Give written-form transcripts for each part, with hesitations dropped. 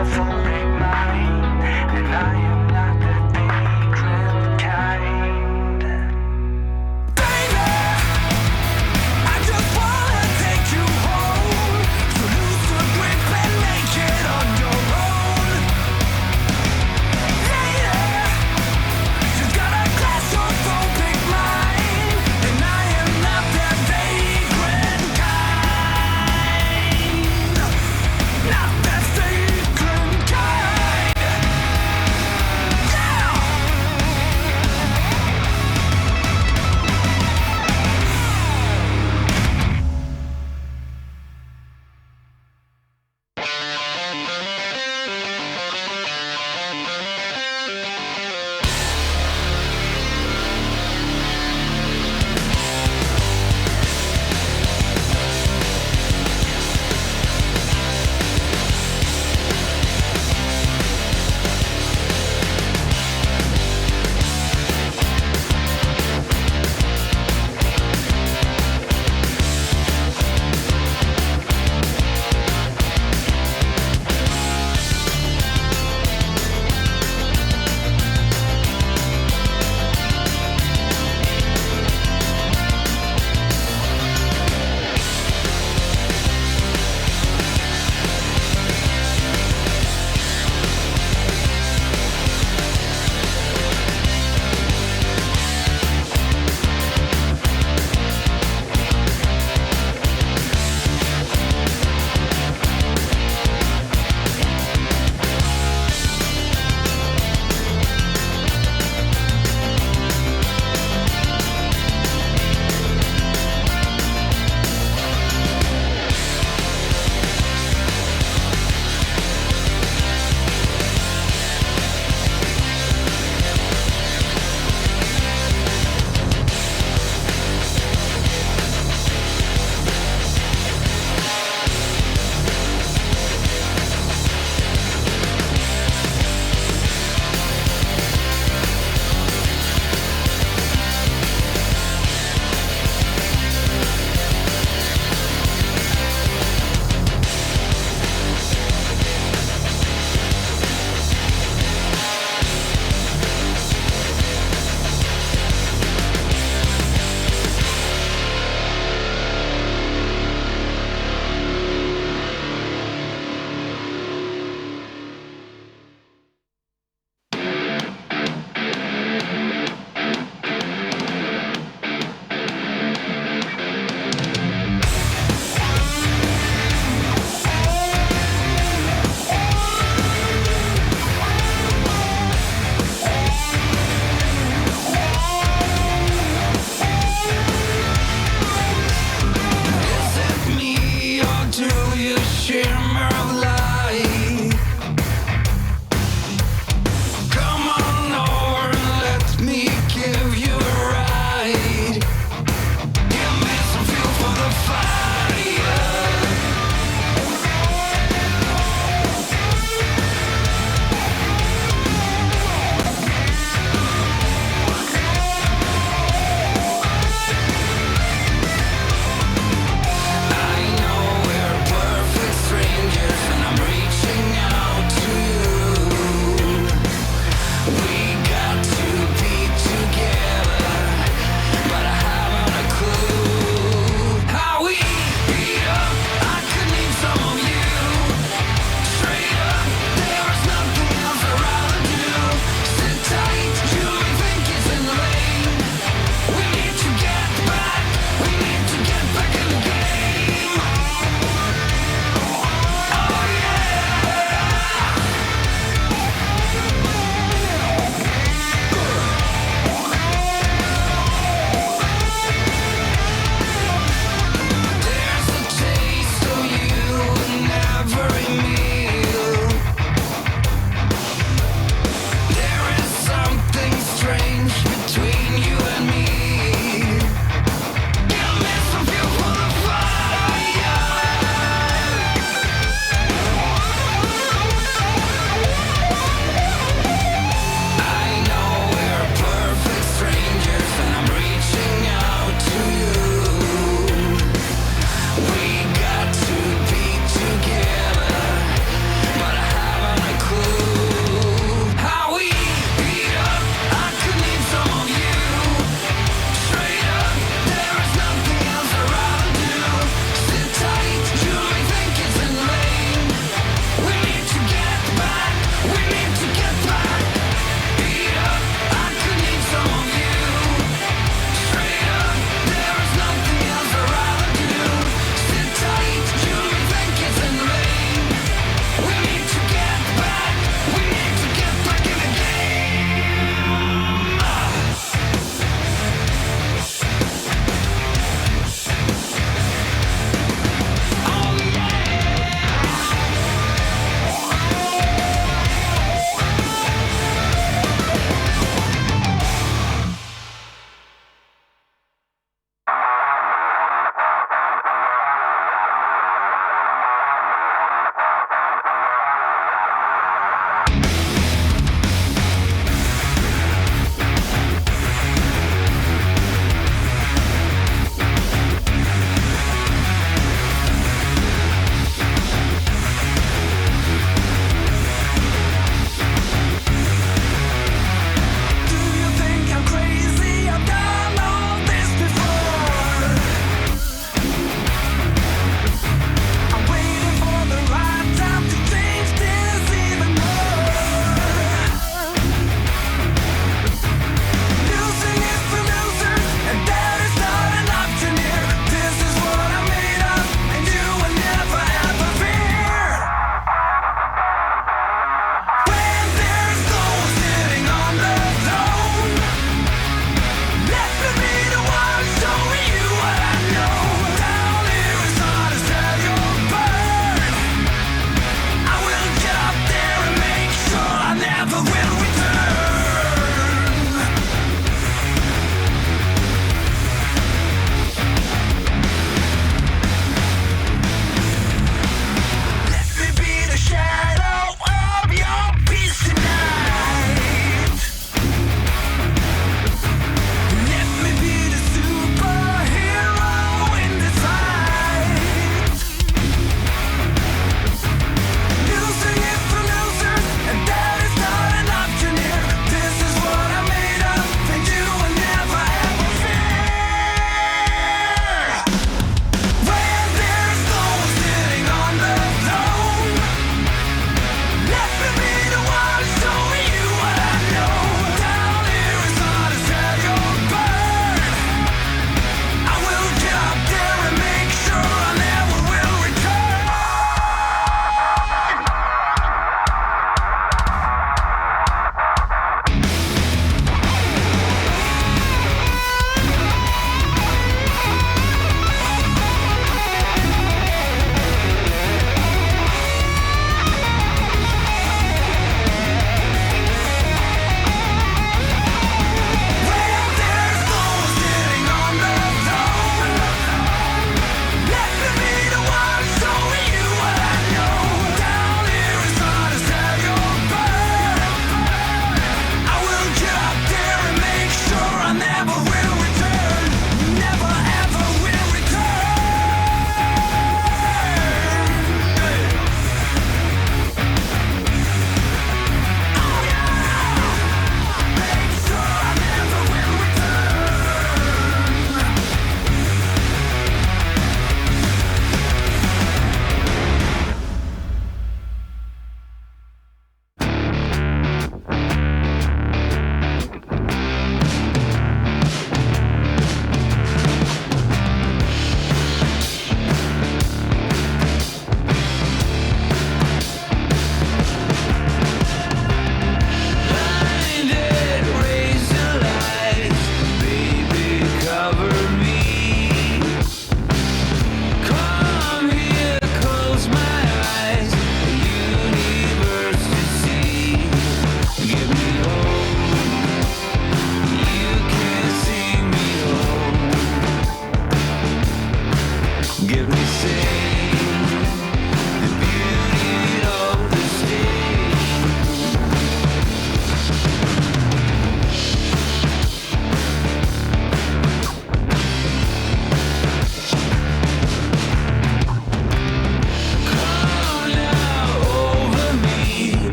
claustrophobic mind, and I am not the vagrant kind. Baby, I just wanna take you home, so lose the grip and make it on your own. Lady, she's got a claustrophobic mind, and I am not that vagrant kind. Not that vagrant kind.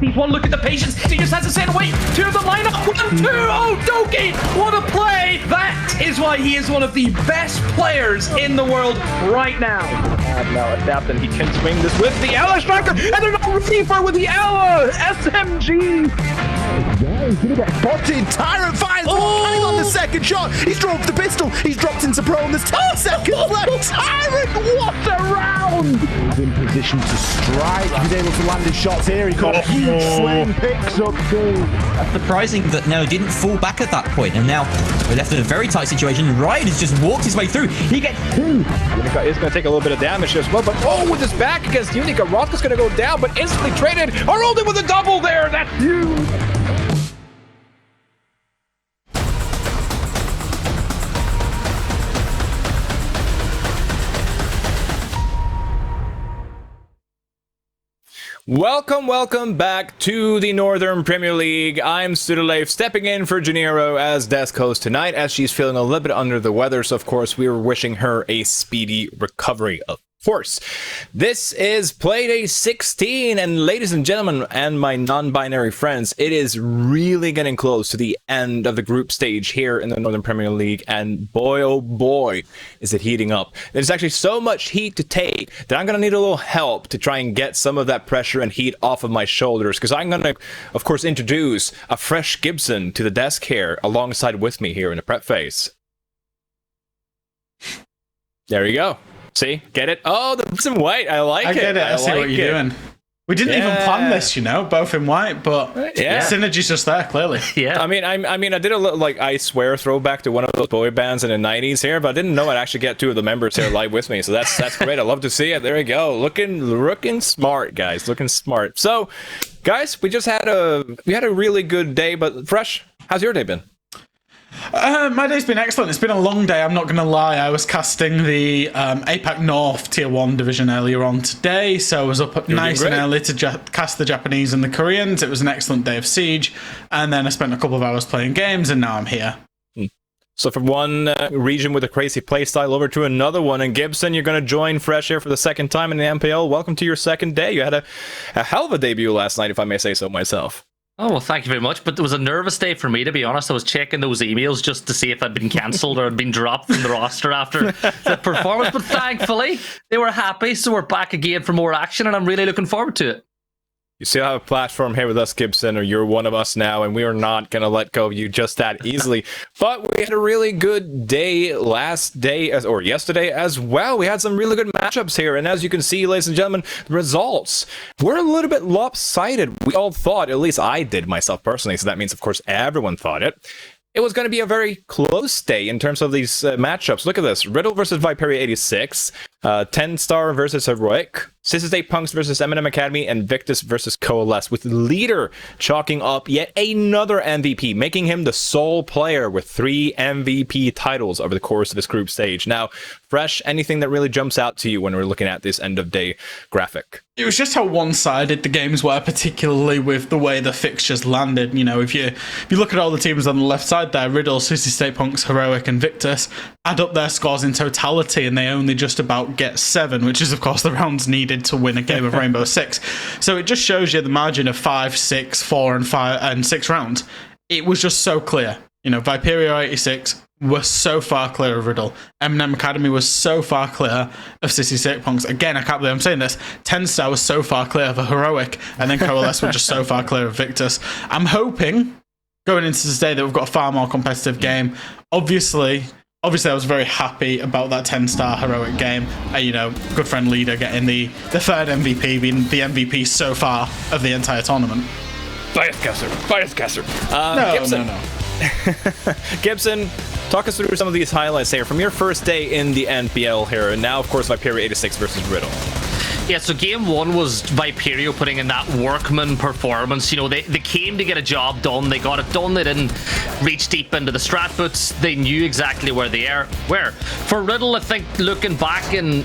sees one look at the patience. He just has to send away to the lineup. 1, 2. Oh, Doki, what a play. That is why he is one of the best players in the world right now. And now adapt, and he can swing this with the Ella Striker, and they're not ready for with the Ella SMG. Yeah, he's gonna get spotted. Tyrant fires on the second shot. He's dropped the pistol. He's dropped into prone. There's 10 seconds left. Tyrant, what a round! He's in position to strike. He's able to land his shots here. He got a huge slam, picks up two. That's surprising that no, didn't fall back at that point, and now we're left in a very tight situation. Ryan has just walked his way through. He gets 2. Unica is going to take a little bit of damage as well, but oh, with his back against Unica, Rothka's going to go down, but instantly traded. Aroldi with a double there. That's huge. Welcome back to the Northern Premier League. I'm Studeleif, stepping in for Janiro as desk host tonight, as she's feeling a little bit under the weather, so of course we were wishing her a speedy recovery, of course. This is Playday 16, and ladies and gentlemen, and my non-binary friends, it is really getting close to the end of the group stage here in the Northern Premier League, and boy oh boy is it heating up. There's actually so much heat to take that I'm going to need a little help to try and get some of that pressure and heat off of my shoulders, because I'm going to, of course, introduce a fresh Gibson to the desk here alongside with me here in the prep phase. There you go. See? Get it? Oh, the blues and white. I like it. I get it. I see what you're doing. We didn't even plan this, you know, both in white, but synergy's just there, clearly. Yeah. I mean, I did a little, like, I swear throwback to one of those boy bands in the 90s here, but I didn't know I'd actually get 2 of the members here live with me, so that's great. I love to see it. There we go. Looking smart, guys. Looking smart. So, guys, we had a really good day, but Fresh, how's your day been? My day's been excellent. It's been a long day, I'm not going to lie. I was casting the APAC North Tier 1 division earlier on today, so I was up nice and early to cast the Japanese and the Koreans. It was an excellent day of Siege, and then I spent a couple of hours playing games, and now I'm here. So from one region with a crazy playstyle over to another one, and Gibson, you're going to join Fresh here for the second time in the MPL. Welcome to your second day. You had a hell of a debut last night, if I may say so myself. Oh, well, thank you very much. But it was a nervous day for me, to be honest. I was checking those emails just to see if I'd been cancelled or had been dropped from the roster after the performance. But thankfully, they were happy. So we're back again for more action, and I'm really looking forward to it. You still have a platform here with us, Gibson, or you're one of us now, and we are not going to let go of you just that easily. But we had a really good day yesterday as well. We had some really good matchups here, and as you can see, ladies and gentlemen, the results were a little bit lopsided. We all thought, at least I did myself personally, so that means, of course, everyone thought it. It was going to be a very close day in terms of these matchups. Look at this. RIDDLE versus Viperio 86, TENSTAR versus Heroic, Sissi Punks versus MNM Academy, and Victus versus Coalesce, with Leader chalking up yet another MVP, making him the sole player with 3 MVP titles over the course of this group stage. Now, Fresh, anything that really jumps out to you when we're looking at this end of day graphic? It was just how one-sided the games were, particularly with the way the fixtures landed. You know, if you look at all the teams on the left side there, RIDDLE, Sissi Punks, Heroic, and Victus, add up their scores in totality, and they only just about get 7, which is, of course, the rounds needed to win a game of Rainbow Six. So it just shows you the margin of 5, 6, 4, and 6 rounds. It was just so clear. You know, Viperio 86 were so far clear of RIDDLE. MNM Academy was so far clear of Sissi Punks. Again, I can't believe I'm saying this. TENSTAR was so far clear of a Heroic, and then Coalesce were just so far clear of Victus. I'm hoping, going into today, that we've got a far more competitive game. Obviously, I was very happy about that 10-star Heroic game. You know, good friend Leader getting the third MVP, being the MVP so far of the entire tournament. Bias Gasser. Gibson. No. Gibson, talk us through some of these highlights here from your first day in the NPL here, and now, of course, Viperio 86 versus RIDDLE. Yeah, so game 1 was Viperio putting in that workman performance. You know, they came to get a job done. They got it done. They didn't reach deep into the strat boots. They knew exactly where they were. For RIDDLE, I think, looking back, and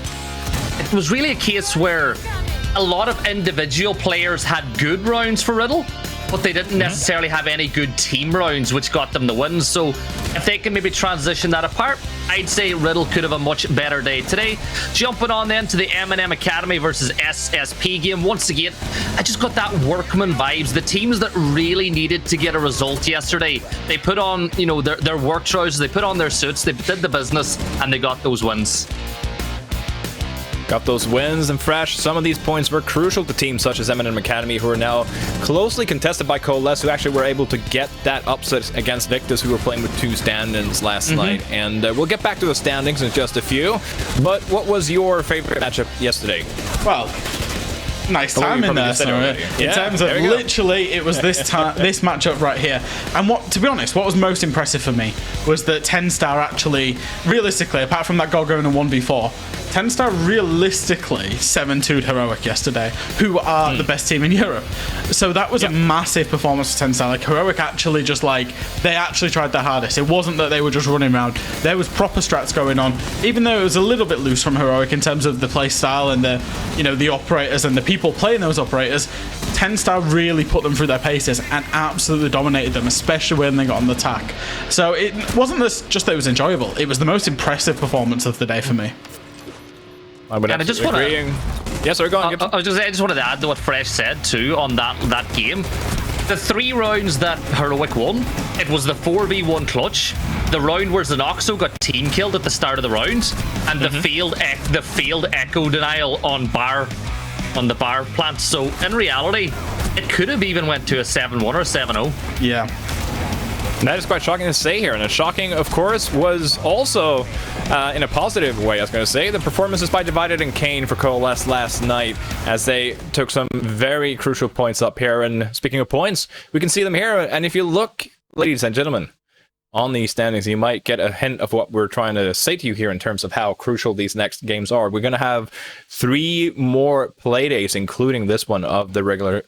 it was really a case where a lot of individual players had good rounds for RIDDLE, but they didn't necessarily have any good team rounds, which got them the wins. So if they can maybe transition that apart, I'd say Riddle could have a much better day today. Jumping on then to the MNM Academy versus SSP game. Once again, I just got that workman vibes. The teams that really needed to get a result yesterday, they put on, you know, their work trousers, they put on their suits, they did the business, and they got those wins. Got those wins and fresh. Some of these points were crucial to teams such as MNM Academy, who are now closely contested by Coalesce, who actually were able to get that upset against Victus, who were playing with 2 stand-ins last night. And we'll get back to the standings in just a few. But what was your favorite matchup yesterday? Well, nice time in there. In terms of literally, it was this matchup right here. And to be honest, what was most impressive for me was that TENSTAR actually, realistically, apart from that Gogo in a 1v4, TENSTAR realistically 7-2'd Heroic yesterday, who are the best team in Europe. So that was a massive performance for TENSTAR. Like, Heroic actually they actually tried their hardest. It wasn't that they were just running around. There was proper strats going on, even though it was a little bit loose from Heroic in terms of the play style and the operators and the people playing those operators. TENSTAR really put them through their paces and absolutely dominated them, especially when they got on the attack. So it wasn't just that it was enjoyable, it was the most impressive performance of the day for me. I just want to. Yes, sorry, go on. I just wanted to add to what Fresh said too on that game. The 3 rounds that Heroic won, it was the 4v1 clutch, the round where Zenoxo got team killed at the start of the round, and the failed echo denial on the bar plant. So in reality, it could have even went to a 7-1 or a 7-0. Yeah. And that is quite shocking to say here. And shocking, of course, was also, in a positive way, I was going to say, the performances by Divided and Kane for Coalesce last night, as they took some very crucial points up here. And speaking of points, we can see them here. And if you look, ladies and gentlemen, on these standings, you might get a hint of what we're trying to say to you here in terms of how crucial these next games are. We're going to have 3 more Playdays, including this one of the regular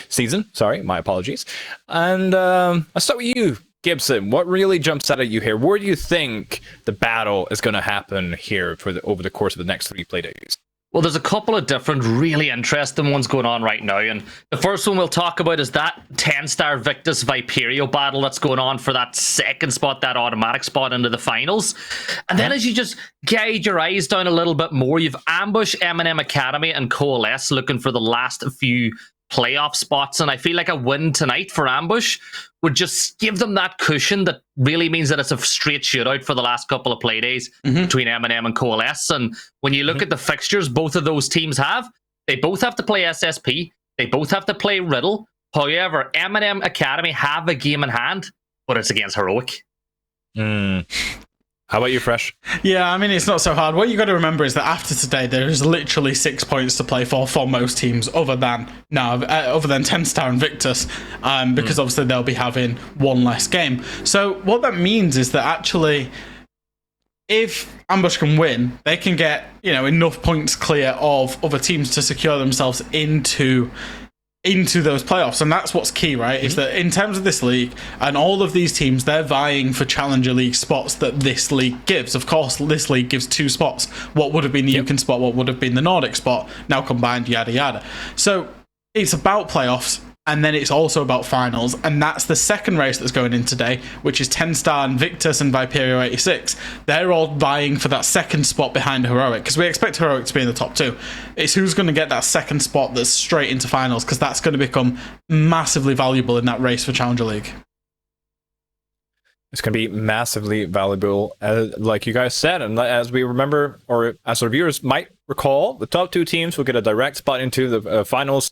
season. Sorry, my apologies. And I'll start with you, Gibson. What really jumps out at you here? Where do you think the battle is going to happen here over the course of the next 3 Playdays? Well, there's a couple of different really interesting ones going on right now, and the first one we'll talk about is that TENSTAR Victus Viperio battle that's going on for that second spot, that automatic spot into the finals. And then as you just guide your eyes down a little bit more, you've Ambush, MNM Academy, and Coalesce looking for the last few playoff spots, and I feel like a win tonight for Ambush would just give them that cushion that really means that it's a straight shootout for the last couple of play days between MNM and Coalesce. And when you look at the fixtures both of those teams have, they both have to play SSP, they both have to play Riddle. However, MNM Academy have a game in hand, but it's against Heroic. How about you, Fresh? Yeah, I mean, it's not so hard. What you got to remember is that after today, there is literally 6 points to play for most teams, other than TENSTAR and Victus, because obviously they'll be having 1 less game. So what that means is that actually, if Ambush can win, they can get enough points clear of other teams to secure themselves into those playoffs. And that's what's key, right? Is that in terms of this league and all of these teams, they're vying for Challenger League spots that this league gives. Of course, this league gives 2 spots. What would have been the Yukon spot, what would have been the Nordic spot, now combined, yada yada. So it's about playoffs, and then it's also about finals, and that's the second race that's going in today, which is TENSTAR and Victus and Viperio 86. They're all vying for that second spot behind Heroic, because we expect Heroic to be in the top 2. It's who's going to get that second spot that's straight into finals, because that's going to become massively valuable in that race for Challenger League. It's going to be massively valuable, like you guys said. And as we remember, or as our viewers might recall, the top 2 teams will get a direct spot into the finals.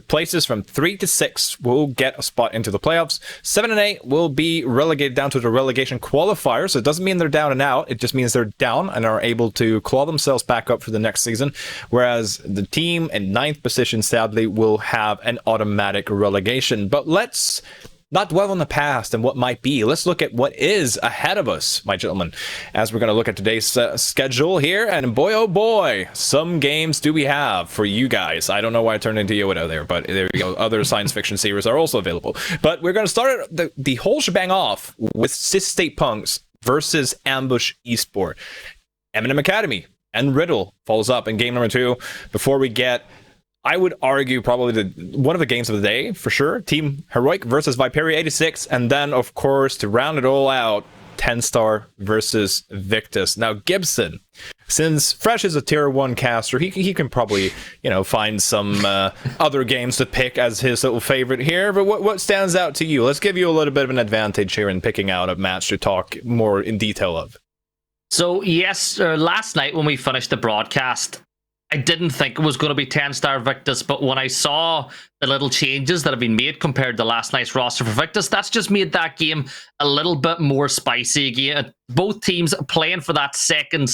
Places from 3 to 6 will get a spot into the playoffs. 7 and 8 will be relegated down to the relegation qualifiers. So it doesn't mean they're down and out. It just means they're down and are able to claw themselves back up for the next season. Whereas the team in 9th position, sadly, will have an automatic relegation. But let's not dwell on the past and what might be. Let's look at what is ahead of us, my gentlemen, as we're going to look at today's schedule here. And boy, oh boy, some games do we have for you guys. I don't know why I turned into Yoda there, but there you go. Other science fiction series are also available. But we're going to start the whole shebang off with Sissi State Punks versus Ambush Esport. MNM Academy and Riddle follows up in game number 2 before we get, I would argue, probably one of the games of the day, for sure. Team Heroic versus Viperio 86. And then, of course, to round it all out, TENSTAR versus Victus. Now, Gibson, since Fresh is a tier 1 caster, he can probably, find some other games to pick as his little favorite here. But what stands out to you? Let's give you a little bit of an advantage here in picking out a match to talk more in detail of. So, yes, last night when we finished the broadcast, I didn't think it was going to be TENSTAR Victus, but when I saw the little changes that have been made compared to last night's roster for Victus, that's just made that game a little bit more spicy again. Both teams playing for that second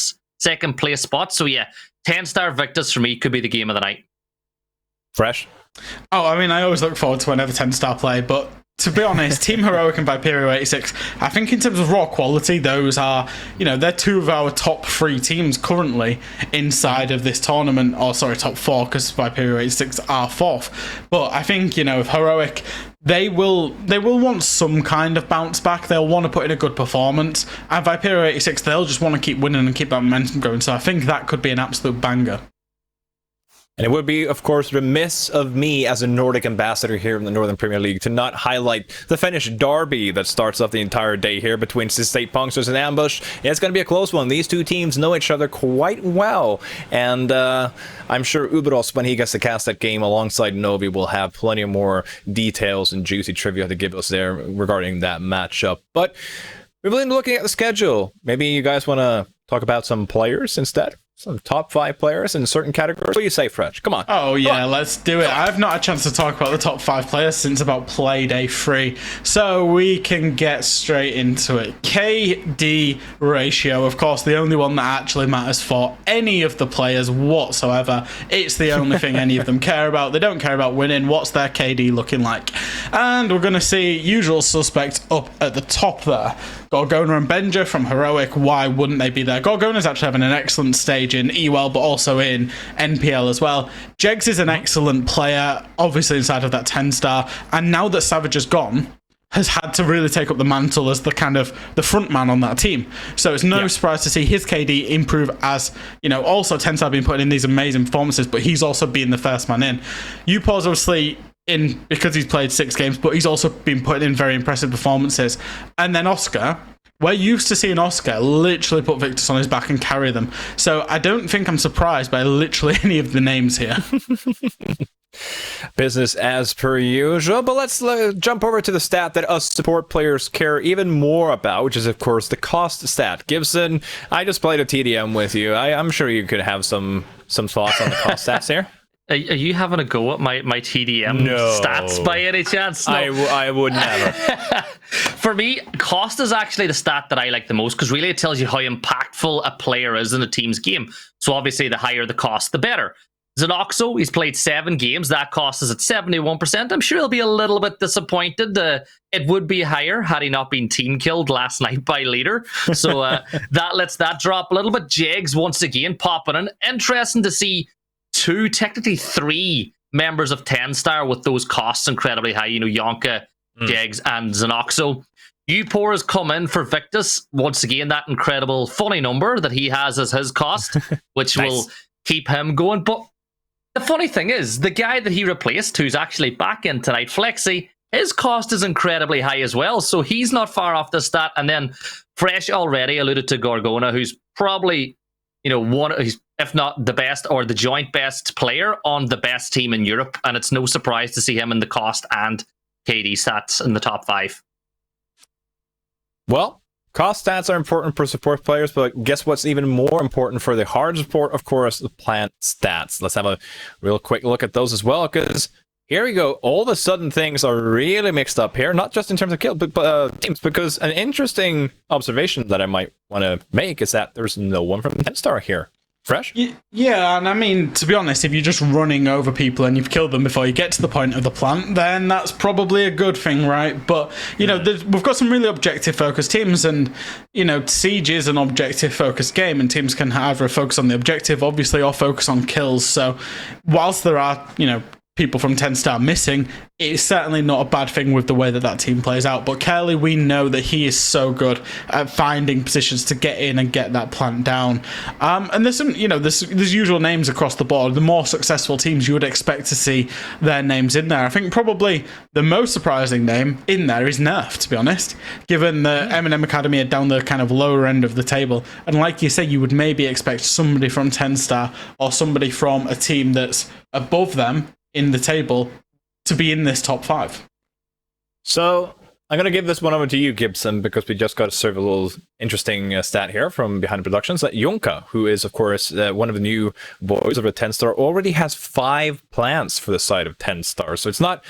place spot. So yeah, TENSTAR Victus for me could be the game of the night. Fresh? Oh, I mean, I always look forward to whenever TENSTAR play, but to be honest, Team Heroic and Viperio 86, I think in terms of raw quality, those are, they're two of our top 3 teams currently inside of this tournament. Or sorry, top 4, because Viperio 86 are 4th. But I think, if Heroic, they will want some kind of bounce back. They'll want to put in a good performance. And Viperio 86, they'll just want to keep winning and keep that momentum going. So I think that could be an absolute banger. And it would be, of course, remiss of me as a Nordic ambassador here in the Northern Premier League to not highlight the Finnish derby that starts off the entire day here between Sissi Punks. There's an ambush. Yeah, it's going to be a close one. These two teams know each other quite well. And I'm sure Uberos, when he gets to cast that game alongside Novi, will have plenty more details and juicy trivia to give us there regarding that matchup. But we've been looking at the schedule. Maybe you guys want to talk about some players instead? Some top 5 players in certain categories. What do you say, Fresh? Come on. Oh, yeah, let's do it. I've not had a chance to talk about the top 5 players since about Playday 3, so we can get straight into it. KD ratio, of course, the only one that actually matters for any of the players whatsoever. It's the only thing any of them care about. They don't care about winning. What's their KD looking like? And we're going to see usual suspects up at the top there. Gorgona and Benja from Heroic. Why wouldn't they be there? Gorgona's actually having an excellent stage in EWEL, but also in NPL as well. Jegs is an excellent player, obviously inside of that 10-star, and now that Savage is gone, has had to really take up the mantle as the kind of the front man on that team. So it's no surprise to see his KD improve as, also 10-star being putting in these amazing performances, but he's also being the first man in. Upaw's obviously in because he's played 6 games, but he's also been putting in very impressive performances. And then Oscar, we're used to seeing Oscar literally put Victus on his back and carry them. So I don't think I'm surprised by literally any of the names here. Business as per usual, but let's jump over to the stat that us support players care even more about, which is, of course, the cost stat. Gibson, I just played a TDM with you. I'm sure you could have some thoughts on the cost stats here. Are you having a go at my TDM stats by any chance? No. I would never. For me, cost is actually the stat that I like the most, because really it tells you how impactful a player is in a team's game. So obviously the higher the cost, the better. Zenoxo, he's played 7 games. That cost is at 71%. I'm sure he'll be a little bit disappointed. It would be higher had he not been team killed last night by Leader. So that lets that drop a little bit. Jegs, once again, popping in. Interesting to see 2, technically 3 members of TENSTAR with those costs incredibly high. Yonka, Jegs, and Zenoxo. Upor has come in for Victus. Once again, that incredible funny number that he has as his cost, which will keep him going. But the funny thing is, the guy that he replaced, who's actually back in tonight, Flexi, his cost is incredibly high as well. So he's not far off the stat. And then Fresh already alluded to Gorgona, who's probably, if not the best or the joint best player on the best team in Europe. And it's no surprise to see him in the cost and KD stats in the top 5. Well, cost stats are important for support players, but guess what's even more important for the hard support? Of course, the plant stats. Let's have a real quick look at those as well, because here we go. All of a sudden, things are really mixed up here, not just in terms of kills, but teams, because an interesting observation that I might want to make is that there's no one from TENSTAR here. Fresh? Yeah, and I mean, to be honest, if you're just running over people and you've killed them before you get to the point of the plant, then that's probably a good thing, right? But, we've got some really objective-focused teams, and, Siege is an objective-focused game, and teams can either focus on the objective, obviously, or focus on kills. So, whilst there are, people from TENSTAR missing, it's certainly not a bad thing with the way that that team plays out. But Curly, we know that he is so good at finding positions to get in and get that plant down. And there's some, there's usual names across the board. The more successful teams, you would expect to see their names in there. I think probably the most surprising name in there is Nerf, to be honest, given the MNM Academy are down the kind of lower end of the table. And like you say, you would maybe expect somebody from TENSTAR or somebody from a team that's above them in the table to be in this top 5. So I'm going to give this one over to you, Gibson, because we just got to serve a little interesting stat here from Behind the Productions that Yonka, who is, of course, one of the new boys of the TENSTAR, already has 5 plants for the side of TENSTAR. So it's not,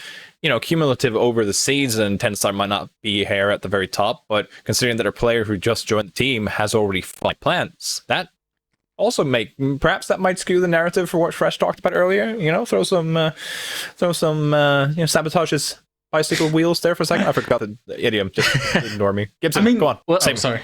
cumulative over the season. TENSTAR might not be here at the very top, but considering that a player who just joined the team has already 5 plants, that also perhaps that might skew the narrative for what Fresh talked about earlier. Throw some sabotage his bicycle wheels there for a second. I forgot the idiom. Just ignore me. Gibson, go on. Well, sorry.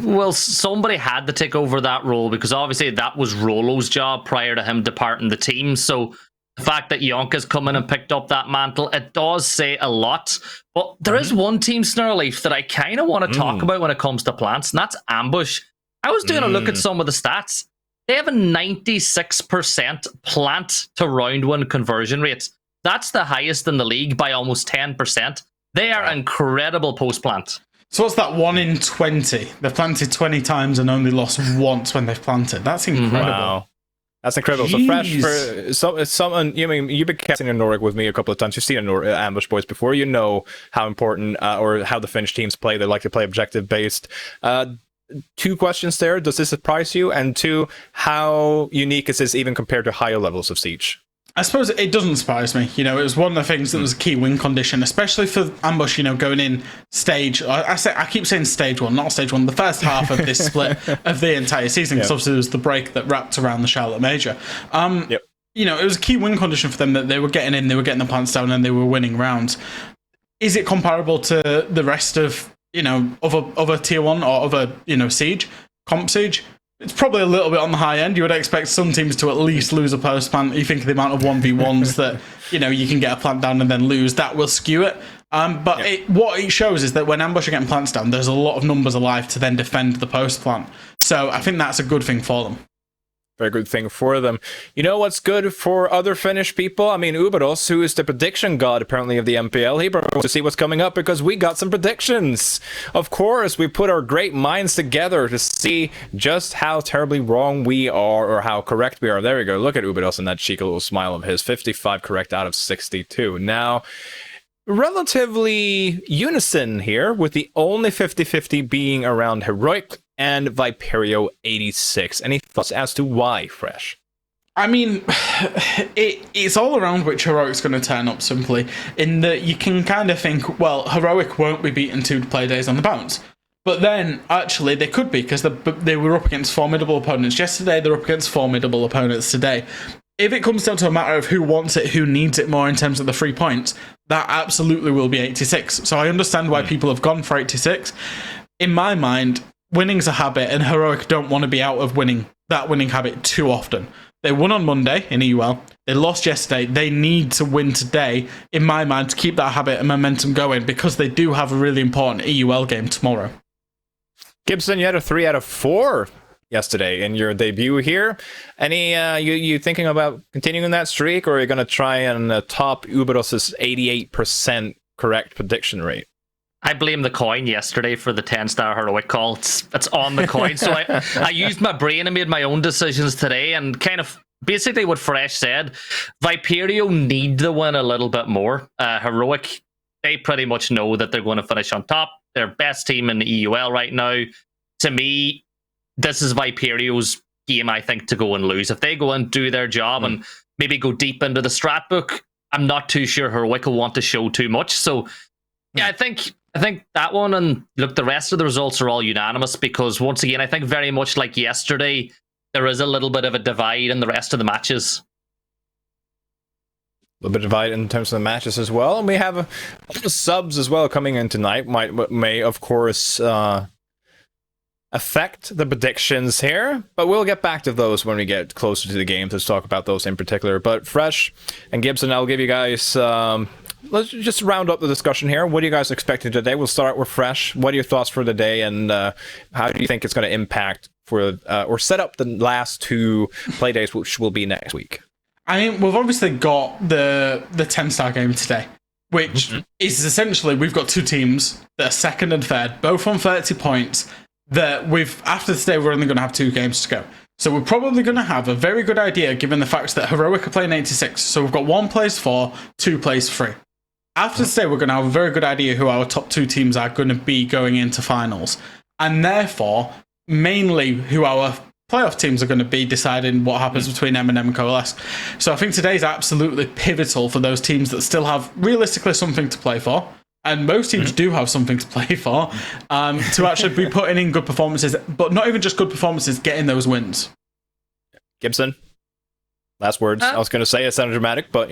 Well, somebody had to take over that role because obviously that was Rolo's job prior to him departing the team. So the fact that Yonka's come in and picked up that mantle, it does say a lot. But there is one team, Snurleaf, that I kind of want to talk about when it comes to plants, and that's Ambush. I was doing a look at some of the stats. They have a 96% plant to round one conversion rate. That's the highest in the league by almost 10%. They are incredible post-plant. So what's that, 1 in 20? They've planted 20 times and only lost once when they've planted. That's incredible. Wow. That's incredible. Jeez. So Fresh, for someone, you've been casting in Nordic with me a couple of times. You've seen Ambush Boys before. You know how important or how the Finnish teams play. They like to play objective-based. 2 questions there. Does this surprise you? And 2, how unique is this even compared to higher levels of Siege? I suppose it doesn't surprise me. It was one of the things that was a key win condition, especially for Ambush, going in stage. I keep saying stage 1, not stage 1, the first half of this split of the entire season, because obviously there was the break that wrapped around the Charlotte Major. It was a key win condition for them that they were getting in, they were getting the plants down, and they were winning rounds. Is it comparable to the rest of, of a tier 1 or of a, Siege, comp Siege? It's probably a little bit on the high end. You would expect some teams to at least lose a post plant. You think of the amount of 1v1s that, you can get a plant down and then lose. That will skew it. What it shows is that when Ambush are getting plants down, there's a lot of numbers alive to then defend the post plant. So I think that's a good thing for them. Very good thing for them. You know what's good for other Finnish people? I mean, Uberos, who is the prediction god, apparently, of the MPL, he wants to see what's coming up because we got some predictions. Of course, we put our great minds together to see just how terribly wrong we are or how correct we are. There we go. Look at Uberos and that cheeky little smile of his. 55 correct out of 62. Now, relatively unison here, with the only 50-50 being around Heroic and Viperio 86. Any thoughts as to why, Fresh? I mean, it's all around which Heroic's going to turn up, simply, in that you can kind of think, well, Heroic won't be beaten 2 Playdays on the bounce. But then, actually, they could be, because they were up against formidable opponents yesterday, they're up against formidable opponents today. If it comes down to a matter of who wants it, who needs it more in terms of the 3 points, that absolutely will be 86. So I understand why people have gone for 86. In my mind, winning's a habit, and Heroic don't want to be out of that winning habit too often. They won on Monday in EUL. They lost yesterday. They need to win today, in my mind, to keep that habit and momentum going, because they do have a really important EUL game tomorrow. Gibson, you had a 3 out of 4 yesterday in your debut here. Any you thinking about continuing that streak, or are you going to try and top Uberos' 88% correct prediction rate? I blame the coin yesterday for the 10-star heroic call. It's on the coin. So I used my brain and made my own decisions today, and kind of basically what Fresh said. Viperio need to win a little bit more. Heroic, they pretty much know that they're going to finish on top. They're best team in the EUL right now. To me, this is Viperio's game, I think, to go and lose. If they go and do their job and maybe go deep into the strat book, I'm not too sure Heroic will want to show too much. So, yeah, I think that one, and look, the rest of the results are all unanimous, because once again, I think very much like yesterday, there is a little bit of a divide in the rest of the matches. A little bit divided in terms of the matches as well, and we have a lot of subs as well coming in tonight. May of course affect the predictions here, but we'll get back to those when we get closer to the game to talk about those in particular. But Fresh and Gibson, I'll give you guys let's just round up the discussion here. What are you guys expecting today? We'll start with Fresh. What are your thoughts for the day, and how do you think it's going to impact for or set up the last 2 play days, which will be next week? I mean, we've obviously got the TENSTAR game today, which is essentially, we've got 2 teams that are second and third, both on 30 points, that after today, we're only going to have 2 games to go. So we're probably going to have a very good idea, given the fact that Heroic are playing 86. So we've got 1 plays 4, 2 plays 3. After today, we're going to have a very good idea who our top 2 teams are going to be going into finals. And therefore, mainly who our playoff teams are going to be deciding what happens between MNM and Coalesce. So I think today's absolutely pivotal for those teams that still have realistically something to play for. And most teams do have something to play for, to actually be putting in good performances, but not even just good performances, getting those wins. Gibson, last words. I was going to say it sounded dramatic, but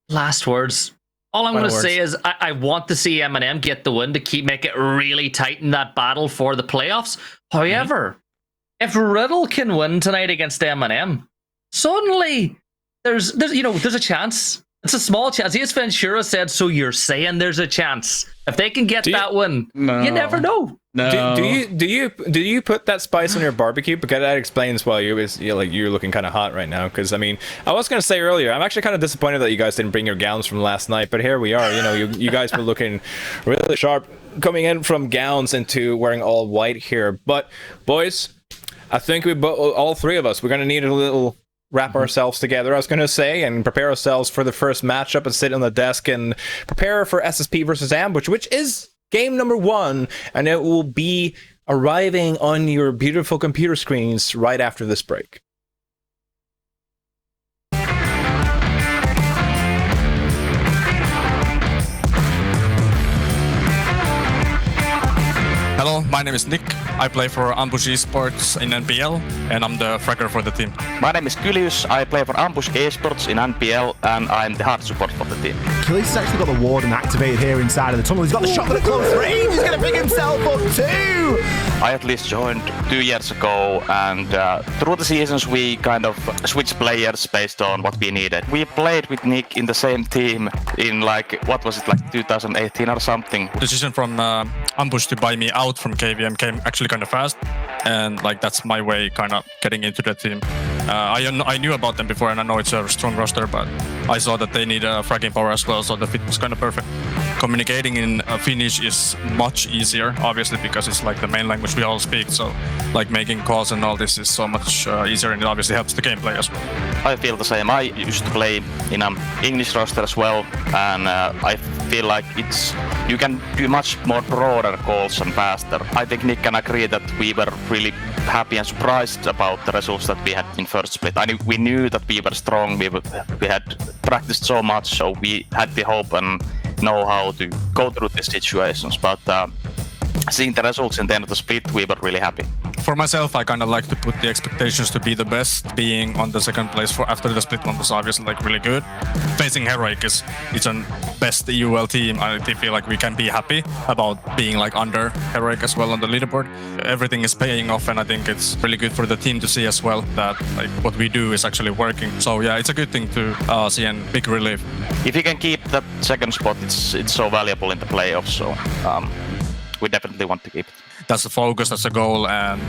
Last words. All I'm going to say is I want to see MNM get the win to make it really tight in that battle for the playoffs. However, if RIDDLE can win tonight against MNM, suddenly there's a chance. It's a small chance. Ace Ventura said, so you're saying there's a chance. If they can get that win, you never know. No. Do you put that spice on your barbecue? Because that explains why you're looking kind of hot right now. Because I mean, I was going to say earlier, I'm actually kind of disappointed that you guys didn't bring your gowns from last night. But here we are. You guys were looking really sharp coming in from gowns into wearing all white here. But boys, I think all 3 of us, we're going to need a little wrap ourselves together, I was going to say, and prepare ourselves for the first matchup and sit on the desk and prepare for SSP versus Ambush, which is game number 1, and it will be arriving on your beautiful computer screens right after this break. Hello, my name is Nick. I play for Ambush Esports in NPL, and I'm the fragger for the team. My name is Kylius. I play for Ambush Esports in NPL, and I'm the hard support for the team. Kylius has actually got the warden activated here inside of the tunnel. He's got the shotgun at close range. He's going to pick himself up too. I at least joined 2 years ago, and through the seasons we kind of switched players based on what we needed. We played with Nick in the same team in 2018 or something. The decision from Ambush to buy me out from KVM came actually kind of fast, and that's my way kind of getting into the team. I knew about them before, and I know it's a strong roster, but I saw that they need a fragging power as well, so the fit was kind of perfect. Communicating in Finnish is much easier, obviously, because it's the main language we all speak, so making calls and all this is so much easier, and it obviously helps the gameplay as well. I feel the same. I used to play in an English roster as well, and I feel like you can do much more broader calls and faster. I think Nick can agree that we were really happy and surprised about the results that we had in first split. We knew that we were strong, we had practiced so much, so we had the hope and know how to go through these situations, but seeing the results in the end of the split, we were really happy. For myself, I kind of like to put the expectations to be the best. Being on the second place after the split one was obviously really good. Facing Heroic it's a best EUL team. I feel like we can be happy about being under Heroic as well on the leaderboard. Everything is paying off, and I think it's really good for the team to see as well that what we do is actually working. So yeah, it's a good thing to see, and big relief. If you can keep that second spot, it's so valuable in the playoffs. So we definitely want to keep it. That's the focus, that's the goal, and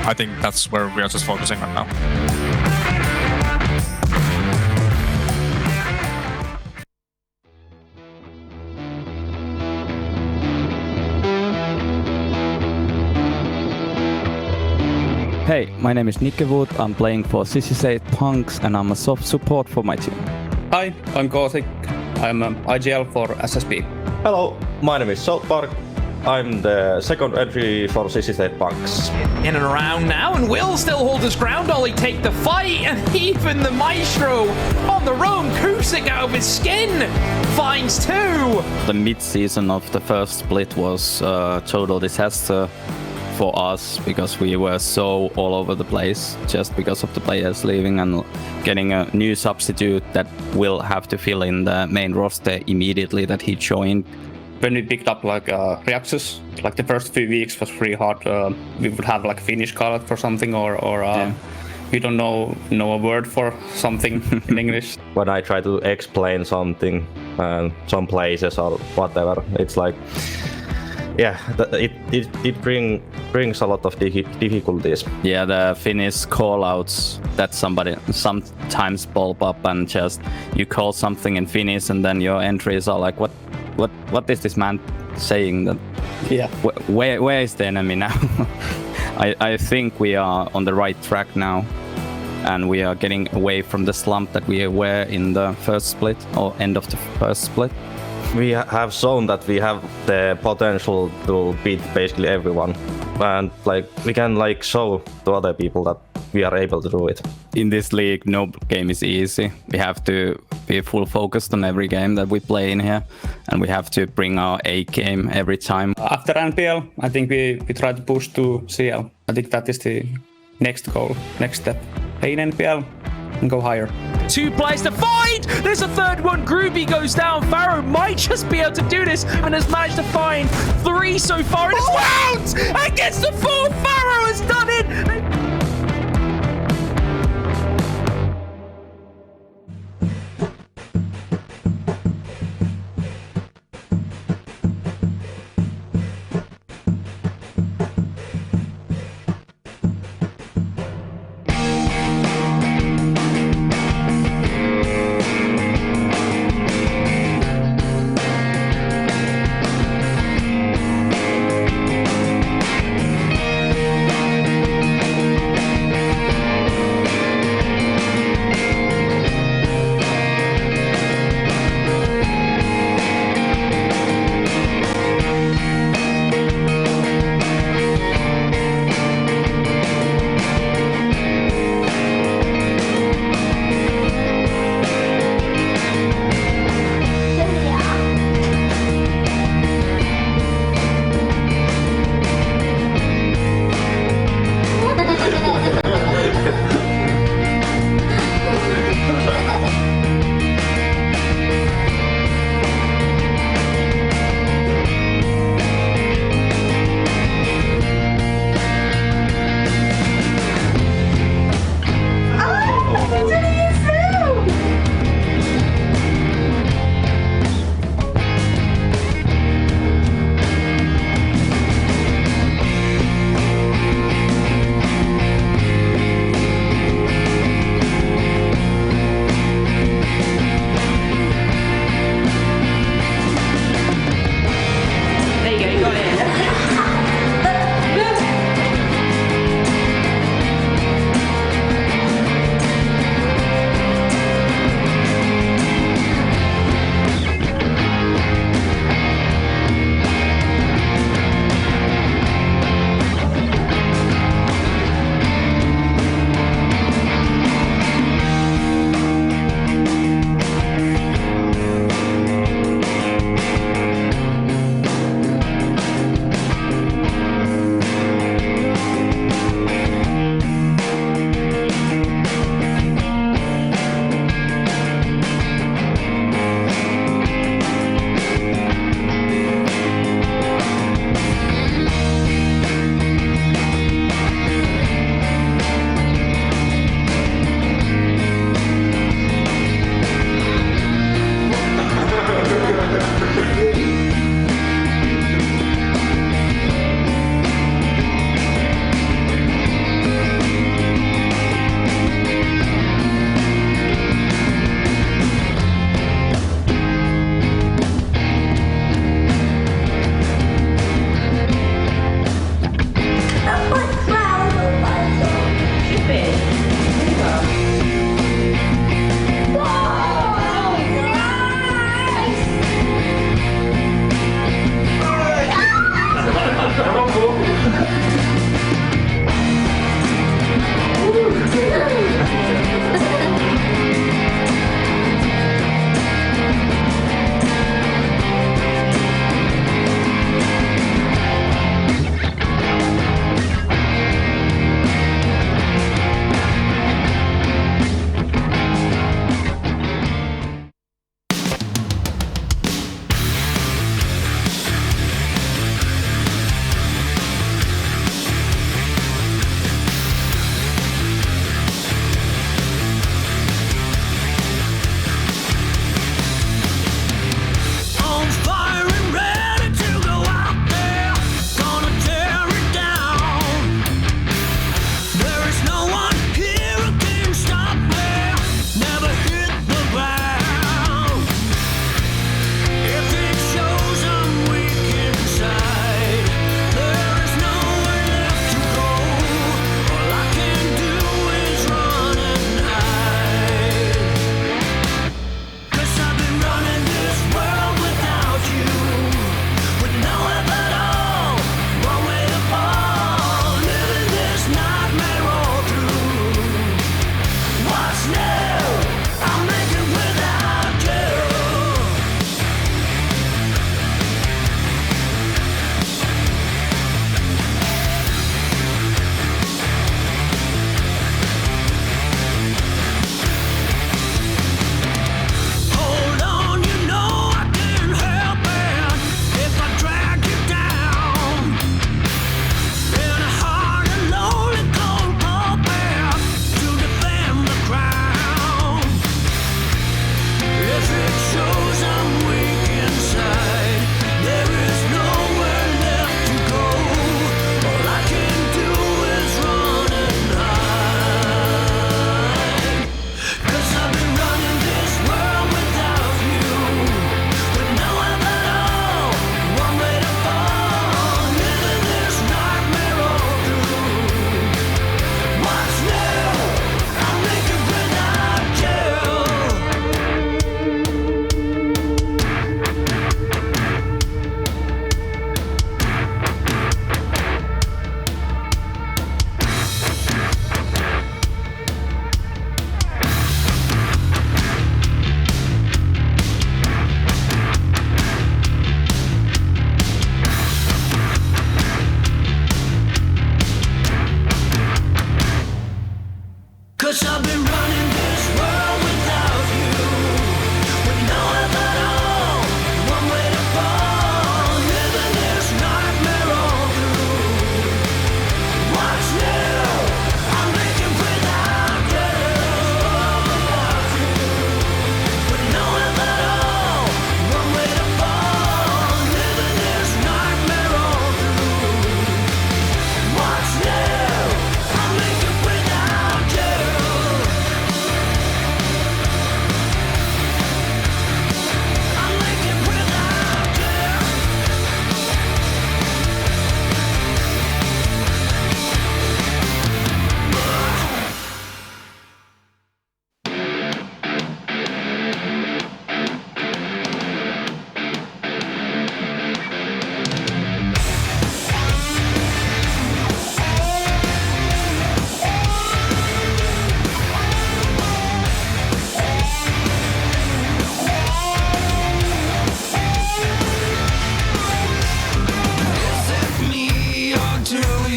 I think that's where we are just focusing on now. Hey, my name is Nikke Wood. I'm playing for Sissi Punks, and I'm a soft support for my team. Hi, I'm Gothic. I'm IGL for SSP. Hello, my name is South Park. I'm the second entry for Sissi State Punks. In and around now, and will still hold his ground. Ollie take the fight, and even the Maestro on the roam, Kusik out of his skin, finds 2. The mid-season of the first split was a total disaster for us because we were so all over the place just because of the players leaving and getting a new substitute that will have to fill in the main roster immediately that he joined. when we picked up like reactions, like the first few weeks was pretty hard. We would have like Finnish call for something, or we don't know a word for something in English. When I try to explain something, some places or whatever, it's like, yeah, it brings a lot of difficulties. Yeah, the Finnish call-outs that somebody sometimes pop up and just you call something in Finnish and then your entries are like, what is this man saying? That yeah, where is the enemy now? I think we are on the right track now, and we are getting away from the slump that we were in the first split or end of the first split. We have shown that we have the potential to beat basically everyone, and like we can like show to other people that we are able to do it. In this league, no game is easy. We have to be full focused on every game that we play in here, and we have to bring our A game every time. After NPL, I think we try to push to CL. I think that is the next goal, next step. Play in NPL and go higher. 2 players to find! There's a third one. Groovy goes down. Pharaoh might just be able to do this and has managed to find 3 so far in this round! And gets the 4th! Pharaoh has done it!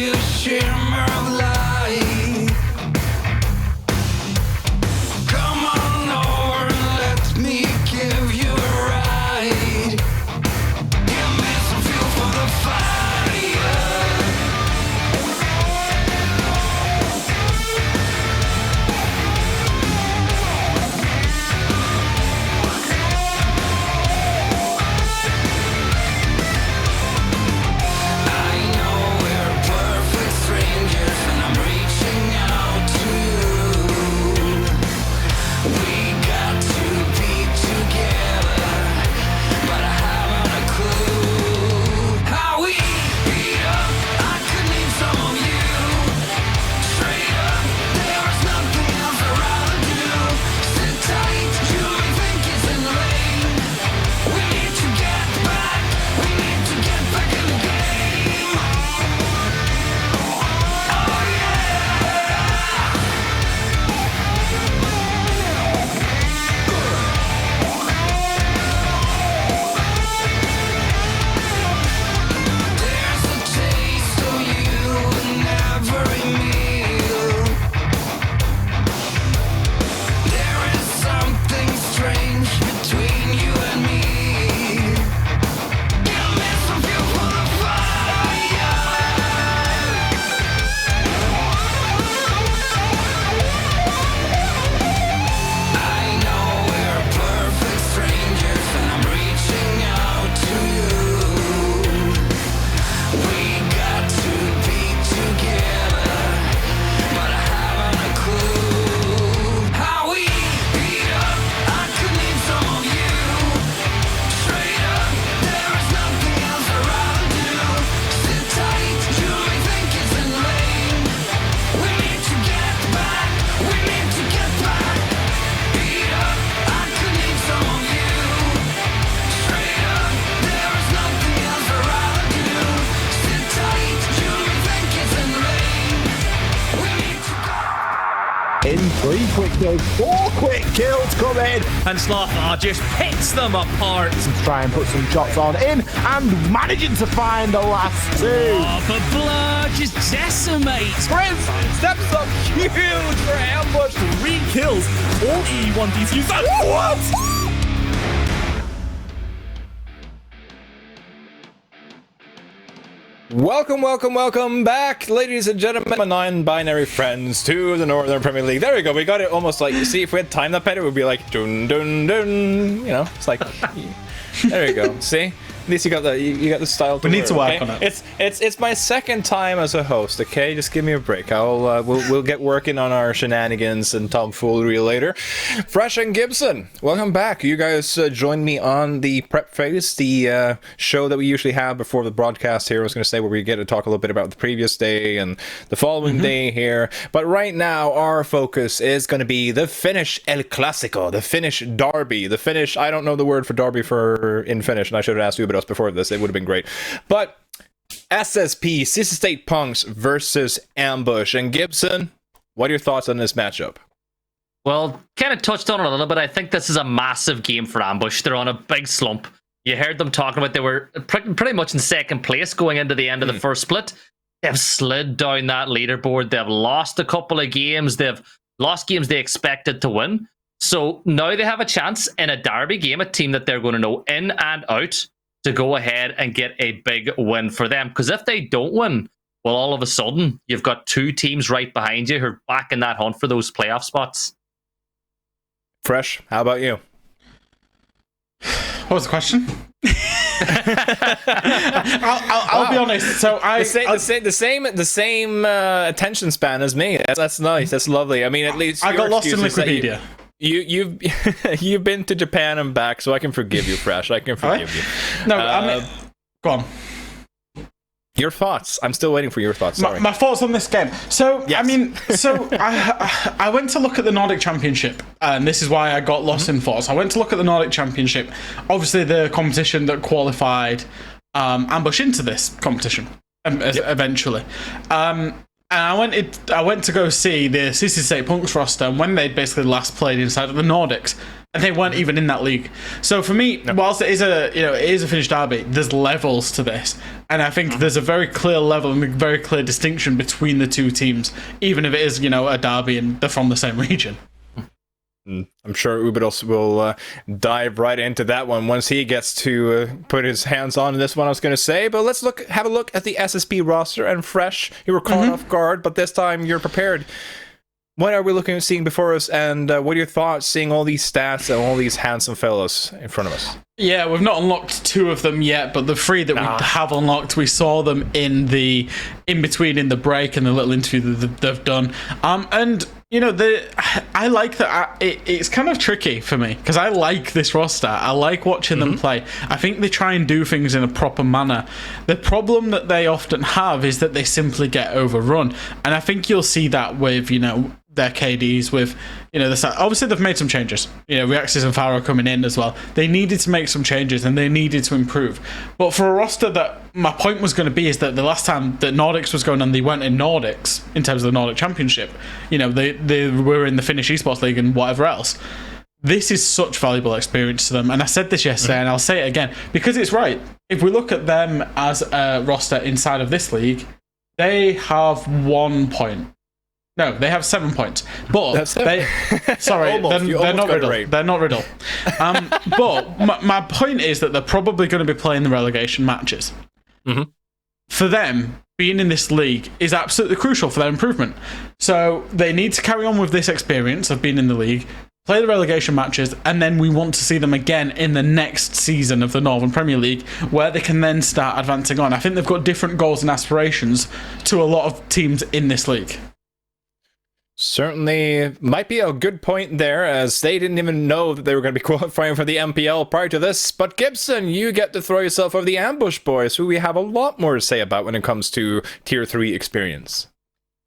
be a shimmer of light. Come on over and let me give you a ride. Give me some fuel for the fire. In 3 quick kills, 4 quick kills come in. And Slothar just picks them apart. Try and put some shots on in and managing to find the last 2. Oh, but Blur just decimates. Prince steps up huge for ambush. 3 kills. All E1 DCs. What? Welcome back, ladies and gentlemen, my non-binary friends, to the Northern Premier League. There we go. We got it almost like, see, if we had timed that better, it would be like, dun, dun, dun. You know, it's like, there we go. See? At least you got the style to We need to work okay? on it. It's my second time as a host, okay? Just give me a break. We'll get working on our shenanigans and tomfoolery later. Fresh and Gibson, welcome back. You guys joined me on the prep phase, the show that we usually have before the broadcast here. I was going to say where we get to talk a little bit about the previous day and the following day here. But right now, our focus is going to be the Finnish El Clasico, the Finnish derby, the Finnish, I don't know the word for derby in Finnish, and I should have asked you about us before this. It would have been great. But SSP, Sissi State Punks versus Ambush. And Gibson, what are your thoughts on this matchup? Well, kind of touched on it a little bit. I think this is a massive game for Ambush. They're on a big slump. You heard them talking about they were pretty much in second place going into the end of the first split. They've slid down that leaderboard. They've lost a couple of games. They've lost games they expected to win. So now they have a chance in a derby game, a team that they're going to know in and out, to go ahead and get a big win for them. Because if they don't win, well, all of a sudden, you've got 2 teams right behind you who are back in that hunt for those playoff spots. Fresh, how about you? What was the question? I'll be honest. So the same attention span as me. That's nice. That's lovely. I mean, at least I got lost in Wikipedia. You've been to Japan and back, so I can forgive you, Fresh. I can forgive you. No, I mean, go on. Your thoughts. I'm still waiting for your thoughts. Sorry. My thoughts on this game. So, yes. I mean, I went to look at the Nordic Championship, and this is why I got lost in thoughts. I went to look at the Nordic Championship, obviously the competition that qualified Ambush into this competition eventually. And I went to go see the Sissi State Punks roster, and when they basically last played inside of the Nordics, They weren't even in that league. So for me, whilst it is a Finnish derby, there's levels to this, and I think there's a very clear level and a very clear distinction between the two teams, even if it is a derby and they're from the same region. I'm sure Ubidos will dive right into that one once he gets to put his hands on this one, I was going to say. But let's have a look at the SSP roster. And Fresh, you were caught off guard, but this time you're prepared. What are we seeing before us, and what are your thoughts seeing all these stats and all these handsome fellows in front of us? Yeah, we've not unlocked 2 of them yet, but the 3 that we have unlocked, we saw them in the in-between, in the break, and the little interview that they've done. And, I like that. It's kind of tricky for me, because I like this roster. I like watching them play. I think they try and do things in a proper manner. The problem that they often have is that they simply get overrun. And I think you'll see that with, their KDs, with obviously they've made some changes. Reaxis and Pharaoh coming in as well. They needed to make some changes and they needed to improve. But for a roster, that my point was going to be is that the last time that Nordics was going on, they weren't in Nordics in terms of the Nordic Championship. They were in the Finnish Esports League and whatever else. This is such valuable experience to them, and I said this yesterday and I'll say it again because it's right. If we look at them as a roster inside of this league, they have 1 point. No, they have 7 points. But they're not Riddle. Right. They're not Riddle. But my point is that they're probably going to be playing the relegation matches. For them, being in this league is absolutely crucial for their improvement. So they need to carry on with this experience of being in the league, play the relegation matches, and then we want to see them again in the next season of the Northern Premier League, where they can then start advancing on. I think they've got different goals and aspirations to a lot of teams in this league. Certainly might be a good point there, as they didn't even know that they were going to be qualifying for the MPL prior to this. But Gibson, you get to throw yourself over the Ambush Boys, who we have a lot more to say about when it comes to Tier 3 experience.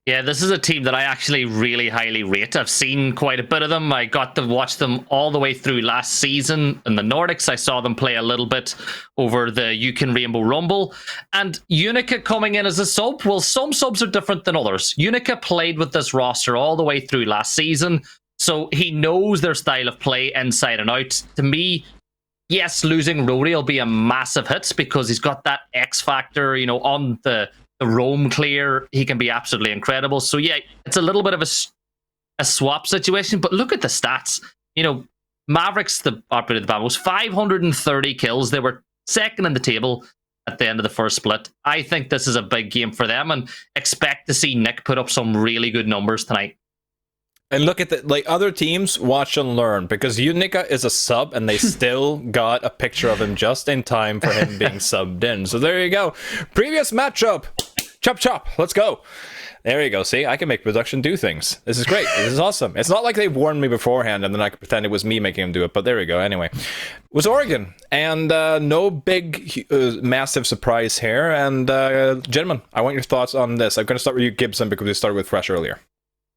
Yeah, this is a team that I actually really highly rate. I've seen quite a bit of them. I got to watch them all the way through last season in the Nordics. I saw them play a little bit over the Yukon Rainbow Rumble. And Unica coming in as a sub, well, some subs are different than others. Unica played with this roster all the way through last season, so he knows their style of play inside and out. To me, yes, losing Rory will be a massive hit because he's got that X factor, on the roam clear. He can be absolutely incredible. So yeah, it's a little bit of a swap situation, but look at the stats. Mavericks, the operator of the band, was 530 kills. They were second in the table at the end of the first split. I think this is a big game for them, and expect to see Nick put up some really good numbers tonight. And look at the other teams, watch and learn, because Unica is a sub and they still got a picture of him just in time for him being subbed in. So there you go. Previous matchup. Chop chop. Let's go. There you go. See, I can make production do things. This is great. This is awesome. It's not like they warned me beforehand and then I could pretend it was me making them do it, but there we go. Anyway, it was Oregon, and no big, massive surprise here. And gentlemen, I want your thoughts on this. I'm going to start with you, Gibson, because we started with Fresh earlier.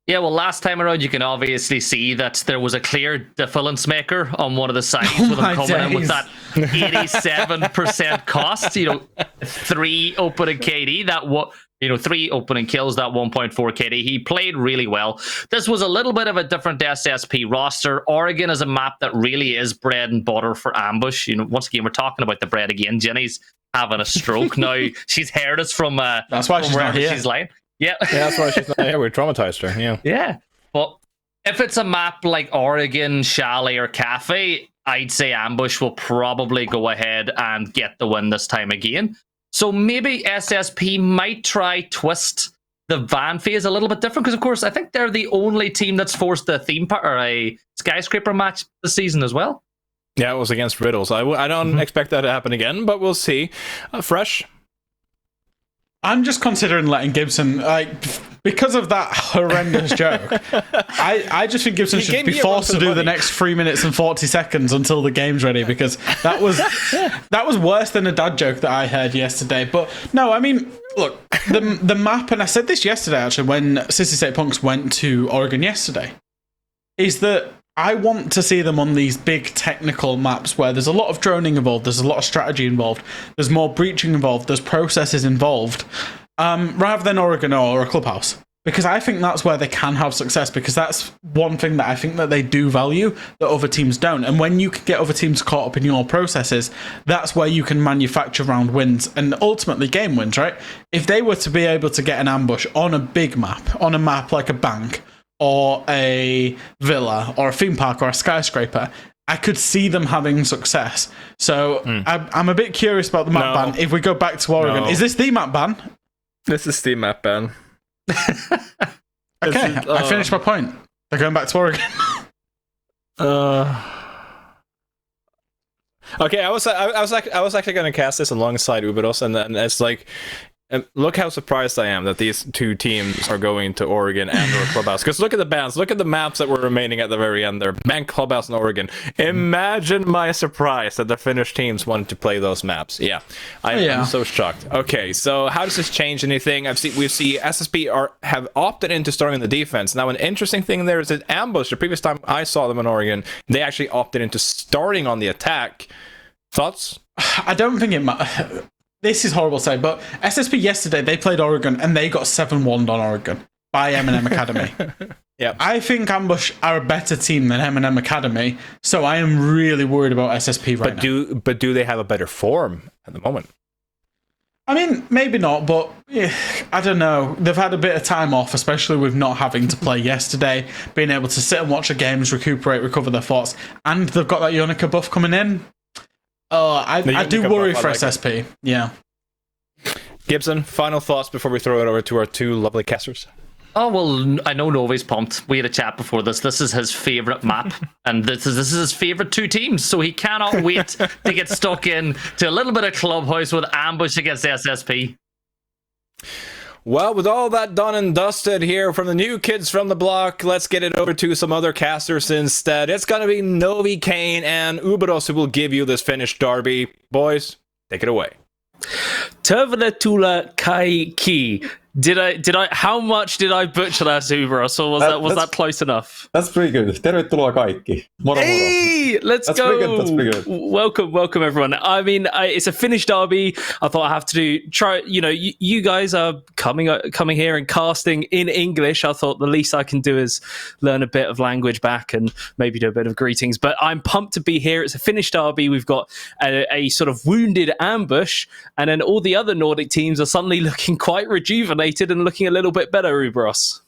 Yeah, well, last time around, you can obviously see that there was a clear difference maker on one of the sides with them coming in with that 87% cost. 3 opening KD, 3 opening kills, that 1.4 KD. He played really well. This was a little bit of a different SSP roster. Oregon is a map that really is bread and butter for Ambush. Once again, we're talking about the bread again. Jenny's having a stroke now. She's heard us from that's why she's not here. She's lying. Yeah, that's why she's not here. We traumatized her. Yeah. But if it's a map like Oregon, Chalet, or Cafe, I'd say Ambush will probably go ahead and get the win this time again. So maybe SSP might try twist the van phase a little bit different, because of course I think they're the only team that's forced a theme park or a skyscraper match this season as well. Yeah, it was against Riddles. I don't expect that to happen again, but we'll see. Fresh. I'm just considering letting Gibson, because of that horrendous joke, I just think Gibson should be forced to do the next 3 minutes and 40 seconds until the game's ready, because that was worse than a dad joke that I heard yesterday. But no, I mean, look, the map, and I said this yesterday actually when Sissi State Punks went to Oregon yesterday, is that I want to see them on these big technical maps where there's a lot of droning involved, there's a lot of strategy involved, there's more breaching involved, there's processes involved, rather than Oregon or a clubhouse. because I think that's where they can have success, because that's one thing that I think that they do value that other teams don't. And when you can get other teams caught up in your processes, that's where you can manufacture round wins and ultimately game wins, right? If they were to be able to get an ambush on a big map, on a map like a bank or a villa or a theme park or a skyscraper, I could see them having success. So I'm a bit curious about the map ban. If we go back to Oregon, is this the map ban? This is the map ban. Okay, I finished my point. They're going back to Oregon. Okay, I was actually going to cast this alongside Uberos, and then it's like, look how surprised I am that these two teams are going to Oregon and or Clubhouse. Because look at the bans, look at the maps that were remaining at the very end there. Bank, Clubhouse, and Oregon. Imagine my surprise that the Finnish teams wanted to play those maps. Yeah, I'm so shocked. Okay, so how does this change anything? We see SSP have opted into starting the defense. Now, an interesting thing there is that Ambush, the previous time I saw them in Oregon, they actually opted into starting on the attack. Thoughts? I don't think it matters. This is horrible to say, but SSP yesterday, they played Oregon and they got 7-1 on Oregon by MNM Academy. Yeah, I think Ambush are a better team than MNM Academy, so I am really worried about SSP right now. But do they have a better form at the moment? I mean, maybe not, but I don't know. They've had a bit of time off, especially with not having to play yesterday, being able to sit and watch the games, recuperate, recover their thoughts, and they've got that Yonica buff coming in. I do worry for SSP. Yeah. Gibson, final thoughts before we throw it over to our two lovely casters. Oh, well, I know Novi's pumped. We had a chat before this. This is his favourite map, and this is his favourite two teams, so he cannot wait to get stuck in to a little bit of Clubhouse with Ambush against SSP. Well, with all that done and dusted here from the new kids from the block, let's get it over to some other casters instead. It's going to be Novi, Kane, and Uberos who will give you this Finnish derby. Boys, take it away. Tervetuloa kaikki. How much did I butcher that, Uberos, or was that close enough? That's pretty good. Tervetuloa kaikki. Moro, hey, let's go. That's pretty good. Welcome everyone. I mean, it's a Finnish derby. I thought I have to try, you guys are coming here and casting in English. I thought the least I can do is learn a bit of language back and maybe do a bit of greetings. But I'm pumped to be here. It's a Finnish derby. We've got a sort of wounded Ambush, and then all the other Nordic teams are suddenly looking quite rejuvenated and looking a little bit better, Uberos.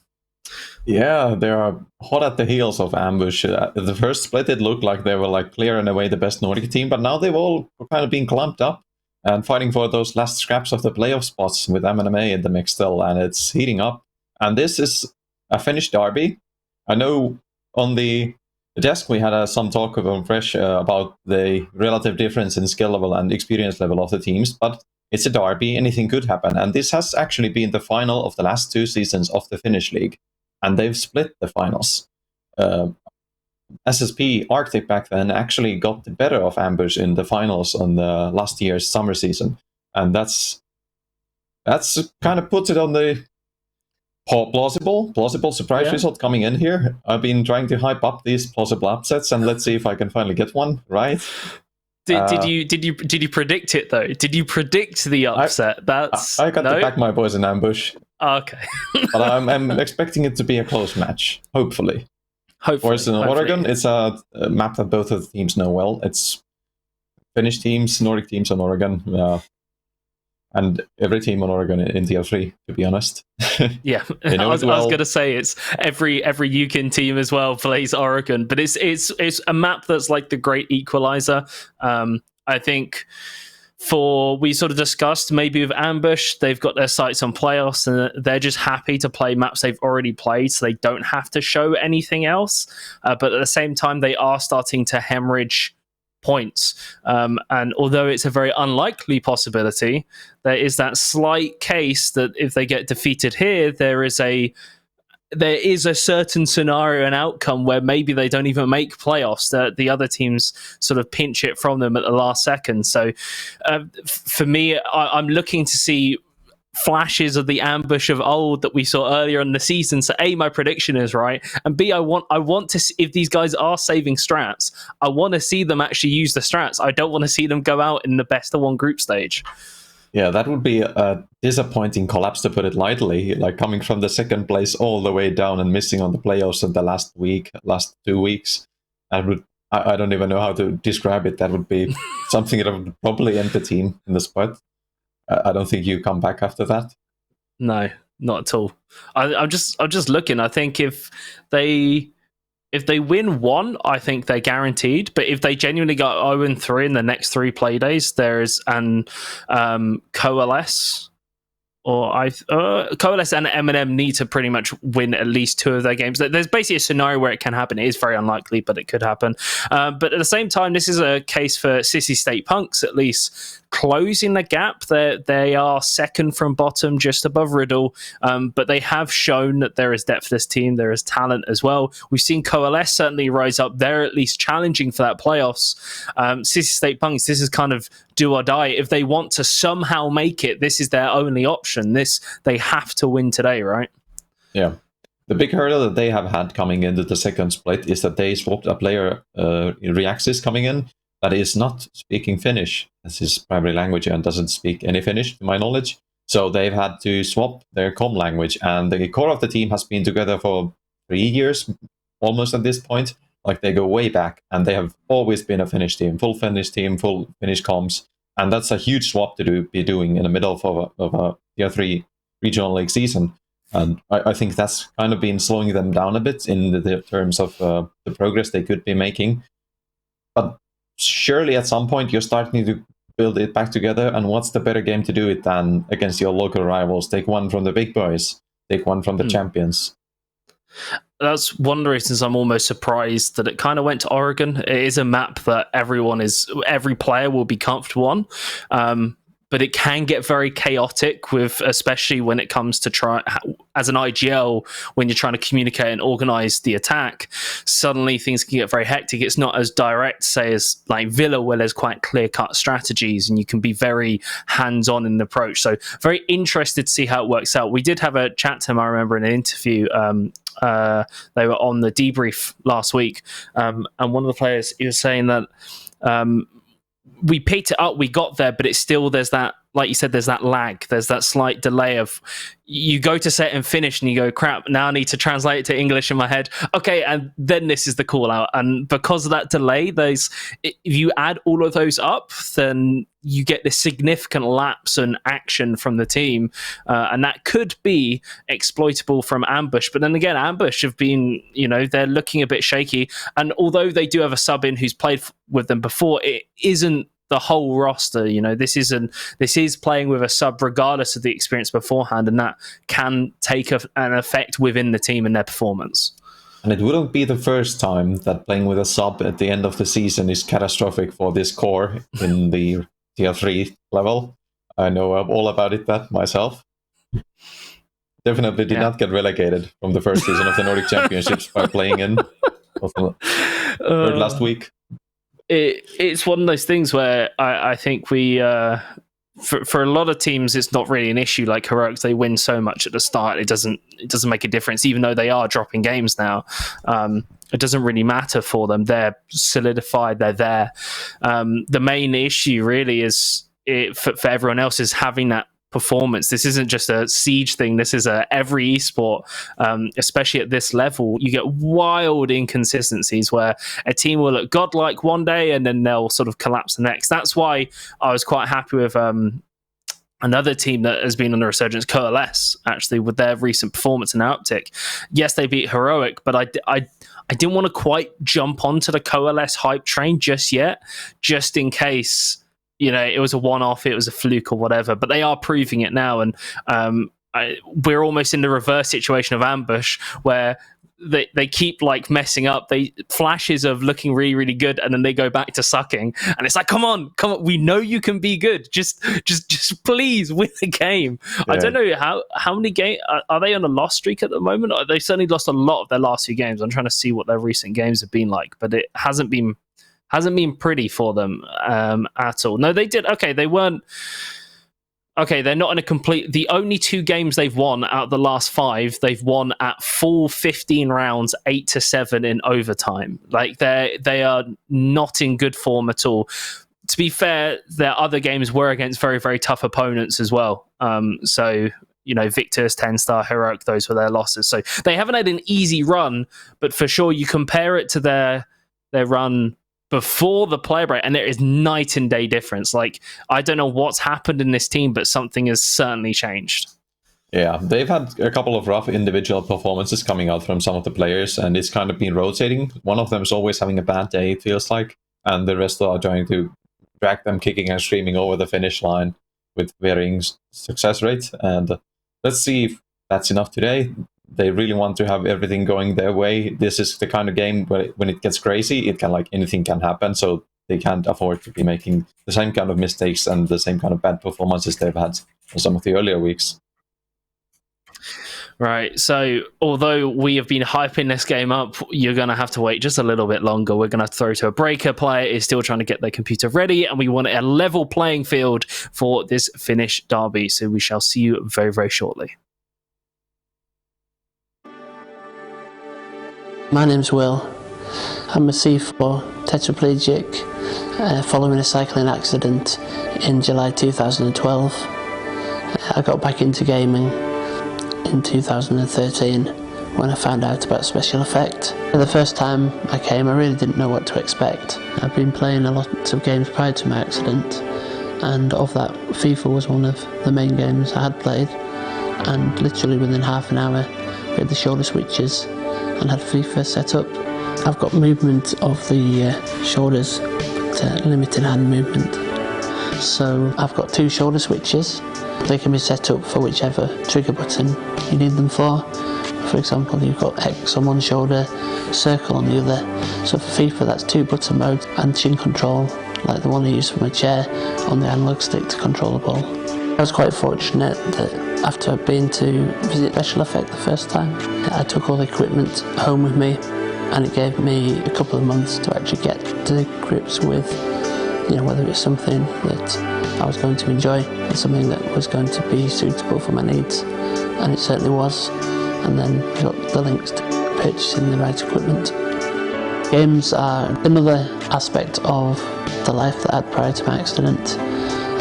Yeah, they are hot at the heels of Ambush. The first split, it looked like they were clearing away the best Nordic team, but now they've all kind of been clumped up and fighting for those last scraps of the playoff spots with MNMA in the mix still, and it's heating up. And this is a Finnish derby. I know on the desk we had some talk on Fresh about the relative difference in skill level and experience level of the teams, but it's a derby, anything could happen. And this has actually been the final of the last two seasons of the Finnish league. And they've split the finals. SSP Arctic back then actually got the better of Ambush in the finals on the last year's summer season. And that's kind of puts it on the plausible surprise result coming in here. I've been trying to hype up these plausible upsets, and let's see if I can finally get one right. Did you predict it though? Did you predict the upset? I got to back my boys in Ambush. Okay. But I'm expecting it to be a close match, hopefully. Whereas in Oregon, it's a map that both of the teams know well. It's Finnish teams, Nordic teams on Oregon, and every team on Oregon in TL3, to be honest. Yeah, I was going to say it's every UKIN team as well plays Oregon, but it's a map that's like the great equalizer. I think we sort of discussed maybe with Ambush, they've got their sights on playoffs and they're just happy to play maps they've already played, so they don't have to show anything else. But at the same time, they are starting to hemorrhage points. And although it's a very unlikely possibility, there is that slight case that if they get defeated here, there is a certain scenario and outcome where maybe they don't even make playoffs, that the other teams sort of pinch it from them at the last second. So for me, I'm looking to see flashes of the Ambush of old that we saw earlier in the season. So A, my prediction is right, and B, I want to see, if these guys are saving strats, I want to see them actually use the strats. I don't want to see them go out in the best of one group stage. Yeah, that would be a disappointing collapse, to put it lightly. Like coming from the second place all the way down and missing on the playoffs in the last 2 weeks. I don't even know how to describe it. That would be something that would probably end the team in the spot. I don't think you come back after that. No, not at all. I'm just looking. I think if they win one, I think they're guaranteed. But if they genuinely go 0-3 in the next 3 play days, there's an Coalesce. Coalesce and MNM need to pretty much win at least 2 of their games. There's basically a scenario where it can happen. It is very unlikely, but it could happen. But at the same time, this is a case for Sissi State Punks, at least closing the gap. They are second from bottom, just above Riddle, but they have shown that there is depth to this team. There is talent as well. We've seen Coalesce certainly rise up. They're at least challenging for that playoffs. Sissi State Punks, this is kind of do or die. If they want to somehow make it, this is their only option. They have to win today, right? Yeah. The big hurdle that they have had coming into the second split is that they swapped a player, Reaxis, coming in that is not speaking Finnish as his primary language and doesn't speak any Finnish, to my knowledge. So they've had to swap their com language, and the core of the team has been together for 3 years, almost at this point. Like, they go way back, and they have always been a Finnish team, full Finnish comms, and that's a huge swap to be doing in the middle of a Tier 3 regional league season. And I think that's kind of been slowing them down a bit in the terms of the progress they could be making. But surely at some point you're starting to build it back together, and what's the better game to do it than against your local rivals? Take one from the big boys, take one from the champions. That's one of the reasons I'm almost surprised that it kind of went to Oregon. It is a map that every player will be comfortable on. But it can get very chaotic, especially when it comes to as an IGL, when you're trying to communicate and organize the attack. Suddenly things can get very hectic. It's not as direct, say, as like Villa, where there's quite clear-cut strategies and you can be very hands-on in the approach. So very interested to see how it works out. We did have a chat to him, I remember, in an interview. They were on the debrief last week, and one of the players, he was saying that we picked it up, we got there, but it's still, there's that, like you said, there's that lag, there's that slight delay of you go to set and finish and you go, crap, now I need to translate it to English in my head. Okay, and then this is the call out. And because of that delay, if you add all of those up, then you get this significant lapse in action from the team. And that could be exploitable from Ambush. But then again, Ambush have been, they're looking a bit shaky. And although they do have a sub in who's played with them before, it isn't the whole roster. This is playing with a sub regardless of the experience beforehand, and that can take an effect within the team and their performance. And it wouldn't be the first time that playing with a sub at the end of the season is catastrophic for this core in the Tier 3 level. I know all about that myself. Definitely did not get relegated from the first season of the Nordic Championships by playing in last week. It's one of those things where I think we, for a lot of teams, it's not really an issue. Like Heroics, they win so much at the start, it doesn't make a difference. Even though they are dropping games now, it doesn't really matter for them. They're solidified. They're there. The main issue really is for everyone else is having that performance. This isn't just a Siege thing. This is every esport, especially at this level. You get wild inconsistencies where a team will look godlike one day and then they'll sort of collapse the next. That's why I was quite happy with another team that has been on the resurgence, Coalesce, actually, with their recent performance and uptick. Yes, they beat Heroic, but I didn't want to quite jump onto the Coalesce hype train just yet, just in case it was a one-off, it was a fluke or whatever, but they are proving it now. And we're almost in the reverse situation of Ambush, where they keep like messing up. They flashes of looking really, really good, and then they go back to sucking. And it's like, come on, we know you can be good. Just please win the game. Yeah. I don't know how many games are they on a loss streak at the moment? They certainly lost a lot of their last few games. I'm trying to see what their recent games have been like, but it hasn't been pretty for them at all. No, they did. Okay, they weren't. Okay, they're not in a complete... The only 2 games they've won out of the last 5, they've won at full 15 rounds, 8-7 in overtime. Like, they are not in good form at all. to be fair, their other games were against very, very tough opponents as well. So, you know, Victus, TENSTAR, Heroic, those were their losses. So they haven't had an easy run, but for sure you compare it to their run before the player break, and there is night and day difference. Like, I don't know what's happened in this team, but something has certainly changed. Yeah, they've had a couple of rough individual performances coming out from some of the players, and it's kind of been rotating. One of them is always having a bad day, it feels like, and the rest are trying to drag them kicking and screaming over the finish line with varying success rate. And let's see if that's enough today. They really want to have everything going their way. This is the kind of game where when it gets crazy, it can, like, anything can happen. So they can't afford to be making the same kind of mistakes and the same kind of bad performances they've had in some of the earlier weeks. Right, so although we have been hyping this game up, you're going to have to wait just a little bit longer. We're going to throw to a break. A player is still trying to get their computer ready, and we want a level playing field for this Finnish derby. So we shall see you very, very shortly. My name's Will. I'm a C4 tetraplegic following a cycling accident in July 2012. I got back into gaming in 2013 when I found out about Special Effect. The first time I came, I really didn't know what to expect. I've been playing a lot of games prior to my accident, and of that, FIFA was one of the main games I had played, and literally within half an hour we had the shoulder switches and had FIFA set up. I've got movement of the shoulders, but limited hand movement. So I've got 2 shoulder switches. They can be set up for whichever trigger button you need them for. For example, you've got X on one shoulder, circle on the other. So for FIFA, that's 2 button modes and chin control, like the one I use for my chair, on the analog stick to control the ball. I was quite fortunate that after I'd been to visit Special Effect the first time, I took all the equipment home with me, and it gave me a couple of months to actually get to grips with, you know, whether it's something that I was going to enjoy and something that was going to be suitable for my needs, and it certainly was. And then I got the links to purchasing the right equipment. Games are another aspect of the life that I had prior to my accident,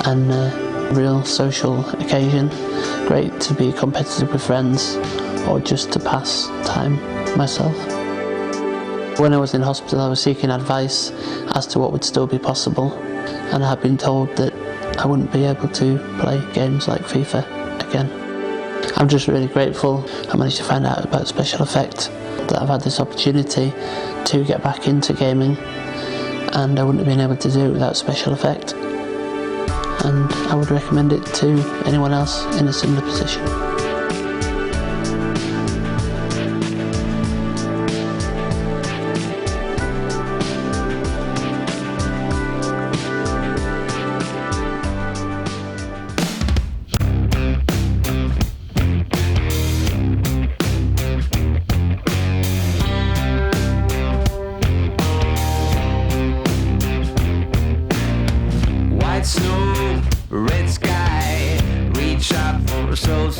and a real social occasion. Great to be competitive with friends or just to pass time myself. When I was in hospital, I was seeking advice as to what would still be possible, and I had been told that I wouldn't be able to play games like FIFA again. I'm just really grateful I managed to find out about Special Effect, that I've had this opportunity to get back into gaming, and I wouldn't have been able to do it without Special Effect. And I would recommend it to anyone else in a similar position. White snow, red sky, reach out for so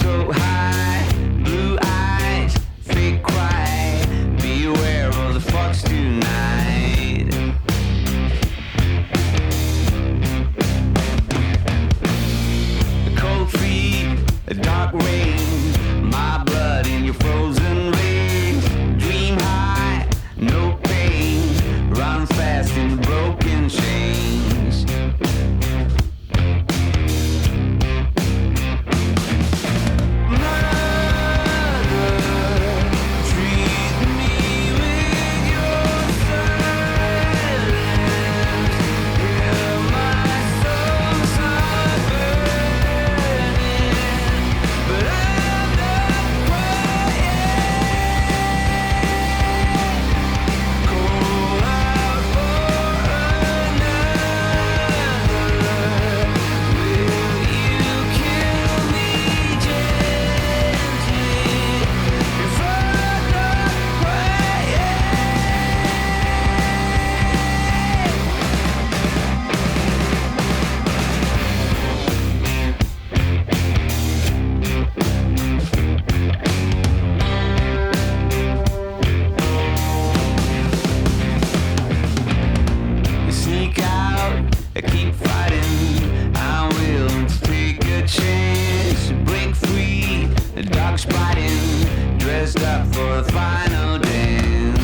dogs biting, dressed up for the final dance.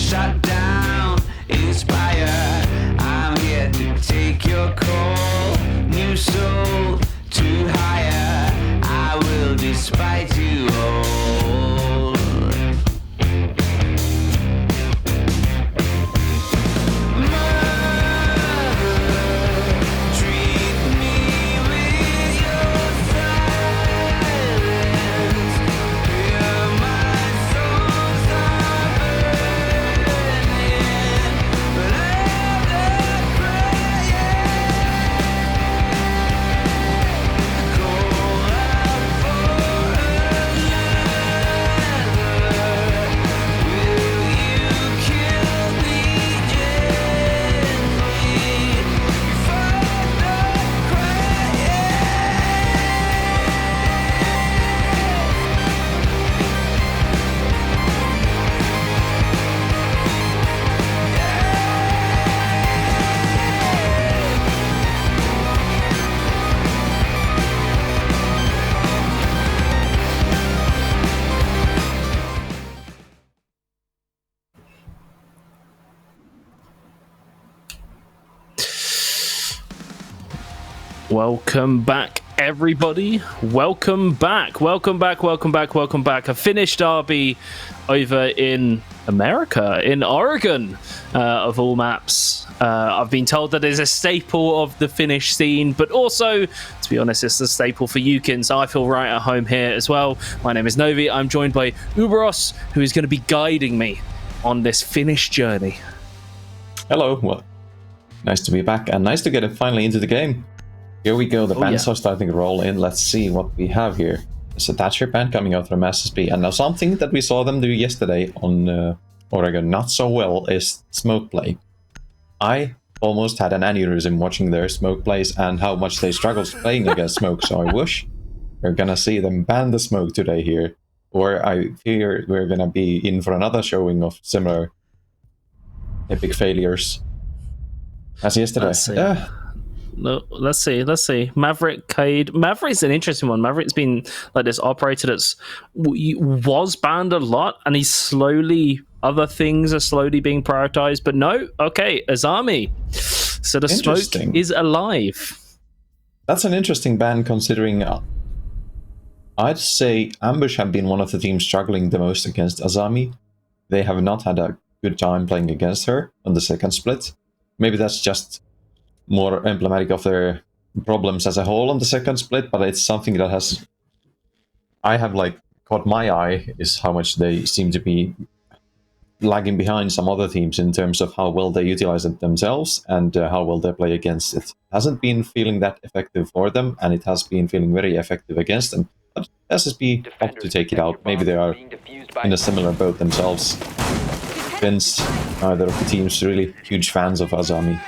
Shut down, inspire. I'm here to take your call. New soul to hire. I will despite you all. Welcome back, everybody. Welcome back. Welcome back. Welcome back. Welcome back. A finished derby over in America, in Oregon, of all maps. I've been told that it's a staple of the Finnish scene, but also, to be honest, it's a staple for Yukin, so I feel right at home here as well. My name is Novi. I'm joined by Uberos, who is going to be guiding me on this Finnish journey. Hello. Well, nice to be back, and nice to get it finally into the game. Here we go, the bands are starting to roll in. Let's see what we have here. There's a Thatcher band coming out from SSB, and now something that we saw them do yesterday on Oregon not so well is smoke play. I almost had an aneurysm watching their smoke plays and how much they struggled playing against smoke, so I wish we're gonna see them ban the smoke today here, or I fear we're gonna be in for another showing of similar epic failures as yesterday. Yeah. No, let's see. Maverick Cade. Maverick's an interesting one. Maverick's been like this operator that's was banned a lot, and other things are slowly being prioritized. But no, okay, Azami. So the smoke is alive. That's an interesting ban considering I'd say Ambush have been one of the teams struggling the most against Azami. They have not had a good time playing against her on the second split. Maybe that's just more emblematic of their problems as a whole on the second split, but it's something that I have caught my eye, is how much they seem to be lagging behind some other teams in terms of how well they utilize it themselves and how well they play against it. It hasn't been feeling that effective for them, and it has been feeling very effective against them. But SSB opt to take it out. Maybe they are in a similar boat themselves. Vince, neither of the teams really huge fans of Azami.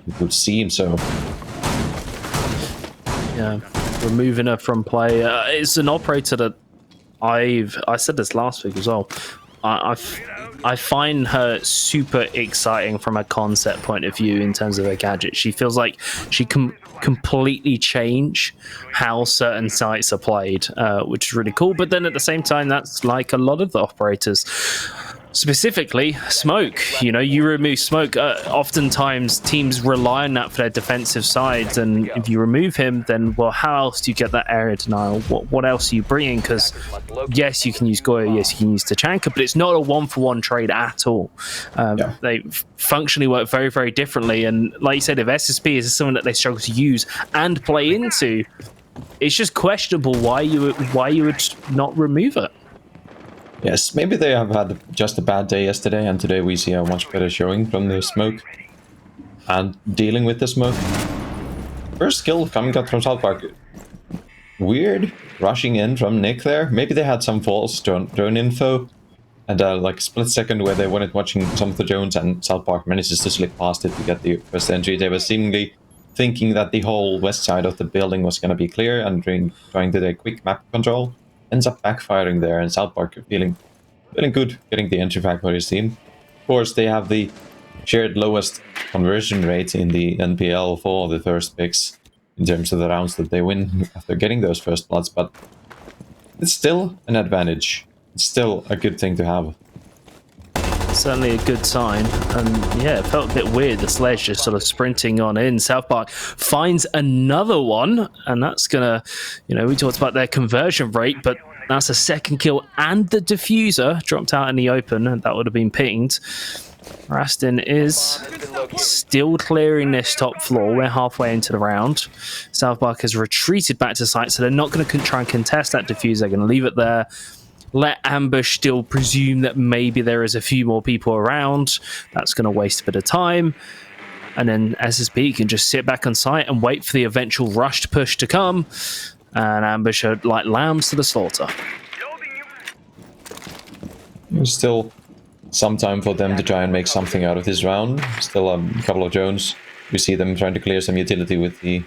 It would seem so. Yeah, removing her from play. It's an operator that I said this last week as well. I find her super exciting from a concept point of view in terms of her gadget. She feels like she can completely change how certain sites are played, which is really cool. But then at the same time, that's like a lot of the operators. Specifically, smoke. You remove smoke. Oftentimes, teams rely on that for their defensive sides, and if you remove him, then how else do you get that area denial? What else are you bringing? Because yes, you can use Goya, yes, you can use Tachanka, but it's not a one-for-one trade at all. They functionally work very, very differently, and like you said, if SSP is someone that they struggle to use and play into, it's just questionable why you would not remove it. Yes, maybe they have had just a bad day yesterday, and today we see a much better showing from the smoke and dealing with the smoke. First kill coming out from South Park. Weird rushing in from Nick there. Maybe they had some false drone info and split second where they weren't watching some of the drones, and South Park manages to slip past it to get the first entry. They were seemingly thinking that the whole west side of the building was going to be clear and trying to do a quick map control. Ends up backfiring there, and South Park feeling good getting the entry frag for his team. Of course, they have the shared lowest conversion rate in the NPL for the first picks in terms of the rounds that they win after getting those first bloods, but it's still an advantage. It's still a good thing to have. Certainly a good sign, and yeah, it felt a bit weird, the Sledge just sort of sprinting on in. South Park finds another one, and that's gonna, you know, we talked about their conversion rate, but that's a second kill, and the diffuser dropped out in the open, and that would have been pinged. Rastin is still clearing this top floor. We're halfway into the round. South Park has retreated back to site, so they're not going to try and contest that diffuser. They're going to leave it there. Let Ambush still presume that maybe there is a few more people around. That's going to waste a bit of time. And then SSP can just sit back on site and wait for the eventual rushed push to come. And Ambush are like lambs to the slaughter. There's still some time for them to try and make something out of this round. Still a couple of drones. We see them trying to clear some utility with the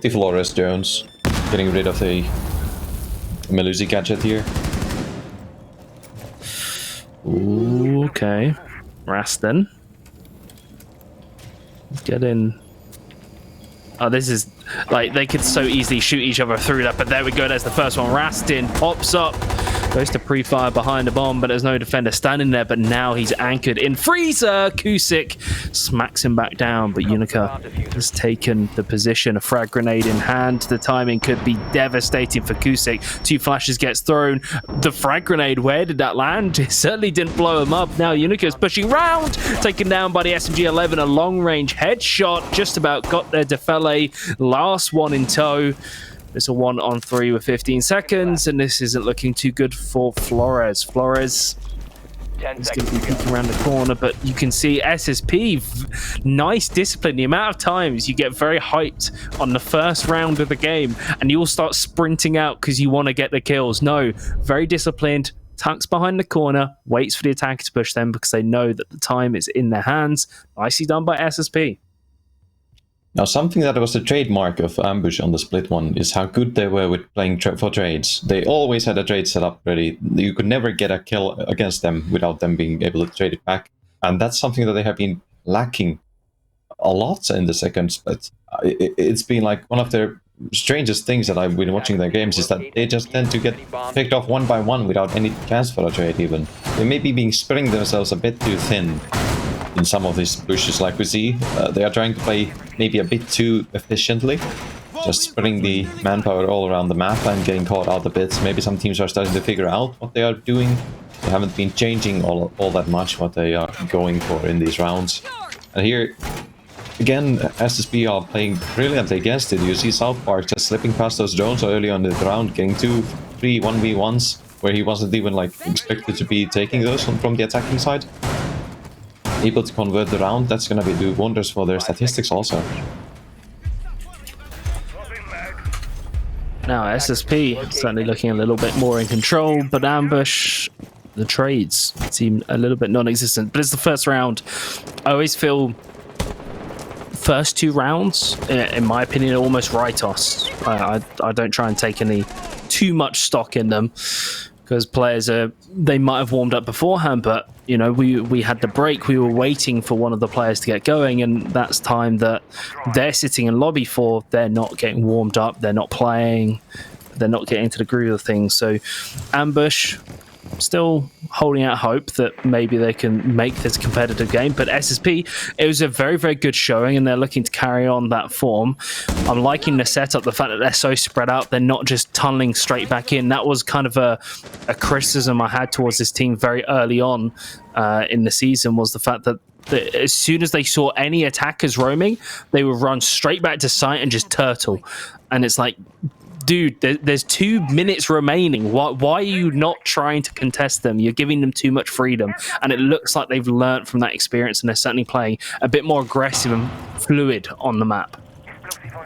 Flores drones. Getting rid of the Melusi gadget here. Ooh, okay. Rastin. Get in. Oh, this is like they could so easily shoot each other through that, but there we go. There's the first one. Rastin pops up, goes to pre-fire behind the bomb, but there's no defender standing there. But now he's anchored in freezer. Kusik smacks him back down, but Unica has taken the position. A frag grenade in hand. The timing could be devastating for Kusik. 2 flashes gets thrown. The frag grenade, where did that land? It certainly didn't blow him up. Now Unica's pushing round, taken down by the SMG-11. A long-range headshot, just about got there. Defele, last one in tow. It's a 1-on-3 with 15 seconds, and this isn't looking too good for Flores. Flores is going to be peeking around the corner, but you can see SSP, nice discipline. The amount of times you get very hyped on the first round of the game, and you all start sprinting out because you want to get the kills. No, very disciplined. Tucks behind the corner, waits for the attacker to push them because they know that the time is in their hands. Nicely done by SSP. Now, something that was the trademark of Ambush on the split one is how good they were with playing for trades. They always had a trade set up ready. You could never get a kill against them without them being able to trade it back. And that's something that they have been lacking a lot in the second split. It's been like one of their strangest things that I've been watching their games is that they just tend to get picked off one by one without any chance for a trade even. They may be being spreading themselves a bit too thin in some of these pushes, like we see. They are trying to play maybe a bit too efficiently, just spreading the manpower all around the map and getting caught out a bit. Maybe some teams are starting to figure out what they are doing. They haven't been changing all that much what they are going for in these rounds. And here, again, SSP are playing brilliantly against it. You see South Park just slipping past those drones early on in the round, getting 2-3 1v1s, where he wasn't even like expected to be taking those from the attacking side. Able to convert the round, that's going to do wonders for their statistics also. Now SSP certainly looking a little bit more in control, but Ambush, the trades seem a little bit non-existent. But it's the first round. I always feel first 2 rounds, in my opinion, are almost write-offs. I don't try and take any too much stock in them, because players they might have warmed up beforehand, but you know, we had the break, we were waiting for one of the players to get going, and that's time that they're sitting in lobby for. They're not getting warmed up, they're not playing, they're not getting into the groove of things. So Ambush still holding out hope that maybe they can make this a competitive game, but SSP, it was a very, very good showing, and they're looking to carry on that form. I'm liking the setup, the fact that they're so spread out, they're not just tunneling straight back in. That was kind of a criticism I had towards this team very early on in the season, was the fact that as soon as they saw any attackers roaming, they would run straight back to site and just turtle. And it's like, dude, there's 2 minutes remaining. Why are you not trying to contest them? You're giving them too much freedom. And it looks like they've learned from that experience, and they're certainly playing a bit more aggressive and fluid on the map.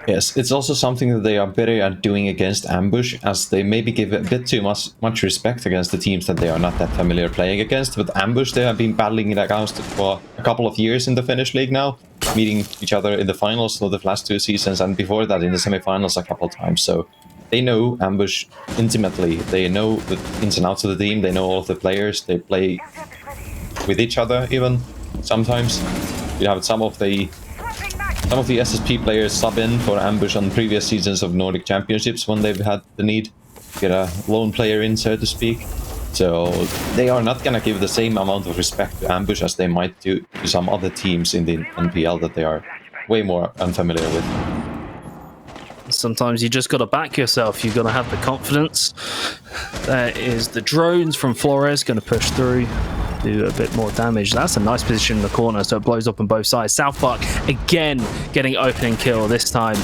Yes, it's also something that they are better at doing against Ambush, as they maybe give a bit too much respect against the teams that they are not that familiar playing against. With Ambush, they have been battling it against for a couple of years in the Finnish league now, meeting each other in the finals for the last 2 seasons, and before that in the semifinals a couple of times. So they know Ambush intimately. They know the ins and outs of the team. They know all of the players. They play with each other even. Sometimes you have some of the SSP players sub in for Ambush on previous seasons of Nordic Championships when they've had the need to get a lone player in, so to speak. So they are not gonna give the same amount of respect to Ambush as they might do to some other teams in the NPL that they are way more unfamiliar with. Sometimes you just got to back yourself. You've got to have the confidence. There is the drones from Flores going to push through, do a bit more damage. That's a nice position in the corner, so it blows up on both sides. South Park again getting opening kill. This time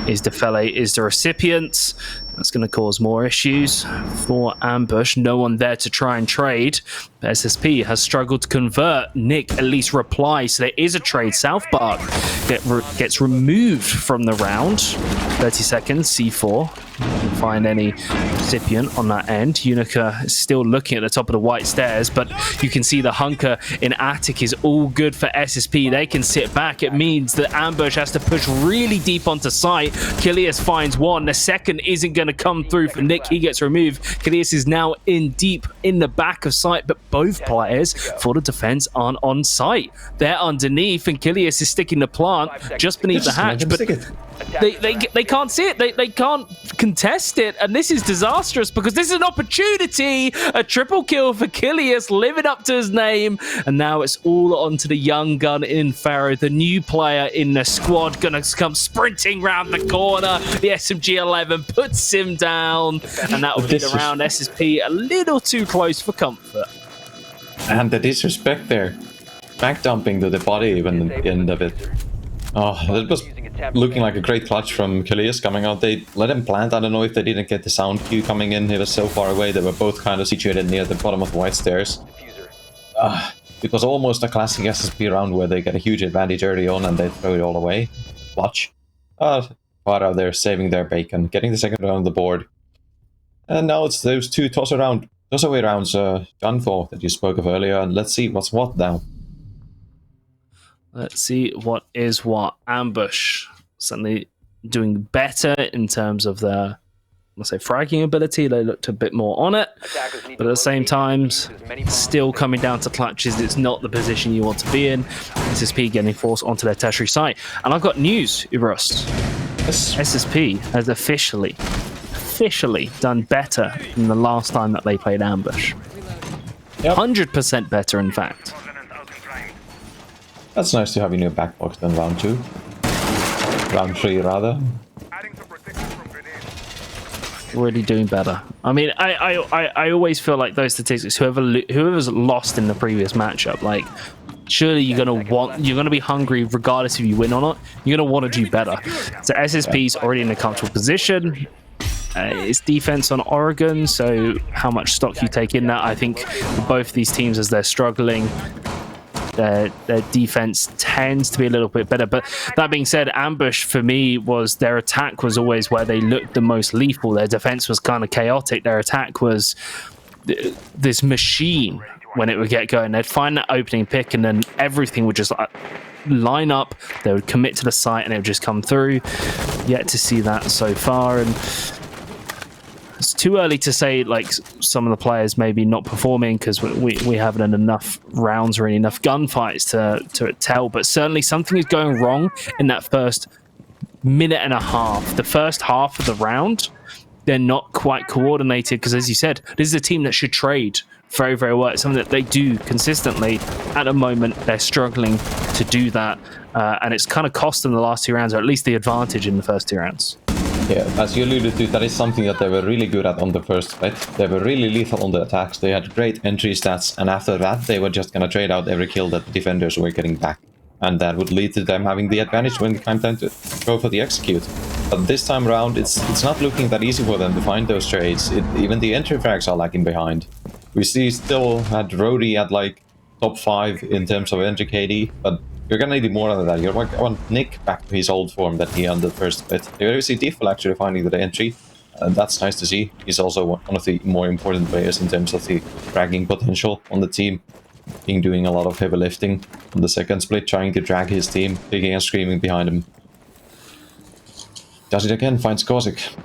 is Defele is the recipient. That's going to cause more issues for Ambush. No one there to try and trade. SSP has struggled to convert. Nick at least replies, so there is a trade. South Park gets removed from the round. 30 seconds, C4. Can't find any recipient on that end. Unica is still looking at the top of the white stairs, but you can see the hunker in Attic is all good for SSP. They can sit back. It means that Ambush has to push really deep onto site. Kilius finds one. The second isn't going to come through for Nick. He gets removed. Kilius is now in deep in the back of site, but both players for the defense aren't on site. They're underneath, and Kilius is sticking the plant just beneath the hatch, but they can't see it. They can't contest it, and this is disastrous because this is an opportunity. A triple kill for Kilius, living up to his name, and now it's all onto the young gun in Pharaoh, the new player in the squad, gonna come sprinting round the corner. The SMG-11 puts him down, and that will be the round. SSP a little too close for comfort. And the disrespect there. Back dumping to the body even at the end of it. Oh, that was looking like a great clutch from Kilius coming out. They let him plant. I don't know if they didn't get the sound cue coming in. He was so far away. They were both kind of situated near the bottom of the white stairs. It was almost a classic SSP round where they get a huge advantage early on and they throw it all away. Clutch. Far out there saving their bacon, getting the second round on the board. And now it's those two toss-away rounds done for that you spoke of earlier. And let's see what's what now. Let's see what is what. Ambush suddenly doing better in terms of their, let's say, fragging ability. They looked a bit more on it, but at the same time, still coming down to clutches. It's not the position you want to be in. SSP getting forced onto their tertiary site. And I've got news, Ubros. SSP has officially done better than the last time that they played Ambush. 100% better, in fact. That's nice to have in your back box than round 2. Round 3, rather. Really doing better. I mean, I always feel like those statistics, whoever's lost in the previous matchup, like, surely you're gonna be hungry regardless if you win or not. You're gonna want to do better. So SSP's already in a comfortable position. It's defense on Oregon, so how much stock you take in that, I think for both these teams as they're struggling, their defense tends to be a little bit better. But that being said, Ambush for me was their attack was always where they looked the most lethal. Their defense was kind of chaotic. Their attack was this machine when it would get going. They'd find that opening pick and then everything would just line up. They would commit to the site and it would just come through. Yet to see that so far, and it's too early to say like some of the players maybe not performing because we haven't had enough rounds or enough gunfights to tell, but certainly something is going wrong in that first minute and a half. The first half of the round, they're not quite coordinated because, as you said, this is a team that should trade very, very well. It's something that they do consistently. At the moment, they're struggling to do that, and it's kind of cost them the last 2 rounds, or at least the advantage in the first 2 rounds. Yeah, as you alluded to, that is something that they were really good at on the first split. They were really lethal on the attacks. They had great entry stats, and after that, they were just gonna trade out every kill that the defenders were getting back. And that would lead to them having the advantage when it came time to go for the execute. But this time around, it's not looking that easy for them to find those trades. Even the entry frags are lagging behind. We still had Rody at like top 5 in terms of entry KD, but you're gonna need more than that. You want Nick back to his old form that he had the first split. You see Diffel actually finding the entry, and that's nice to see. He's also one of the more important players in terms of the dragging potential on the team. Being doing a lot of heavy lifting on the second split, trying to drag his team, kicking and screaming behind him. Does it again, finds Kozik.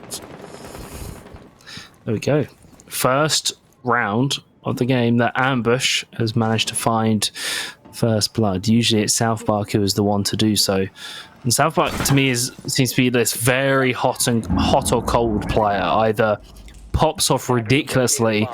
There we go. First round of the game that Ambush has managed to find first blood. Usually it's South Park who is the one to do so. And South Park to me seems to be this very hot or cold player. Either pops off ridiculously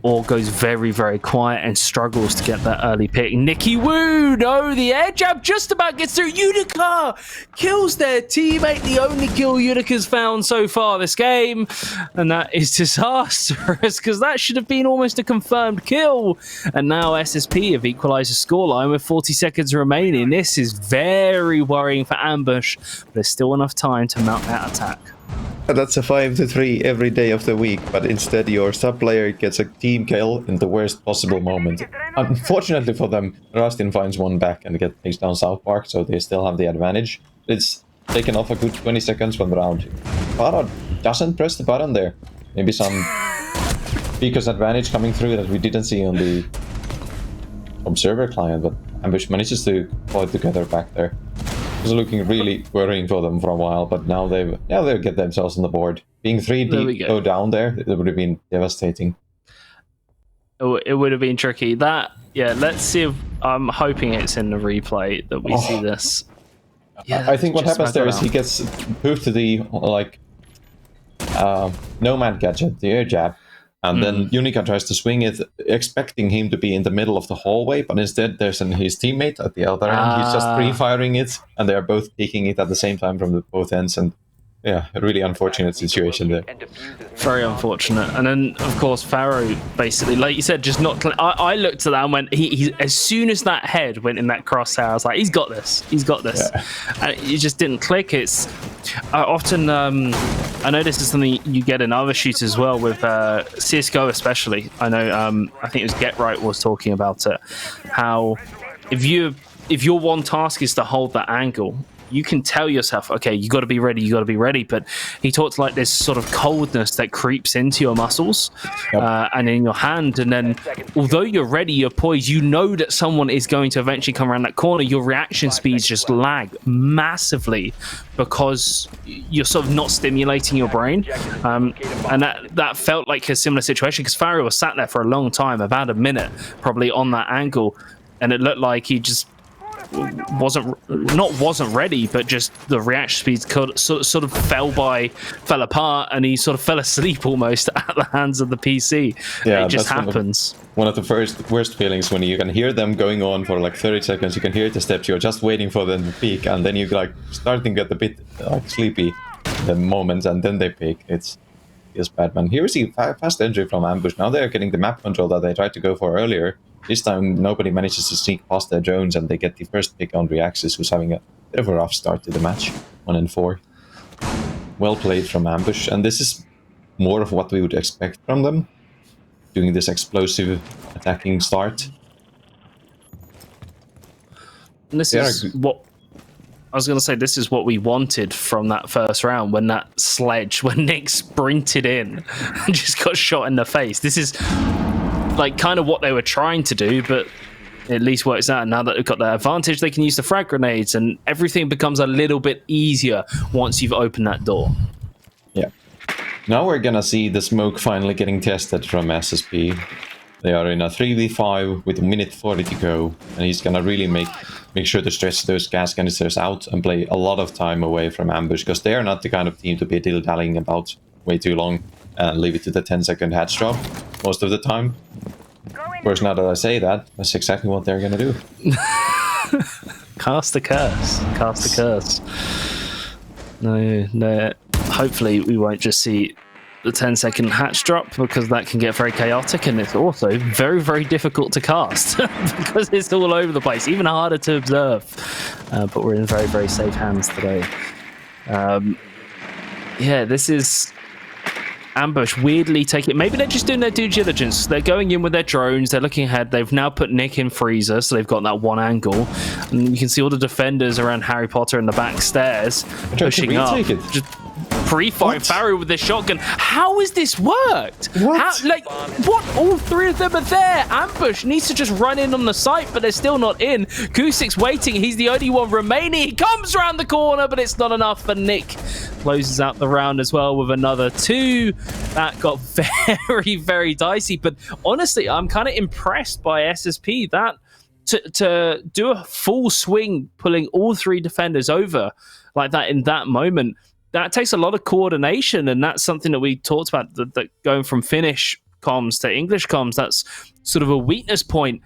or goes very, very quiet and struggles to get that early pick. Nicky Woo, no, the air jab just about gets through. Utica kills their teammate, the only kill Utica's found so far this game. And that is disastrous, because that should have been almost a confirmed kill. And now SSP have equalized the scoreline with 40 seconds remaining. This is very worrying for Ambush, but there's still enough time to mount that attack. That's a 5-3 every day of the week, but instead your sub player gets a team kill in the worst possible moment. Unfortunately for them, Rustin finds one back and takes down South Park, so they still have the advantage. It's taken off a good 20 seconds from the round. Farah doesn't press the button there. Maybe some Pika's advantage coming through that we didn't see on the observer client, but Ambush manages to pull it together back there. It was looking really worrying for them for a while, but now they'll get themselves on the board. Being 3 deep, go down there, it would have been devastating. It would have been tricky. Let's see if I'm hoping it's in the replay that we see this. Yeah, I think what happens there is he gets moved to the Nomad gadget, the air jab, and then Unica tries to swing it, expecting him to be in the middle of the hallway, but instead there's his teammate at the other end. He's just pre-firing it, and they are both taking it at the same time from both ends, and yeah, a really unfortunate situation there. Very unfortunate. And then, of course, Pharaoh, basically, like you said, just not... I looked at that and went, he as soon as that head went in that crosshair, I was like, he's got this. He's got this. Yeah. And it just didn't click. It's often... I know this is something you get in other shooters as well, with CSGO especially. I know, I think it was Get Right was talking about it. How if your one task is to hold that angle, you can tell yourself, okay, you got to be ready. But he talked like this sort of coldness that creeps into your muscles and in your hand. And then, although you're ready, you're poised, you know that someone is going to eventually come around that corner. Your reaction speeds just lag massively because you're sort of not stimulating your brain. And that felt like a similar situation, because Pharaoh was sat there for a long time, about a minute, probably on that angle. And it looked like he just wasn't ready, but just the reaction speeds sort of fell apart, and he sort of fell asleep almost at the hands of the PC. Yeah, it just happens. One of the worst feelings when you can hear them going on for like 30 seconds, you can hear the steps, you're just waiting for them to peak, and then you like starting to get a bit like sleepy the moment, and then they peak. It's bad, man. Here we see fast entry from Ambush. Now they're getting the map control that they tried to go for earlier. This time, nobody manages to sneak past their drones, and they get the first pick on Reaxis, who's having a bit of a rough start to the match, 1-4. Well played from Ambush, and this is more of what we would expect from them, doing this explosive attacking start. And this is what I was going to say. This is what we wanted from that first round, when that sledge, when Nick sprinted in and just got shot in the face. This is like kind of what they were trying to do, but it at least works out. Now that they've got that advantage, they can use the frag grenades, and everything becomes a little bit easier once you've opened that door. Yeah. Now we're gonna see the smoke finally getting tested from SSP. They are in a 3v5 with 1:40 to go, and he's gonna really make sure to stretch those gas canisters out and play a lot of time away from Ambush, because they are not the kind of team to be dilly-dallying about way too long and leave it to the 10-second hatch drop most of the time. Of course, now that I say that, that's exactly what they're gonna do. Cast a curse. Cast a curse. No. Hopefully we won't just see the 10-second hatch drop, because that can get very chaotic, and it's also very, very difficult to cast because it's all over the place, even harder to observe. But we're in very, very safe hands today. Yeah, this is Ambush weirdly taking... Maybe they're just doing their due diligence. They're going in with their drones. They're looking ahead. They've now put Nick in freezer, so they've got that one angle. And you can see all the defenders around Harry Potter in the back stairs pushing up. Pre-fire Pharaoh with the shotgun. How has this worked? What? All three of them are there. Ambush needs to just run in on the site, but they're still not in. Kusik's waiting. He's the only one remaining. He comes around the corner, but it's not enough for Nick. Closes out the round as well with another 2. That got very, very dicey. But honestly, I'm kind of impressed by SSP. That to do a full swing, pulling all 3 defenders over like that in that moment, that takes a lot of coordination, and that's something that we talked about, that going from Finnish comms to English comms, that's sort of a weakness point.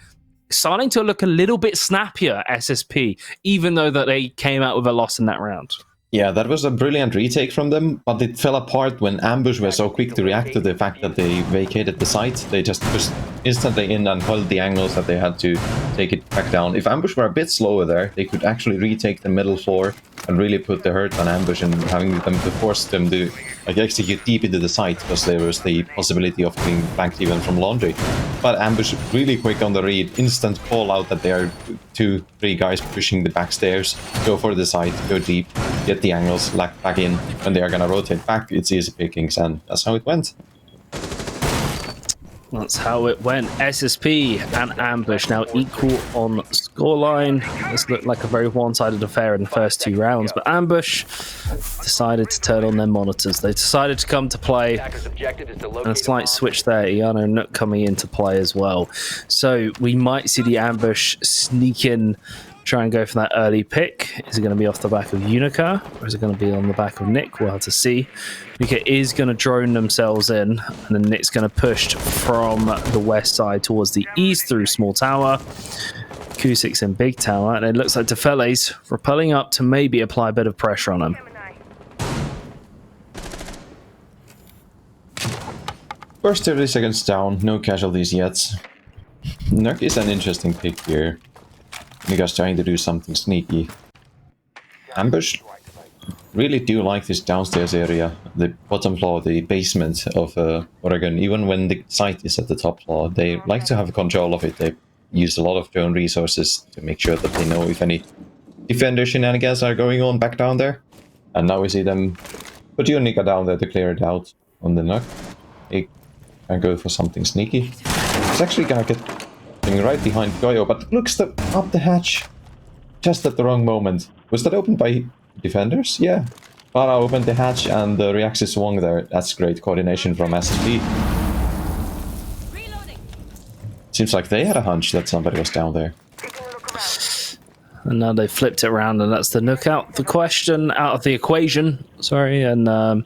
Starting to look a little bit snappier, SSP, even though that they came out with a loss in that round. Yeah, that was a brilliant retake from them, but it fell apart when Ambush were so quick to react to the fact that they vacated the site. They just pushed instantly in and held the angles that they had to take it back down. If Ambush were a bit slower there, they could actually retake the middle floor and really put the hurt on Ambush, and having them to force them to execute deep into the site, because there was the possibility of being banked even from laundry. But Ambush really quick on the read, instant call out that there are 2-3 guys pushing the back stairs, go for the site, go deep, get the angles back in. When they are gonna rotate back, it's easy pickings, and that's how it went. That's how it went. SSP and Ambush now equal on scoreline. This looked like a very one-sided affair in the first 2 rounds, but Ambush decided to turn on their monitors. They decided to come to play, and a slight switch there. Iano Nook coming into play as well. So we might see the Ambush sneak in, try and go for that early pick. Is it going to be off the back of Unica, or is it going to be on the back of Nick? We'll have to see. Unica is going to drone themselves in, and then Nick's going to push from the west side towards the east through Small Tower. Kusik's in Big Tower, and it looks like Tefele's rappelling up to maybe apply a bit of pressure on him. First 30 seconds down, no casualties yet. Nook is an interesting pick here. Niggas trying to do something sneaky. Ambush really do like this downstairs area, the bottom floor, the basement of Oregon. Even when the site is at the top floor, they like to have control of it. They use a lot of drone resources to make sure that they know if any defender shenanigans are going on back down there. And now we see them put Unica down there to clear it out on the Nook. He can go for something sneaky. He's actually gonna get right behind Goyo, but looks up the hatch just at the wrong moment. Was that opened by defenders? Yeah. Para opened the hatch and the Reaxis swung there. That's great coordination from SSP. Seems like they had a hunch that somebody was down there. And now they flipped it around, and that's the Nook out of the equation. Sorry, and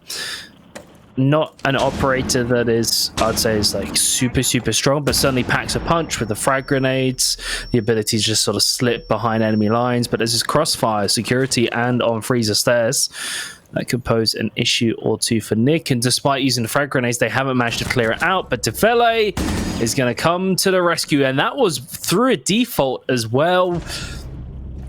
not an operator that is, I'd say, is like super strong, but certainly packs a punch with the frag grenades, the ability to just sort of slip behind enemy lines. But there's this crossfire security and on freezer stairs that could pose an issue or two for Nick. And despite using the frag grenades, they haven't managed to clear it out. But Tefele is going to come to the rescue, and that was through a default as well.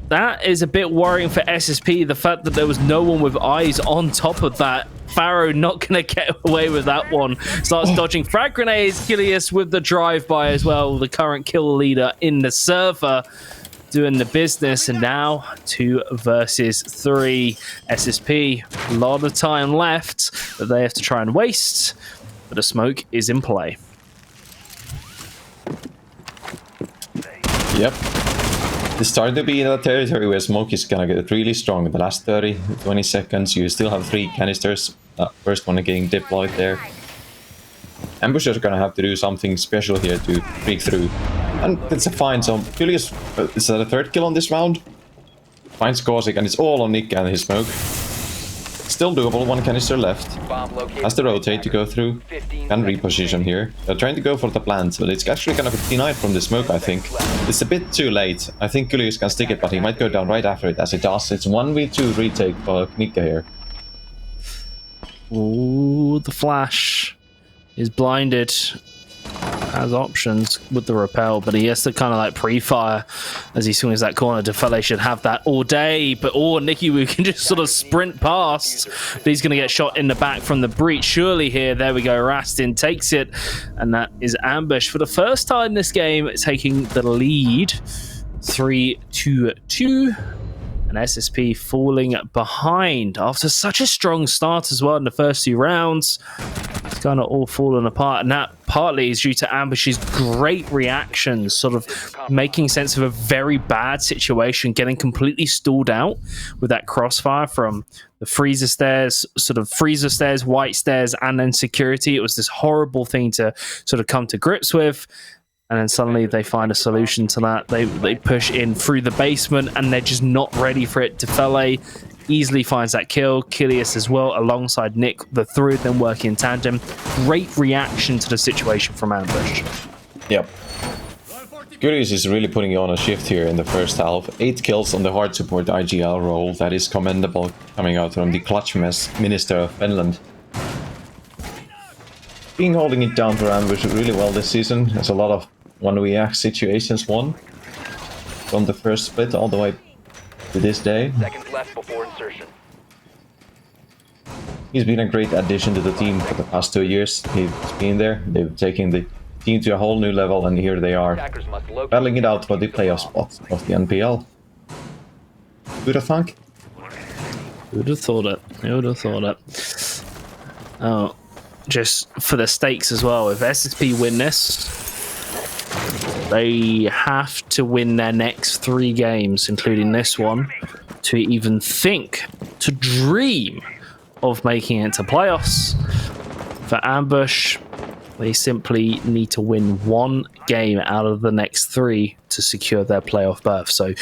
That is a bit worrying for SSP, the fact that there was no one with eyes on top of that. Pharaoh not going to get away with that one. Starts dodging frag grenades. Kilius with the drive-by as well. The current kill leader in the server doing the business. And now 2 versus 3. SSP, a lot of time left that they have to try and waste. But the smoke is in play. Yep. It's starting to be in that territory where smoke is gonna get really strong. The last 30-20 seconds, you still have 3 canisters. First one getting deployed there. Ambushers are gonna have to do something special here to break through. And it's a fine, so Julius is that a 3rd kill on this round? Finds Corsic, and it's all on Nick and his smoke. Still doable, 1 canister left. Has to rotate to go through. Can reposition here. They're trying to go for the plant, but it's actually gonna be denied from the smoke, I think. It's a bit too late. I think Julius can stick it, but he might go down right after it, as it does. It's 1v2 retake for Nika here. Ooh, the flash is blinded. Has options with the rappel, but he has to kind of like pre-fire as he swings that corner. Tefele should have that all day, but Nicky Woo can just sort of sprint past, but he's going to get shot in the back from the breach. Surely here, there we go, Rastin takes it, and that is Ambush for the first time this game, taking the lead 3-2. and SSP falling behind after such a strong start as well in the first 2 rounds. It's kind of all fallen apart, and that partly is due to Ambush's great reactions, sort of making sense of a very bad situation, getting completely stalled out with that crossfire from the freezer stairs, white stairs, and then security. It was this horrible thing to sort of come to grips with. And then suddenly they find a solution to that. They push in through the basement, and they're just not ready for it. Defele easily finds that kill. Kilius as well, alongside Nick. The three of them working in tandem. Great reaction to the situation from Ambush. Yep. Kilius is really putting on a shift here in the first half. 8 kills on the hard support IGL role. That is commendable, coming out from the clutch minister of Finland. Being holding it down for Ambush really well this season. There's a lot of 1v situations won from the first split all the way to this day. Seconds left before insertion. He's been a great addition to the team for the past 2 years. He's been there. They've taken the team to a whole new level, and here they are, battling it out for the playoff spot of the NPL. Who'd have thunk? Who'd have thought it? Who'd have thought it? Oh, just for the stakes as well. If SSP win this, they have to win their next 3 games, including this one, to even think, to dream of making it to playoffs. For Ambush, they simply need to win 1 game out of the next 3 to secure their playoff berth. So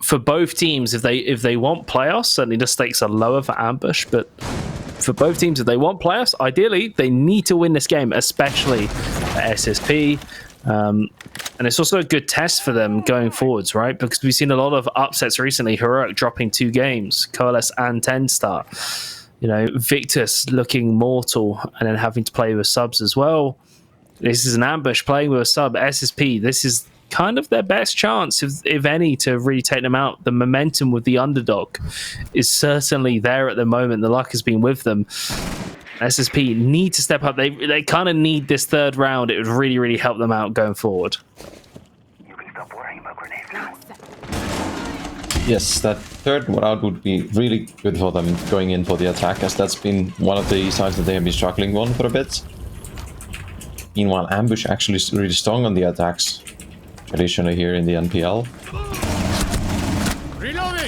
for both teams, if they want playoffs, certainly the stakes are lower for Ambush, but for both teams, if they want playoffs, ideally they need to win this game, especially for SSP. And it's also a good test for them going forwards, right? Because we've seen a lot of upsets recently. Heroic dropping 2 games, Coalesce and TENSTAR. You know, Victus looking mortal and then having to play with subs as well. This is an Ambush playing with a sub. SSP, this is kind of their best chance, if any, to really take them out. The momentum with the underdog is certainly there at the moment. The luck has been with them. SSP need to step up. They kind of need this 3rd round. It would really, really help them out going forward. You can stop worrying about grenades now. Yes, that 3rd round would be really good for them going in for the attack, as that's been one of the sides that they have been struggling on for a bit. Meanwhile, Ambush actually is really strong on the attacks, traditionally here in the NPL.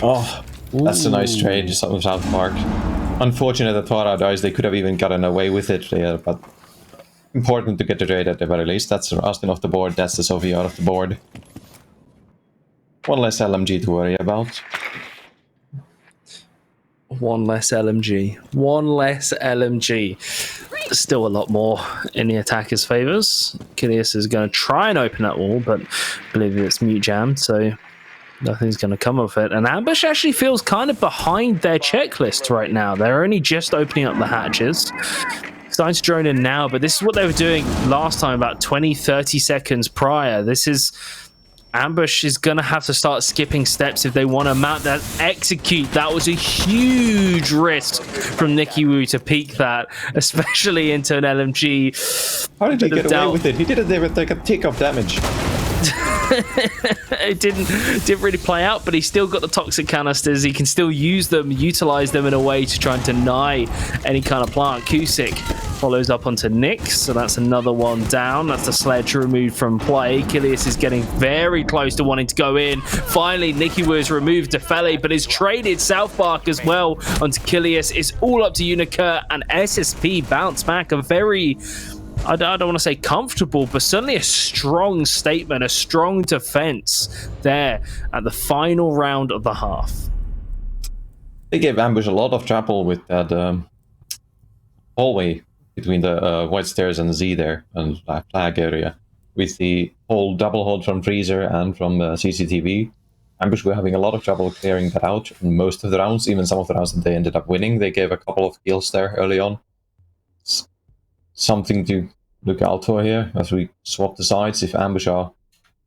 Oh, that's a nice trade, just with South Park. Unfortunate that Tara dies. They could have even gotten away with it there, but important to get the trade at the very least. That's Austin off the board, that's the Sophia off the board. 1 less LMG to worry about. 1 less LMG. 1 less LMG. Still a lot more in the attacker's favors. Kilius is going to try and open that wall, but I believe it's mute jammed, so nothing's going to come of it. And Ambush actually feels kind of behind their checklist right now. They're only just opening up the hatches. Starting to drone in now, but this is what they were doing last time, about 20-30 seconds prior. This is... Ambush is going to have to start skipping steps if they want to mount that execute. That was a huge risk from Nicky Woo to peek that, especially into an LMG. How did he get away with it? He didn't even take a tick of damage. It didn't really play out, but he still got the toxic canisters. He can still use them, utilize them in a way to try and deny any kind of plant. Kusik follows up onto Nick, so that's another one down. That's the sledge removed from play. Kilius is getting very close to wanting to go in. Finally, Nicky Woo has removed Defele, but has traded South Park as well onto Kilius. It's all up to Unicur, and SSP bounce back a very... I don't want to say comfortable, but certainly a strong statement, a strong defense there at the final round of the half. They gave Ambush a lot of trouble with that hallway between the white stairs and Z there, and flag area, with the whole double hold from Freezer and from CCTV. Ambush were having a lot of trouble clearing that out in most of the rounds, even some of the rounds that they ended up winning. They gave a couple of kills there early on. Something to look out for here as we swap the sides. If Ambush are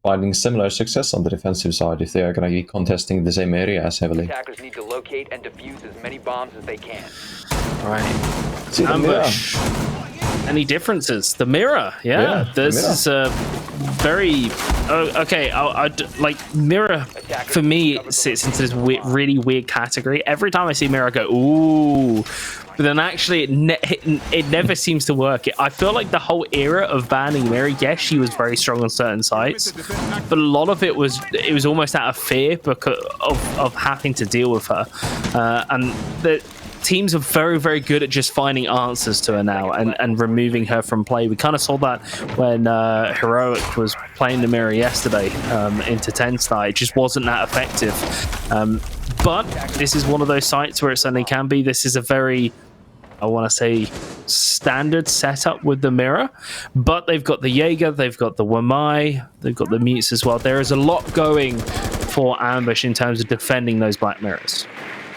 finding similar success on the defensive side, if they are going to be contesting the same area as heavily. Attackers need to locate and defuse as many bombs as they can. Right. Ambush. Any differences? The mirror, yeah. This is very okay. Like Mirror for me sits into this really weird category. Every time I see Mirror, I go ooh, but then actually it never seems to work. I feel like the whole era of banning Mirror, yes, she was very strong on certain sites, but a lot of it was almost out of fear because of having to deal with her, and the teams are very, very good at just finding answers to her now and removing her from play. We kind of saw that when Heroic was playing the Mirror yesterday into TENSTAR. It just wasn't that effective. But this is one of those sites where it certainly can be. This is a very, I want to say, standard setup with the Mirror. But they've got the Jaeger, they've got the Wamai, they've got the Mutes as well. There is a lot going for Ambush in terms of defending those Black Mirrors.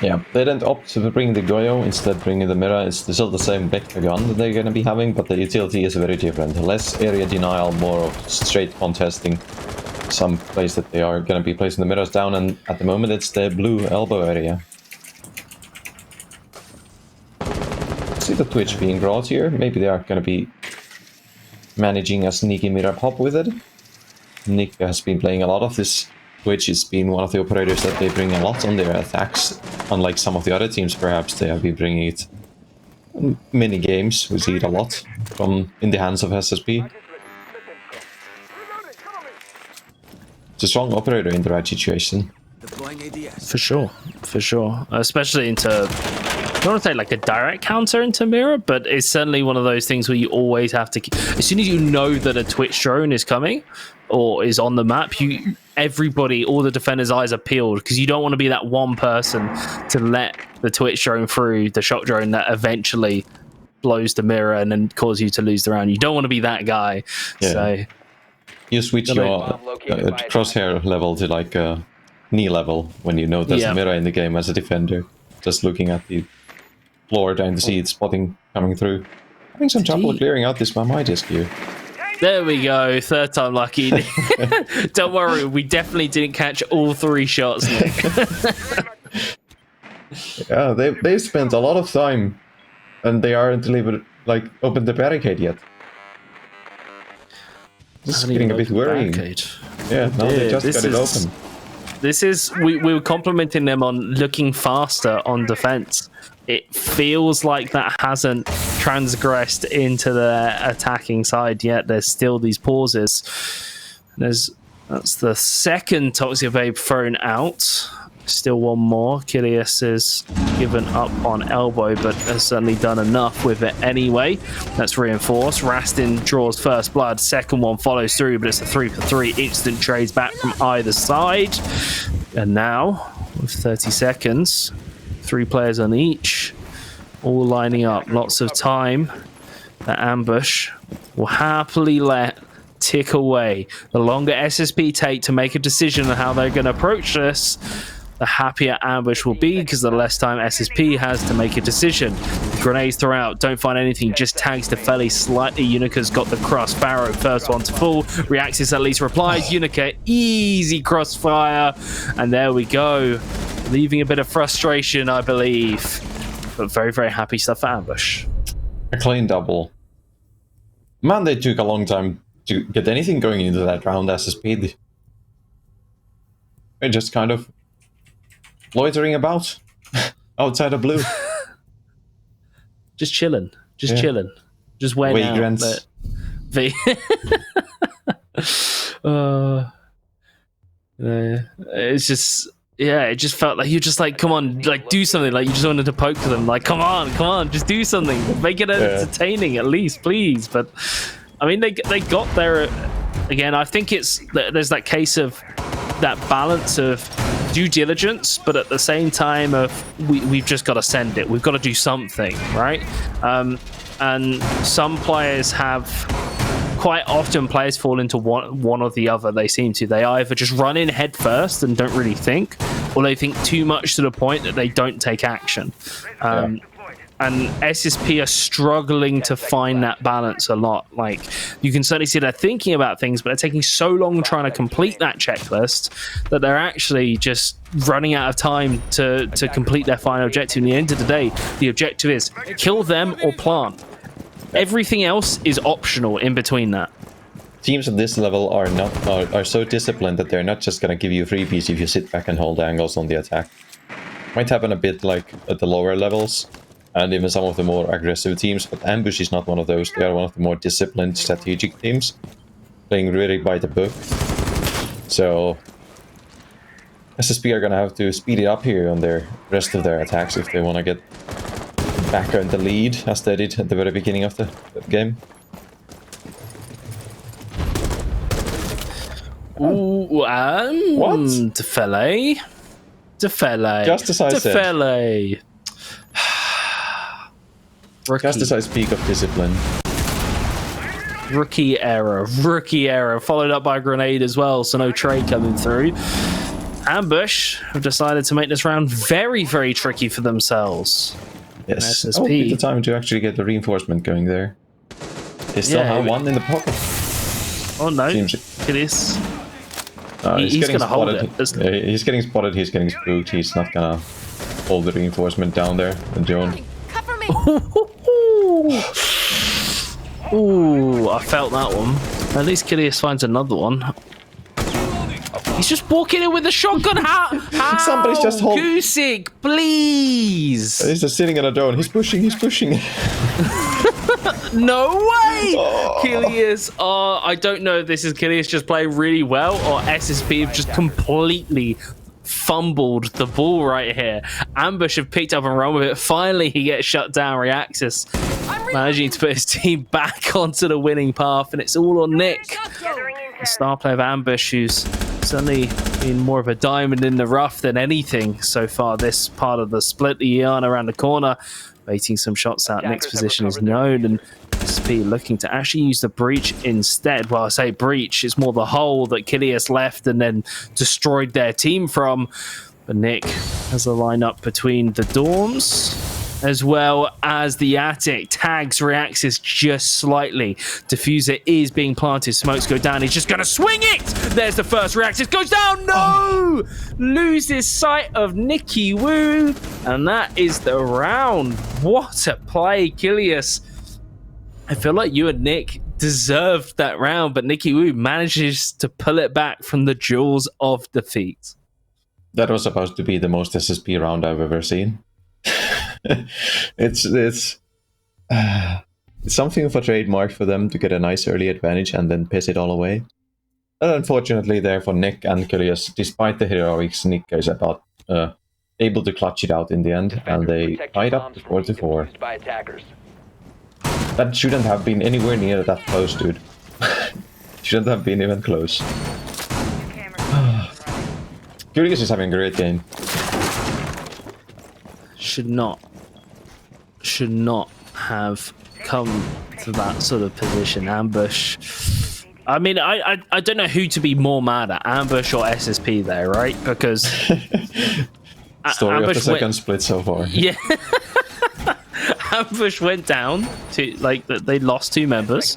Yeah, they didn't opt to bring the Goyo, instead bringing the Mirror. It's still the same Vector gun that they're going to be having, but the utility is very different. Less area denial, more of straight contesting. Some place that they are going to be placing the Mirrors down, and at the moment it's the blue elbow area. See the Twitch being brought here. Maybe they are going to be managing a sneaky Mirror pop with it. Nick has been playing a lot of this. Twitch has been one of the operators that they bring a lot on their attacks. Unlike some of the other teams, perhaps, they have been bringing it in many games. We see it a lot from in the hands of SSP. It's a strong operator in the right situation. For sure, for sure. Especially into, I don't want to say like a direct counter into Mirror, but it's certainly one of those things where you always have to keep, as soon as you know that a Twitch drone is coming or is on the map, everybody, all the defenders' eyes are peeled, because you don't want to be that one person to let the Twitch drone through, the shot drone that eventually blows the Mirror and then cause you to lose the round. You don't want to be that guy. Yeah. So you switch your crosshair level to like knee level when you know there's a Mirror in the game as a defender. Just looking at the floor down to see it spotting coming through. Having some trouble clearing out this Mamai disc here. There we go, third time lucky. Don't worry, we definitely didn't catch all 3 shots, Nick. Yeah, they spent a lot of time, and they aren't even like opened the barricade yet. This is getting a bit worrying. Yeah, no, they just got it open. This is, we were complimenting them on looking faster on defense. It feels like that hasn't transgressed into the attacking side yet. There's still these pauses. That's the second Toxic Babe thrown out. Still one more. Kilius is given up on elbow, but has certainly done enough with it anyway. That's reinforced. Rastin draws first blood. Second one follows through, but it's a 3-for-3. Instant trades back from either side. And now, with 30 seconds, 3 players on each, all lining up. Lots of time. The Ambush will happily let tick away. The longer SSP take to make a decision on how they're going to approach this, the happier Ambush will be, because the less time SSP has to make a decision. Grenades throughout, don't find anything, just tags to fairly slightly. Unica's got the cross. Pharaoh, first one to fall. Reactis at least replies. Unica, easy crossfire. And there we go. Leaving a bit of frustration, I believe. But very, very happy stuff for Ambush. A clean double. Man, they took a long time to get anything going into that round SSP. They're just kind of loitering about outside of blue. Just chilling. Just chilling. Just waiting out. But it's just, yeah, it just felt like you just like, come on, like do something. Like you just wanted to poke them. Like, come on, just do something. Make it entertaining at least, please. But I mean, they got there again. I think there's that case of that balance of due diligence, but at the same time of we've just got to send it. We've got to do something, right? And some players have, quite often players fall into one or the other. They seem to. They either just run in head first and don't really think, or they think too much to the point that they don't take action. And SSP are struggling to find that balance a lot. Like, you can certainly see they're thinking about things, but they're taking so long trying to complete that checklist that they're actually just running out of time to complete their final objective. In the end of the day, the objective is kill them or plant. Everything else is optional in between that. teams at this level are so disciplined that they're not just gonna give you freebies if you sit back and hold angles on the attack. Might happen a bit like at the lower levels, and even some of the more aggressive teams, but Ambush is not one of those. They are one of the more disciplined strategic teams, playing really by the book. So SSP are gonna have to speed it up here on their rest of their attacks if they want to get back on the lead, as they did at the very beginning of the game. Ooh, what? Defele. Just as I said. Defele. Just as I speak of discipline. Rookie error, followed up by a grenade as well, so no trade coming through. Ambush have decided to make this round very, very tricky for themselves. Yes, SSP. the time to actually get the reinforcement going there. They still have one in the pocket. Oh no, look at this. He's going to hold spotted. it. Yeah, he's getting spotted, he's getting spooked, he's not gonna hold the reinforcement down there, the drone. Ooh, I felt that one. At least Kilius finds another one. He's just walking in with a shotgun. How? Somebody's just holding. Kusik, please. He's just sitting on a drone. He's pushing. No way! Kilius, I don't know if this is Kilius just playing really well or SSP have just completely fumbled the ball right here. Ambush have picked up and run with it. Finally, he gets shut down. Reaxis managing to put his team back onto the winning path, and it's all on Nick, the star player of Ambush, who's certainly been more of a diamond in the rough than anything so far this part of the split. The Ian around the corner, baiting some shots out. Nick's position is known, and SP looking to actually use the breach instead. Well, I say breach, it's more the hole that Kilius left and then destroyed their team from. But Nick has a lineup between the dorms as well as the attic. Tags Reaxis just slightly. Diffuser is being planted. Smokes go down. He's just going to swing it. There's the first. Reaxis goes down. No! Loses sight of Nicky Woo. And that is the round. What a play, Kilius. I feel like you and Nick deserved that round, but Nicky Woo manages to pull it back from the jaws of defeat. That was supposed to be the most SSP round I've ever seen. It's something of a trademark for them to get a nice early advantage and then piss it all away. And unfortunately there for Nick and Kilius, despite the heroics, Nick is about able to clutch it out in the end, and they tied up to 4-4. That shouldn't have been anywhere near that close, dude. Shouldn't have been even close. Kilius is having a great game. Should not have come to that sort of position. Ambush. I mean, I don't know who to be more mad at, Ambush or SSP there, right? Because story Ambush of the second split so far. Yeah. Ambush went down to, like, they lost 2 members,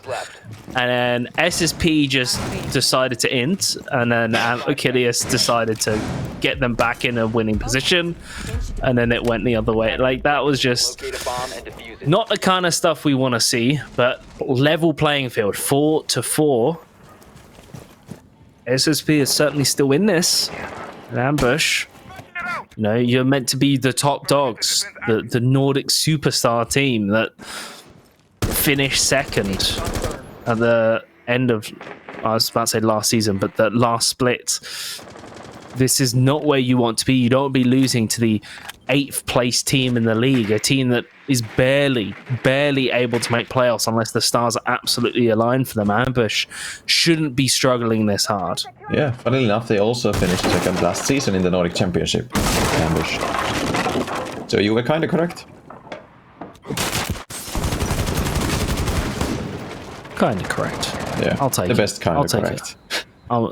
and then SSP just decided to int, and then Achilles decided to get them back in a winning position, and then it went the other way. Like, that was just not the kind of stuff we want to see, but level playing field, 4-4. SSP is certainly still in this. And Ambush, you know, you're meant to be the top dogs, the Nordic superstar team that finished second at the end of, I was about to say last season, but the last split. This is not where you want to be. You don't want to be losing to the 8th place team in the league, a team that is barely able to make playoffs unless the stars are absolutely aligned for them. Ambush shouldn't be struggling this hard. Yeah, funnily enough, they also finished second last season in the Nordic Championship. Ambush. So you were kind of correct. Kind of correct. Yeah, I'll take the it. best kind I'll of take correct.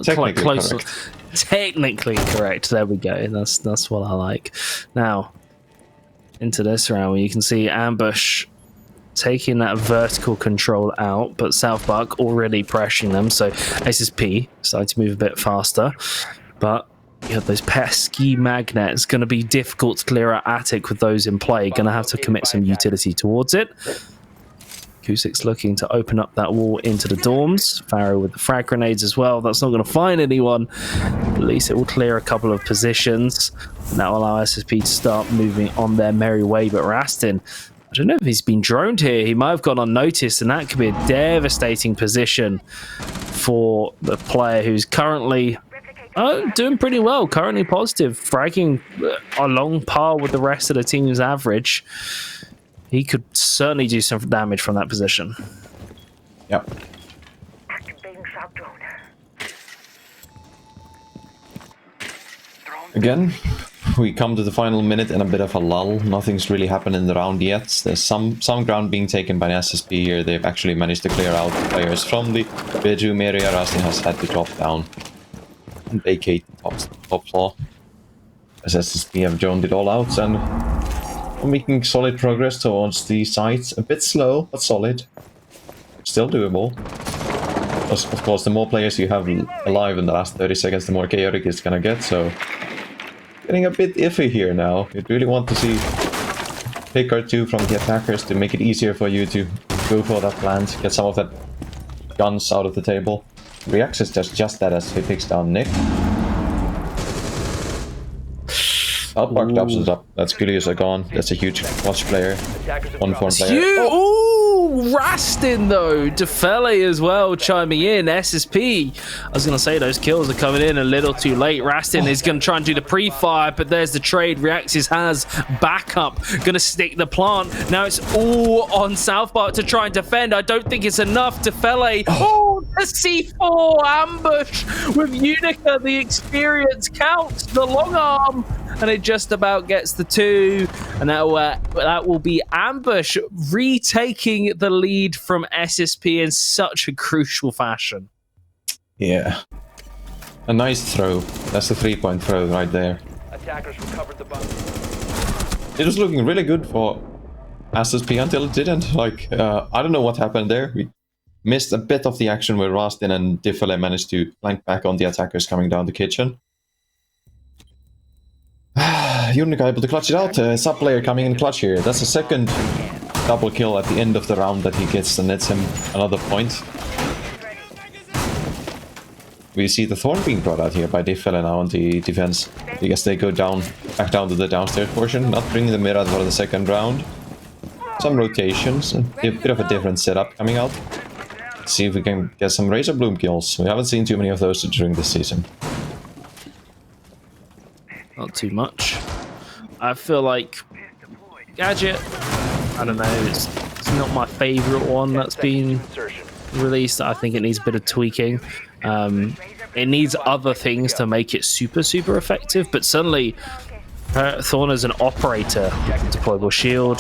Technically close. correct. Technically correct. There we go. That's what I like. Now, into this round where you can see Ambush taking that vertical control out, but South Buck already pressuring them. So SSP starting to move a bit faster, but you have those pesky magnets. Going to be difficult to clear out attic with those in play. Going to have to commit some utility towards it. Kusic's looking to open up that wall into the dorms. Pharaoh with the frag grenades as well. That's not going to find anyone. At least it will clear a couple of positions. And that will allow SSP to start moving on their merry way. But Rastin, I don't know if he's been droned here. He might have gone unnoticed, and that could be a devastating position for the player who's currently doing pretty well. Currently positive, fragging along par with the rest of the team's average. He could certainly do some damage from that position. Yep. Again, we come to the final minute in a bit of a lull. Nothing's really happened in the round yet. There's some ground being taken by SSP here. They've actually managed to clear out players from the bedroom area. Rastin has had to drop down and vacate the top floor. As SSP have droned it all out and making solid progress towards the sites. A bit slow, but solid. Still doable. Of course, the more players you have alive in the last 30 seconds, the more chaotic it's gonna get, so... Getting a bit iffy here now. You'd really want to see pick or two from the attackers to make it easier for you to go for that plant, get some of that guns out of the table. Reacts is just that as he picks down Nick. Outmarked options up. That's Julius are gone. That's a huge clutch player. One form player. Ooh, Rastin though. Defele as well chiming in. SSP. I was going to say those kills are coming in a little too late. Rastin is going to try and do the pre-fire, but there's the trade. Reactis has backup. Going to stick the plant. Now it's all on Southpark to try and defend. I don't think it's enough. Defele. Oh, the C4 ambush with Unica. The experience counts. The long arm. And it just about gets the 2, and that will be Ambush retaking the lead from SSP in such a crucial fashion. Yeah. A nice throw. That's the 3-point throw right there. Attackers recovered the bomb. It was looking really good for SSP until it didn't. Like, I don't know what happened there. We missed a bit of the action where Rastin and Diffele managed to flank back on the attackers coming down the kitchen. Unica able to clutch it out. Sub player coming in clutch here. That's the second double kill at the end of the round that he gets and nets him another point. We see the Thorn being brought out here by Diffele now on the defense. I guess they go back down to the downstairs portion, not bringing the mirror for the second round. Some rotations, a bit of a different setup coming out. Let's see if we can get some Razor Bloom kills. We haven't seen too many of those during this season. Not too much. I feel like Gadget, I don't know, it's not my favorite one that's been released. I think it needs a bit of tweaking. It needs other things to make it super effective, but suddenly Thorn as an operator, deployable shield,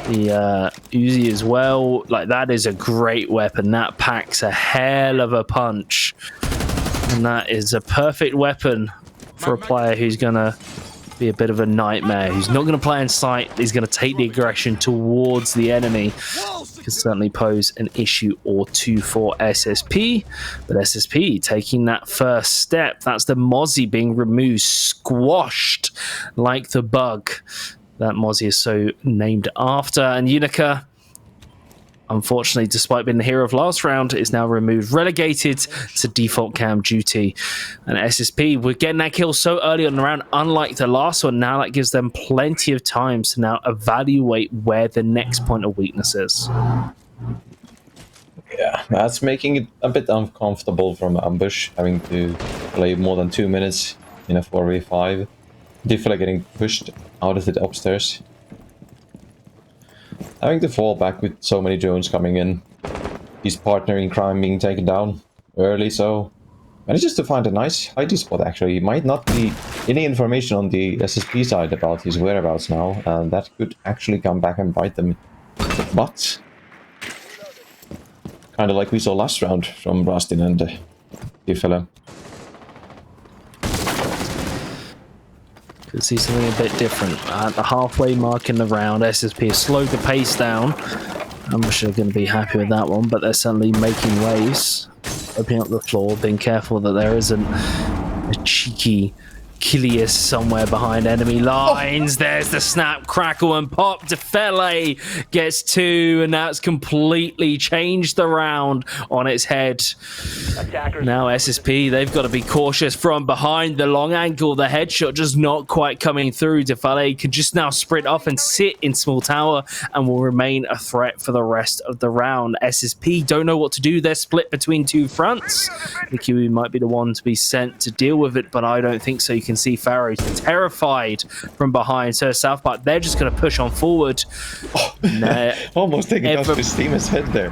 the Uzi as well, like that is a great weapon. That packs a hell of a punch, and that is a perfect weapon for a player who's gonna be a bit of a nightmare, who's not gonna play in sight. He's gonna take the aggression towards the enemy. Can certainly pose an issue or two for SSP, but SSP taking that first step. That's the Mozzie being removed, squashed like the bug that Mozzie is so named after. And Unica, unfortunately, despite being the hero of last round, is now removed, relegated to default cam duty. And SSP, we're getting that kill so early on the round, unlike the last one. Now that gives them plenty of time to now evaluate where the next point of weakness is. Yeah, that's making it a bit uncomfortable from Ambush, having to play more than 2 minutes in a 4v5. Diffele getting pushed out of the upstairs. Having to fall back with so many drones coming in. His partner in crime being taken down early, so manages to find a nice hiding spot actually. Might not be any information on the SSP side about his whereabouts now, and that could actually come back and bite them. But kind of like we saw last round from Rastin and Diffele. Could see something a bit different. At the halfway mark in the round, SSP has slowed the pace down. I'm sure they're going to be happy with that one, but they're certainly making waves. Opening up the floor, being careful that there isn't a cheeky Kilius somewhere behind enemy lines. There's the snap, crackle, and pop. Defele gets 2, and that's completely changed the round on its head. Now SSP, they've got to be cautious from behind. The long angle, the headshot just not quite coming through. Defele can just now sprint off and sit in small tower and will remain a threat for the rest of the round. SSP don't know what to do. They're split between 2 fronts. Nikiwu might be the one to be sent to deal with it, but I don't think so. You can see Pharaoh's terrified from behind. So South Park, they're just going to push on forward. Almost taking out Christina's head there.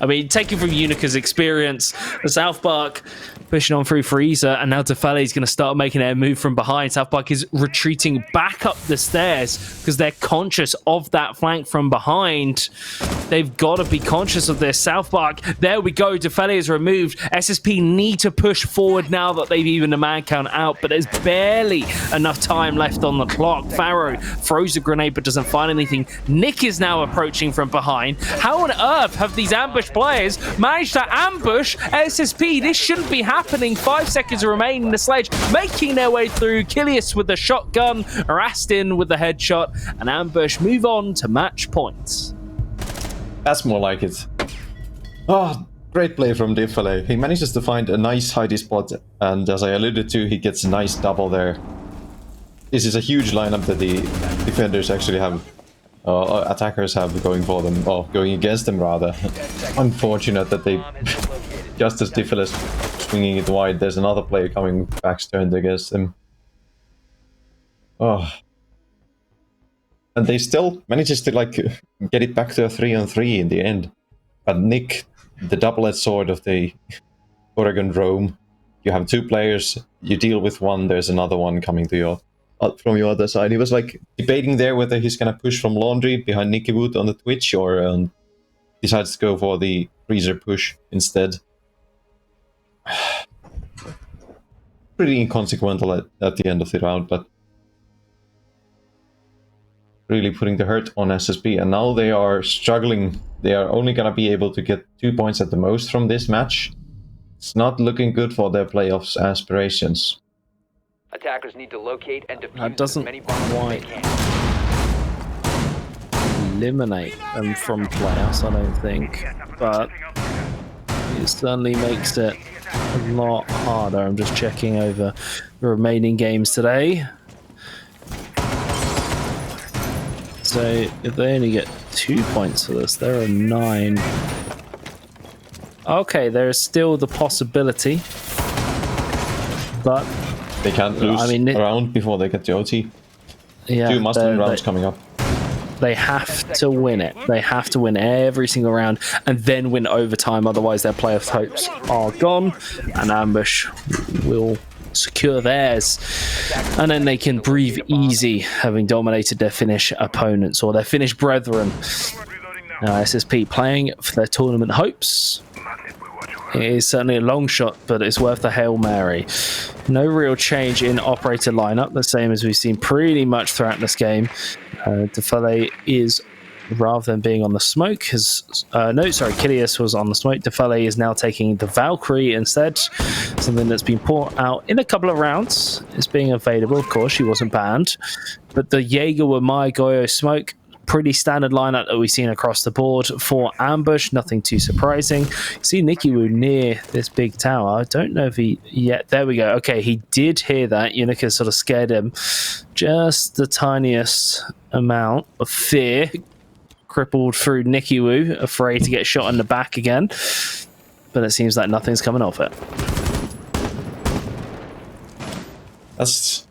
I mean, taking from Unica's experience, the South Park pushing on through Freezer, and now Defele is going to start making their move from behind. South Park is retreating back up the stairs because they're conscious of that flank from behind. They've got to be conscious of this. South Park, there we go. Defele is removed. SSP need to push forward now that they've even a man count out, but there's barely enough time left on the clock. Pharaoh throws a grenade but doesn't find anything. Nick is now approaching from behind. How on earth have these ambush players managed to ambush SSP? This shouldn't be happening. 5 seconds remain in the sledge, making their way through. Kilius with the shotgun, Rastin with the headshot, and ambush move on to match points. That's more like it. Oh, great play from Defele. He manages to find a nice hidey spot, and as I alluded to, he gets a nice double there. This is a huge lineup that the defenders actually have, attackers have going for them, or going against them rather. Unfortunate that they, just as Defele is swinging it wide, there's another player coming back turned against them. Oh. And they still manages to like get it back to a 3-on-3 in the end. But Nick, the double-edged sword of the Oregon Rome, you have 2 players, you deal with one, there's another one coming to your from your other side. He was like debating there whether he's gonna push from Laundry behind Nicky Wood on the Twitch or decides to go for the Freezer push instead. Pretty inconsequential at the end of the round, but really putting the hurt on SSP, and now they are struggling. They are only going to be able to get 2 points at the most from this match. It's not looking good for their playoffs aspirations. Attackers need to locate and defuse That doesn't as many bombs quite as they can. eliminate them from playoffs, I don't think, but it certainly makes it a lot harder. I'm just checking over the remaining games today. So if they only get 2 points for this, there are 9. Okay, there is still the possibility, but they can't lose a round before they get to OT. Yeah, 2 must-win rounds coming up. They have to win it. They have to win every single round and then win overtime. Otherwise, their playoff hopes are gone, and Ambush will secure theirs, and then they can breathe easy, having dominated their Finnish opponents or their Finnish brethren. Now SSP playing for their tournament hopes. It is certainly a long shot, but it's worth the Hail Mary. No real change in operator lineup, the same as we've seen pretty much throughout this game. Defele is, rather than being on the smoke, Kilius was on the smoke. Defele is now taking the Valkyrie instead, something that's been brought out in a couple of rounds. It's being available, of course, she wasn't banned. But the Jaeger with my Goyo smoke, pretty standard lineup that we've seen across the board for Ambush, nothing too surprising. You see Nikiwu near this big tower. I don't know if he yet. There we go. Okay, he did hear that. Unica sort of scared him. Just the tiniest amount of fear crippled through Nikiwu, afraid to get shot in the back again. But it seems like nothing's coming off it. That's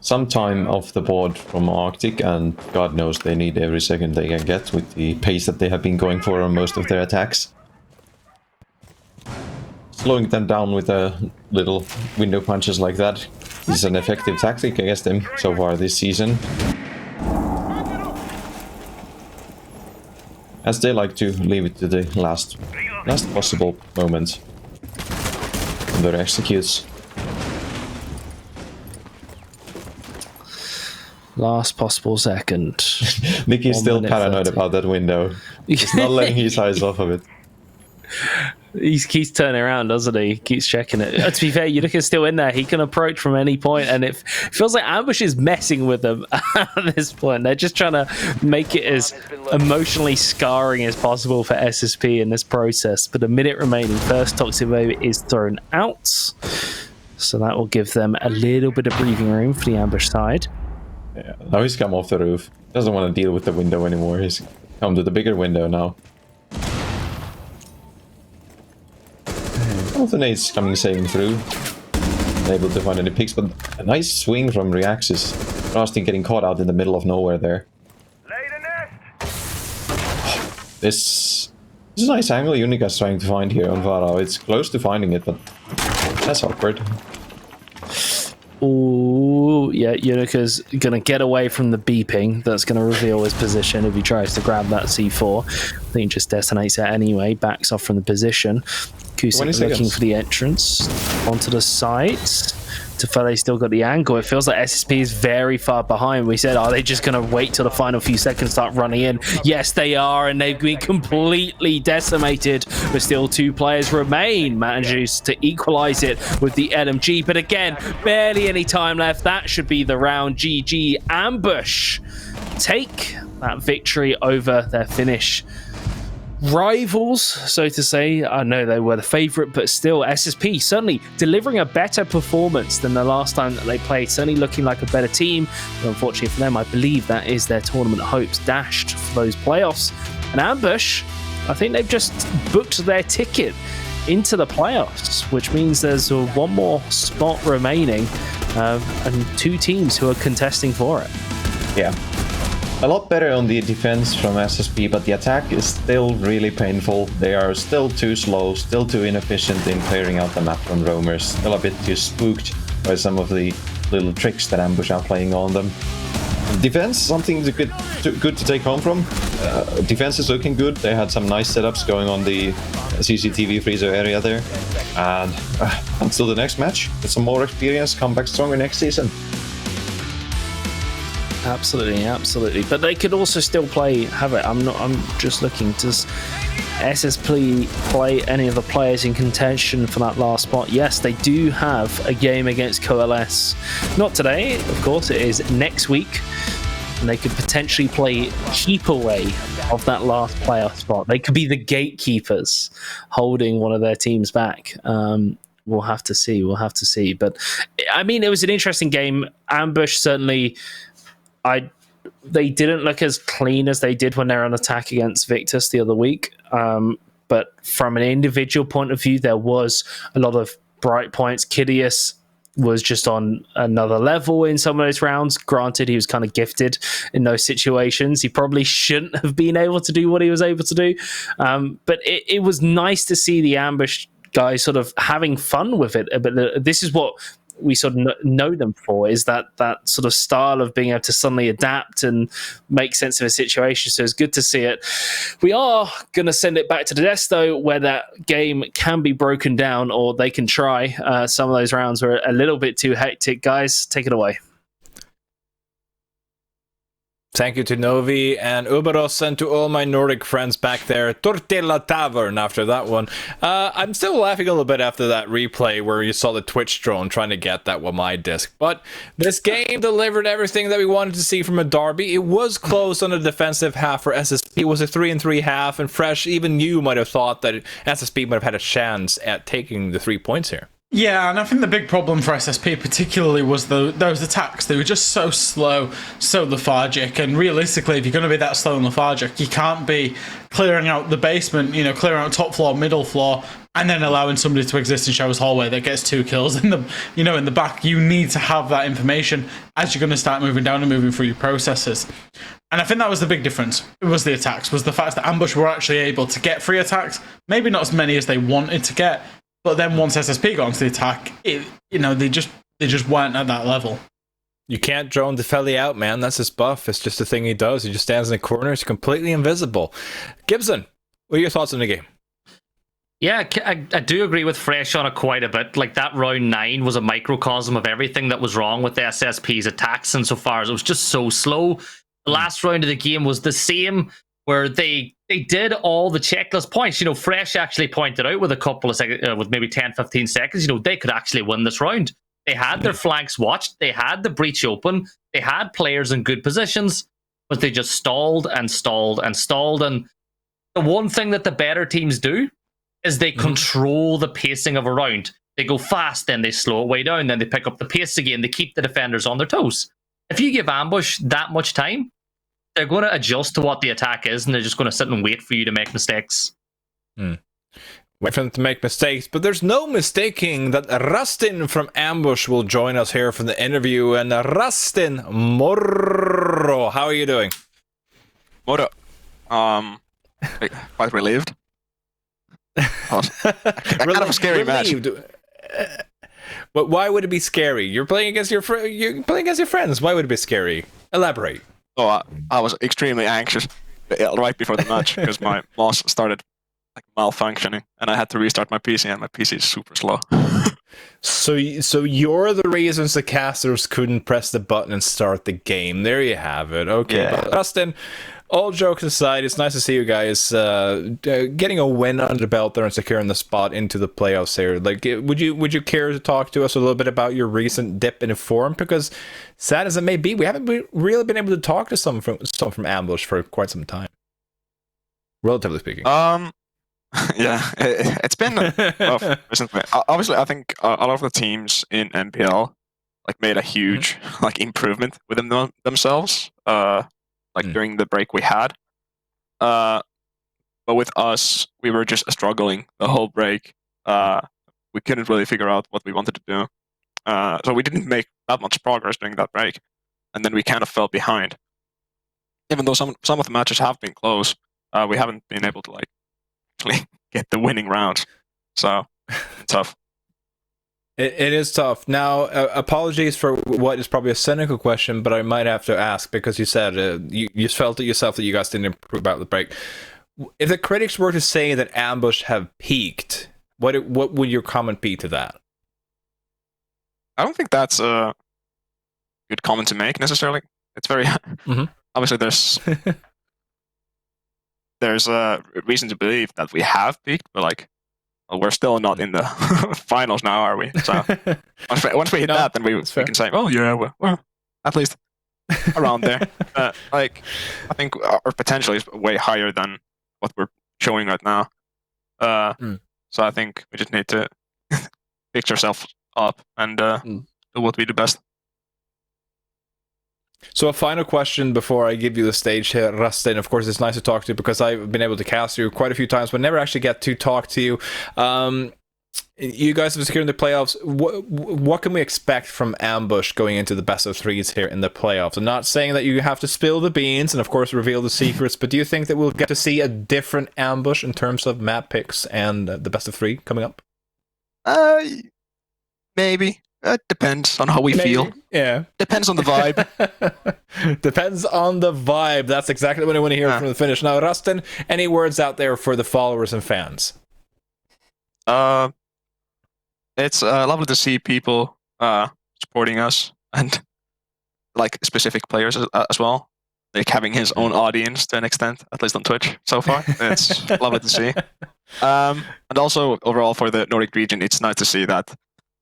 some time off the board from Arctic, and God knows they need every second they can get with the pace that they have been going for on most of their attacks. Slowing them down with little window punches like that is an effective tactic against them so far this season, as they like to leave it to the last possible moment when they executes. Last possible second. Nicky's still paranoid about that window. He's not letting his eyes off of it. He keeps turning around, doesn't he? He keeps checking it. To be fair, Unica's still in there. He can approach from any point, and it feels like Ambush is messing with them at this point. They're just trying to make it as emotionally scarring as possible for SSP in this process. But a minute remaining. First Toxic Wave is thrown out. So that will give them a little bit of breathing room for the Ambush side. Yeah, now he's come off the roof. Doesn't want to deal with the window anymore. He's come to the bigger window now. All the nades coming saving through. Unable to find any picks, but a nice swing from Reaxis. Frosting getting caught out in the middle of nowhere there. This is a nice angle Unica's trying to find here on Varao. It's close to finding it, but that's awkward. Oh, yeah, Unica's going to get away from the beeping. That's going to reveal his position if he tries to grab that C4. I think he just detonates it anyway, backs off from the position. Kusik looking for the entrance onto the sides. Tefele still got the angle. It feels like SSP is very far behind. We said, are they just going to wait till the final few seconds, start running in? Yes, they are, and they've been completely decimated. But still 2 players remain. Manages to equalize it with the LMG. But again, barely any time left. That should be the round. GG. Ambush take that victory over their Finnish rivals, so to say. I know they were the favourite, but still, SSP certainly delivering a better performance than the last time that they played, certainly looking like a better team. But unfortunately for them, I believe that is their tournament hopes dashed for those playoffs. And Ambush, I think they've just booked their ticket into the playoffs, which means there's one more spot remaining, and 2 teams who are contesting for it. Yeah. A lot better on the defense from SSP, but the attack is still really painful. They are still too slow, still too inefficient in clearing out the map from roamers, still a bit too spooked by some of the little tricks that Ambush are playing on them. Defense, something good to take home from. Defense is looking good. They had some nice setups going on the CCTV freezer area there. And until the next match, get some more experience, come back stronger next season. Absolutely. But they could also still have it. I'm just looking. Does SSP play any of the players in contention for that last spot? Yes, they do have a game against Coalesce. Not today, of course. It is next week. And they could potentially play keep away of that last playoff spot. They could be the gatekeepers holding one of their teams back. We'll have to see. But I mean, it was an interesting game. Ambush certainly, they didn't look as clean as they did when they were on attack against Victus the other week. But from an individual point of view, there was a lot of bright points. Kidius was just on another level in some of those rounds. Granted, he was kind of gifted in those situations. He probably shouldn't have been able to do what he was able to do. But it was nice to see the Ambush guys sort of having fun with it. But this is what we sort of know them for, is that sort of style of being able to suddenly adapt and make sense of a situation. So it's good to see it. We are going to send it back to the desk, though, where that game can be broken down, or they can try. Some of those rounds were a little bit too hectic. Guys, take it away. Thank you to Novi and Uberos, and to all my Nordic friends back there. Tortilla Tavern after that one. I'm still laughing a little bit after that replay where you saw the Twitch drone trying to get that with my disc. But this game delivered everything that we wanted to see from a derby. It was close on the defensive half for SSP. It was a 3-3 half, and Fresh, even you might have thought that SSP might have had a chance at taking the 3 points here. Yeah, and I think the big problem for SSP particularly was those attacks. They were just so slow, so lethargic, and realistically, if you're going to be that slow and lethargic, you can't be clearing out the basement, clearing out top floor, middle floor, and then allowing somebody to exist in Shower's hallway that gets 2 kills in the back. You need to have that information as you're going to start moving down and moving through your processes. And I think that was the big difference. It was the attacks, was the fact that Ambush were actually able to get 3 attacks, maybe not as many as they wanted to get. But then once SSP got onto the attack, they just weren't at that level. You can't drone Tefele out, man. That's his buff. It's just a thing he does. He just stands in the corner. He's completely invisible. Gibson, what are your thoughts on the game? Yeah, I do agree with Fresh on it quite a bit. Like, that round 9 was a microcosm of everything that was wrong with the SSP's attacks insofar as it was just so slow. The last round of the game was the same, where they they did all the checklist points. You know, Fresh actually pointed out with a couple of seconds, with maybe 10, 15 seconds, you know, they could actually win this round. They had their flanks watched. They had the breach open. They had players in good positions, but they just stalled and stalled and stalled. And the one thing that the better teams do is they control the pacing of a round. They go fast, then they slow it way down, then they pick up the pace again. They keep the defenders on their toes. If you give Ambush that much time, they're going to adjust to what the attack is, and they're just going to sit and wait for you to make mistakes. Wait for them to make mistakes, but there's no mistaking that Rustin from Ambush will join us here for the interview. And Rustin Morro, how are you doing? Morro, quite relieved. Kind of a scary match. But why would it be scary? You're playing against your friends. Why would it be scary? Elaborate. Oh, I was extremely anxious right before the match because my mouse started like malfunctioning, and I had to restart my PC, and my PC is super slow. So you're the reasons the casters couldn't press the button and start the game. There you have it. Okay, Yeah. But Rustin, all jokes aside, it's nice to see you guys getting a win under the belt there and securing the spot into the playoffs here. Like, would you care to talk to us a little bit about your recent dip in form? Because sad as it may be, we haven't really been able to talk to some from Ambush for quite some time, relatively speaking. Yeah, it's been rough recently. Obviously, I think a lot of the teams in NPL like made a huge like improvement within themselves. During the break we had. But with us, we were just struggling the whole break. We couldn't really figure out what we wanted to do. So we didn't make that much progress during that break. And then we kind of fell behind. Even though some of the matches have been close, we haven't been able to like actually get the winning round. So, tough. It is tough. Now, apologies for what is probably a cynical question, but I might have to ask because you said you felt it yourself that you guys didn't improve about the break. If the critics were to say that Ambush have peaked, what would your comment be to that? I don't think that's a good comment to make necessarily. It's very obviously there's a reason to believe that we have peaked, but like. Well, we're still not in the finals now, are we? So once we hit that, then we can say, oh yeah, well, at least around there. Like I think our potential is way higher than what we're showing right now. So I think we just need to pick ourselves up and do what we do best. So a final question before I give you the stage here, Rustin. Of course, it's nice to talk to you because I've been able to cast you quite a few times, but never actually get to talk to you. You guys have secured the playoffs. What can we expect from Ambush going into the best of threes here in the playoffs? I'm not saying that you have to spill the beans and, of course, reveal the secrets, but do you think that we'll get to see a different Ambush in terms of map picks and the best of three coming up? Maybe. It depends on how we feel. Yeah. Depends on the vibe. Depends on the vibe. That's exactly what I want to hear from the finish. Now, Rustin, any words out there for the followers and fans? It's lovely to see people supporting us and like specific players as well. Like having his own audience to an extent, at least on Twitch so far. It's lovely to see. And also overall for the Nordic region, it's nice to see that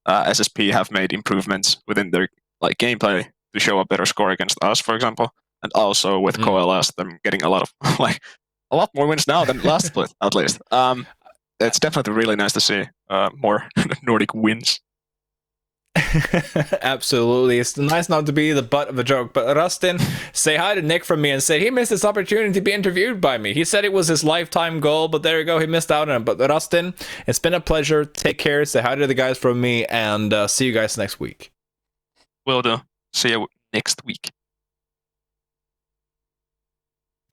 SSP have made improvements within their like gameplay to show a better score against us, for example, and also with Coalesce, them getting a lot more wins now than last split, at least. It's definitely really nice to see more Nordic wins. Absolutely. It's nice not to be the butt of a joke, but Rustin, say hi to Nick from me and say he missed this opportunity to be interviewed by me. He said it was his lifetime goal, but there you go, he missed out on it. But Rustin, it's been a pleasure. Take care, say hi to the guys from me, and see you guys next week. Will do. See you next week.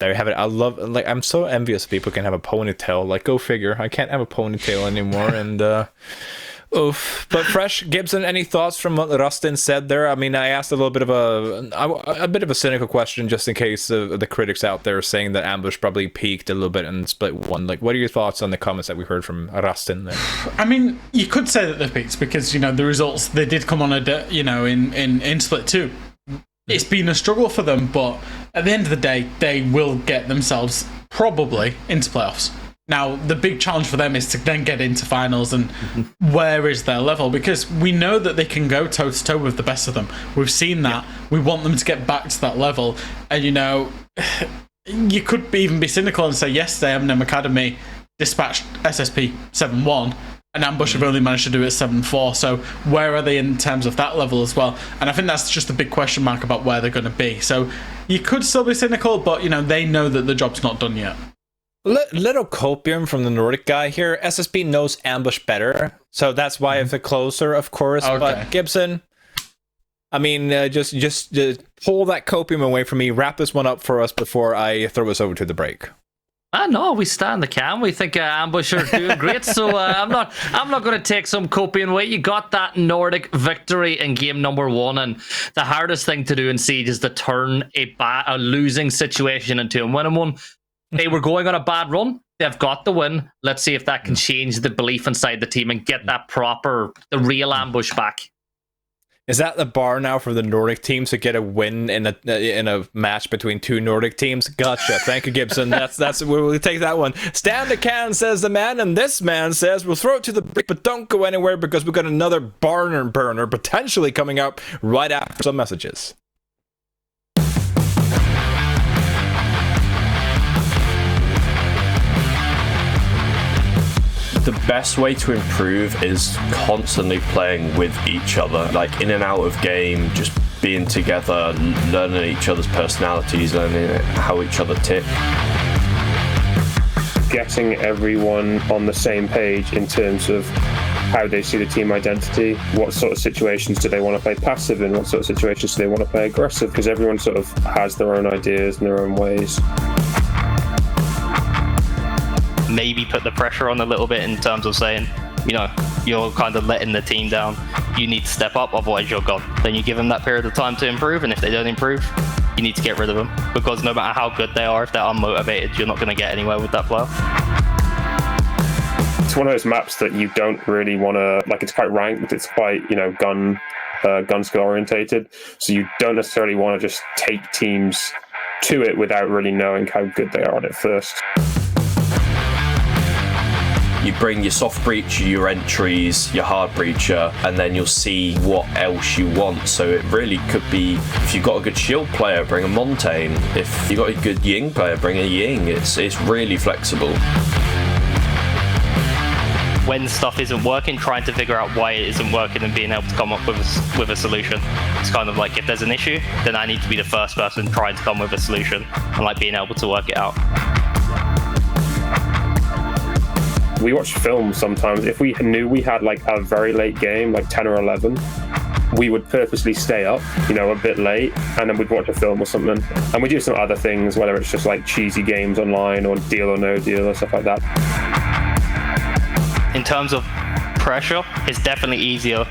There you have it. I'm so envious people can have a ponytail. Like, go figure. I can't have a ponytail anymore, and oof. But Fresh, Gibson, any thoughts from what Rustin said there? I mean, I asked a little bit of a bit of a cynical question just in case the critics out there saying that Ambush probably peaked a little bit in Split 1. Like, what are your thoughts on the comments that we heard from Rustin there? I mean, you could say that they peaked because, you know, the results, they did come on in Split 2. It's been a struggle for them, but at the end of the day, they will get themselves probably into playoffs. Now, the big challenge for them is to then get into finals, and where is their level? Because we know that they can go toe-to-toe with the best of them. We've seen that. We want them to get back to that level. And, you know, you could even be cynical and say, yesterday, MNM Academy dispatched SSP 7-1, and Ambush have only managed to do it 7-4. So where are they in terms of that level as well? And I think that's just a big question mark about where they're going to be. So you could still be cynical, but, you know, they know that the job's not done yet. Little copium from the Nordic guy here. SSP knows Ambush better, so that's why it's a closer, of course. Okay. But Gibson, I mean, just pull that copium away from me. Wrap this one up for us before I throw us over to the break. No, we stand the cam. We think Ambush are doing great, so I'm not going to take some copium away. You got that Nordic victory in game number 1, and the hardest thing to do in Siege is to turn a losing situation into a winning one. They were going on a bad run. They've got the win. Let's see if that can change the belief inside the team and get that the real Ambush back. Is that the bar now for the Nordic teams to get a win in a match between two Nordic teams? Gotcha. Thank you, Gibson. That's we'll take that one. Stand the can, says the man, and this man says we'll throw it to the break, but don't go anywhere because we've got another burner potentially coming up right after some messages. The best way to improve is constantly playing with each other, like in and out of game, just being together, learning each other's personalities, learning how each other tick. Getting everyone on the same page in terms of how they see the team identity, what sort of situations do they want to play passive in, what sort of situations do they want to play aggressive, because everyone sort of has their own ideas and their own ways. Maybe put the pressure on a little bit in terms of saying, you know, you're kind of letting the team down. You need to step up, otherwise you're gone. Then you give them that period of time to improve, and if they don't improve, you need to get rid of them. Because no matter how good they are, if they're unmotivated, you're not going to get anywhere with that player. It's one of those maps that you don't really want to, like, it's quite ranked, it's quite, you know, gun skill orientated. So you don't necessarily want to just take teams to it without really knowing how good they are at it first. You bring your soft breacher, your entries, your hard breacher, and then you'll see what else you want. So it really could be, if you've got a good shield player, bring a Montaigne. If you've got a good Ying player, bring a Ying. It's really flexible. When stuff isn't working, trying to figure out why it isn't working and being able to come up with a solution. It's kind of like, if there's an issue, then I need to be the first person trying to come with a solution and like being able to work it out. We watch films sometimes. If we knew we had like a very late game, like 10 or 11, we would purposely stay up, you know, a bit late, and then we'd watch a film or something. And we do some other things, whether it's just like cheesy games online or Deal or No Deal or stuff like that. In terms of pressure, it's definitely easier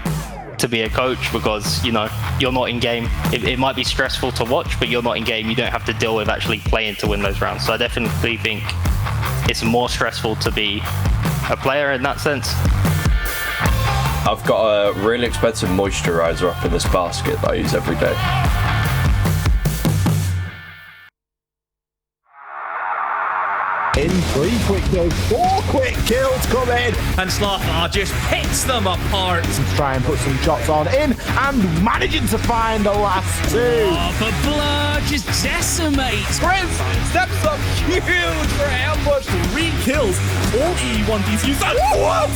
to be a coach because, you know, you're not in game. It might be stressful to watch, but you're not in game. You don't have to deal with actually playing to win those rounds. So I definitely think it's more stressful to be a player in that sense. I've got a really expensive moisturizer up in this basket that I use every day. In 3 quick kills, 4 quick kills come in, and Slothar just picks them apart. To try and put some shots on in, and managing to find the last 2. Oh, but Blur just decimates. Prince steps up huge for Ambush. 3 kills, all E1 DCs. What?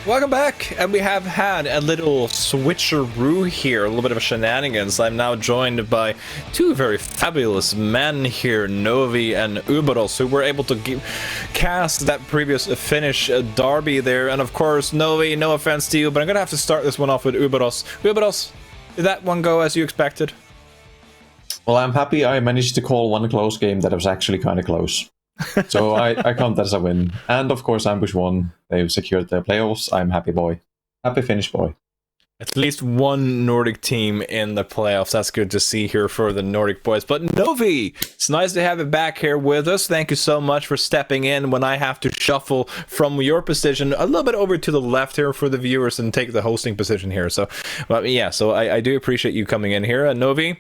Welcome back, and we have had a little switcheroo here, a little bit of a shenanigans. I'm now joined by 2 very fabulous men here, Novi and Uberos, who were able to cast that previous Finnish derby there. And of course, Novi, no offense to you, but I'm gonna have to start this one off with Uberos. Uberos, did that one go as you expected? Well, I'm happy I managed to call one close game that was actually kind of close. So I count that as a win. And of course, Ambush won. They've secured their playoffs. I'm happy boy. Happy Finnish boy. At least one Nordic team in the playoffs. That's good to see here for the Nordic boys. But Novi, it's nice to have it back here with us. Thank you so much for stepping in when I have to shuffle from your position a little bit over to the left here for the viewers and take the hosting position here. So, well, yeah, so I do appreciate you coming in here. Novi,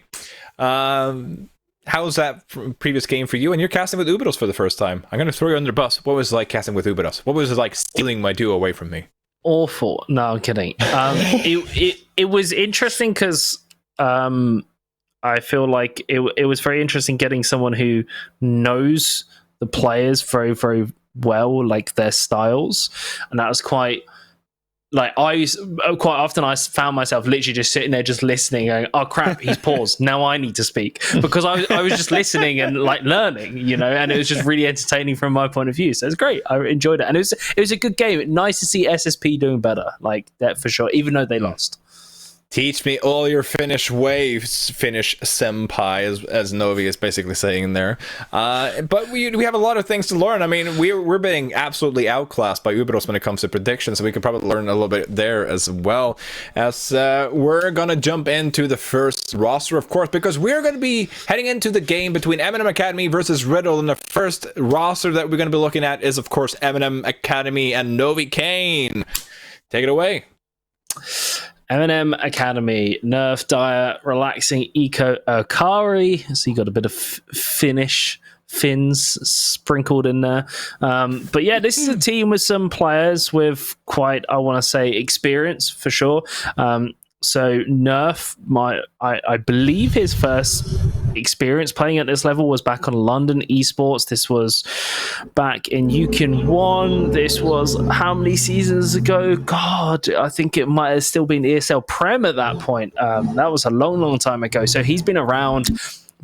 how's that previous game for you? And you're casting with Uberos for the first time. I'm going to throw you under the bus. What was it like casting with Uberos? What was it like stealing my duo away from me? Awful. No, I'm kidding. It was interesting because I feel like it was very interesting getting someone who knows the players very, very well, like their styles, and that was quite. Like quite often I found myself literally just sitting there, just listening, going, "Oh crap, he's paused. Now I need to speak," because I was just listening and like learning, and it was just really entertaining from my point of view. So it was great. I enjoyed it, and it was a good game. Nice to see SSP doing better, like that for sure, even though they lost. Teach me all your Finnish ways, Finnish senpai, as Novi is basically saying there. But we have a lot of things to learn. I mean, we're being absolutely outclassed by Uberos when it comes to predictions, so we could probably learn a little bit there as well. As we're going to jump into the first roster, of course, because we're going to be heading into the game between MNM Academy versus RIDDLE, and the first roster that we're going to be looking at is, of course, MNM Academy and Novi Kane. Take it away. MNM Academy, Nerf, Dire, Relaxing, Eco, Kari. So you got a bit of Finns sprinkled in there. But yeah, this is a team with some players with quite, I want to say, experience for sure. So Nerf, I believe his first experience playing at this level was back on London Esports. This was back in UKIN 1. This was how many seasons ago? God, I think it might have still been ESL Prem at that point. That was a long, long time ago. So he's been around,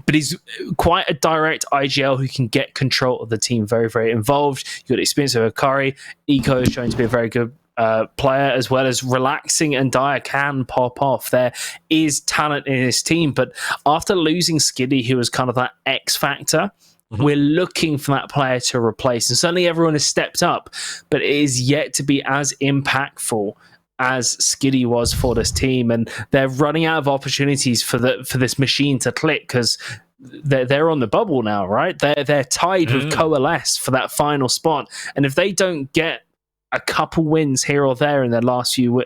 but he's quite a direct IGL who can get control of the team, very, very involved. You've got experience with Akari. Eco is shown to be a very good player, as well as Relaxing and Dire can pop off. There is talent in his team, but after losing Skiddy, who was kind of that X factor, we're looking for that player to replace. And certainly everyone has stepped up, but it is yet to be as impactful as Skiddy was for this team. And they're running out of opportunities for this machine to click, because they're on the bubble now, right? They're tied with Coalesce for that final spot. And if they don't get a couple wins here or there in their last few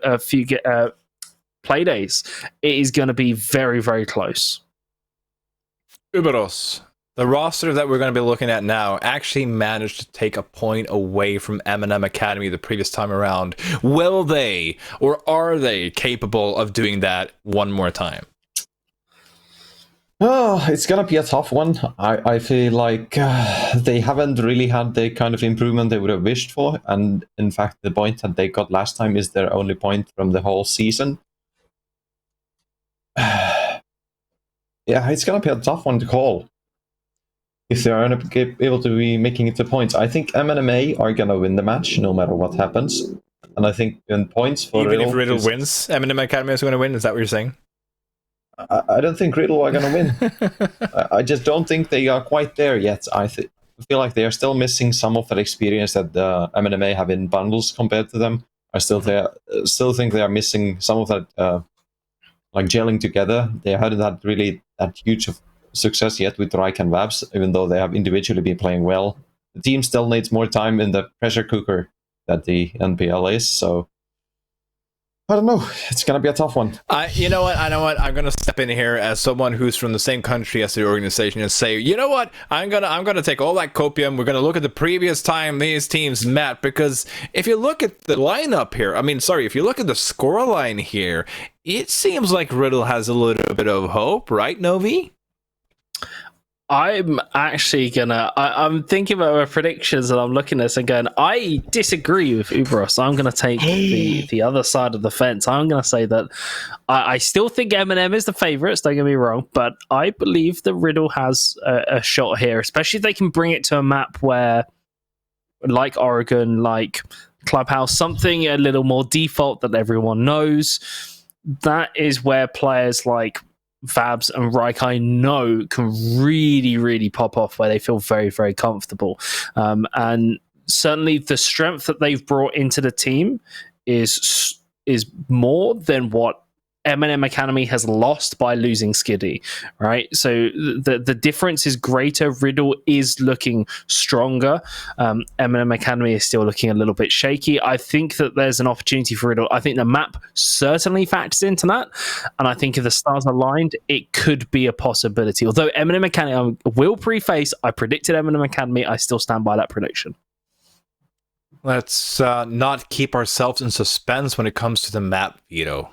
play days, it is going to be very, very close. Uberos, the roster that we're going to be looking at now actually managed to take a point away from MNM Academy the previous time around. Will they, or are they capable of doing that one more time? Oh, it's gonna be a tough one. I feel like they haven't really had the kind of improvement they would have wished for, and in fact the point that they got last time is their only point from the whole season. Yeah, it's gonna be a tough one to call if they are not able to be making it to points. I think MNMA are gonna win the match no matter what happens, and I think in points for even if RIDDLE wins, MNM Academy is going to win. Is that what you're saying? I don't think RIDDLE are going to win. I just don't think they are quite there yet. I feel like they are still missing some of that experience that the MNMA have in bundles compared to them. I still think they are missing some of that, like gelling together. They haven't had really that huge of success yet with Raik and Vabs, even though they have individually been playing well. The team still needs more time in the pressure cooker that the NPL is, so I don't know. It's going to be a tough one. You know what? I'm going to step in here as someone who's from the same country as the organization and say, you know what? I'm going to take all that copium. We're going to look at the previous time these teams met, because if you look at the lineup here, if you look at the scoreline here, it seems like RIDDLE has a little bit of hope, right, Novi? I'm actually I'm thinking about my predictions, and I'm looking at this and going, I disagree with Uberos. I'm gonna take the other side of the fence. I'm gonna say that I still think MNM is the favourites, don't get me wrong, but I believe that RIDDLE has a shot here, especially if they can bring it to a map where, like Oregon, like Clubhouse, something a little more default that everyone knows. That is where players like Vabs and Raik, I know, can really, really pop off, where they feel very, very comfortable. And certainly the strength that they've brought into the team is is more than what MNM Academy has lost by losing Skiddy, right? So the difference is greater. Riddle is looking stronger. MNM Academy is still looking a little bit shaky. I think that there's an opportunity for Riddle. I think the map certainly factors into that, and I think if the stars aligned, it could be a possibility. Although MNM Academy will preface, I predicted MNM Academy. I still stand by that prediction. Let's not keep ourselves in suspense when it comes to the map, Vito.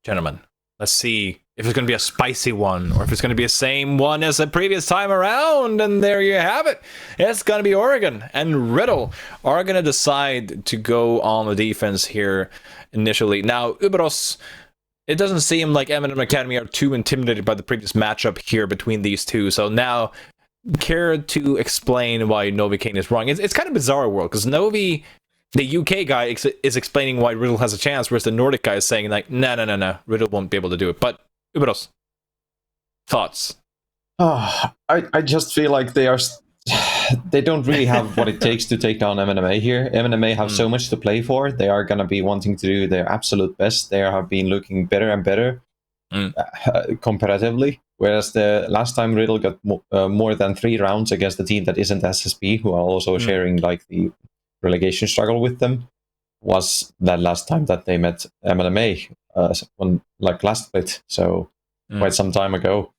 Gentlemen, let's see if it's going to be a spicy one or if it's going to be the same one as the previous time around. And there you have it. It's going to be Oregon and Riddle are going to decide to go on the defense here initially. Now, Uberos, it doesn't seem like MNM Academy are too intimidated by the previous matchup here between these two. So now, care to explain why Novi Kane is wrong? It's kind of bizarre world because Novi... The UK guy is explaining why Riddle has a chance, whereas the Nordic guy is saying, like, no, Riddle won't be able to do it. But, Uberos, thoughts? Oh, I just feel like they don't really have what it takes to take down MNMA here. MNMA have so much to play for. They are going to be wanting to do their absolute best. They have been looking better and better comparatively. Whereas the last time Riddle got more than 3 rounds against a team that isn't SSB, who are also sharing like the relegation struggle with them, was that last time that they met MNMA on like last split, so quite some time ago.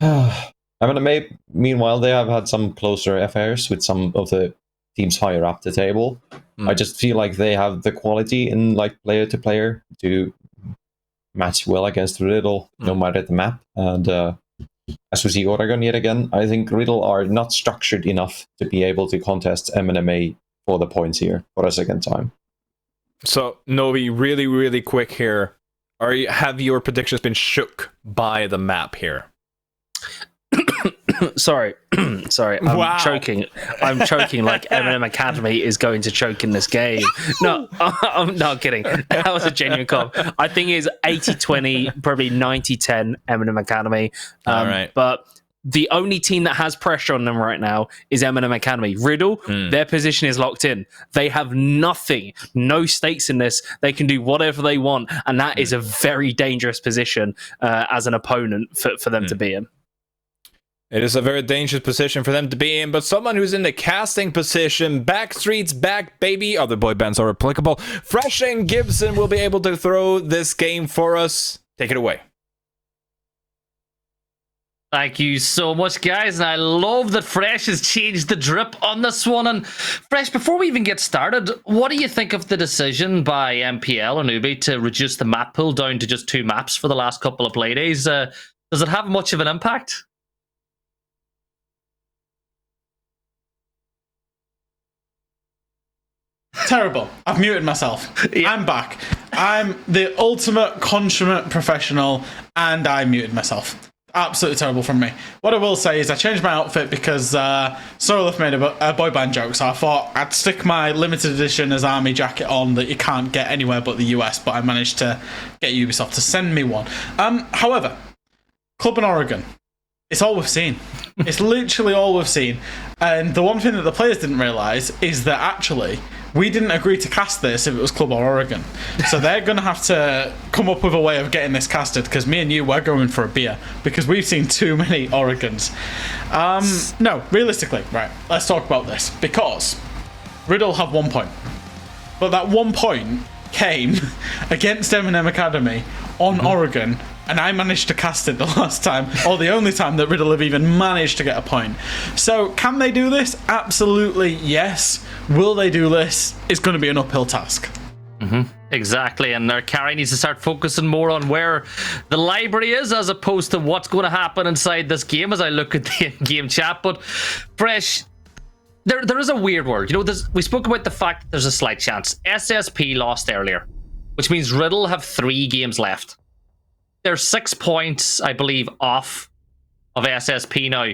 MNMA, meanwhile, they have had some closer affairs with some of the teams higher up the table. I just feel like they have the quality in like player to player to match well against Riddle, no matter the map. And as we see Oregon yet again, I think Riddle are not structured enough to be able to contest MNMA for the points here for a second time. So, Novi, really, really quick here. Have your predictions been shook by the map here? Sorry, I'm choking. I'm choking like MNM Academy is going to choke in this game. No, I'm not kidding. That was a genuine comment. I think it's 80-20, probably 90-10 MNM Academy. All right. But the only team that has pressure on them right now is MNM Academy. Riddle, their position is locked in. They have nothing, no stakes in this. They can do whatever they want, and that is a very dangerous position as an opponent for them to be in. It is a very dangerous position for them to be in, but someone who's in the casting position, Backstreet's back, baby. Other boy bands are applicable. Fresh and Gibson will be able to throw this game for us. Take it away. Thank you so much, guys, and I love that Fresh has changed the drip on this one. And Fresh, before we even get started, what do you think of the decision by MPL and Ubi to reduce the map pool down to just 2 maps for the last couple of playdays? Does it have much of an impact? Terrible. I've muted myself. I'm back. I'm the ultimate consummate professional, and I muted myself. Absolutely terrible from me. What I will say is I changed my outfit because Sorolith made a boy band joke, so I thought I'd stick my limited edition as army jacket on that you can't get anywhere but the US, but I managed to get Ubisoft to send me one. However, Club in Oregon, it's all we've seen. It's literally all we've seen. And the one thing that the players didn't realise is that actually we didn't agree to cast this if it was Club or Oregon. So they're going to have to come up with a way of getting this casted, because me and you, we're going for a beer, because we've seen too many Oregons. No, realistically, right, let's talk about this, because Riddle have 1 point. But that 1 point came against MNM Academy on Oregon, and I managed to cast it the last time, or the only time that Riddle have even managed to get a point. So, can they do this? Absolutely, yes. Will they do this? It's going to be an uphill task. Exactly, and their carry needs to start focusing more on where the library is as opposed to what's going to happen inside this game as I look at the in-game chat. But, Fresh, there is a weird word. You know, we spoke about the fact that there's a slight chance. SSP lost earlier, which means Riddle have 3 games left. They're 6 points, I believe, off of SSP now.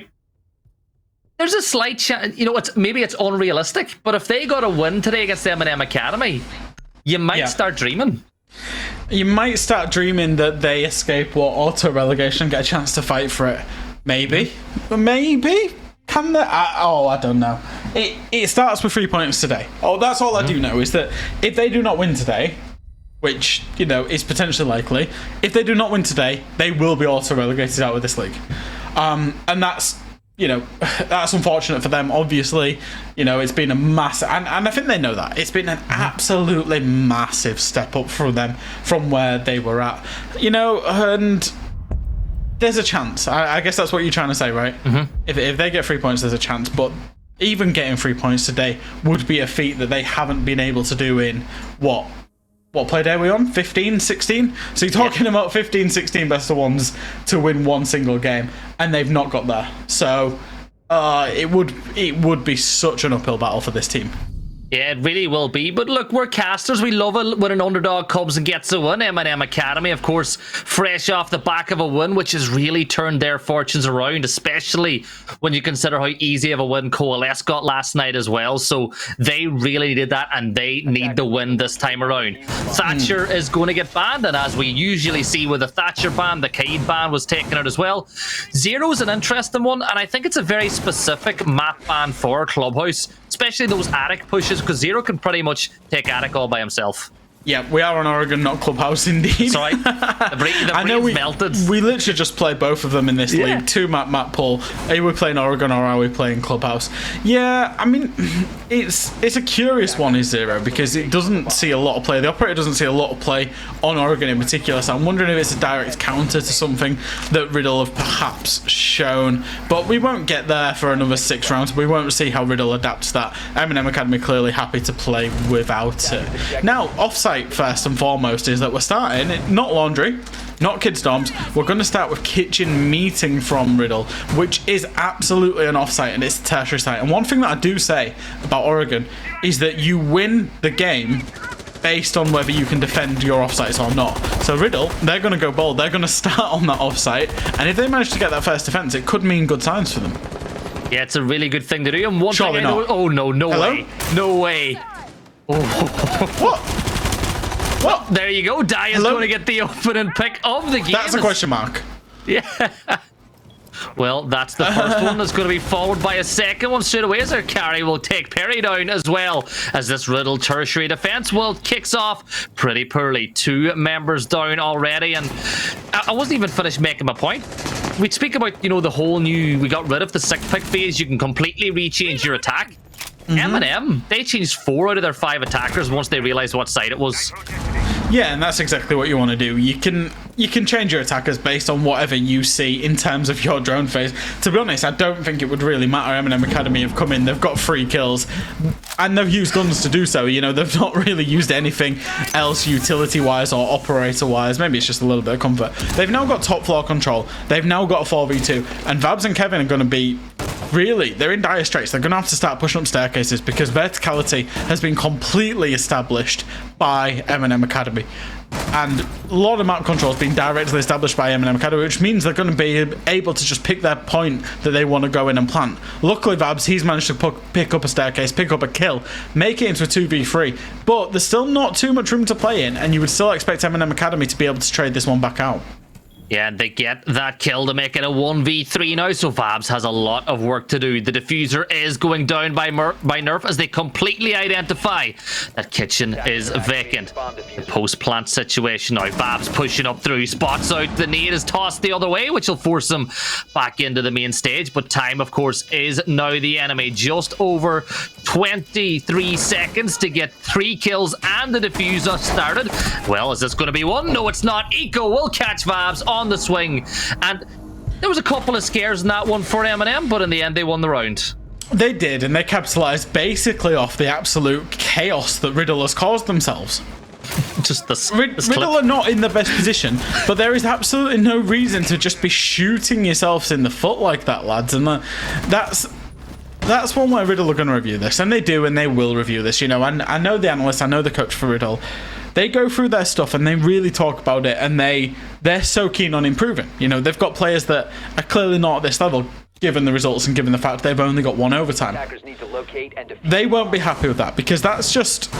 There's a slight chance, you know, maybe it's unrealistic, but if they got a win today against MNM Academy, you might start dreaming. You might start dreaming that they escape auto relegation and get a chance to fight for it. Maybe. Maybe? Can they? I don't know. It starts with 3 points today. Oh, that's all I do know, is that if they do not win today, which, you know, is potentially likely. If they do not win today, they will be auto-relegated out of this league. And that's, you know, that's unfortunate for them, obviously. You know, it's been a massive... And I think they know that. It's been an absolutely massive step up for them from where they were at. You know, and there's a chance. I guess that's what you're trying to say, right? If they get 3 points, there's a chance. But even getting 3 points today would be a feat that they haven't been able to do in, what Playday are we on? 15, 16? So you're talking about 15, 16 best of ones to win one single game, and they've not got there. So it would be such an uphill battle for this team. Yeah, it really will be. But look, we're casters. We love it when an underdog comes and gets a win. MNM Academy, of course, fresh off the back of a win, which has really turned their fortunes around, especially when you consider how easy of a win Coalesce got last night as well. So they really needed that, and they need the win this time around. Thatcher is going to get banned, and as we usually see with the Thatcher ban, the Kaid ban was taken out as well. Zero's an interesting one, and I think it's a very specific map ban for Clubhouse, especially those attic pushes, because Zero can pretty much take attic all by himself. Yeah, we are on Oregon, not Clubhouse, indeed. Sorry, I know we melted. We literally just play both of them in this league. Two map pool. Are we playing Oregon or are we playing Clubhouse? Yeah, I mean, it's a curious one, is Zero, because it doesn't see a lot of play. The operator doesn't see a lot of play on Oregon in particular, so I'm wondering if it's a direct counter to something that Riddle have perhaps shown. But we won't get there for another 6 rounds. We won't see how Riddle adapts that. MNM Academy clearly happy to play without it. Now, offside first and foremost is that we're starting not laundry, not kid storms. We're going to start with kitchen meeting from Riddle, which is absolutely an offsite, and it's a tertiary site. And one thing that I do say about Oregon is that you win the game based on whether you can defend your offsites or not. So Riddle, they're going to go bold. They're going to start on that offsite, and if they manage to get that first defense, it could mean good signs for them. Yeah, it's a really good thing to do. And one Surely thing I know, oh no, no Hello? way, no way. What? Well, there you go. Daya's going to get the opening pick of the game. That's a question mark. Yeah. Well, that's the first one that's going to be followed by a second one straight away, as our carry will take Perry down as well, as this Riddle tertiary defense will kicks off pretty poorly. 2 members down already, and I wasn't even finished making my point. We speak about, you know, the whole new, we got rid of the 6 pick phase. You can completely rechange your attack. MNM, they changed 4 out of their 5 attackers once they realized what side it was. Yeah, and that's exactly what you want to do. You can change your attackers based on whatever you see in terms of your drone phase. To be honest, I don't think it would really matter. MNM Academy have come in, they've got 3 kills, and they've used guns to do so. You know, they've not really used anything else utility-wise or operator-wise. Maybe it's just a little bit of comfort. They've now got top floor control. They've now got a 4v2, and Vabs and Kevin are going to be... Really, they're in dire straits. They're going to have to start pushing up staircases because verticality has been completely established by MNM Academy. And a lot of map control has been directly established by MNM Academy, which means they're going to be able to just pick their point that they want to go in and plant. Luckily, Vabs, he's managed to pick up a staircase, pick up a kill, make it into a 2v3. But there's still not too much room to play in, and you would still expect MNM Academy to be able to trade this one back out. Yeah, they get that kill to make it a 1v3 now, so Vabs has a lot of work to do. The diffuser is going down by Nerf as they completely identify that kitchen is vacant. The post-plant situation now. Vabs pushing up through, spots out. The nade is tossed the other way, which will force him back into the main stage. But time, of course, is now the enemy. Just over 23 seconds to get 3 kills and the diffuser started. Well, is this going to be one? No, it's not. Eco will catch Vabs on the swing, and there was a couple of scares in that one for MNM, but in the end they won the round. They did, and they capitalized basically off the absolute chaos that Riddle has caused themselves. Just this Riddle are not in the best position, but there is absolutely no reason to just be shooting yourselves in the foot like that, lads. And that's one way Riddle are going to review this, and they do, and they will review this. You know, and I know the analyst, I know the coach for Riddle. They go through their stuff and they really talk about it, and they're so keen on improving. You know, they've got players that are clearly not at this level, given the results and given the fact they've only got 1 overtime. They won't be happy with that, because that's just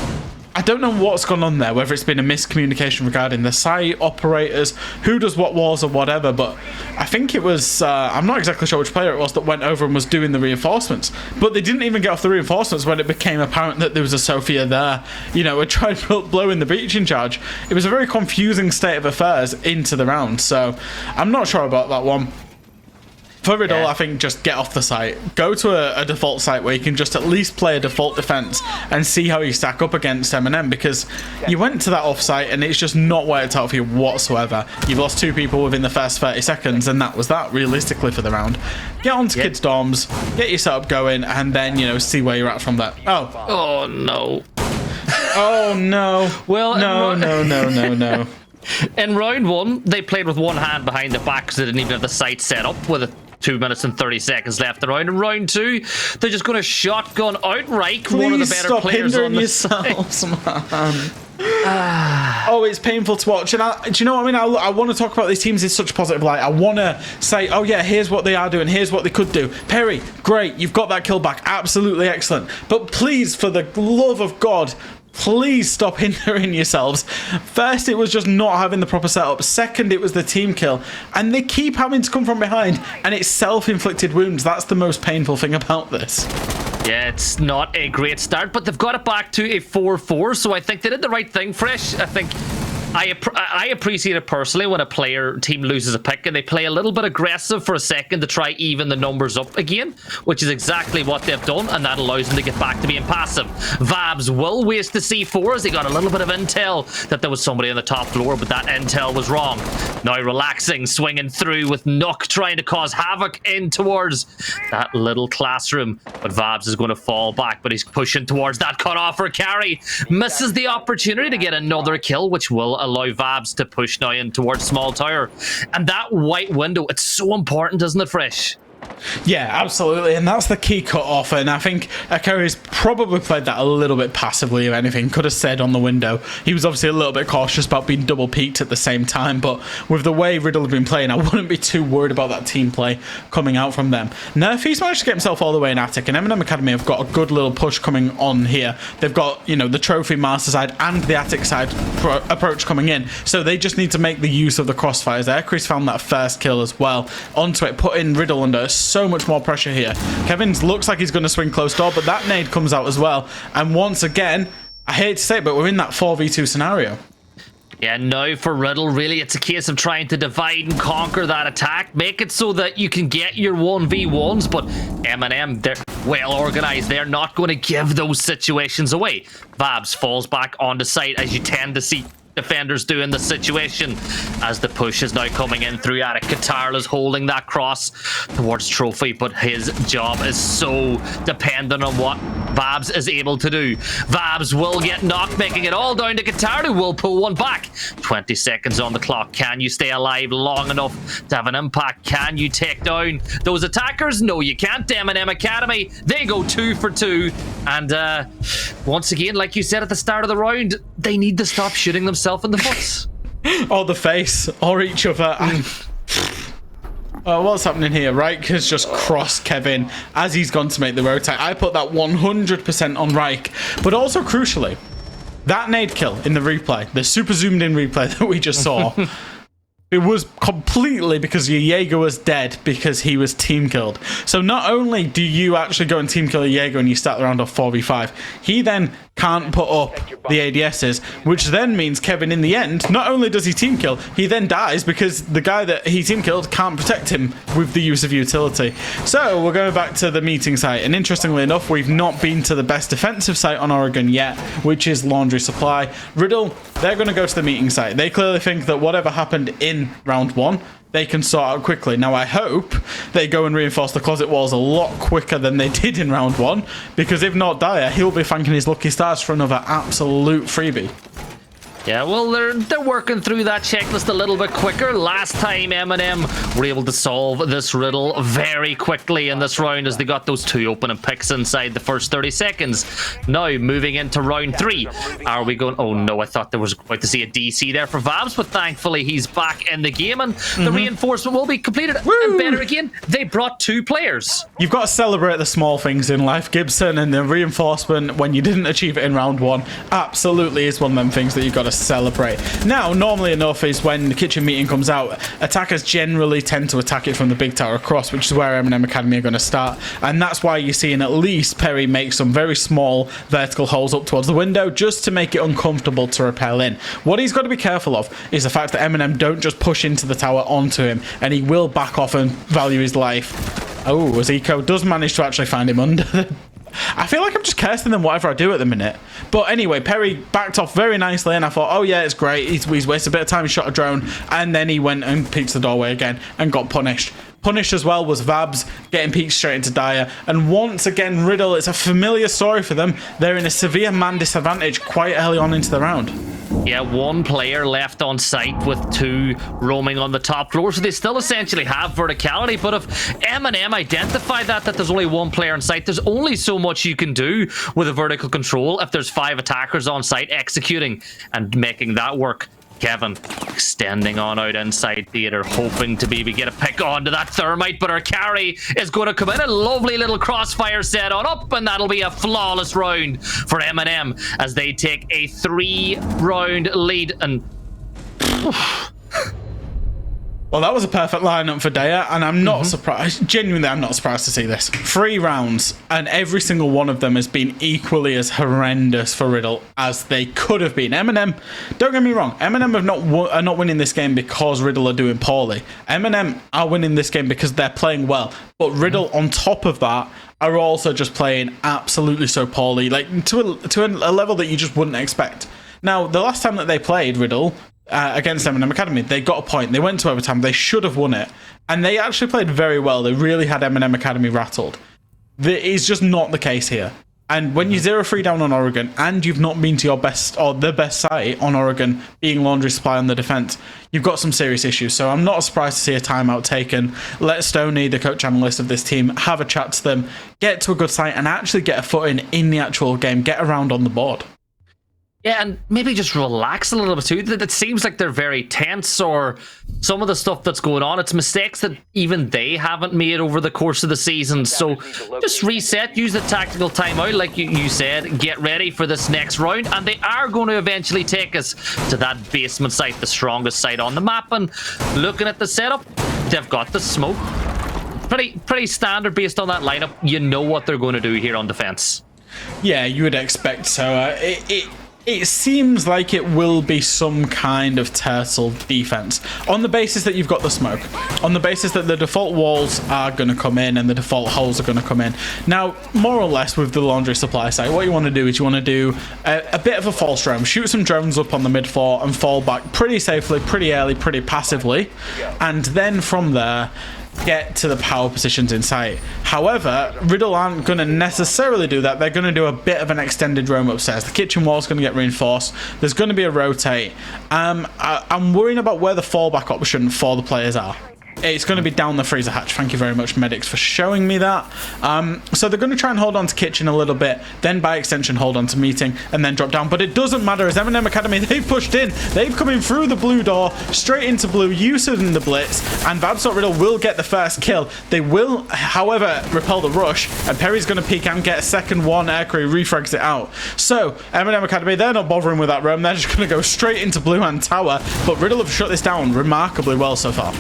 I don't know what's gone on there, whether it's been a miscommunication regarding the site, operators, who does what walls or whatever, but I think it was, I'm not exactly sure which player it was that went over and was doing the reinforcements, but they didn't even get off the reinforcements when it became apparent that there was a Sophia there, you know, and tried blowing the breaching charge. It was a very confusing state of affairs into the round, so I'm not sure about that one. For Riddle, I think just get off the site. Go to a default site where you can just at least play a default defense and see how you stack up against MNM, because you went to that off site and it's just not worked out for you whatsoever. You've lost 2 people within the first 30 seconds, and that was that realistically for the round. Get onto kids' dorms, get your setup going, and then, you know, see where you're at from there. Oh no. Oh no. Well, no. In round 1, they played with one hand behind the back because they didn't even have the site set up with 2 minutes and 30 seconds left around. In round 2, they're just going to shotgun outright one of the better players on the site. Man. Oh, it's painful to watch. And do you know what I mean? I want to talk about these teams in such a positive light. I want to say, oh yeah, here's what they are doing, here's what they could do. Perry, great, you've got that kill back, absolutely excellent. But please, for the love of God, please stop hindering yourselves. First, it was just not having the proper setup. Second, it was the team kill. And they keep having to come from behind, and it's self-inflicted wounds. That's the most painful thing about this. Yeah, it's not a great start, but they've got it back to a 4-4, so I think they did the right thing, Fresh. I think I appreciate it personally when a team loses a pick and they play a little bit aggressive for a second to try even the numbers up again, which is exactly what they've done, and that allows them to get back to being passive. Vabs will waste the C4 as they got a little bit of intel that there was somebody on the top floor, but that intel was wrong. Now relaxing, swinging through with Nook trying to cause havoc in towards that little classroom, but Vabs is going to fall back, but he's pushing towards that cutoff for carry. Misses the opportunity to get another kill, which will allow Vabs to push now in towards small tower. And that white window, it's so important, isn't it, Fresh? Yeah, absolutely, and that's the key cut-off, and I think Akari's probably played that a little bit passively, if anything. Could have said on the window. He was obviously a little bit cautious about being double peaked at the same time, but with the way Riddle had been playing, I wouldn't be too worried about that team play coming out from them. Nerfy's managed to get himself all the way in Attic, and MNM Academy have got a good little push coming on here. They've got, you know, the trophy master side and the Attic side approach coming in, so they just need to make the use of the crossfires. Akari's found that first kill as well onto it, putting Riddle under so much more pressure here. Kevin looks like he's going to swing close door, but that nade comes out as well. And once again, I hate to say it, but we're in that 4v2 scenario. Yeah, now for Riddle, really, it's a case of trying to divide and conquer that attack. Make it so that you can get your 1v1s, but MNM, they're well organized. They're not going to give those situations away. Vabs falls back onto site, as you tend to see defenders do in the situation, as the push is now coming in through Attic. Katarl is holding that cross towards Trophy, but his job is so dependent on what Vabs is able to do. Vabs will get knocked, making it all down to Katarl, who will pull one back. 20 seconds on the clock. Can you stay alive long enough to have an impact? Can you take down those attackers? No, you can't. MNM Academy, they go 2 for 2. And once again, like you said at the start of the round, they need to stop shooting themselves in the foot. Or the face, or each other. What's happening here? Reich has just crossed Kevin as he's gone to make the rotate. I put that 100% on Reich, but also crucially, that nade kill in the replay, the super zoomed in replay that we just saw, it was completely because your Jaeger was dead because he was team killed. So not only do you actually go and team kill a Jaeger and you start the round off 4v5, he then can't put up the ADSs, which then means Kevin, in the end, not only does he team kill, he then dies because the guy that he team killed can't protect him with the use of utility. So we're going back to the meeting site, and interestingly enough, we've not been to the best defensive site on Oregon yet, which is Laundry Supply. Riddle, they're going to go to the meeting site. They clearly think that whatever happened in round 1, they can sort out quickly. Now, I hope they go and reinforce the closet walls a lot quicker than they did in round 1, because if not Dyer, he'll be thanking his lucky stars for another absolute freebie. Yeah, well, they're working through that checklist a little bit quicker. Last time MNM were able to solve this riddle very quickly in this round as they got those 2 opening picks inside the first 30 seconds. Now, moving into round 3. Are we going... Oh, no, I thought there was about to see a DC there for Vabs, but thankfully he's back in the game, and the reinforcement will be completed. And better again, they brought 2 players. You've got to celebrate the small things in life, Gibson, and the reinforcement when you didn't achieve it in round 1 absolutely is one of them things that you've got to celebrate. Now, normally enough is when the kitchen meeting comes out, attackers generally tend to attack it from the big tower across, which is where MNM Academy are going to start, and that's why you're seeing at least Perry make some very small vertical holes up towards the window just to make it uncomfortable to rappel in. What he's got to be careful of is the fact that MNM don't just push into the tower onto him, and he will back off and value his life. Oh, as Eco does manage to actually find him under the... I feel like I'm just cursing them whatever I do at the minute. But anyway, Perry backed off very nicely, and I thought, oh yeah, it's great. He's wasted a bit of time, shot a drone, and then he went and peeked the doorway again and got punished. Punished as well was Vabs getting peeked straight into Dire. And once again, Riddle, it's a familiar story for them. They're in a severe man disadvantage quite early on into the round. Yeah, 1 player left on site with 2 roaming on the top floor, so they still essentially have verticality. But if MNM identify that there's only 1 player on site, there's only so much you can do with a vertical control if there's 5 attackers on site executing and making that work. Kevin extending on out inside theater, hoping to maybe get a pick onto that thermite, but our carry is going to come in. A lovely little crossfire set on up, and that'll be a flawless round for MNM as they take a 3-round lead. And well, that was a perfect lineup for Daya, and I'm not surprised. Genuinely, I'm not surprised to see this. 3 rounds, and every single one of them has been equally as horrendous for Riddle as they could have been. MNM, don't get me wrong, MNM are not winning this game because Riddle are doing poorly. MNM are winning this game because they're playing well, but Riddle, on top of that, are also just playing absolutely so poorly, like to a level that you just wouldn't expect. Now, the last time that they played Riddle against MNM Academy, they got a point. They went to overtime. They should have won it. And they actually played very well. They really had MNM Academy rattled. It's just not the case here. And when you're 0-3 down on Oregon, and you've not been to your best, or the best site on Oregon, being Laundry Supply on the defense, you've got some serious issues. So I'm not surprised to see a timeout taken. Let Stoney, the coach analyst of this team, have a chat to them, get to a good site, and actually get a foot in the actual game, get around on the board. Yeah, and maybe just relax a little bit too. It seems like they're very tense, or some of the stuff that's going on, it's mistakes that even they haven't made over the course of the season. So just reset, use the tactical timeout, like you said, get ready for this next round, and they are going to eventually take us to that basement site, the strongest site on the map. And looking at the setup, they've got the smoke. Pretty standard based on that lineup. You know what they're going to do here on defense. Yeah, you would expect so. It seems like it will be some kind of turtle defense on the basis that you've got the smoke, on the basis that the default walls are going to come in and the default holes are going to come in. Now, more or less with the Laundry Supply site, what you want to do is you want to do a bit of a false drone, shoot some drones up on the mid floor and fall back pretty safely, pretty early, pretty passively, and then from there get to the power positions in sight. However, Riddle aren't going to necessarily do that. They're going to do a bit of an extended roam upstairs. The kitchen wall's going to get reinforced. There's going to be a rotate. I'm worrying about where the fallback option for the players are. It's going to be down the freezer hatch. Thank you very much, medics, for showing me that. So they're going to try and hold on to kitchen a little bit, then by extension hold on to meeting, and then drop down. But it doesn't matter, as MNM Academy, they've pushed in. They've come in through the blue door, straight into blue, using the blitz, and Vabs.Riddle will get the first kill. They will, however, repel the rush, and Perry's going to peek and get a second one. Aircrew refrags it out. So, MNM Academy, they're not bothering with that roam. They're just going to go straight into blue and tower, but Riddle have shut this down remarkably well so far.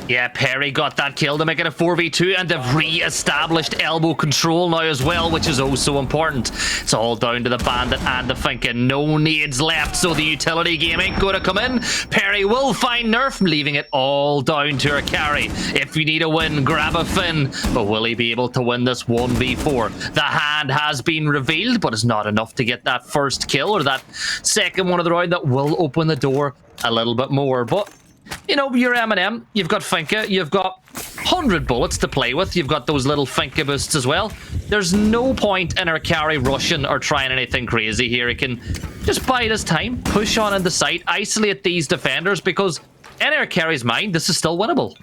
Yeah, Perry got that kill to make it a 4v2, and they've re-established elbow control now as well, which is also important. It's all down to the Bandit and the Finka. No nades left, so the utility game ain't going to come in. Perry will find Nerf, leaving it all down to her carry. If you need a win, grab a Finn. But will he be able to win this 1v4? The hand has been revealed, but it's not enough to get that first kill or that second one of the round that will open the door a little bit more. But you know, you're MNM, you've got Finka, you've got 100 bullets to play with. You've got those little Finka boosts as well. There's no point in our carry rushing or trying anything crazy here. He can just bide his time, push on in the site, isolate these defenders, because in our carry's mind, this is still winnable.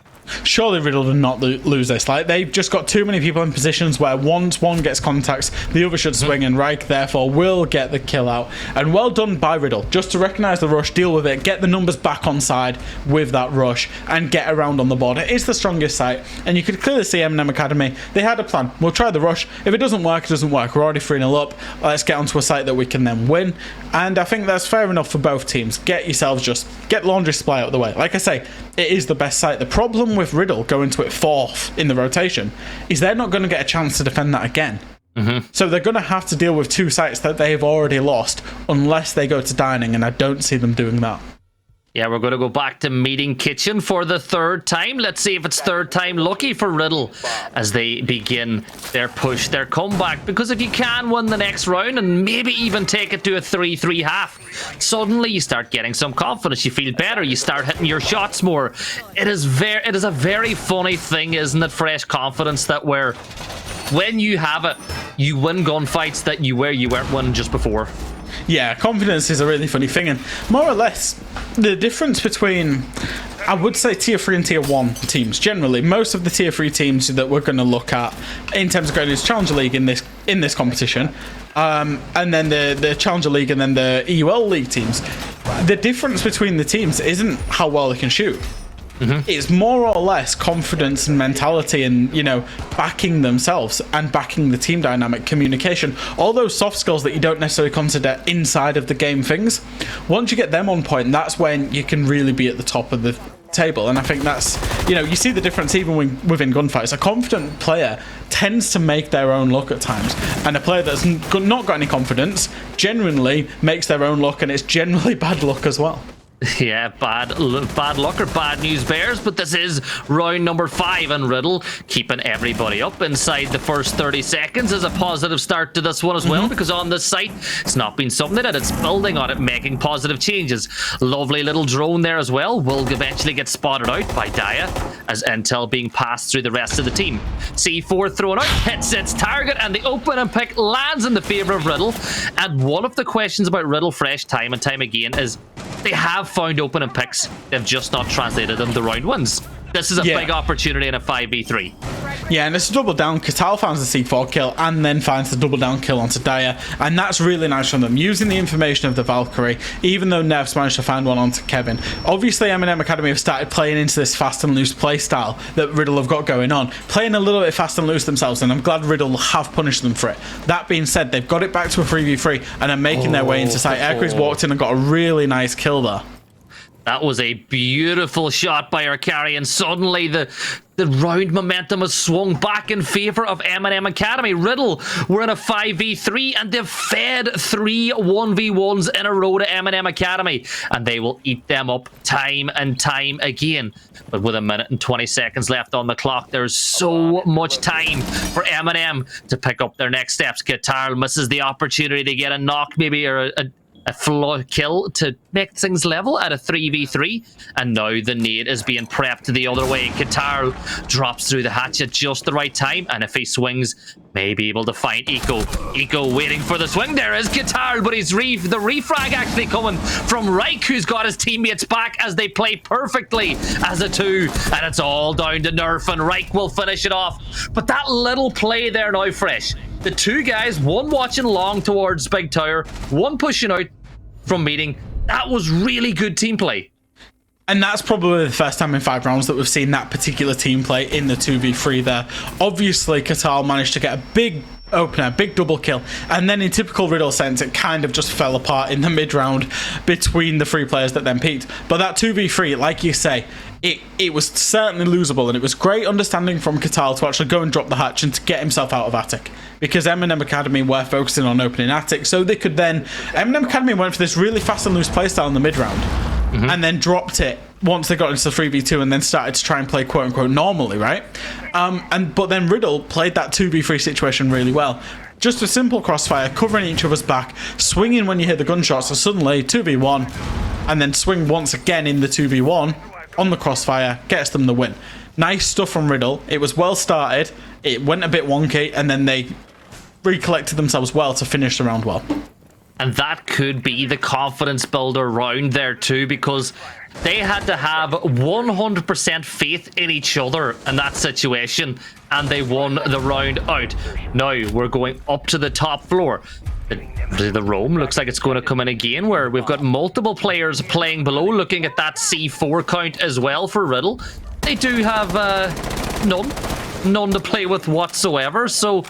Surely Riddle did not lose this. Like, they've just got too many people in positions where once one gets contacts, the other should swing, and Reich therefore will get the kill out. And well done by Riddle, just to recognise the rush, deal with it, get the numbers back on side with that rush, and get around on the board. It is the strongest site, and you could clearly see MNM Academy, they had a plan. We'll try the rush. If it doesn't work, it doesn't work. We're already 3-0 up. Let's get onto a site that we can then win. And I think that's fair enough for both teams. Get yourselves, just get Laundry Supply out of the way. Like I say, it is the best site. The problem with Riddle going to it 4th in the rotation is they're not going to get a chance to defend that again. So they're going to have to deal with 2 sites that they've already lost unless they go to dining, and I don't see them doing that. Yeah, we're going to go back to Meeting Kitchen for the 3rd time. Let's see if it's 3rd time lucky for Riddle as they begin their push, their comeback. Because if you can win the next round and maybe even take it to a 3-3 half, suddenly you start getting some confidence. You feel better. You start hitting your shots more. It is a very funny thing, isn't it? Fresh confidence that when you have it, you win gunfights that you weren't winning just before. Yeah, confidence is a really funny thing, and more or less the difference between, I would say, tier 3 and tier 1 teams generally. Most of the tier 3 teams that we're going to look at in terms of going into Challenger League in this competition, and then the Challenger League and then the EUL League teams, the difference between the teams isn't how well they can shoot. It's more or less confidence and mentality and, you know, backing themselves and backing the team dynamic, communication, all those soft skills that you don't necessarily consider inside of the game things. Once you get them on point, that's when you can really be at the top of the table. And I think that's, you know, you see the difference even within gunfights. A confident player tends to make their own luck at times, and a player that's not got any confidence genuinely makes their own luck, and it's generally bad luck as well. Yeah, bad luck or bad news bears, but this is round number 5, and Riddle keeping everybody up inside the first 30 seconds is a positive start to this one as well, because on this site, it's not been something that it's building on it, making positive changes. Lovely little drone there as well, will eventually get spotted out by Daya as intel being passed through the rest of the team. C4 thrown out, hits its target, and the open and pick lands in the favour of Riddle. And one of the questions about Riddle fresh time and time again is they have found open and picks, they've just not translated them to round wins. This is a big opportunity in a 5v3. Yeah, and it's a double down. Katal finds the C4 kill and then finds the double down kill onto Daya, and that's really nice from them, using the information of the Valkyrie, even though Nev's managed to find one onto Kevin. Obviously, MNM Academy have started playing into this fast and loose play style that Riddle have got going on, playing a little bit fast and loose themselves, and I'm glad Riddle have punished them for it. That being said, they've got it back to a 3v3 and are making their way into site. Aircrew's walked in and got a really nice kill there. That was a beautiful shot by our carry, and suddenly the round momentum has swung back in favour of MNM Academy. Riddle were in a 5v3 and they've fed 3 1v1s in a row to MNM Academy, and they will eat them up time and time again. But with 1 minute and 20 seconds left on the clock, there's so much time for MNM to pick up their next steps. Qatar misses the opportunity to get a knock, maybe, or a flaw kill to make things level at a 3v3, and now the nade is being prepped the other way. Qatar drops through the hatch at just the right time, and if he swings, may be able to find Eco. Eco waiting for the swing. There is Qatar, but he's the refrag actually coming from Reich, who's got his teammates back as they play perfectly as a 2, and it's all down to Nerf, and Reich will finish it off. But that little play there now, Fresh. The 2 guys, one watching long towards Big Tower, one pushing out from Meeting. That was really good team play. And that's probably the first time in 5 rounds that we've seen that particular team play in the 2v3 there. Obviously, Qatar managed to get a big opener, big double kill, and then in typical Riddle sense, it kind of just fell apart in the mid-round between the 3 players that then peaked. But that 2v3, like you say, it was certainly losable, and it was great understanding from Qatar to actually go and drop the hatch and to get himself out of Attic, because MNM Academy were focusing on opening Attic, so they could then... MNM Academy went for this really fast and loose playstyle in the mid-round, and then dropped it once they got into the 3v2 and then started to try and play quote-unquote normally, right? But then Riddle played that 2v3 situation really well. Just a simple crossfire, covering each other's back, swinging when you hear the gunshots, so suddenly 2v1, and then swing once again in the 2v1, on the crossfire, gets them the win. Nice stuff from Riddle. It was well started. It went a bit wonky, and then they recollected themselves well to finish the round well. And that could be the confidence builder round there too, because they had to have 100% faith in each other in that situation, and they won the round out. Now we're going up to the top floor. The roam looks like it's going to come in again, where we've got multiple players playing below, looking at that C4 count as well for Riddle. They do have none to play with whatsoever, so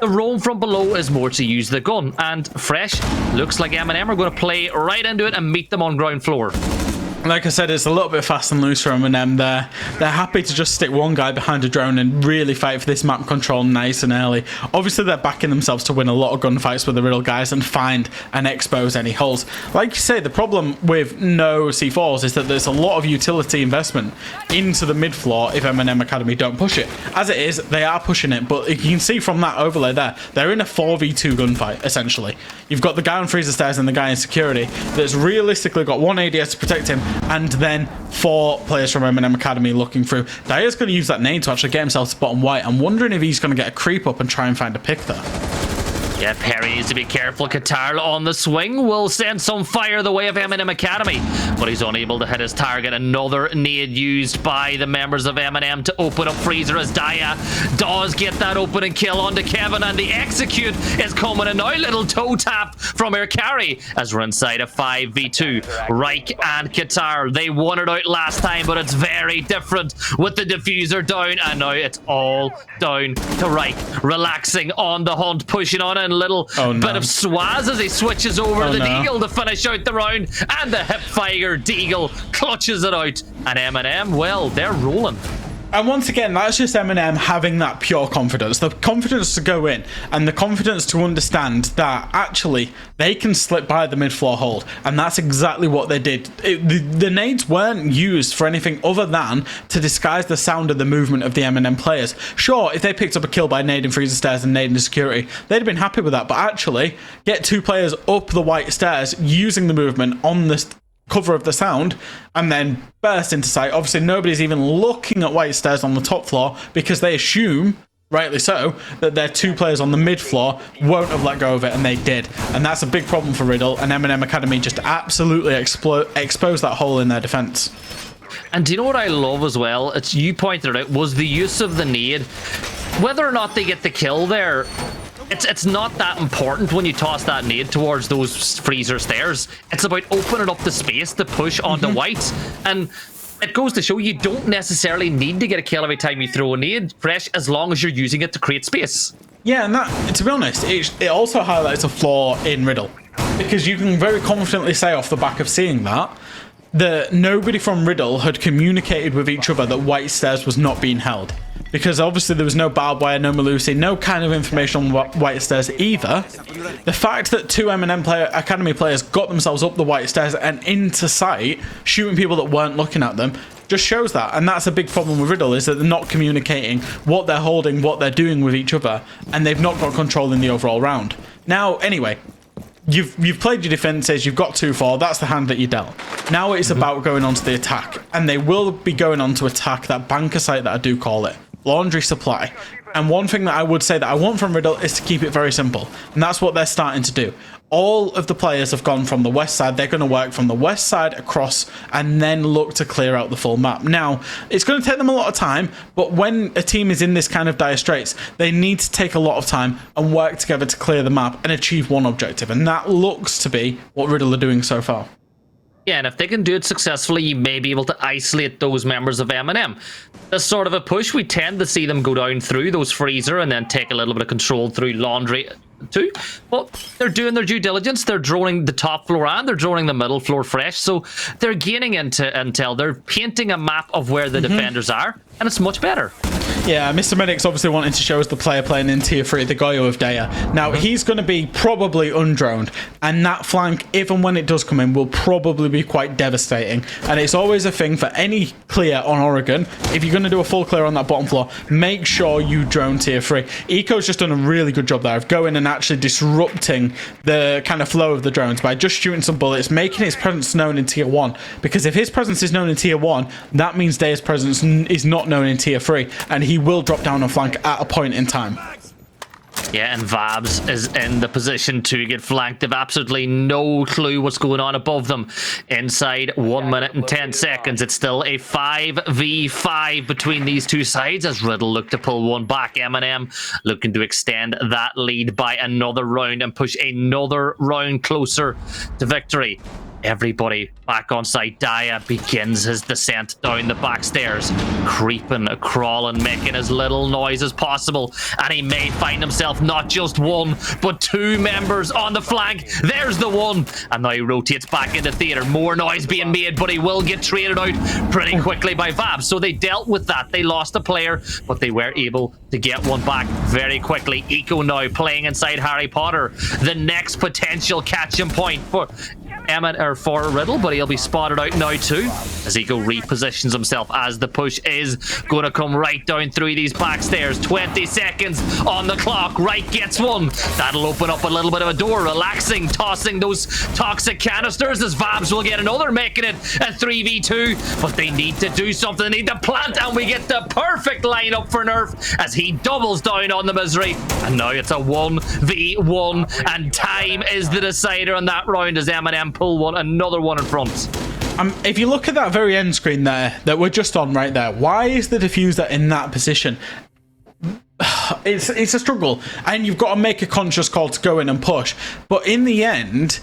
the roam from below is more to use the gun. And Fresh, looks like MNM are going to play right into it and meet them on ground floor. Like I said, it's a little bit fast and loose for M&M there. They're happy to just stick one guy behind a drone and really fight for this map control nice and early. Obviously, they're backing themselves to win a lot of gunfights with the Riddle guys and find and expose any holes. Like you say, the problem with no C4s is that there's a lot of utility investment into the mid floor if MNM Academy don't push it. As it is, they are pushing it, but you can see from that overlay there, they're in a 4v2 gunfight, essentially. You've got the guy on freezer stairs and the guy in security that's realistically got one ADS to protect him, and then 4 players from MNM Academy looking through. Dia's going to use that nade to actually get himself to bottom white. I'm wondering if he's going to get a creep up and try and find a pick there. Yeah, Perry needs to be careful. Qatar on the swing will send some fire the way of MNM Academy, but he's unable to hit his target. Another nade used by the members of MNM to open up freezer as Dia does get that opening kill onto Kevin, and the execute is coming in now. Little toe tap from Erkari as we're inside a 5v2. Reich and Qatar, they won it out last time, but it's very different with the diffuser down, and now it's all down to Reich, relaxing on the hunt, pushing on in. Little bit of swaz as he switches over the Deagle to finish out the round, and the hip fire Deagle clutches it out, and MNM, well, they're rolling. And once again, that's just MNM having that pure confidence. The confidence to go in and the confidence to understand that actually they can slip by the mid-floor hold. And that's exactly what they did. The nades weren't used for anything other than to disguise the sound of the movement of the MNM players. Sure, if they picked up a kill by nading freezer stairs and nading security, they'd have been happy with that. But actually, get 2 players up the white stairs using the movement on the cover of the sound and then burst into sight. Obviously, nobody's even looking at white stairs on the top floor because they assume, rightly so, that their 2 players on the mid floor won't have let go of it, and they did. And that's a big problem for Riddle, and MNM Academy just absolutely exposed that hole in their defense. And do you know what I love as well? It's, you pointed it out, was the use of the nade. Whether or not they get the kill there, it's not that important when you toss that nade towards those freezer stairs. It's about opening up the space to push onto white. And it goes to show you don't necessarily need to get a kill every time you throw a nade, Fresh, as long as you're using it to create space. Yeah, and that, to be honest, it also highlights a flaw in Riddle. Because you can very confidently say off the back of seeing that nobody from Riddle had communicated with each other that white stairs was not being held. Because obviously there was no barbed wire, no Malusi, no kind of information on white stairs either. The fact that 2 MNM Academy players got themselves up the white stairs and into sight, shooting people that weren't looking at them, just shows that. And that's a big problem with Riddle, is that they're not communicating what they're holding, what they're doing with each other, and they've not got control in the overall round. Now, anyway, you've played your defenses, you've got 2-4, that's the hand that you dealt. Now it's about going on to the attack, and they will be going on to attack that banker site that I do call it. Laundry supply. And one thing that I would say that I want from Riddle is to keep it very simple. And that's what they're starting to do. All of the players have gone from the west side. They're going to work from the west side across and then look to clear out the full map. Now, it's going to take them a lot of time, but when a team is in this kind of dire straits, they need to take a lot of time and work together to clear the map and achieve one objective. And that looks to be what Riddle are doing so far. Yeah, and if they can do it successfully, you may be able to isolate those members of MNM. This sort of a push, we tend to see them go down through those freezer and then take a little bit of control through laundry too. But they're doing their due diligence. They're droning the top floor and they're droning the middle floor Fresh. So they're gaining into intel. They're painting a map of where the defenders are, and it's much better. Yeah, Mr. Medic's obviously wanting to show us the player playing in Tier 3, the Goyo of Daya. Now, he's going to be probably undroned, and that flank, even when it does come in, will probably be quite devastating. And it's always a thing for any clear on Oregon. If you're going to do a full clear on that bottom floor, make sure you drone Tier 3. Eco's just done a really good job there of going in and actually disrupting the kind of flow of the drones by just shooting some bullets, making his presence known in Tier 1. Because if his presence is known in Tier 1, that means Daya's presence is not known in Tier 3, and he will drop down on flank at a point in time. Yeah, and Vabs is in the position to get flanked. They've absolutely no clue what's going on above them. Inside 1 minute and 10 seconds, it's still a 5v5 between these two sides as RIDDLE look to pull one back. MNM looking to extend that lead by another round and push another round closer to victory. Everybody back on site. Daya begins his descent down the back stairs, creeping, crawling, making as little noise as possible, and he may find himself not just one but two members on the flank. There's the one, and now he rotates back into theater. More noise being made, but he will get traded out pretty quickly by Vab. So they dealt with that. They lost a player, but they were able to get one back very quickly. Eco now playing inside Harry Potter, the next potential catching point for for RIDDLE, but he'll be spotted out now too as Eco repositions himself as the push is going to come right down through these back stairs. 20 seconds on the clock. Right gets one. That'll open up a little bit of a door. Relaxing, tossing those toxic canisters as Vabs will get another, making it a 3v2, but they need to do something. They need to plant, and we get the perfect lineup for Nerf as he doubles down on the misery, and now it's a 1v1, and time is the decider on that round as MNM pull another one in front. If you look at that very end screen there that we're just on right there, why is the diffuser in that position? It's a struggle, and you've got to make a conscious call to go in and push. But in the end,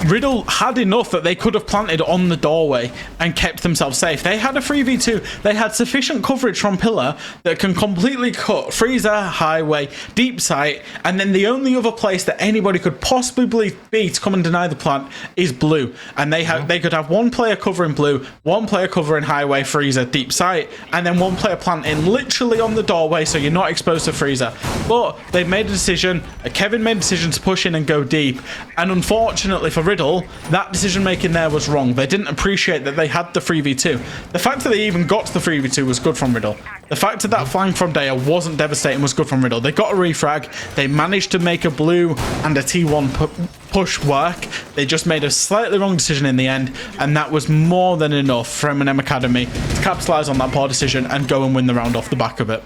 RIDDLE had enough that they could have planted on the doorway and kept themselves safe. They had a 3v2. They had sufficient coverage from Pillar that can completely cut Freezer, Highway, Deep Sight, and then the only other place that anybody could possibly be to come and deny the plant is Blue. And they could have one player covering Blue, one player covering Highway, Freezer, Deep Sight, and then one player planting literally on the doorway so you're not exposed to Freezer. But they made a decision, Kevin made a decision to push in and go deep, and unfortunately for RIDDLE, that decision making there was wrong. They didn't appreciate that they had the 3v2. The fact that they even got to the 3v2 was good from RIDDLE. The fact that that flank from Daya wasn't devastating was good from RIDDLE. They got a refrag. They managed to make a Blue and a T1 push work. They just made a slightly wrong decision in the end, and that was more than enough for MNM Academy to capitalise on that poor decision and go and win the round off the back of it.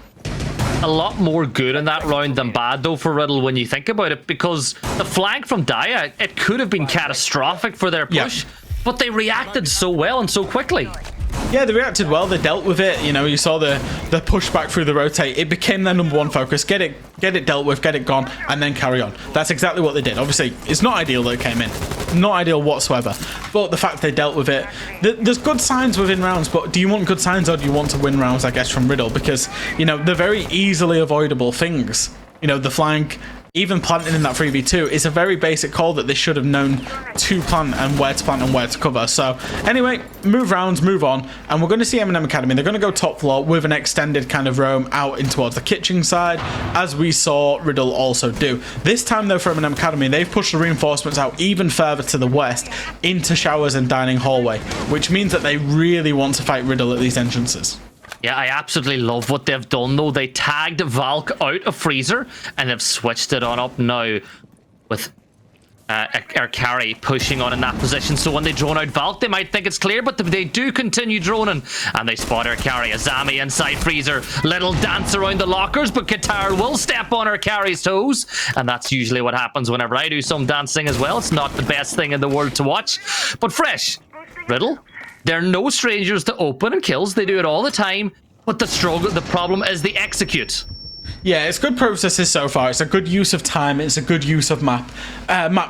A lot more good in that round than bad though for RIDDLE when you think about it, because the flank from Daya, it could have been catastrophic for their push, but they reacted so well and so quickly. Yeah, they reacted well. They dealt with it. You know, you saw the push back through the rotate. It became their number one focus. Get it dealt with, get it gone, and then carry on. That's exactly what they did. Obviously, it's not ideal that it came in. Not ideal whatsoever. But the fact they dealt with it, there's good signs within rounds, but do you want good signs or do you want to win rounds, I guess, from RIDDLE? Because, you know, they're very easily avoidable things. You know, the flank, even planting in that 3v2 is a very basic call that they should have known to plant and where to cover. So anyway, move rounds, move on, and we're going to see MNM Academy. They're going to go top floor with an extended kind of roam out in towards the kitchen side, as we saw RIDDLE also do. This time though for MNM Academy, they've pushed the reinforcements out even further to the west into showers and dining hallway, which means that they really want to fight RIDDLE at these entrances. Yeah, I absolutely love what they've done though. They tagged Valk out of Freezer and they've switched it on up now with Carry pushing on in that position. So when they drone out Valk, they might think it's clear, but they do continue droning, and they spot Carry. Azami inside Freezer. Little dance around the lockers, but Qatar will step on Carry's toes, and that's usually what happens whenever I do some dancing as well. It's not the best thing in the world to watch, but fresh. RIDDLE, they're no strangers to open and kills. They do it all the time, but the problem is they execute. Yeah, it's good processes so far. It's a good use of time. It's a good use of map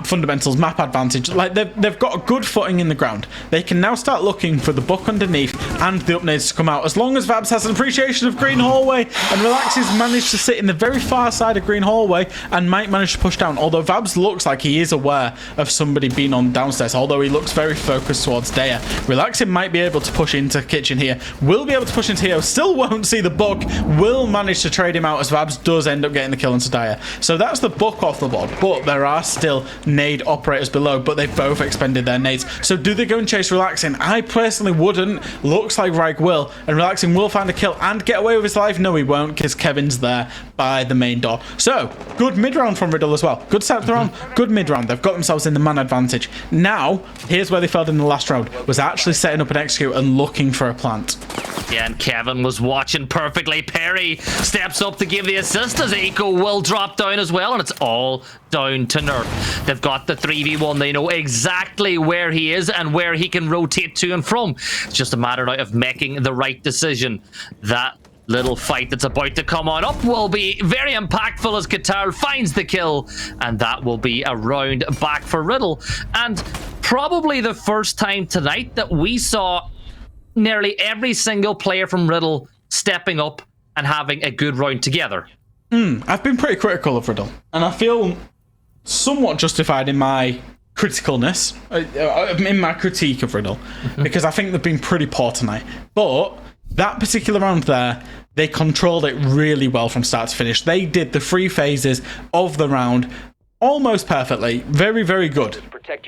fundamentals, map advantage. Like they've got a good footing in the ground. They can now start looking for the buck underneath and the upnades to come out. As long as Vabs has an appreciation of Green Hallway and Relax's managed to sit in the very far side of Green Hallway and might manage to push down. Although Vabs looks like he is aware of somebody being on downstairs, although he looks very focused towards Daya. Relaxing might be able to push into kitchen here. Will be able to push into here. Still won't see the buck. Will manage to trade him out as Vabs does end up getting the kill into Dire. So that's the book off the board, but there are still nade operators below, but they've both expended their nades. So do they go and chase Relaxing? I personally wouldn't. Looks like Reich will, and Relaxing will find a kill and get away with his life. No, he won't, because Kevin's there by the main door. So, good mid-round from Riddle as well. Good start to the round, good mid-round. They've got themselves in the man advantage. Now, here's where they failed in the last round, was actually setting up an execute and looking for a plant. Yeah, and Kevin was watching perfectly. Perry steps up to give the assist as Eco will drop down as well, and it's all down to Nerf. They've got the 3v1. They know exactly where he is and where he can rotate to and from. It's just a matter now of making the right decision. That little fight that's about to come on up will be very impactful as Qatar finds the kill, and that will be a round back for Riddle. And probably the first time tonight that we saw nearly every single player from Riddle stepping up and having a good round together. I've been pretty critical of Riddle, and I feel somewhat justified in my criticalness, in my critique of Riddle, because I think they've been pretty poor tonight. But that particular round there, they controlled it really well from start to finish. They did the 3 phases of the round almost perfectly. Very, very good.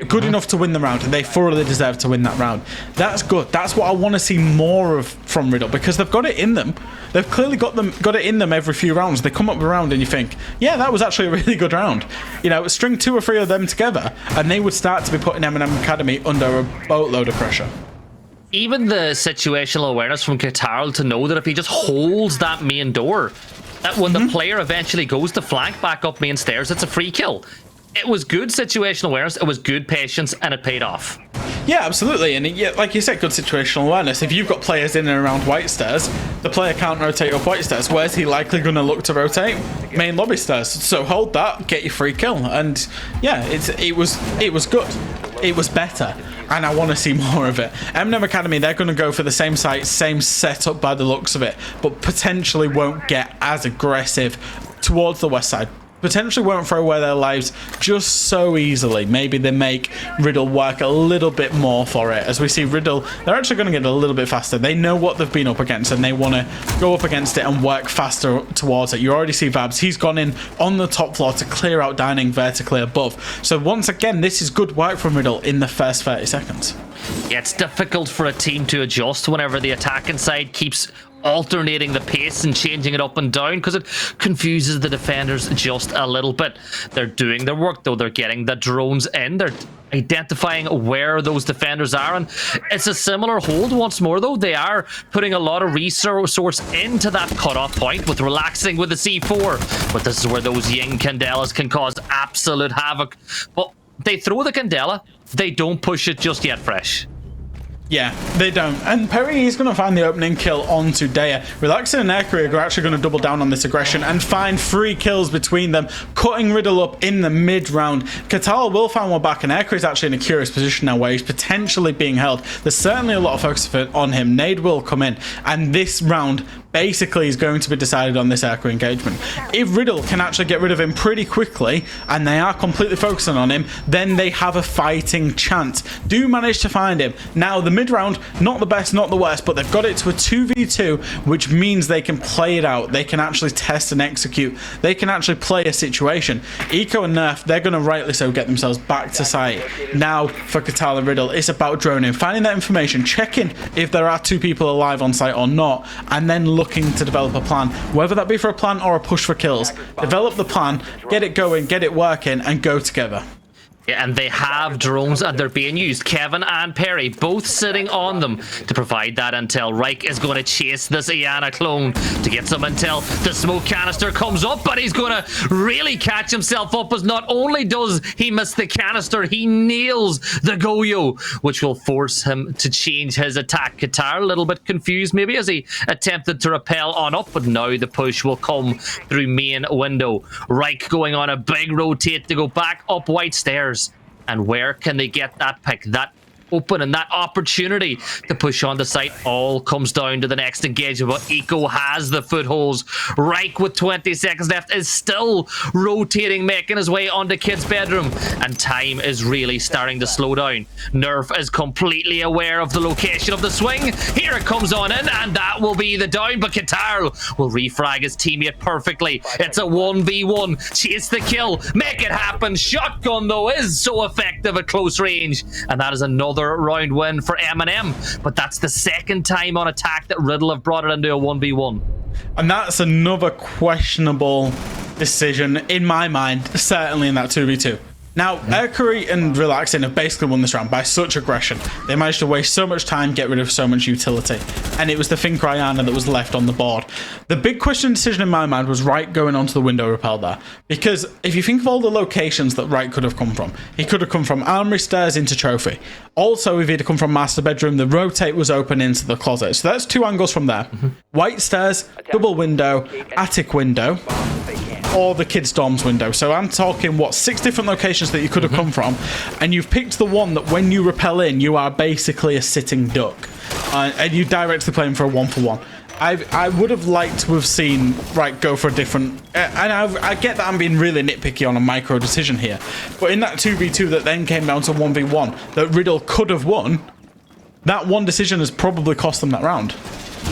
Good enough to win the round, and they thoroughly deserve to win that round. That's good. That's what I want to see more of from Riddle, because they've got it in them. They've clearly got it in them every few rounds. They come up with a round and you think, yeah, that was actually a really good round. You know, string 2 or 3 of them together and they would start to be putting MNM Academy under a boatload of pressure. Even the situational awareness from Qatar to know that if he just holds that main door, that when the player eventually goes to flank back up main stairs, it's a free kill. It was good situational awareness, it was good patience, and it paid off. Yeah, absolutely. And yeah, like you said, good situational awareness. If you've got players in and around white stairs, the player can't rotate up white stairs. Where's he likely going to look to rotate? Main lobby stairs. So hold that, get your free kill. And yeah, it was good. It was better. And I want to see more of it. MNM Academy, they're going to go for the same site, same setup by the looks of it, but potentially won't get as aggressive towards the west side. Potentially won't throw away their lives just so easily. Maybe they make Riddle work a little bit more for it. As we see Riddle, they're actually going to get a little bit faster. They know what they've been up against and they want to go up against it and work faster towards it. You already see Vabs. He's gone in on the top floor to clear out dining vertically above. So once again, this is good work from Riddle in the first 30 seconds. Yeah, it's difficult for a team to adjust whenever the attacking side keeps alternating the pace and changing it up and down, because it confuses the defenders just a little bit. They're doing their work though. They're getting the drones in. They're identifying where those defenders are, and it's a similar hold once more though. They are putting a lot of resource into that cutoff point with relaxing with the C4, but this is where those Ying Candelas can cause absolute havoc. But they throw the Candela, they don't push it just yet fresh. Yeah, they don't. And Perry is going to find the opening kill onto Daya. Relaxing and Aircrew are actually going to double down on this aggression and find 3 kills between them, cutting Riddle up in the mid-round. Qatar will find one back, and Aircrew is actually in a curious position now where he's potentially being held. There's certainly a lot of focus on him. Nade will come in, and this round basically is going to be decided on this Aircrew engagement. If Riddle can actually get rid of him pretty quickly, and they are completely focusing on him, then they have a fighting chance. Do manage to find him. Now, the mid-round, not the best, not the worst, but they've got it to a 2v2, which means they can play it out. They can actually test and execute. They can actually play a situation. Eco and Nerf, they're going to rightly so get themselves back to site. Now, for Qatar and Riddle, it's about droning, finding that information, checking if there are 2 people alive on site or not, and then looking to develop a plan, whether that be for a plan or a push for kills. Develop the plan, get it going, get it working, and go together. Yeah, and they have drones and they're being used. Kevin and Perry both sitting on them to provide that intel. Reich is going to chase this Iana clone to get some intel. The smoke canister comes up, but he's going to really catch himself up, as not only does he miss the canister, he nails the Goyo, which will force him to change his attack. Qatar a little bit confused maybe as he attempted to rappel on up, but now the push will come through main window. Reich going on a big rotate to go back up white stairs. And where can they get that pick? That open, and that opportunity to push on the site all comes down to the next engagement. But Eco has the footholds. Reich with 20 seconds left is still rotating, making his way onto Kid's bedroom, and time is really starting to slow down. Nerf is completely aware of the location of the swing. Here it comes on in, and that will be the down, but Qatar will refrag his teammate perfectly. It's a 1v1. Chase the kill. Make it happen. Shotgun, though, is so effective at close range, and that is another round win for MNM. But that's the second time on attack that Riddle have brought it into a 1v1. And that's another questionable decision in my mind, certainly in that 2v2. Now, Erkuri and Relaxing have basically won this round by such aggression. They managed to waste so much time, get rid of so much utility. And it was the Fink Ryana that was left on the board. The big question decision in my mind was Wright going onto the window rappel there. Because if you think of all the locations that Wright could have come from, he could have come from Armory Stairs into Trophy. Also, if he'd come from Master Bedroom, the rotate was open into the closet. So that's two angles from there. White Stairs, double window, attic window, or the kids' dorms window. So I'm talking, what, 6 different locations that you could have come from, and you've picked the one that when you rappel in, you are basically a sitting duck, and you directly play him for a 1-for-1. I would have liked to have seen Wright go for a different, and I get that I'm being really nitpicky on a micro decision here, but in that 2v2 that then came down to 1v1 that Riddle could have won, that one decision has probably cost them that round.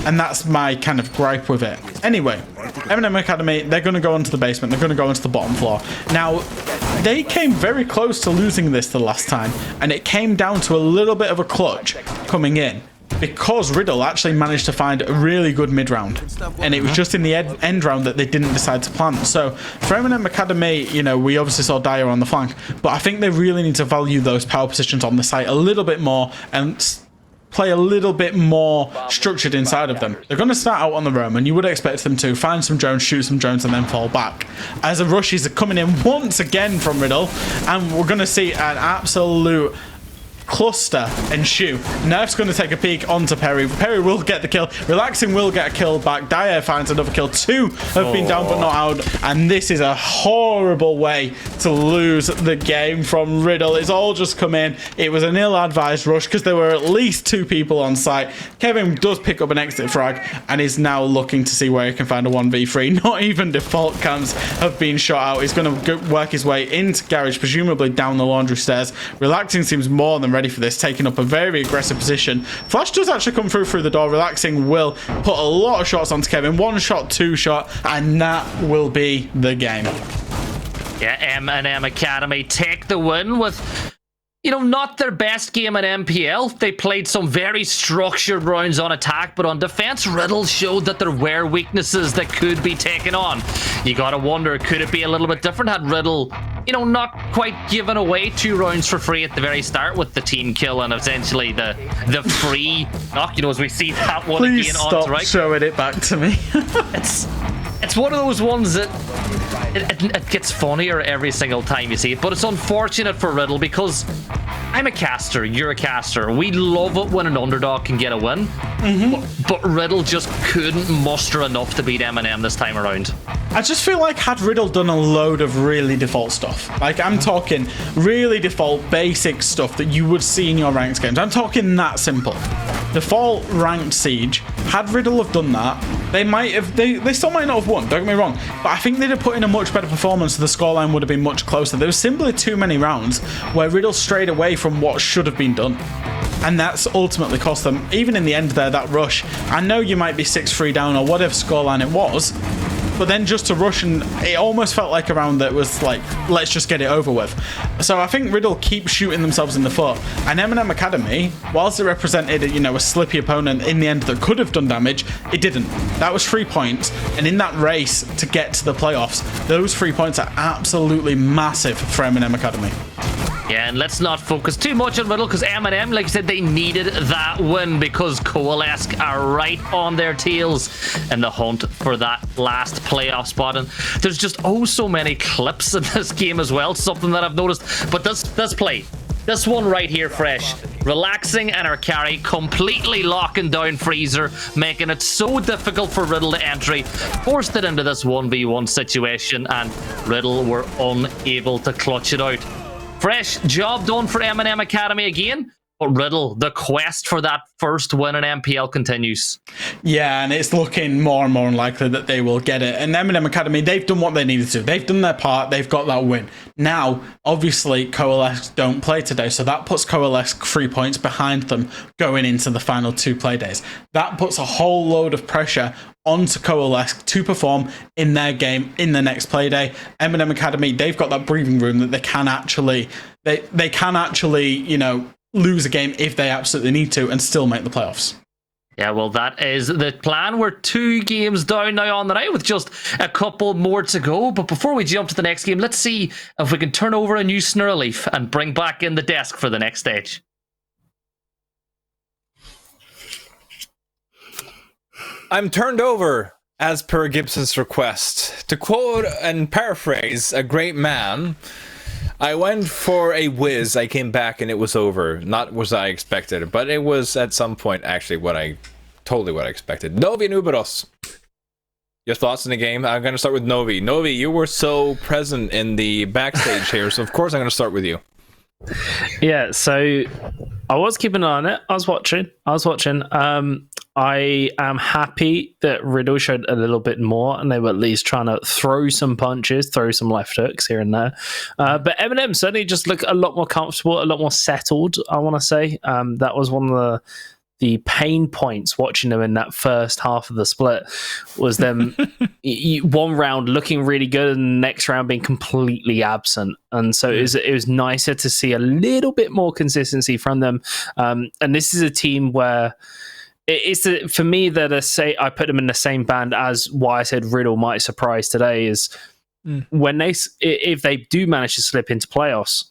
And that's my kind of gripe with it. Anyway, MNM Academy, they're going to go into the basement. They're going to go into the bottom floor. Now, they came very close to losing this the last time, and it came down to a little bit of a clutch coming in, because Riddle actually managed to find a really good mid-round. And it was just in the end round that they didn't decide to plant. So for MNM Academy, you know, we obviously saw Dyer on the flank, but I think they really need to value those power positions on the site a little bit more and play a little bit more structured inside of them. They're going to start out on the roam, and you would expect them to find some drones, shoot some drones, and then fall back. As the rushes are coming in once again from Riddle, and we're going to see an absolute cluster ensue. Nerf's going to take a peek onto Perry. Perry will get the kill. Relaxing will get a kill back. Dyer finds another kill. 2 have been down but not out, and this is a horrible way to lose the game from Riddle. It's all just come in. It was an ill-advised rush because there were at least 2 people on site. Kevin does pick up an exit frag and is now looking to see where he can find a 1v3. Not even default cams have been shot out. He's going to work his way into garage, presumably down the laundry stairs. Relaxing seems more than ready for this, taking up a very aggressive position. Flash does actually come through the door. Relaxing will put a lot of shots onto Kevin. 1 shot, 2 shot, and that will be the game. Yeah, MNM Academy take the win with, you know, not their best game in NPL. They played some very structured rounds on attack, but on defense, Riddle showed that there were weaknesses that could be taken on. You gotta wonder, could it be a little bit different had Riddle, you know, not quite given away 2 rounds for free at the very start with the team kill and essentially the free knock, you know, as we see that one Please again stop on right. showing it back to me. It's one of those ones that it gets funnier every single time you see it, but it's unfortunate for Riddle because I'm a caster, you're a caster. We love it when an underdog can get a win, but Riddle just couldn't muster enough to beat MNM this time around. I just feel like had Riddle done a load of really default stuff, like I'm talking really default basic stuff that you would see in your ranked games, I'm talking that simple. Default ranked Siege, had Riddle have done that, they might have, they still might not have won, don't get me wrong, but I think they'd have put in a much better performance, the scoreline would have been much closer. There was simply too many rounds where Riddle strayed away from what should have been done. And that's ultimately cost them. Even in the end there, that rush, I know you might be 6-3 down or whatever scoreline it was, but then just to rush, and it almost felt like a round that was like, let's just get it over with. So I think Riddle keeps shooting themselves in the foot. And MNM Academy, whilst it represented, you know, a slippy opponent in the end that could have done damage, it didn't. That was 3 points. And in that race to get to the playoffs, those 3 points are absolutely massive for MNM Academy. Yeah, and let's not focus too much on Riddle because MNM, like I said, they needed that win because Coalesce are right on their tails in the hunt for that last playoff spot. And there's just so many clips in this game as well, something that I've noticed. But this play, this one right here, fresh. Relaxing and our carry completely locking down Freezer, making it so difficult for Riddle to entry, forced it into this 1v1 situation, and Riddle were unable to clutch it out. Fresh job done for MNM Academy again. But Riddle, the quest for that first win in MPL continues. Yeah, and it's looking more and more unlikely that they will get it. And MNM Academy, they've done what they needed to. They've done their part. They've got that win. Now, obviously, Coalesce don't play today, so that puts Coalesce 3 points behind them going into the final 2 play days. That puts a whole load of pressure onto Coalesce to perform in their game in the next play day. MNM Academy, they've got that breathing room that they can actually, you know, lose a game if they absolutely need to and still make the playoffs. Yeah, well, that is the plan. We're 2 games down now on the night with just a couple more to go. But before we jump to the next game, let's see if we can turn over a new snurl leaf and bring back in the desk for the next stage. I'm turned over as per Gibson's request. To quote and paraphrase a great man, I went for a whiz, I came back and it was over. Not was I expected, but it was at some point actually what I expected. Novi Nuberos, your thoughts on the game? I'm going to start with Novi. Novi, you were so present in the backstage here, so of course I'm going to start with you. Yeah, so I was keeping an eye on it. I was watching. I am happy that Riddle showed a little bit more, and they were at least trying to throw some punches, throw some left hooks here and there. But MNM certainly just looked a lot more comfortable, a lot more settled, I want to say. That was one of the pain points watching them in that first half of the split, was them one round looking really good and the next round being completely absent. And so it was nicer to see a little bit more consistency from them. And this is a team where for me that I put them in the same band as why I said Riddle might surprise today is when if they do manage to slip into playoffs,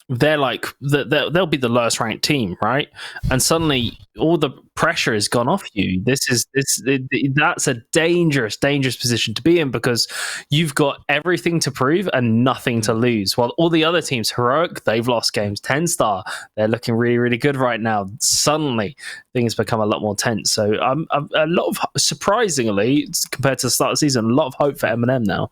they're like they'll be the lowest ranked team, right? And suddenly all the pressure has gone off you. That's a dangerous position to be in, because you've got everything to prove and nothing to lose. While all the other teams, Heroic, they've lost games. TENSTAR, they're looking really, really good right now. Suddenly things become a lot more tense. So a lot of, surprisingly, compared to the start of the season, a lot of hope for MNM now.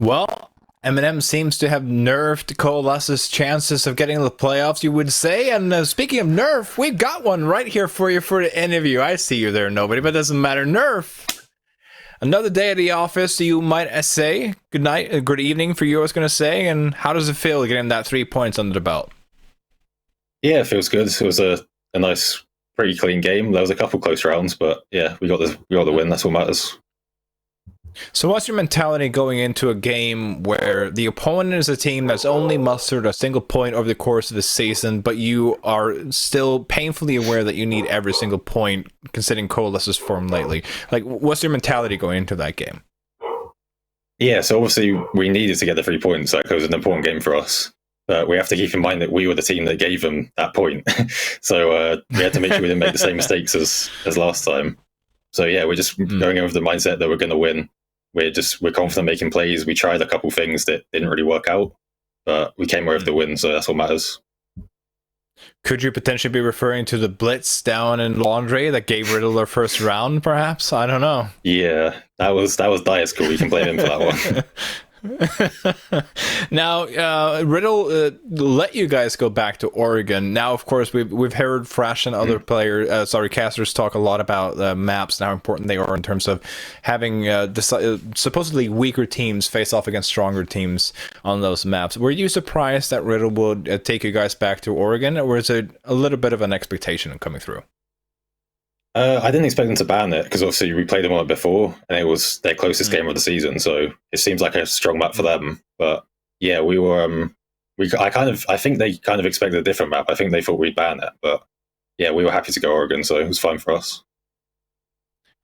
Well, MNM seems to have nerfed Coalesce's chances of getting the playoffs, you would say. And speaking of nerf, we've got one right here for you for the interview. I see you there, nobody, but it doesn't matter. Nerf. Another day at the office, you might say. Good night, good evening for you, I was going to say. And how does it feel getting that 3 points under the belt? Yeah, it feels good. It was a nice, pretty clean game. There was a couple close rounds, but yeah, we got the win. That's what matters. So what's your mentality going into a game where the opponent is a team that's only mustered a single point over the course of the season, but you are still painfully aware that you need every single point considering Coalesce's form lately? Like, what's your mentality going into that game? Yeah, so obviously we needed to get the 3 points. Like, it was an important game for us. But we have to keep in mind that we were the team that gave them that point. So we had to make sure we didn't make the same mistakes as last time. So yeah, we're just going in with the mindset that we're going to win. We're confident making plays. We tried a couple things that didn't really work out, but we came away with the win, so that's what matters. Could you potentially be referring to the blitz down in Laundry that gave Riddle their first round, perhaps? I don't know. Yeah, that was Diet School. You can blame him for that one. Now, Riddle let you guys go back to Oregon. Now, of course, we've heard Fresh and other casters talk a lot about maps and how important they are in terms of having supposedly weaker teams face off against stronger teams on those maps. Were you surprised that Riddle would take you guys back to Oregon, or is it a little bit of an expectation coming through? I didn't expect them to ban it, because obviously we played them on it before and it was their closest game of the season, so it seems like a strong map for them. But yeah, we were I think they kind of expected a different map. I think they thought we'd ban it, but yeah, we were happy to go Oregon, so it was fine for us.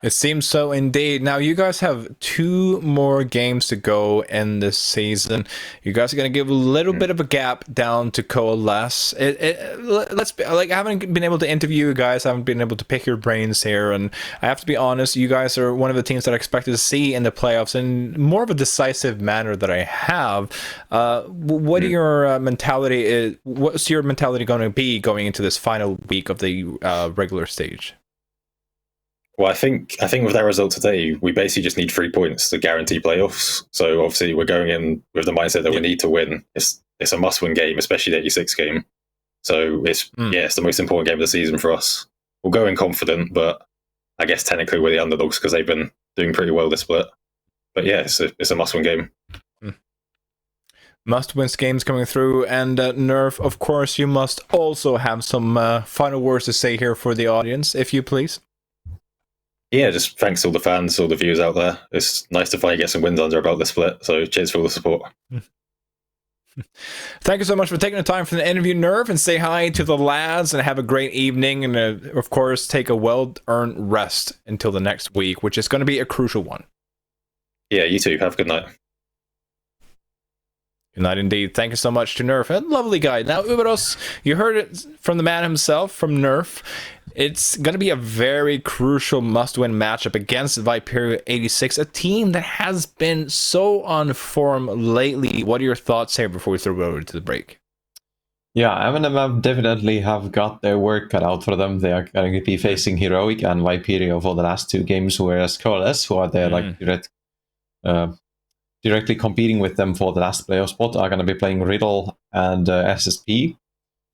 It seems so indeed. Now, you guys have 2 more games to go in this season. You guys are going to give a little bit of a gap down to Coalesce. Let's be, like, I haven't been able to interview you guys. I haven't been able to pick your brains here. And I have to be honest, you guys are one of the teams that I expected to see in the playoffs in more of a decisive manner that I have. What are your mentality? What's your mentality going to be going into this final week of the regular stage? Well, I think with that result today, we basically just need 3 points to guarantee playoffs. So obviously we're going in with the mindset that we need to win. It's a must-win game, especially the 86 game. So it's it's the most important game of the season for us. We'll go in confident, but I guess technically we're the underdogs because they've been doing pretty well this split. But yeah, it's a must-win game. Must-win games coming through, and Nerf, of course, you must also have some final words to say here for the audience, if you please. Yeah, just thanks to all the fans, all the viewers out there. It's nice to finally get some wins under about the split, so cheers for all the support. Thank you so much for taking the time for the interview, Nerf, and say hi to the lads and have a great evening, and of course, take a well-earned rest until the next week, which is going to be a crucial one. Yeah, you too. Have a good night. Good night indeed. Thank you so much to Nerf. A lovely guy. Now, Uberos, you heard it from the man himself, from Nerf. It's going to be a very crucial must-win matchup against Viperio 86, a team that has been so on form lately. What are your thoughts here before we throw it over to the break? Yeah, MNM definitely have got their work cut out for them. They are going to be facing Heroic and Viperio for the last 2 games, whereas Coalesce, who are there directly competing with them for the last playoff spot, are going to be playing RIDDLE and SSP.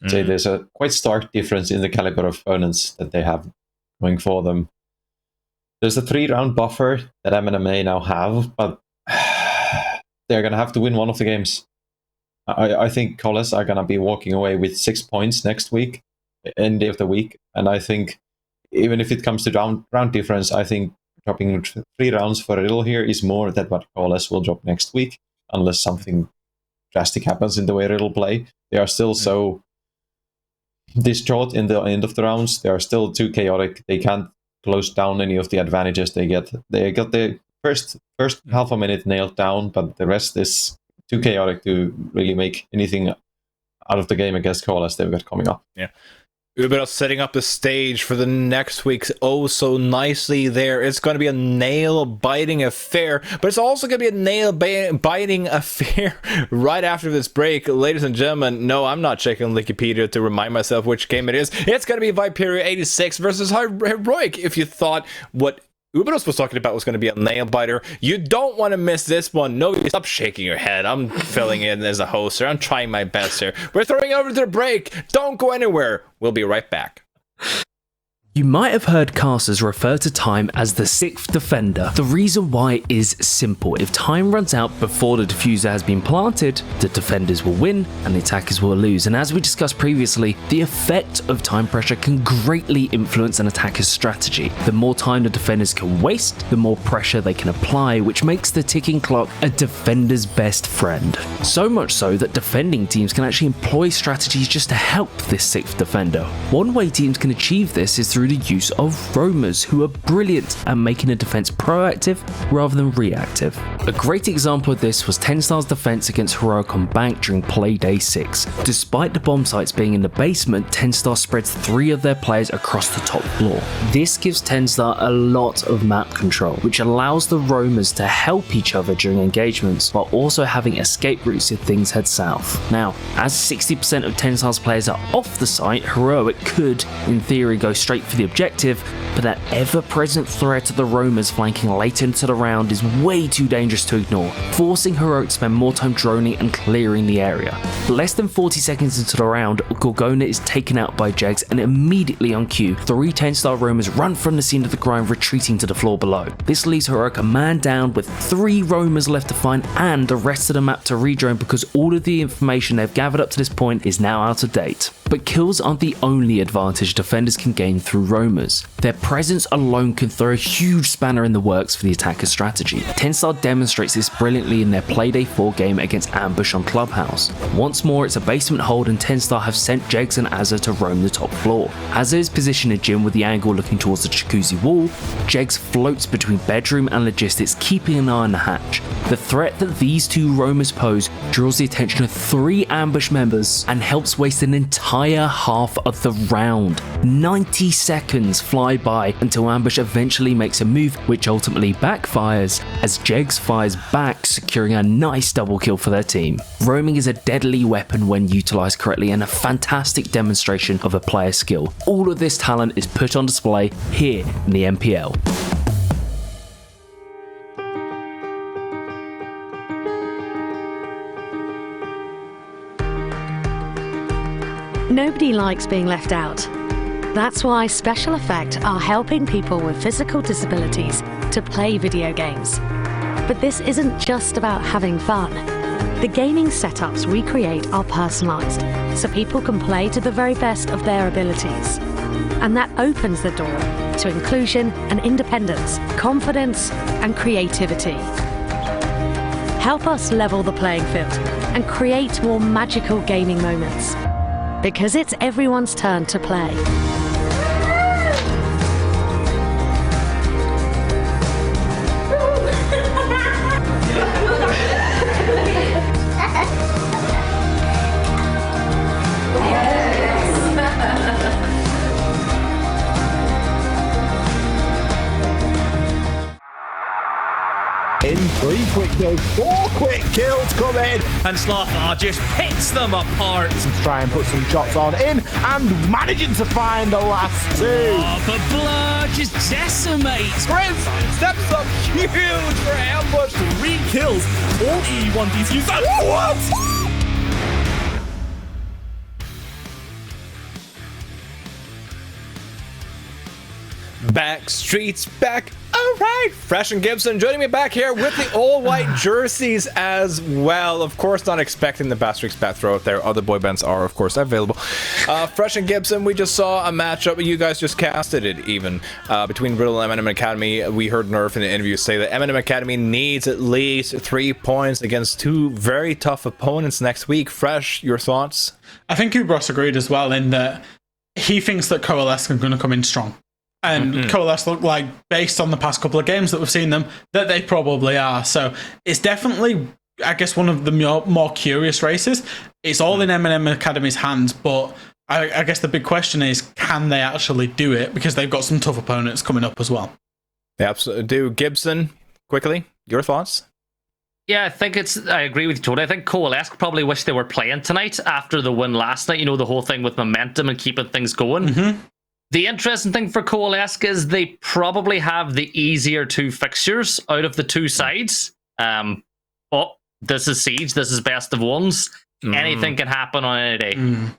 So there's a quite stark difference in the caliber of opponents that they have going for them. There's a 3-round buffer that MNMA now have, but they're going to have to win one of the games. I think Coalesce are going to be walking away with 6 points next week, end of the week, and I think even if it comes to round difference, I think dropping 3 rounds for RIDDLE here is more than what Coalesce will drop next week, unless something drastic happens in the way RIDDLE play. They are still so distraught in the end of the rounds. They are still too chaotic. They can't close down any of the advantages they get. They got the first half a minute nailed down, but the rest is too chaotic to really make anything out of the game against Coalesce they've got coming up. Yeah. Uberos setting up the stage for the next week's oh so nicely there. It's going to be a nail-biting affair, but it's also going to be a nail-biting affair right after this break. Ladies and gentlemen, no, I'm not checking Wikipedia to remind myself which game it is. It's going to be Viperio 86 versus Heroic. If you thought what Uberos was talking about was going to be a nail-biter, you don't want to miss this one. No, stop shaking your head. I'm filling in as a host here. I'm trying my best here. We're throwing over to the break. Don't go anywhere. We'll be right back. You might have heard casters refer to time as the 6th defender. The reason why is simple. If time runs out before the diffuser has been planted, the defenders will win and the attackers will lose. And as we discussed previously, the effect of time pressure can greatly influence an attacker's strategy. The more time the defenders can waste, the more pressure they can apply, which makes the ticking clock a defender's best friend. So much so that defending teams can actually employ strategies just to help this 6th defender. One way teams can achieve this is through the use of roamers, who are brilliant at making a defense proactive rather than reactive. A great example of this was TENSTAR's defense against Heroic on Bank during Playday 6. Despite the bomb sites being in the basement, TENSTAR spreads 3 of their players across the top floor. This gives TENSTAR a lot of map control, which allows the roamers to help each other during engagements while also having escape routes if things head south. Now, as 60% of TENSTAR's players are off the site, Heroic could, in theory, go straight for the objective, but that ever-present threat of the roamers flanking later into the round is way too dangerous to ignore, forcing Heroic to spend more time droning and clearing the area. Less than 40 seconds into the round, Gorgona is taken out by Jegs, and immediately on cue, 3 10-star roamers run from the scene of the crime, retreating to the floor below. This leaves Heroic a man down with 3 roamers left to find and the rest of the map to redrone, because all of the information they've gathered up to this point is now out of date. But kills aren't the only advantage defenders can gain through roamers. Their presence alone can throw a huge spanner in the works for the attacker's strategy. TENSTAR demonstrates this brilliantly in their Playday 4 game against Ambush on Clubhouse. Once more, it's a basement hold and TENSTAR have sent Jegs and Azza to roam the top floor. Azza is positioned in gym with the angle looking towards the jacuzzi wall. Jegs floats between bedroom and logistics, keeping an eye on the hatch. The threat that these 2 roamers pose draws the attention of 3 ambush members and helps waste an entire half of the round. 90 seconds fly by until Ambush eventually makes a move, which ultimately backfires as Jegs fires back, securing a nice double kill for their team. Roaming is a deadly weapon when utilised correctly and a fantastic demonstration of a player's skill. All of this talent is put on display here in the NPL. Nobody likes being left out. That's why Special Effect are helping people with physical disabilities to play video games. But this isn't just about having fun. The gaming setups we create are personalised, so people can play to the very best of their abilities. And that opens the door to inclusion and independence, confidence and creativity. Help us level the playing field and create more magical gaming moments. Because it's everyone's turn to play. In 3 quick kills, 4 quick kills come in. And Slothar just picks them apart. Let's try and put some shots on in and managing to find the last 2. Oh, but Blur just decimates. Prince steps up huge for ambush. 3 kills. All E1 DCs. What? Back streets back. All right, Fresh and Gibson joining me back here with the all white jerseys as well. Of course, not expecting the Bastrix back throw out there. Other boy bands are, of course, available. Fresh and Gibson, we just saw a matchup. You guys just casted it even between RIDDLE and MNM Academy. We heard Nerf in the interview say that MNM Academy needs at least 3 points against 2 very tough opponents next week. Fresh, your thoughts? I think Ubros agreed as well in that he thinks that Coalesce are going to come in strong. And Coalesce look like, based on the past couple of games that we've seen them, that they probably are. So it's definitely, I guess, one of the more curious races. It's all in M&M Academy's hands, but I guess the big question is, can they actually do it? Because they've got some tough opponents coming up as well. They absolutely do. Gibson, quickly, your thoughts? Yeah, I agree with you totally. I think Coalesce probably wish they were playing tonight after the win last night. You know, the whole thing with momentum and keeping things going. The interesting thing for Coalesce is they probably have the easier 2 fixtures out of the 2 sides. But this is Siege, this is best of ones. Anything can happen on any day.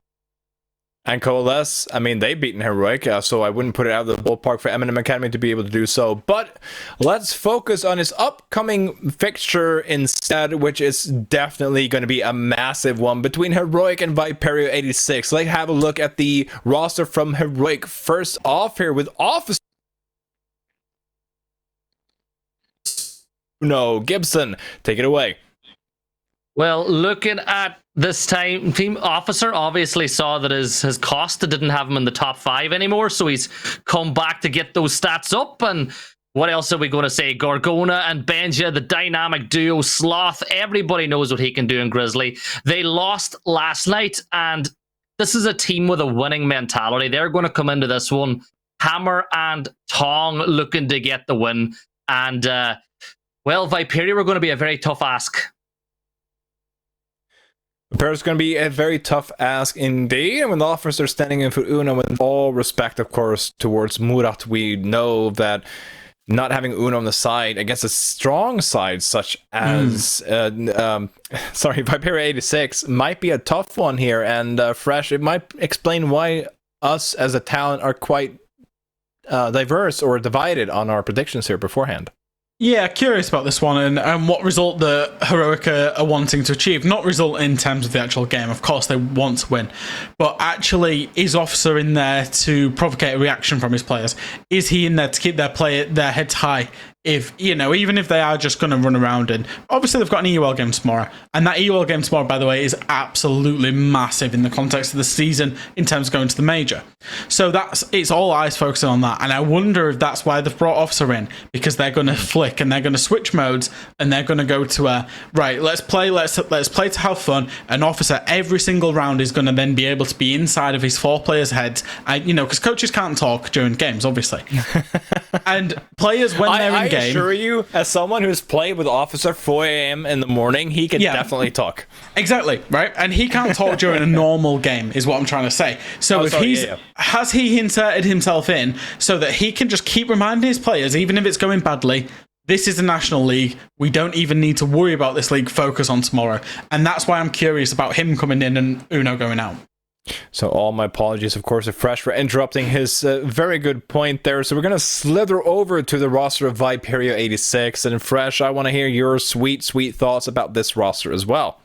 And Coalesce, I mean, they've beaten Heroic, so I wouldn't put it out of the ballpark for MNM Academy to be able to do so. But let's focus on his upcoming fixture instead, which is definitely going to be a massive one between Heroic and Viperio 86. Let's have a look at the roster from Heroic. First off here with Officer. No, Gibson, take it away. Well, looking at this time, Team Officer obviously saw that his Costa didn't have him in the top 5 anymore, so he's come back to get those stats up. And what else are we going to say? Gorgona and Benja, the dynamic duo, Sloth, everybody knows what he can do in Grizzly. They lost last night, and this is a team with a winning mentality. They're going to come into this one, hammer and tong, looking to get the win. And, well, Viperio are going to be a very tough ask. It's going to be a very tough ask indeed, and when the offers are standing in for Uno, with all respect, of course, towards Murat, we know that not having Uno on the side against a strong side such as Viperio 86 might be a tough one here, and Fresh, it might explain why us as a talent are quite diverse or divided on our predictions here beforehand. Yeah, curious about this one and what result the Heroic are wanting to achieve. Not result in terms of the actual game, of course they want to win, but actually is Officer in there to provocate a reaction from his players? Is he in there to keep their heads high? If, you know, even if they are just going to run around, and obviously they've got an EUL game tomorrow, and that EUL game tomorrow, by the way, is absolutely massive in the context of the season in terms of going to the major. So it's all eyes focusing on that, and I wonder if that's why they've brought Officer in, because they're going to flick and they're going to switch modes, and they're going to go to right, let's play to have fun. An Officer every single round is going to then be able to be inside of his 4 players' heads, you know, because coaches can't talk during games, obviously, and players when they're in game. I assure you, as someone who's played with Officer 4 a.m. in the morning, he can definitely talk. Exactly, right? And he can't talk during a normal game, is what I'm trying to say. So has he inserted himself in so that he can just keep reminding his players, even if it's going badly, this is a national league. We don't even need to worry about this league. Focus on tomorrow. And that's why I'm curious about him coming in and Uno going out. So all my apologies, of course, to Fresh for interrupting his very good point there. So we're going to slither over to the roster of Viperio 86. And Fresh, I want to hear your sweet, sweet thoughts about this roster as well.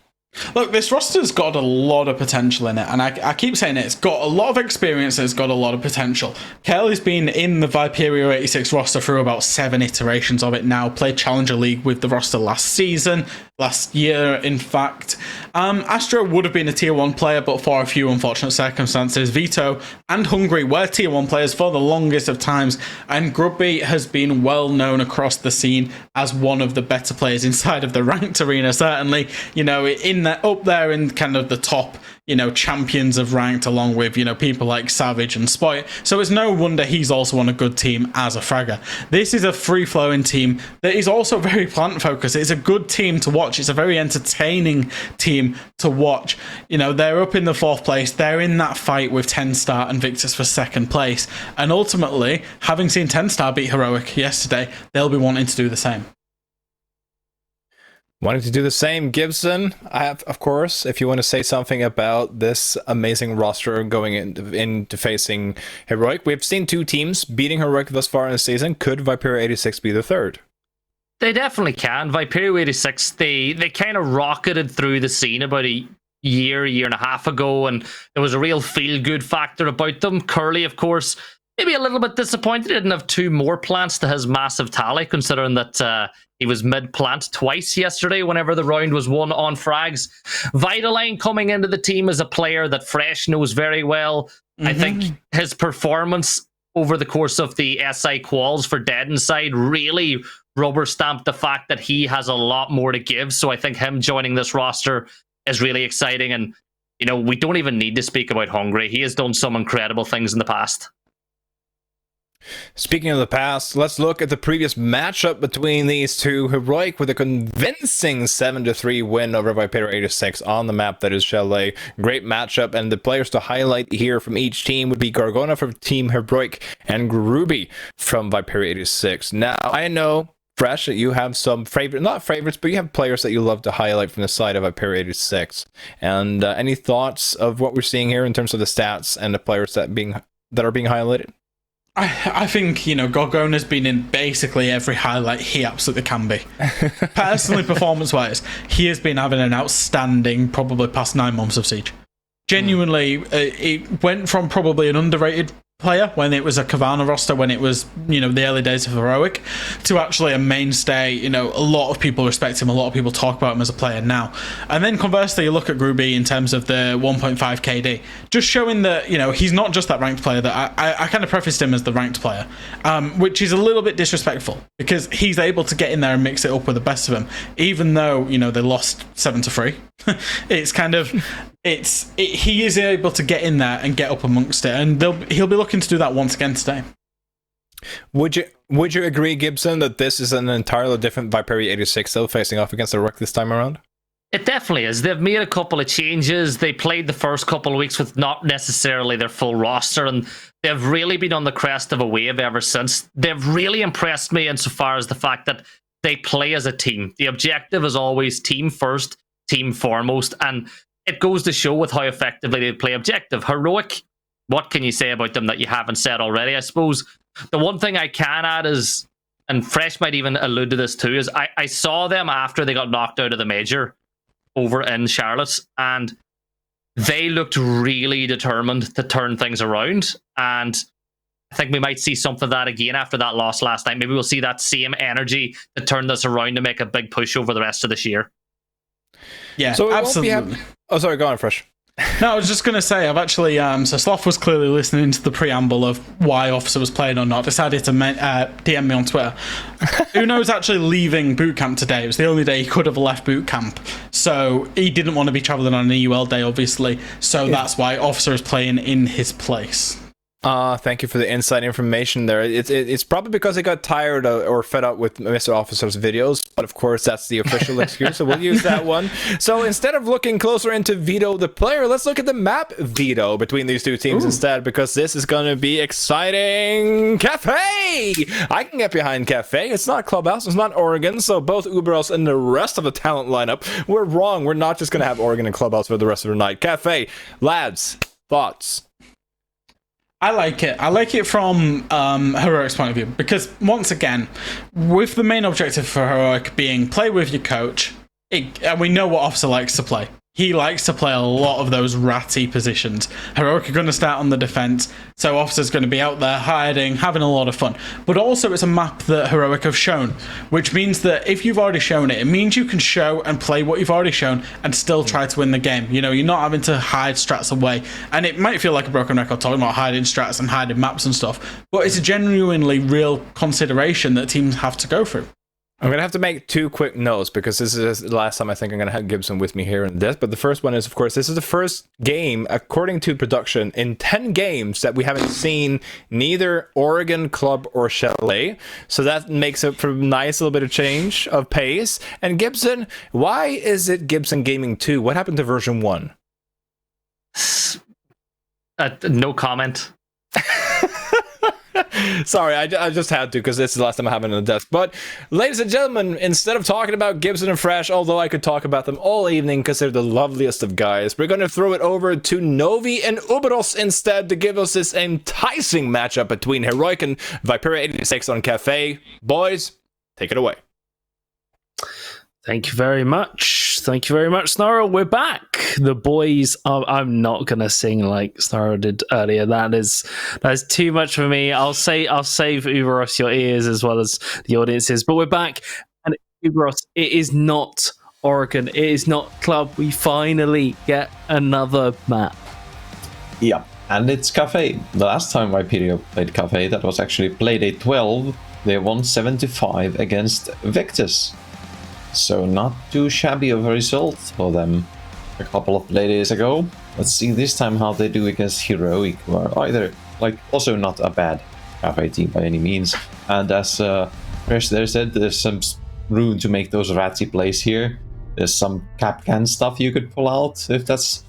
Look, this roster's got a lot of potential in it, and I keep saying it. It's got a lot of experience and it's got a lot of potential. Kelly's been in the Viperio 86 roster through about 7 iterations of it now, played Challenger League with the roster last year, in fact. Astro would have been a tier 1 player, but for a few unfortunate circumstances, Vito and Hungry were tier 1 players for the longest of times, and Grubby has been well known across the scene as one of the better players inside of the ranked arena, certainly, up there in kind of the top, champions of ranked, along with, people like Savage and Spoit. So it's no wonder he's also on a good team as a fragger. This is a free-flowing team that is also very plant-focused. It's a good team to watch. It's a very entertaining team to watch. They're up in the 4th place. They're in that fight with TENSTAR and Victus for 2nd place. And ultimately, having seen TENSTAR beat Heroic yesterday, they'll be wanting to do the same. Wanting to do the same, Gibson, I have, of course, if you want to say something about this amazing roster going into facing Heroic. We've seen 2 teams beating Heroic thus far in the season. Could Viperio 86 be the 3rd? They definitely can. Viperio 86, they kind of rocketed through the scene about a year and a half ago, and there was a real feel-good factor about them. Curly, of course, maybe a little bit disappointed he didn't have 2 more plants to his massive tally, considering that he was mid-plant twice yesterday whenever the round was won on frags. Vitaline coming into the team as a player that Fresh knows very well. I think his performance over the course of the SI quals for Dead Inside really rubber-stamped the fact that he has a lot more to give. So I think him joining this roster is really exciting. And, we don't even need to speak about Hungry. He has done some incredible things in the past. Speaking of the past, let's look at the previous matchup between these two. Heroic with a convincing 7-3 win over Viperio 86 on the map that is Chalet. Great matchup, and the players to highlight here from each team would be Gargona from Team Heroic and Gruby from Viperio 86. Now, I know, Fresh, that you have some not favorites, but you have players that you love to highlight from the side of Viperio 86. And any thoughts of what we're seeing here in terms of the stats and the players that are being highlighted? I think, Gorgona's been in basically every highlight he absolutely can be. Personally, performance-wise, he has been having an outstanding, probably past 9 months of Siege. Genuinely, it went from probably an underrated player when it was a Kavana roster, when it was, the early days of Heroic, to actually a mainstay. A lot of people respect him, a lot of people talk about him as a player now. And then conversely, you look at Gruby in terms of the 1.5 KD, just showing that, he's not just that ranked player. That I kind of prefaced him as the ranked player, which is a little bit disrespectful, because he's able to get in there and mix it up with the best of them, even though, they lost 7-3. It's kind of, he is able to get in there and get up amongst it, and he'll be looking to do that once again today. Would you agree, Gibson, that this is an entirely different Viperio 86 though, facing off against the Rook this time around? It definitely is. They've made a couple of changes. They played the first couple of weeks with not necessarily their full roster, and they've really been on the crest of a wave ever since. They've really impressed me insofar as the fact that they play as a team. The objective is always team first, team foremost, and it goes to show with how effectively they play objective. Heroic, what can you say about them that you haven't said already? I suppose the one thing I can add is, and Fresh might even allude to this too, is I saw them after they got knocked out of the major over in Charlotte, and they looked really determined to turn things around. And I think we might see something of that again after that loss last night. Maybe we'll see that same energy to turn this around to make a big push over the rest of this year. Yeah, so absolutely. Oh, sorry, go on, Fresh. No, I was just going to say, I've actually, so Sloth was clearly listening to the preamble of why Officer was playing or not, decided to DM me on Twitter. Uno's actually leaving boot camp today. It was the only day he could have left boot camp. So he didn't want to be travelling on an EUL day, obviously. So that's why Officer is playing in his place. Thank you for the inside information there. It's probably because I got tired or fed up with Mr. Officer's videos, but of course that's the official excuse, so we'll use that one. So instead of looking closer into Vito the player, let's look at the map Vito between these two teams instead, because this is going to be exciting. Cafe! I can get behind Cafe. It's not Clubhouse, it's not Oregon, so both Uberos and the rest of the talent lineup, we're wrong. We're not just going to have Oregon and Clubhouse for the rest of the night. Cafe, lads, Thoughts? I like it. I like it from Heroic's point of view because, once again, with the main objective for Heroic being play with your coach, and we know what Officer likes to play. He likes to play a lot of those ratty positions. Heroic are going to start on the defense, so Officer's going to be out there hiding, having a lot of fun. But also it's a map that Heroic have shown, which means that if you've already shown it, it means you can show and play what you've already shown and still try to win the game. You know, you're not having to hide strats away. And it might feel like a broken record talking about hiding strats and hiding maps and stuff, but it's a genuinely real consideration that teams have to go through. I'm going to have to make 2 quick notes because this is the last time I think I'm going to have Gibson with me here in this. But the first one is, of course, this is the first game, according to production, in 10 games that we haven't seen neither Oregon, Club, or Chalet. So that makes it for a nice little bit of change of pace. And Gibson, why is it Gibson Gaming 2? What happened to version 1? No comment. Sorry, I just had to because it's the last time I have it on the desk. But, ladies and gentlemen, instead of talking about Gibson and Fresh, although I could talk about them all evening because they're the loveliest of guys, we're going to throw it over to Novi and Uberos instead to give us this enticing matchup between Heroic and Viperio 86 on Cafe. Boys, take it away. Thank you very much. Thank you very much, Snarl. We're back. The boys are... I'm not going to sing like Snarl did earlier. That is too much for me. I'll save Uberos your ears as well as the audiences. But we're back. And Uberos, it is not Oregon. It is not Club. We finally get another map. Yeah, and it's Cafe. The last time Viperio played Cafe, that was actually Playday 12. They won 7-5 against Victus. So not too shabby of a result for them a couple of Playdays ago. Let's see this time how they do against Heroic, who are either, like, also not a bad Cafe team by any means. And as Fresh there said, there's some room to make those ratty plays here. There's some Capcan stuff you could pull out if that's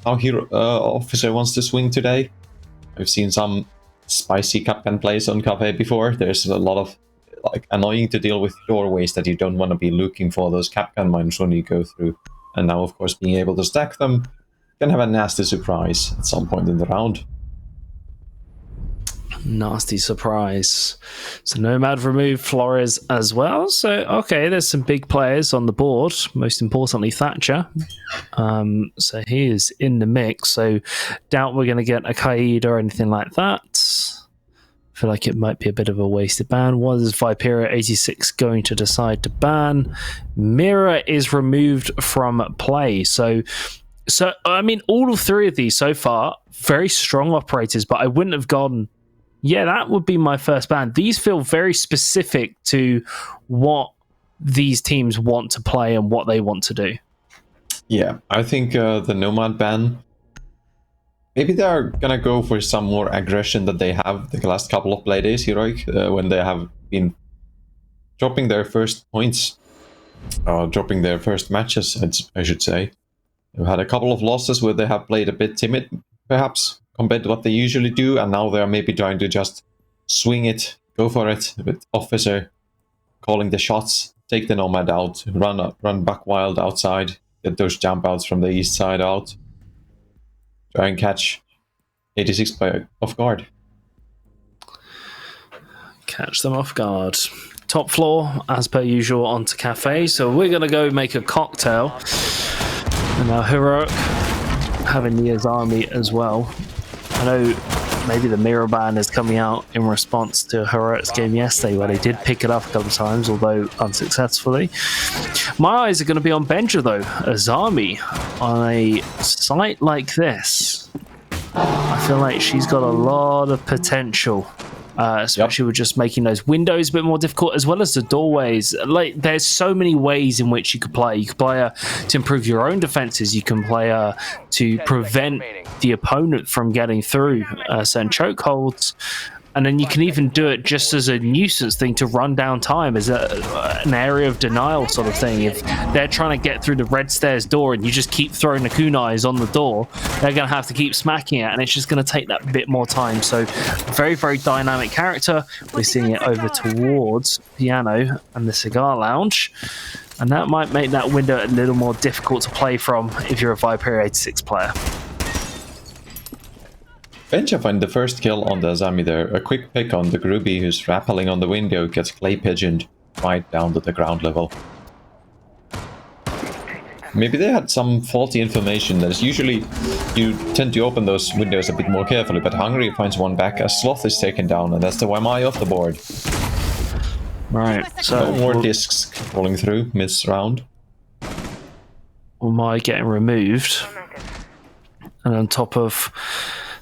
how Officer wants to swing today. I've seen some spicy Capcan plays on Cafe before. There's a lot of annoying to deal with doorways that you don't want to be looking for those Capcan mines when you go through. And now, of course, being able to stack them can have a nasty surprise at some point in the round. Nasty surprise. So Nomad removed Flores as well. So, okay, there's some big players on the board. Most importantly, Thatcher. So he is in the mix. So doubt we're going to get a Kaid or anything like that. Feel like it might be a bit of a wasted ban. What is Viperio 86 going to decide to ban? Mirror is removed from play. So I mean, all 3 of these so far, very strong operators, but I wouldn't have gone, yeah, that would be my first ban. These feel very specific to what these teams want to play and what they want to do. Yeah, I think the Nomad ban, maybe they're gonna go for some more aggression that they have the last couple of Playdays, Heroic, when they have been dropping their first points, dropping their first matches, I should say. They've had a couple of losses where they have played a bit timid, perhaps, compared to what they usually do, and now they're maybe trying to just swing it, go for it, with Officer calling the shots, take the Nomad out, run back wild outside, get those jump outs from the east side out. Try and catch 86 off guard. Catch them off guard. Top floor, as per usual, onto Cafe. So we're going to go make a cocktail. And now Heroic having the Azami as well. I know maybe the Mirror ban is coming out in response to Heroic's game yesterday where they did pick it up a couple of times, although unsuccessfully. My eyes are going to be on Benja though. Azami on a site like this. I feel like she's got a lot of potential, especially with just making those windows a bit more difficult, as well as the doorways. Like, there's so many ways in which you could play. You could play her to improve your own defenses. You can play her to prevent the opponent from getting through certain chokeholds. And then you can even do it just as a nuisance thing to run down time, as an area of denial sort of thing. If they're trying to get through the red stairs door and you just keep throwing the kunais on the door, they're going to have to keep smacking it, and it's just going to take that bit more time. So very, very dynamic character. We're seeing it over towards Piano and the Cigar Lounge. And that might make that window a little more difficult to play from if you're a Viperio 86 player. Benja find the first kill on the Zami there. A quick pick on the Groovy who's rappelling on the window, gets clay pigeoned right down to the ground level. Maybe they had some faulty information. There's usually, you tend to open those windows a bit more carefully, but Hungary finds one back as Sloth is taken down, and that's the YMI off the board. Right, so no more discs rolling through mid-round. YMI getting removed. And on top of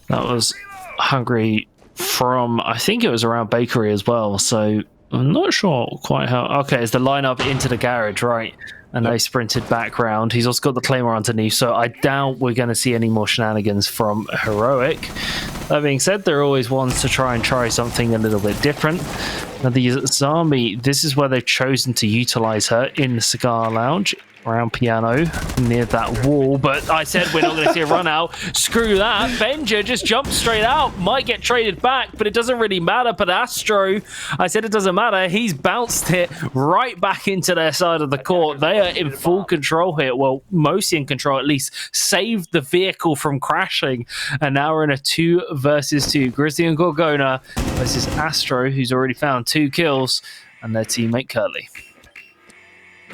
that was Hungary from, I think it was around Bakery as well, so I'm not sure quite how. Okay, it's the lineup into the garage, right? And they sprinted back round. He's also got the Claymore underneath, so I doubt we're going to see any more shenanigans from Heroic. That being said, they're always ones to try something a little bit different. Now, the Zami, this is where they've chosen to utilize her in the cigar lounge. Around piano near that wall, but I said we're not going to see a run out. Screw that. Benja just jumped straight out, might get traded back, but it doesn't really matter. But Astro, I said it doesn't matter, he's bounced it right back into their side of the court. They are in full control here, well, mostly in control, at least saved the vehicle from crashing, and now we're in a 2 versus 2. Grizzly and Gorgona versus Astro, who's already found 2 kills, and their teammate Curly.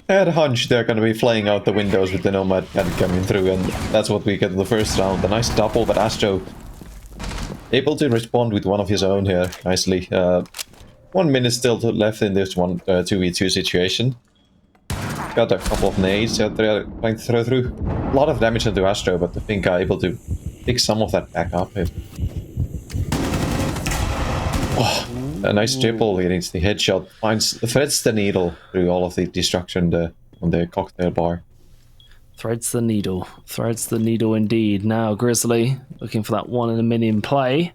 I had a hunch they're going to be flying out the windows with the Nomad gun coming through, and that's what we get in the first round. A nice double, but Astro able to respond with one of his own here nicely. 1 minute still left in this 2v2 situation. Got a couple of nades out there trying to throw through. A lot of damage into Astro, but the Pinka able to pick some of that back up. Oh, a nice triple against the headshot. Threads the needle through all of the destruction on the cocktail bar. Threads the needle. Threads the needle indeed. Now Grizzly looking for that 1 in a million play.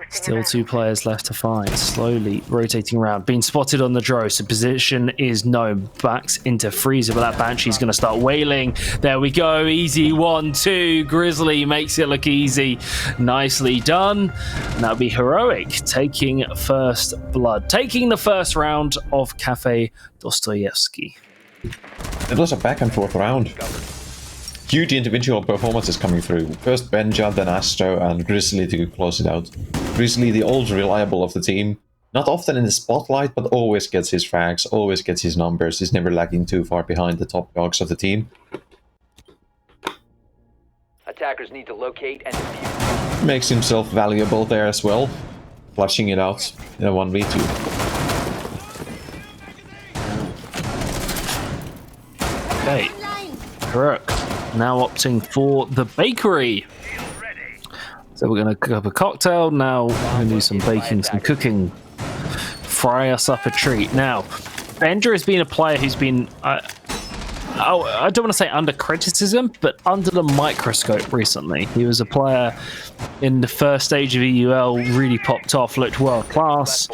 Still 2 players left to find. Slowly rotating around. Being spotted on the Dro. So position is known. Backs into Freezer, but that Banshee's going to start wailing. There we go. Easy 1-2. Grizzly makes it look easy. Nicely done. And that'll be Heroic taking first blood. Taking the first round of Cafe Dostoyevsky. It was a back and forth round. Huge individual performances coming through. First Benja, then Astro, and Grizzly to close it out. Grizzly, the old reliable of the team. Not often in the spotlight, but always gets his frags, always gets his numbers. He's never lagging too far behind the top dogs of the team. Attackers need to locate and defuse. Makes himself valuable there as well. Flushing it out in a 1v2. Okay. Heroic now opting for the bakery. So we're going to cook up a cocktail. Now we're going to do some baking, some cooking. Fry us up a treat. Now, Benja has been a player who's been, I don't want to say under criticism, but under the microscope recently. He was a player in the first stage of EUL, really popped off, looked world class,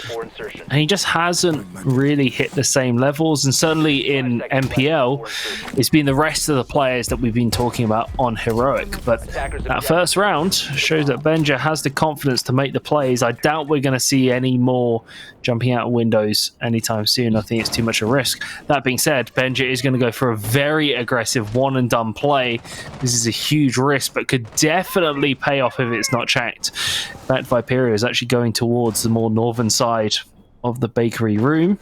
and he just hasn't really hit the same levels. And certainly in NPL, it's been the rest of the players that we've been talking about on Heroic. But that first round shows that Benja has the confidence to make the plays. I doubt we're going to see any more jumping out of windows anytime soon. I think it's too much a risk. That being said, Benja is going to go for a very aggressive one and done play. This is a huge risk, but could definitely pay off if it's not checked. In fact, Viperio is actually going towards the more northern side of the bakery room.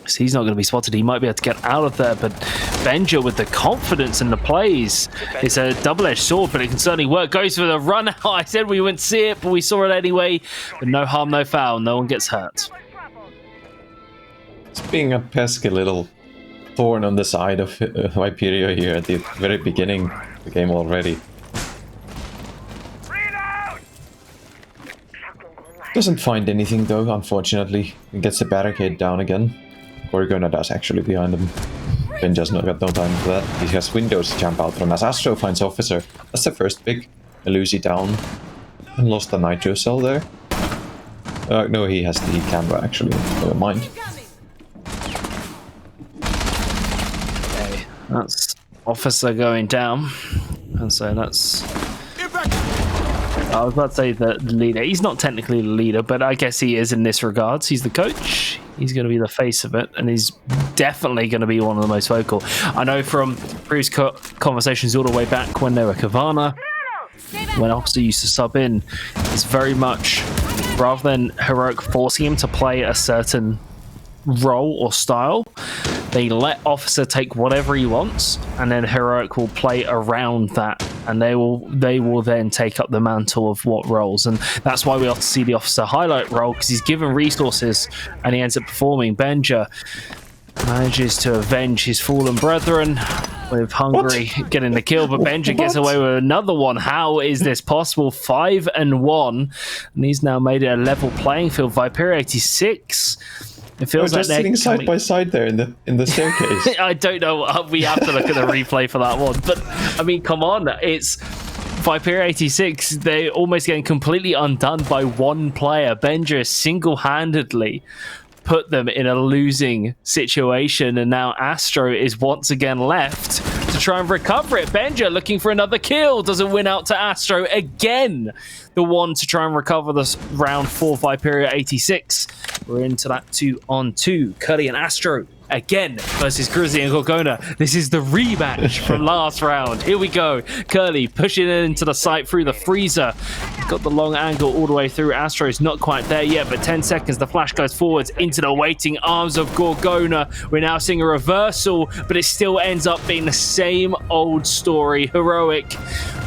So he's not going to be spotted. He might be able to get out of there, but Benja with the confidence in the plays. It's a double-edged sword, but it can certainly work. Goes for the run out. I said we wouldn't see it, but we saw it anyway. But no harm, no foul. No one gets hurt. It's being a pesky little thorn on the side of Viperio here at the very beginning of the game already. Doesn't find anything though, unfortunately. He gets the barricade down again. Gorgona does actually behind him. Benja's got no time for that. He has windows to jump out from as Astro finds Officer. That's the first pick. Lucy down. And lost the Nitro cell there. No, he has the camera actually. Never mind. Okay, that's Officer going down. And so that's... I was about to say the leader. He's not technically the leader, but I guess he is in this regards. He's the coach. He's going to be the face of it, and he's definitely going to be one of the most vocal. I know from previous conversations all the way back when they were Kavana, when Officer used to sub in, is very much, rather than Heroic forcing him to play a certain role or style, they let Officer take whatever he wants, and then Heroic will play around that, and they will then take up the mantle of what roles. And that's why we often see the Officer highlight role, because he's given resources and he ends up performing. Benja manages to avenge his fallen brethren with Hungary getting the kill, but Benja gets away with another one. How is this possible? 5-1, and he's now made it a level playing field. Viperio 86. It feels like just sitting side by side there in the staircase. I don't know. We have to look at the replay for that one. But I mean, come on, it's Viperio 86. They're almost getting completely undone by one player. Benja single-handedly put them in a losing situation, and now Astro is once again left to try and recover it. Benja looking for another kill, doesn't win out to Astro again. The one to try and recover this round for Viperio 86. We're into that 2-on-2. Curly and Astro again versus Grizzly and Gorgona. This is the rematch from last round. Here we go. Curly pushing it into the site through the freezer. Got the long angle all the way through. Astro's not quite there yet, but 10 seconds. The flash goes forwards into the waiting arms of Gorgona. We're now seeing a reversal, but it still ends up being the same old story. Heroic,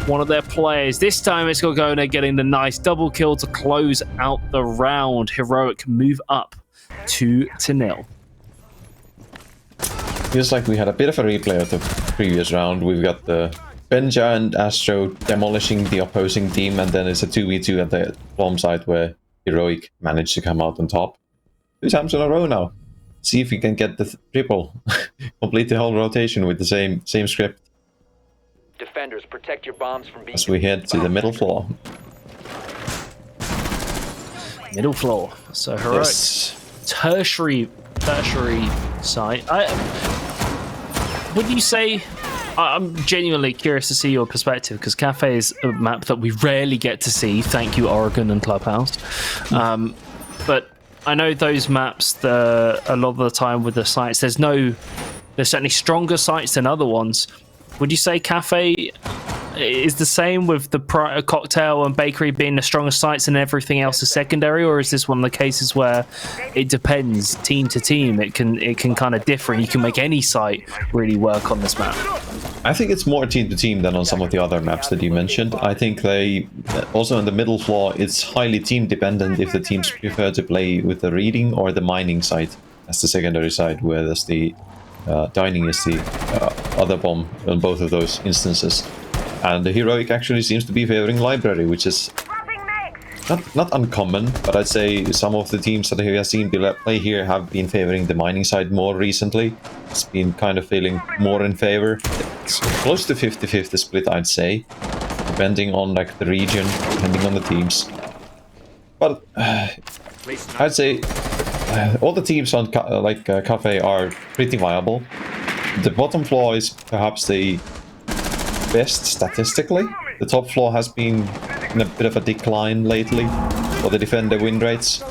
one of their players. This time it's Gorgona getting the nice double kill to close out the round. Heroic move up 2-0. Feels like we had a bit of a replay of the previous round. We've got the Benja and Astro demolishing the opposing team, and then it's a 2v2 at the bomb site where Heroic managed to come out on top. 2 times in a row now. See if we can get the triple. Complete the whole rotation with the same script. Defenders, protect your bombs from being... As we head to the middle floor. Middle floor. So Heroic. Yes. Tertiary site. Would you say... I'm genuinely curious to see your perspective, because Cafe is a map that we rarely get to see. Thank you, Oregon and Clubhouse. But I know those maps, a lot of the time with the sites, there's certainly stronger sites than other ones. Would you say Cafe is the same, with the cocktail and bakery being the strongest sites and everything else is secondary, or is this one of the cases where it depends team to team? It can kind of differ, and you can make any site really work on this map. I think it's more team to team than on some of the other maps that you mentioned. I think they also in the middle floor, it's highly team dependent if the teams prefer to play with the reading or the mining side as the secondary side, whereas the dining is the other bomb on both of those instances. And the Heroic actually seems to be favoring library, which is not uncommon, but I'd say some of the teams that we have seen play here have been favoring the mining side more recently. It's been kind of feeling more in favor. It's close to 50-50 split, I'd say, depending on like the region, depending on the teams. But I'd say all the teams on Cafe are pretty viable. The bottom floor is perhaps the best statistically. The top floor has been in a bit of a decline lately for the defender win rates.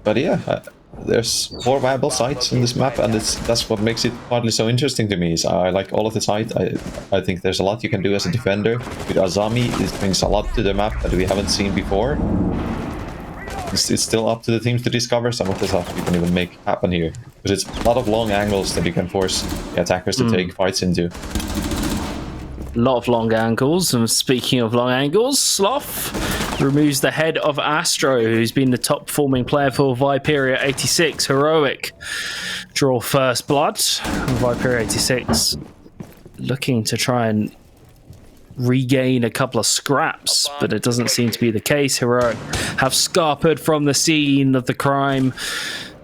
But yeah, there's 4 viable sites in this map, and that's what makes it partly so interesting to me. Is I like all of the sites. I think there's a lot you can do as a defender. With Azami, it brings a lot to the map that we haven't seen before. It's still up to the teams to discover some of the stuff you can even make happen here. Because it's a lot of long angles that you can force the attackers to take fights into. A lot of long angles, and speaking of long angles, Sloth removes the head of Astro, who's been the top performing player for Viperio 86. Heroic draw first blood. Viperio 86 looking to try and regain a couple of scraps, but it doesn't seem to be the case. Heroic have scarpered from the scene of the crime,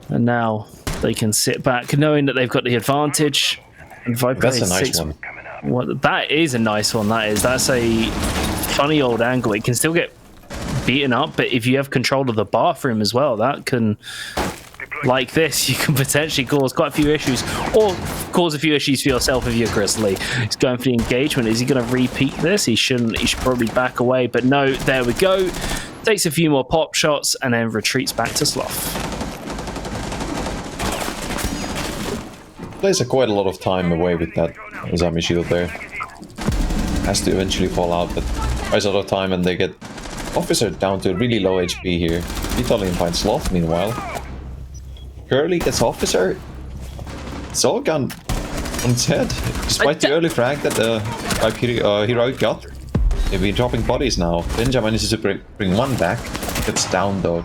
and now they can sit back knowing that they've got the advantage. And That's a nice one. That is a nice one. That's a funny old angle. It can still get beaten up, but if you have control of the bathroom as well, that can, like this, you can potentially cause quite a few issues, or cause a few issues for yourself if you're Grizzly. He's going for the engagement. Is he going to repeat this? He shouldn't. He should probably back away, but no, there we go. Takes a few more pop shots and then retreats back to Sloth. Plays quite a lot of time away with that Azami shield there. has to eventually fall out, but there's a lot of time and they get Officer down to really low HP here. Vitalin finds Sloth meanwhile. Curly gets Officer. It's all gone on its head. Despite the early frag that Heroic got, they've been dropping bodies now. Ninja manages to bring one back. Gets down though.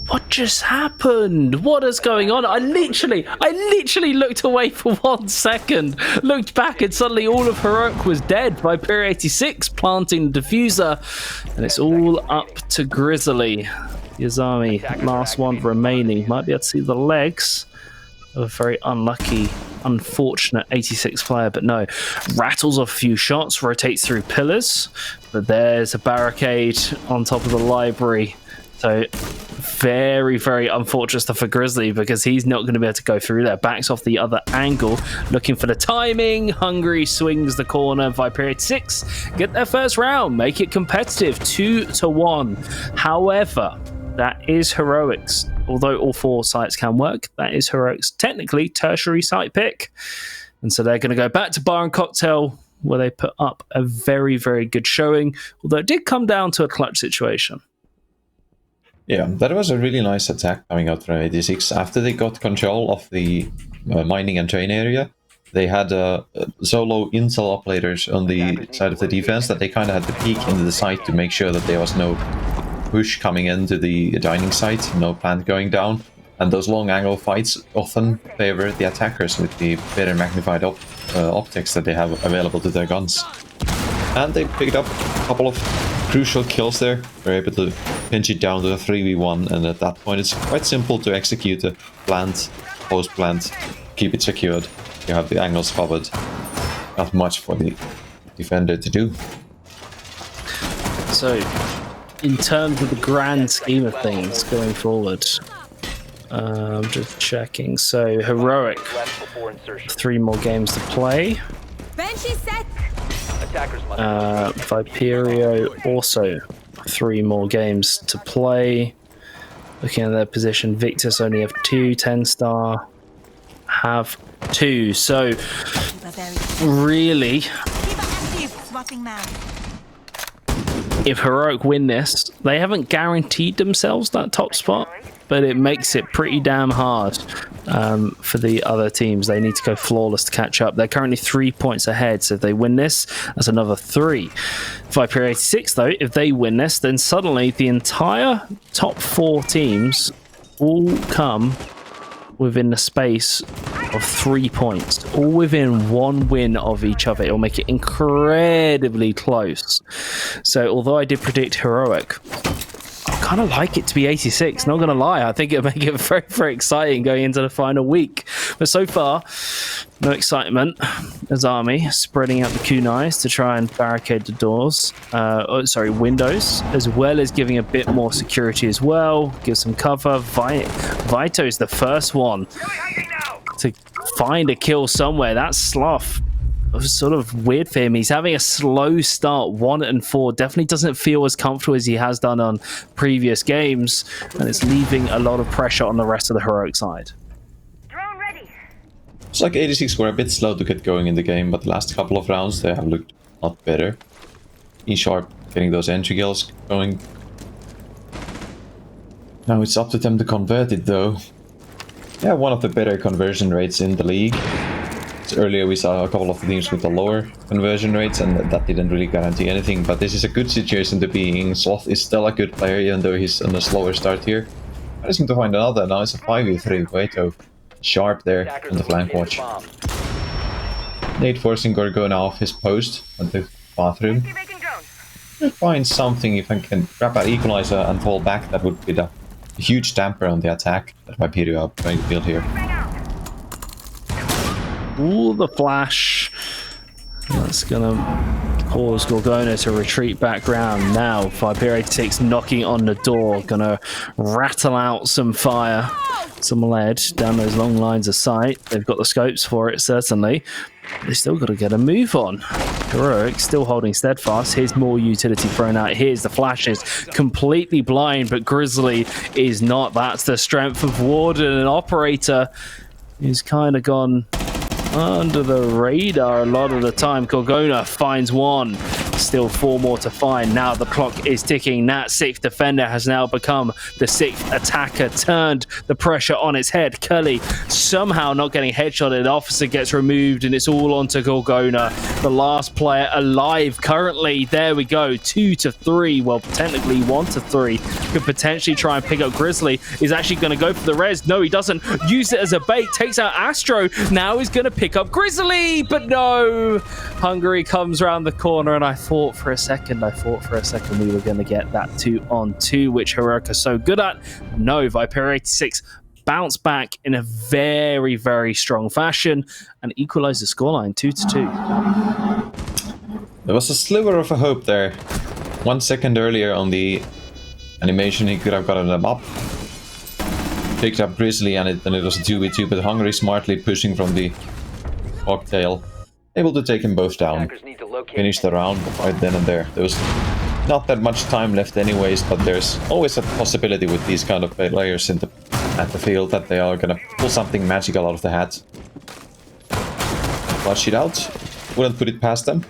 What just happened? What is going on? I literally looked away for 1 second, looked back, and suddenly all of Heroic was dead. Viperio 86 planting the diffuser, and it's all up to Grizzly. Yazami, last one remaining. Might be able to see the legs of a very unlucky, unfortunate 86 player, but no. Rattles off a few shots, rotates through pillars, but there's a barricade on top of the library. So very, very unfortunate stuff for Grizzly because he's not going to be able to go through there. Backs off the other angle, looking for the timing. Hungry swings the corner. Viperio 6 get their first round, make it competitive, 2-1. However, that is Heroic's. Although all 4 sites can work, that is Heroic's technically tertiary site pick. And so they're going to go back to Bar and Cocktail, where they put up a very, very good showing, although it did come down to a clutch situation. Yeah, that was a really nice attack coming out from 86. After they got control of the mining and train area, they had solo intel operators on the side of the defense that they kind of had to peek into the site to make sure that there was no push coming into the dining site, no plant going down. And those long angle fights often favor the attackers with the better magnified optics that they have available to their guns. And they picked up a couple of crucial kills there. They're able to pinch it down to a 3v1, and at that point it's quite simple to execute a plant, post-plant, keep it secured. You have the angles covered. Not much for the defender to do. So, in terms of the grand scheme of things going forward, I'm just checking. So, Heroic, 3 more games to play. Bench is set. Viperio also 3 more games to play. Looking at their position, Victus only have 2, TENSTAR have 2. So really, if Heroic win this, they haven't guaranteed themselves that top spot, but it makes it pretty damn hard for the other teams. They need to go flawless to catch up. They're currently 3 points ahead, so if they win this, that's another 3. Viperio 86, though, if they win this, then suddenly the entire top 4 teams all come within the space of 3 points, all within 1 win of each other. It'll make it incredibly close. So although I did predict Heroic, I kind of like it to be 86, not gonna lie. I think it'll make it very, very exciting going into the final week. But so far, no excitement. As Army spreading out the kunais to try and barricade the doors, windows, as well as giving a bit more security as well. Give some cover. Vito's the first one to find a kill somewhere. That's Sloth. It was sort of weird for him. He's having a slow start, 1-4. Definitely doesn't feel as comfortable as he has done on previous games, and it's leaving a lot of pressure on the rest of the Heroic side. It's like 86 were a bit slow to get going in the game, but the last couple of rounds they have looked a lot better. E-Sharp getting those entry kills going. Now it's up to them to convert it though. Yeah, one of the better conversion rates in the league. Earlier we saw a couple of teams with the lower conversion rates, and that didn't really guarantee anything, but this is a good situation to be in. Sloth is still a good player, even though he's on a slower start here. I just need to find another. Now it's a 5v3. Waito Sharp there on the flank watch. Nate forcing Gorgo now off his post at the bathroom. I'll find something if I can grab an equalizer and fall back. That would be the huge damper on the attack that Viperio are trying to build here. Ooh, the flash. That's gonna cause Gorgona to retreat back round. Now, Viperio 86 knocking on the door. Gonna rattle out some fire, some lead down those long lines of sight. They've got the scopes for it, certainly. They still got to get a move on. Heroic still holding steadfast. Here's more utility thrown out. Here's the flashes. Completely blind, but Grizzly is not. That's the strength of Warden, an operator who's kind of gone under the radar a lot of the time. Gorgona finds one. Still 4 more to find. Now the clock is ticking. That 6th defender has now become the 6th attacker. Turned the pressure on its head. Curly somehow not getting headshotted. Officer gets removed and it's all onto Gorgona. The last player alive currently. There we go. 2 to 3. Well, technically 1 to 3. Could potentially try and pick up Grizzly. Is actually going to go for the res. No, he doesn't. Use it as a bait. Takes out Astro. Now he's going to pick up Grizzly. But no. Hungary comes around the corner and I thought for a second we were going to get that 2-on-2, which Heroic are so good at. No, Viperio 86 bounce back in a very, very strong fashion and equalize the scoreline 2-2. There was a sliver of a hope there. 1 second earlier on the animation, he could have gotten them up. Picked up Grizzly and then it was a 2v2, but Hungary smartly pushing from the cocktail. Able to take them both down. Finish the round right then and there. There was not that much time left anyways, but there's always a possibility with these kind of players at the field that they are gonna pull something magical out of the hat. Flush it out. Wouldn't put it past them.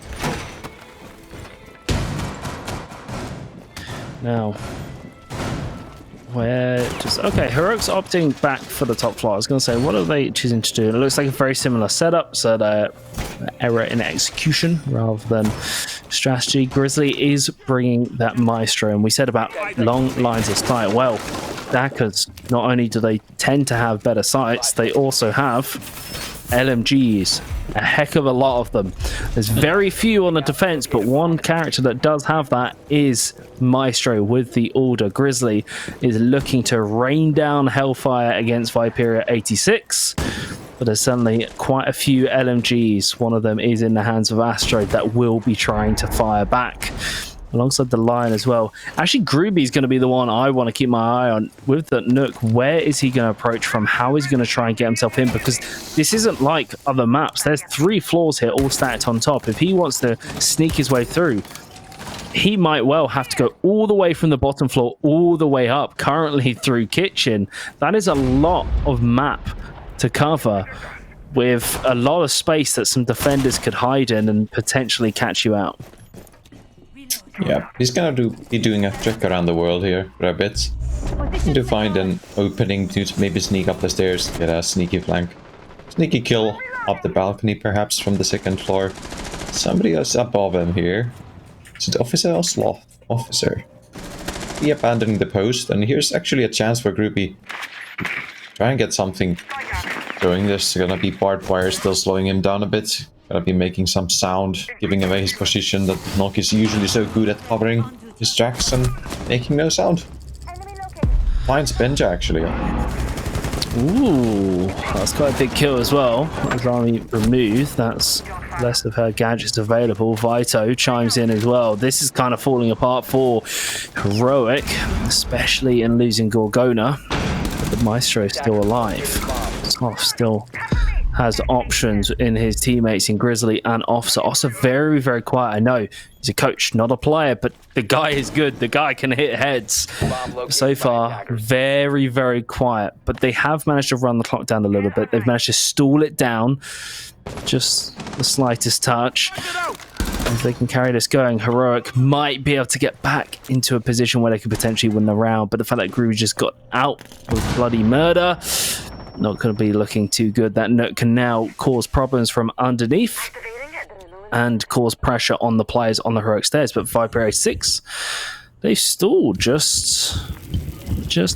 Now, okay, Heroic's opting back for the top floor. I was going to say, what are they choosing to do? It looks like a very similar setup, so they're error in execution rather than strategy. Grizzly is bringing that Maestro, and we said about long lines of sight. Well, Dackers, not only do they tend to have better sights, they also have LMGs, a heck of a lot of them. There's very few on the defense, but one character that does have that is Maestro with the order. Grizzly is looking to rain down hellfire against Viperio 86, but there's suddenly quite a few LMGs. One of them is in the hands of Astro that will be trying to fire back alongside the Lion as well. Actually, Grooby's going to be the one I want to keep my eye on with the Nook. Where is he going to approach from? How is he going to try and get himself in? Because this isn't like other maps. There's 3 floors here all stacked on top. If he wants to sneak his way through, he might well have to go all the way from the bottom floor all the way up, currently through kitchen. That is a lot of map to cover with a lot of space that some defenders could hide in and potentially catch you out. Yeah, he's gonna be doing a trek around the world here for a bit. To find an opening to maybe sneak up the stairs, get a sneaky flank. Sneaky kill up the balcony perhaps from the 2nd floor. Somebody else above him here. Is it Officer or Sloth? Officer. He abandoning the post, and here's actually a chance for Groupie. Try and get something going. There's gonna be barbed wire still slowing him down a bit. Gonna be making some sound, giving away his position that Nock is usually so good at covering his tracks and making no sound. Finds Benja actually. Ooh, that's quite a big kill as well. As Army removed, that's less of her gadgets available. Vito chimes in as well. This is kind of falling apart for Heroic, especially in losing Gorgona. But the Maestro is still alive. Soft still has options in his teammates in Grizzly and Officer. Also very, very quiet. I know he's a coach, not a player, but the guy is good. The guy can hit heads. So far, very, very quiet. But they have managed to run the clock down a little bit. They've managed to stall it down. Just the slightest touch. If they can carry this going, Heroic might be able to get back into a position where they could potentially win the round. But the fact that Groove just got out with bloody murder, not going to be looking too good. That Nook can now cause problems from underneath and cause pressure on the players on the Heroic stairs. But Viperio 6, they stalled just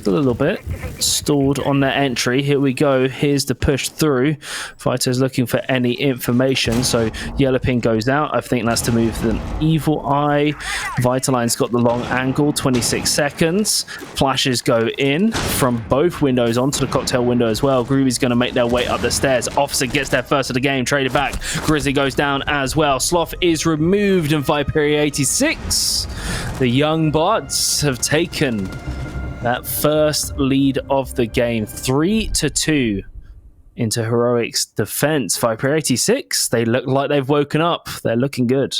a little bit. Stalled on their entry. Here we go. Here's the push through. Vito's looking for any information. So yellow pin goes out. I think that's to move the evil eye. Vitaline's got the long angle. 26 seconds. Flashes go in from both windows onto the cocktail window as well. Groovy's going to make their way up the stairs. Officer gets there first of the game. Traded back. Grizzly goes down as well. Sloth is removed and Viperio 86. The young bots have taken that first lead of the game, 3-2 into Heroic's defense. Viperio 86, they look like they've woken up. They're looking good.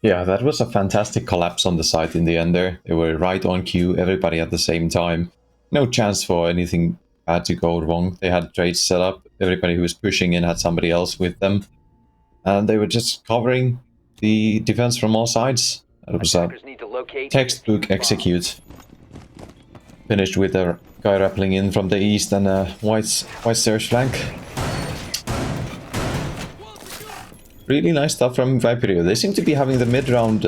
Yeah, that was a fantastic collapse on the site in the end there. They were right on cue, everybody at the same time. No chance for anything bad to go wrong. They had trades set up. Everybody who was pushing in had somebody else with them. And they were just covering the defense from all sides. It was a textbook execute. Finished with a guy rappelling in from the east and a white stairs flank. Really nice stuff from Viperio. They seem to be having the mid-round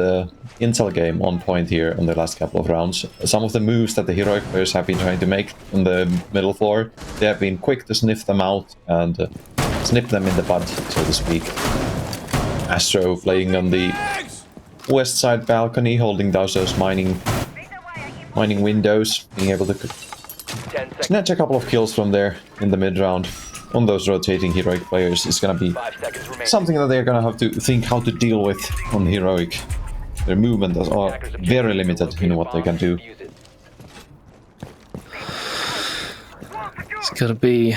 intel game on point here on the last couple of rounds. Some of the moves that the heroic players have been trying to make on the middle floor, they have been quick to sniff them out and snip them in the bud, so to speak. Astro playing on the west side balcony, holding down those mining windows, being able to snatch a couple of kills from there in the mid-round. On those rotating heroic players is going to be something that they're going to have to think how to deal with on heroic. Their movement are very limited in what they can do. It's going to be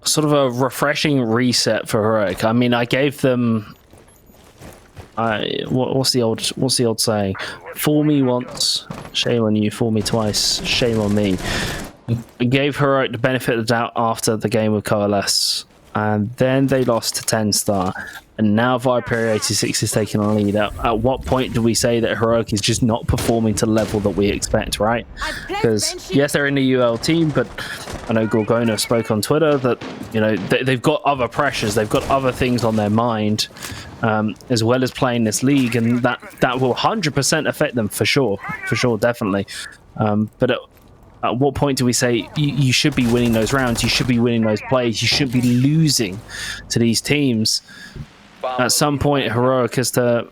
sort of a refreshing reset for heroic. I mean, I gave them what's the old saying? Fool me once, shame on you. Fool me twice, shame on me. I gave heroic the benefit of the doubt after the game with Coalesce, and then they lost to TENSTAR, and now Viperio 86 is taking on lead. At what point do we say that heroic is just not performing to the level that we expect, right? Because yes, they're in the UL team, but I know Gorgona spoke on Twitter that, you know, they've got other pressures, they've got other things on their mind, as well as playing this league, and that will 100% affect them for sure, definitely. But at what point do we say you should be winning those rounds, you should be winning those plays, you shouldn't be losing to these teams? At some point, heroic has to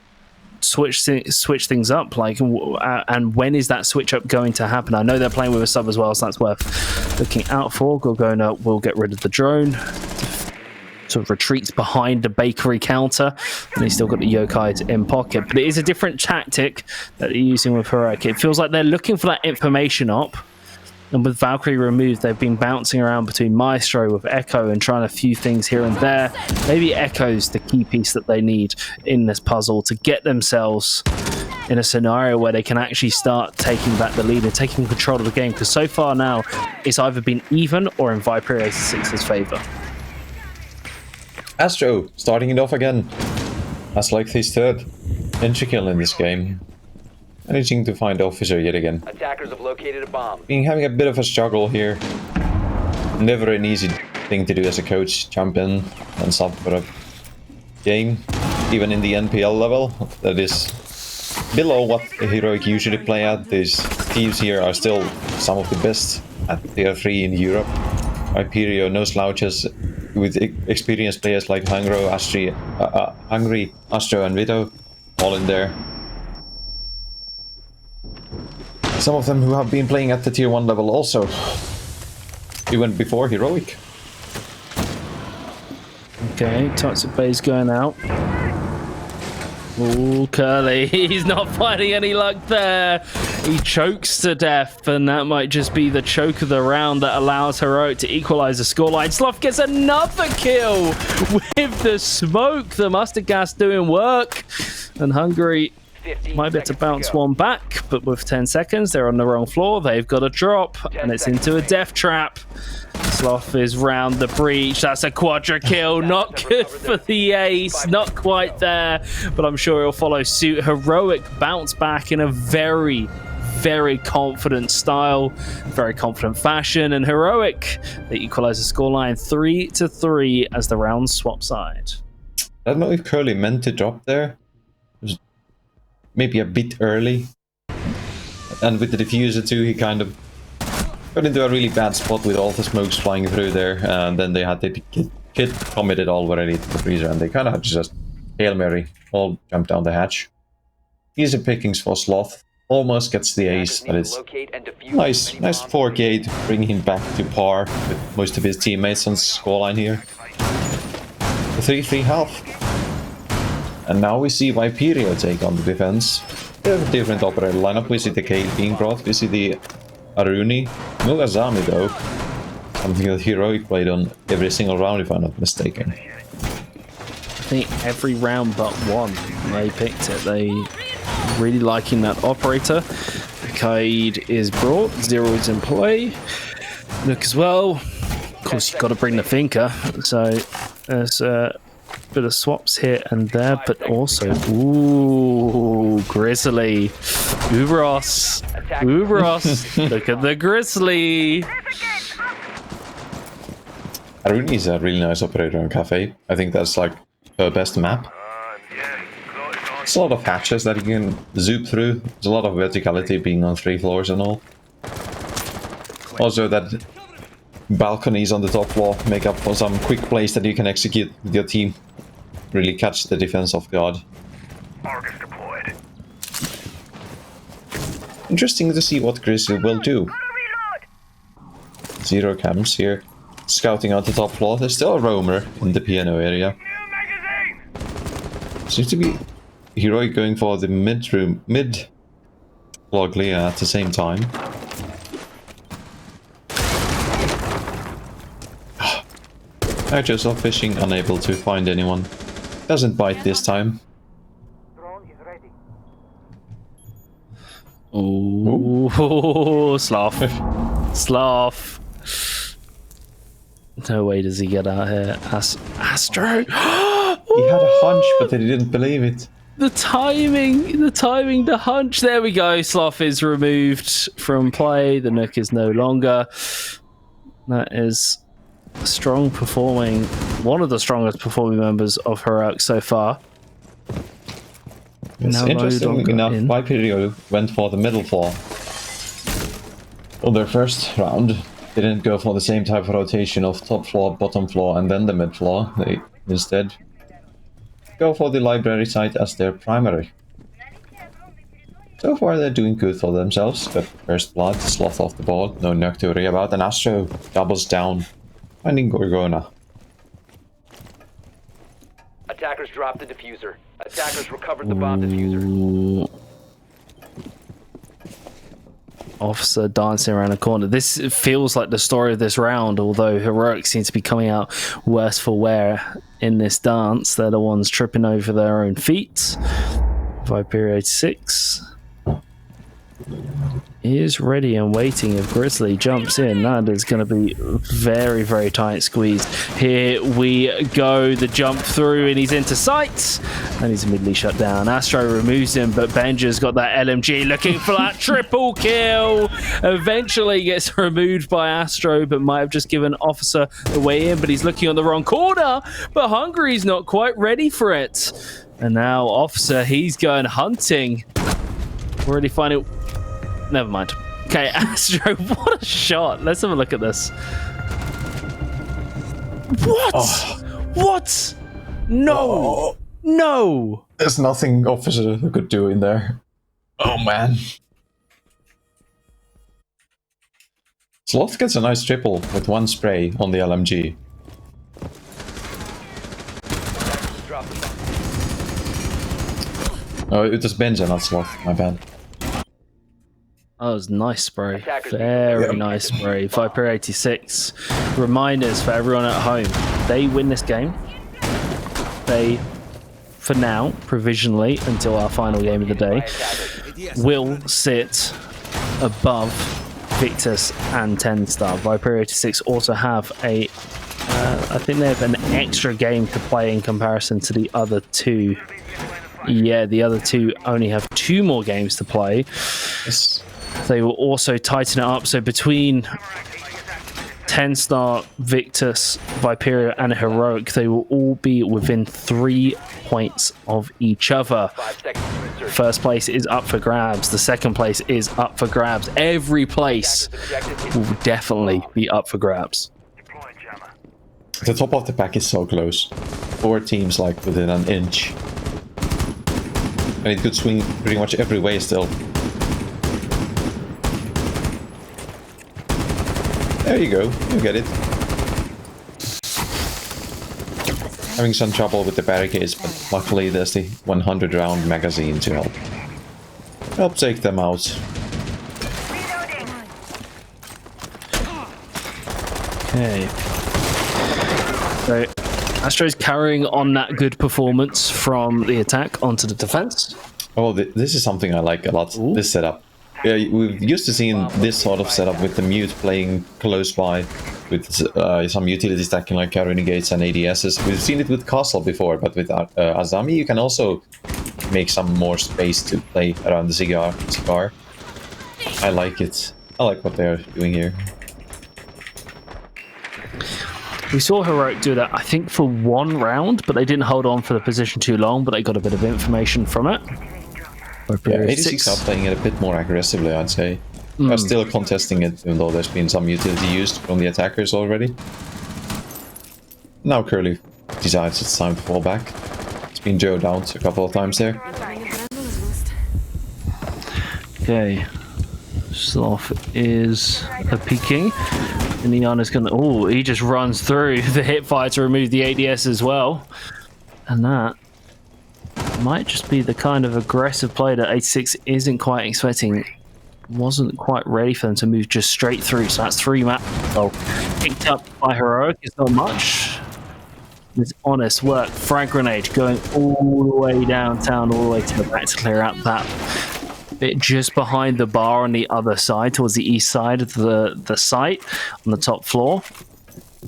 switch things up, like, and when is that switch up going to happen? I know they're playing with a sub as well, so that's worth looking out for. Gorgona will get rid of the drone, sort of retreats behind the bakery counter, and he's still got the yokai in pocket. But it is a different tactic that they're using with heroic. It feels like they're looking for that information op. And with Valkyrie removed, they've been bouncing around between Maestro with Echo and trying a few things here and there. Maybe Echo's the key piece that they need in this puzzle to get themselves in a scenario where they can actually start taking back the lead and taking control of the game. Because so far now, it's either been even or in Viperio 86's favour. Astro starting it off again. That's like his third entry kill in this game. Managing to find Officer yet again. Attackers have located a bomb. Having a bit of a struggle here. Never an easy thing to do as a coach. Jump in and sub for a game. Even in the NPL level, that is below what a heroic usually play at. These teams here are still some of the best at tier 3 in Europe. Viperio, no slouches, with experienced players like Hungry, Astro and Vito all in there. Some of them who have been playing at the tier 1 level also, even before heroic. Okay, toxic blaze going out. Ooh, Curly, he's not finding any luck there. He chokes to death, and that might just be the choke of the round that allows heroic to equalize the scoreline. Sloth gets another kill with the smoke. The mustard gas doing work, and Hungary might be able to bounce one back, but with 10 seconds, they're on the wrong floor. They've got a drop, and it's into a death trap. Sloth is round the breach. That's a quadra kill. Not good for the ace. Not quite there, but I'm sure he'll follow suit. Heroic bounce back in a very, very confident style, very confident fashion, and heroic, they equalize the scoreline 3-3 as the rounds swap side. I don't know if Curly meant to drop there. Maybe a bit early, and with the diffuser too, he kind of got into a really bad spot with all the smokes flying through there, and then they had to get committed already to the freezer, and they kind of had to just Hail Mary, all jump down the hatch. Easy pickings for Sloth, almost gets the ace, but it's nice 4K to bring him back to par with most of his teammates on the scoreline here. The 3-3 half. And now we see Viperio take on the defense. They have a different operator lineup. We see the Kale being brought, we see the Aruni. No Azami though. Something that Heroic played on every single round if I'm not mistaken. I think every round but one they picked it. They really liking that operator. The Kaid is brought, Zero is in play. Look as well. Of course, you've got to bring the thinker. So there's a bit of swaps here and there, but also, ooh, Grizzly. Ubros. Look at the Grizzly. Aruni is a really nice operator on Cafe. I think that's like her best map. There's a lot of hatches that you can zoom through. There's a lot of verticality being on 3 floors and all. Also, that balconies on the top floor make up for some quick plays that you can execute with your team. Really catch the defense off guard. Interesting to see what Grizzly will do. 0 cams here. Scouting out the top floor. There's still a roamer in the piano area. Seems to be Heroic going for the mid floor clear at the same time. Just fishing, unable to find anyone. Doesn't bite this time. Ooh, Sloth. Sloth. No way does he get out here. Astro. He had a hunch, but they didn't believe it. The timing, the hunch. There we go. Sloth is removed from play. The Nook is no longer. That is strong performing. One of the strongest performing members of Heroic so far. It's interesting enough, Viperio went for the middle floor. On their first round, they didn't go for the same type of rotation of top floor, bottom floor, and then the mid floor. They instead go for the library side as their primary. So far they're doing good for themselves. Got first blood, Sloth off the board, no Nook to worry about, and Astro doubles down, finding Gorgona. Attackers dropped the diffuser. Attackers recovered the bomb diffuser. Officer dancing around a corner. This feels like the story of this round, although Heroic seems to be coming out worse for wear in this dance. They're the ones tripping over their own feet. Viperio 86 is ready and waiting. If Grizzly jumps in, that is going to be very, very tight squeeze. Here we go. The jump through, and he's into sight, and he's immediately shut down. Astro removes him, but Benja's got that LMG looking for that triple kill. Eventually gets removed by Astro, but might have just given Officer the way in, but he's looking on the wrong corner. But Hungary's not quite ready for it. And now Officer, he's going hunting. Already finding... Never mind. Okay, Astro, what a shot. Let's have a look at this. What? Oh. What? No. Oh. No. There's nothing Officer could do in there. Oh, man. Sloth gets a nice triple with 1 spray on the LMG. Oh, it was Benja, not Sloth. My bad. That was nice spray. Very nice spray. Viper 86. Reminders for everyone at home. They win this game. They, for now, provisionally, until our final game of the day, will sit above Victus and TENSTAR. Viper 86 also have a... I think they have an extra game to play in comparison to the other two. Yeah, the other two only have 2 more games to play. Yes. They will also tighten it up. So between TENSTAR, Victus, Viperio, and Heroic, they will all be within 3 points of each other. First place is up for grabs. The second place is up for grabs. Every place will definitely be up for grabs. The top of the pack is so close. 4 teams like within an inch. And it could swing pretty much every way still. There you go, you get it. Having some trouble with the barricades, but luckily there's the 100 round magazine to help take them out. Okay. So Astro's carrying on that good performance from the attack onto the defense. Oh, this is something I like a lot. Ooh. This setup. Yeah, we've used to seeing this sort of setup with the mute playing close by with some utility stacking like Renegades and ADSs. We've seen it with Castle before, but with Azami you can also make some more space to play around the cigar. I like it. I like what they're doing here. We saw Heroic do that, I think, for one round, but they didn't hold on for the position too long, but they got a bit of information from it. Yeah, 86 are playing it a bit more aggressively, I'd say. They're still contesting it, even though there's been some utility used from the attackers already. Now Curly decides it's time to fall back. It's been Joe'd out a couple of times there. Okay. Sloth is peeking. Neon is gonna... Oh, he just runs through the hip fire to remove the ADS as well. And that might just be the kind of aggressive play that 86 isn't quite expecting. Wasn't quite ready for them to move just straight through. So that's 3 map. Oh, picked up by Heroic. It's not much. It's honest work. Frag grenade going all the way downtown, all the way to the back to clear out that bit just behind the bar on the other side, towards the east side of the site on the top floor.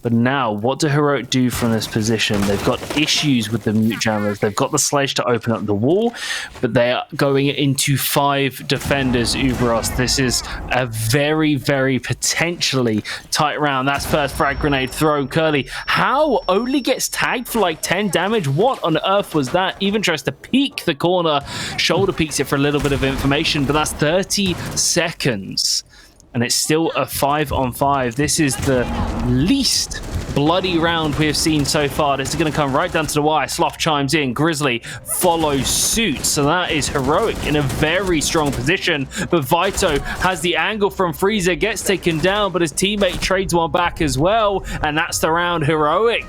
But now, what do Heroic do from this position? They've got issues with the mute jammers. They've got the sledge to open up the wall, but they are going into 5 defenders, Uberos. This is a very, very potentially tight round. That's first frag grenade thrown. Curly, how? Only gets tagged for like 10 damage? What on earth was that? Even tries to peek the corner. Shoulder peeks it for a little bit of information, but that's 30 seconds. And it's still a 5-on-5. This is the least bloody round we have seen so far. This is going to come right down to the wire. Sloth chimes in. Grizzly follows suit. So that is Heroic in a very strong position. But Vito has the angle from Freezer. Gets taken down, but his teammate trades one back as well. And that's the round. Heroic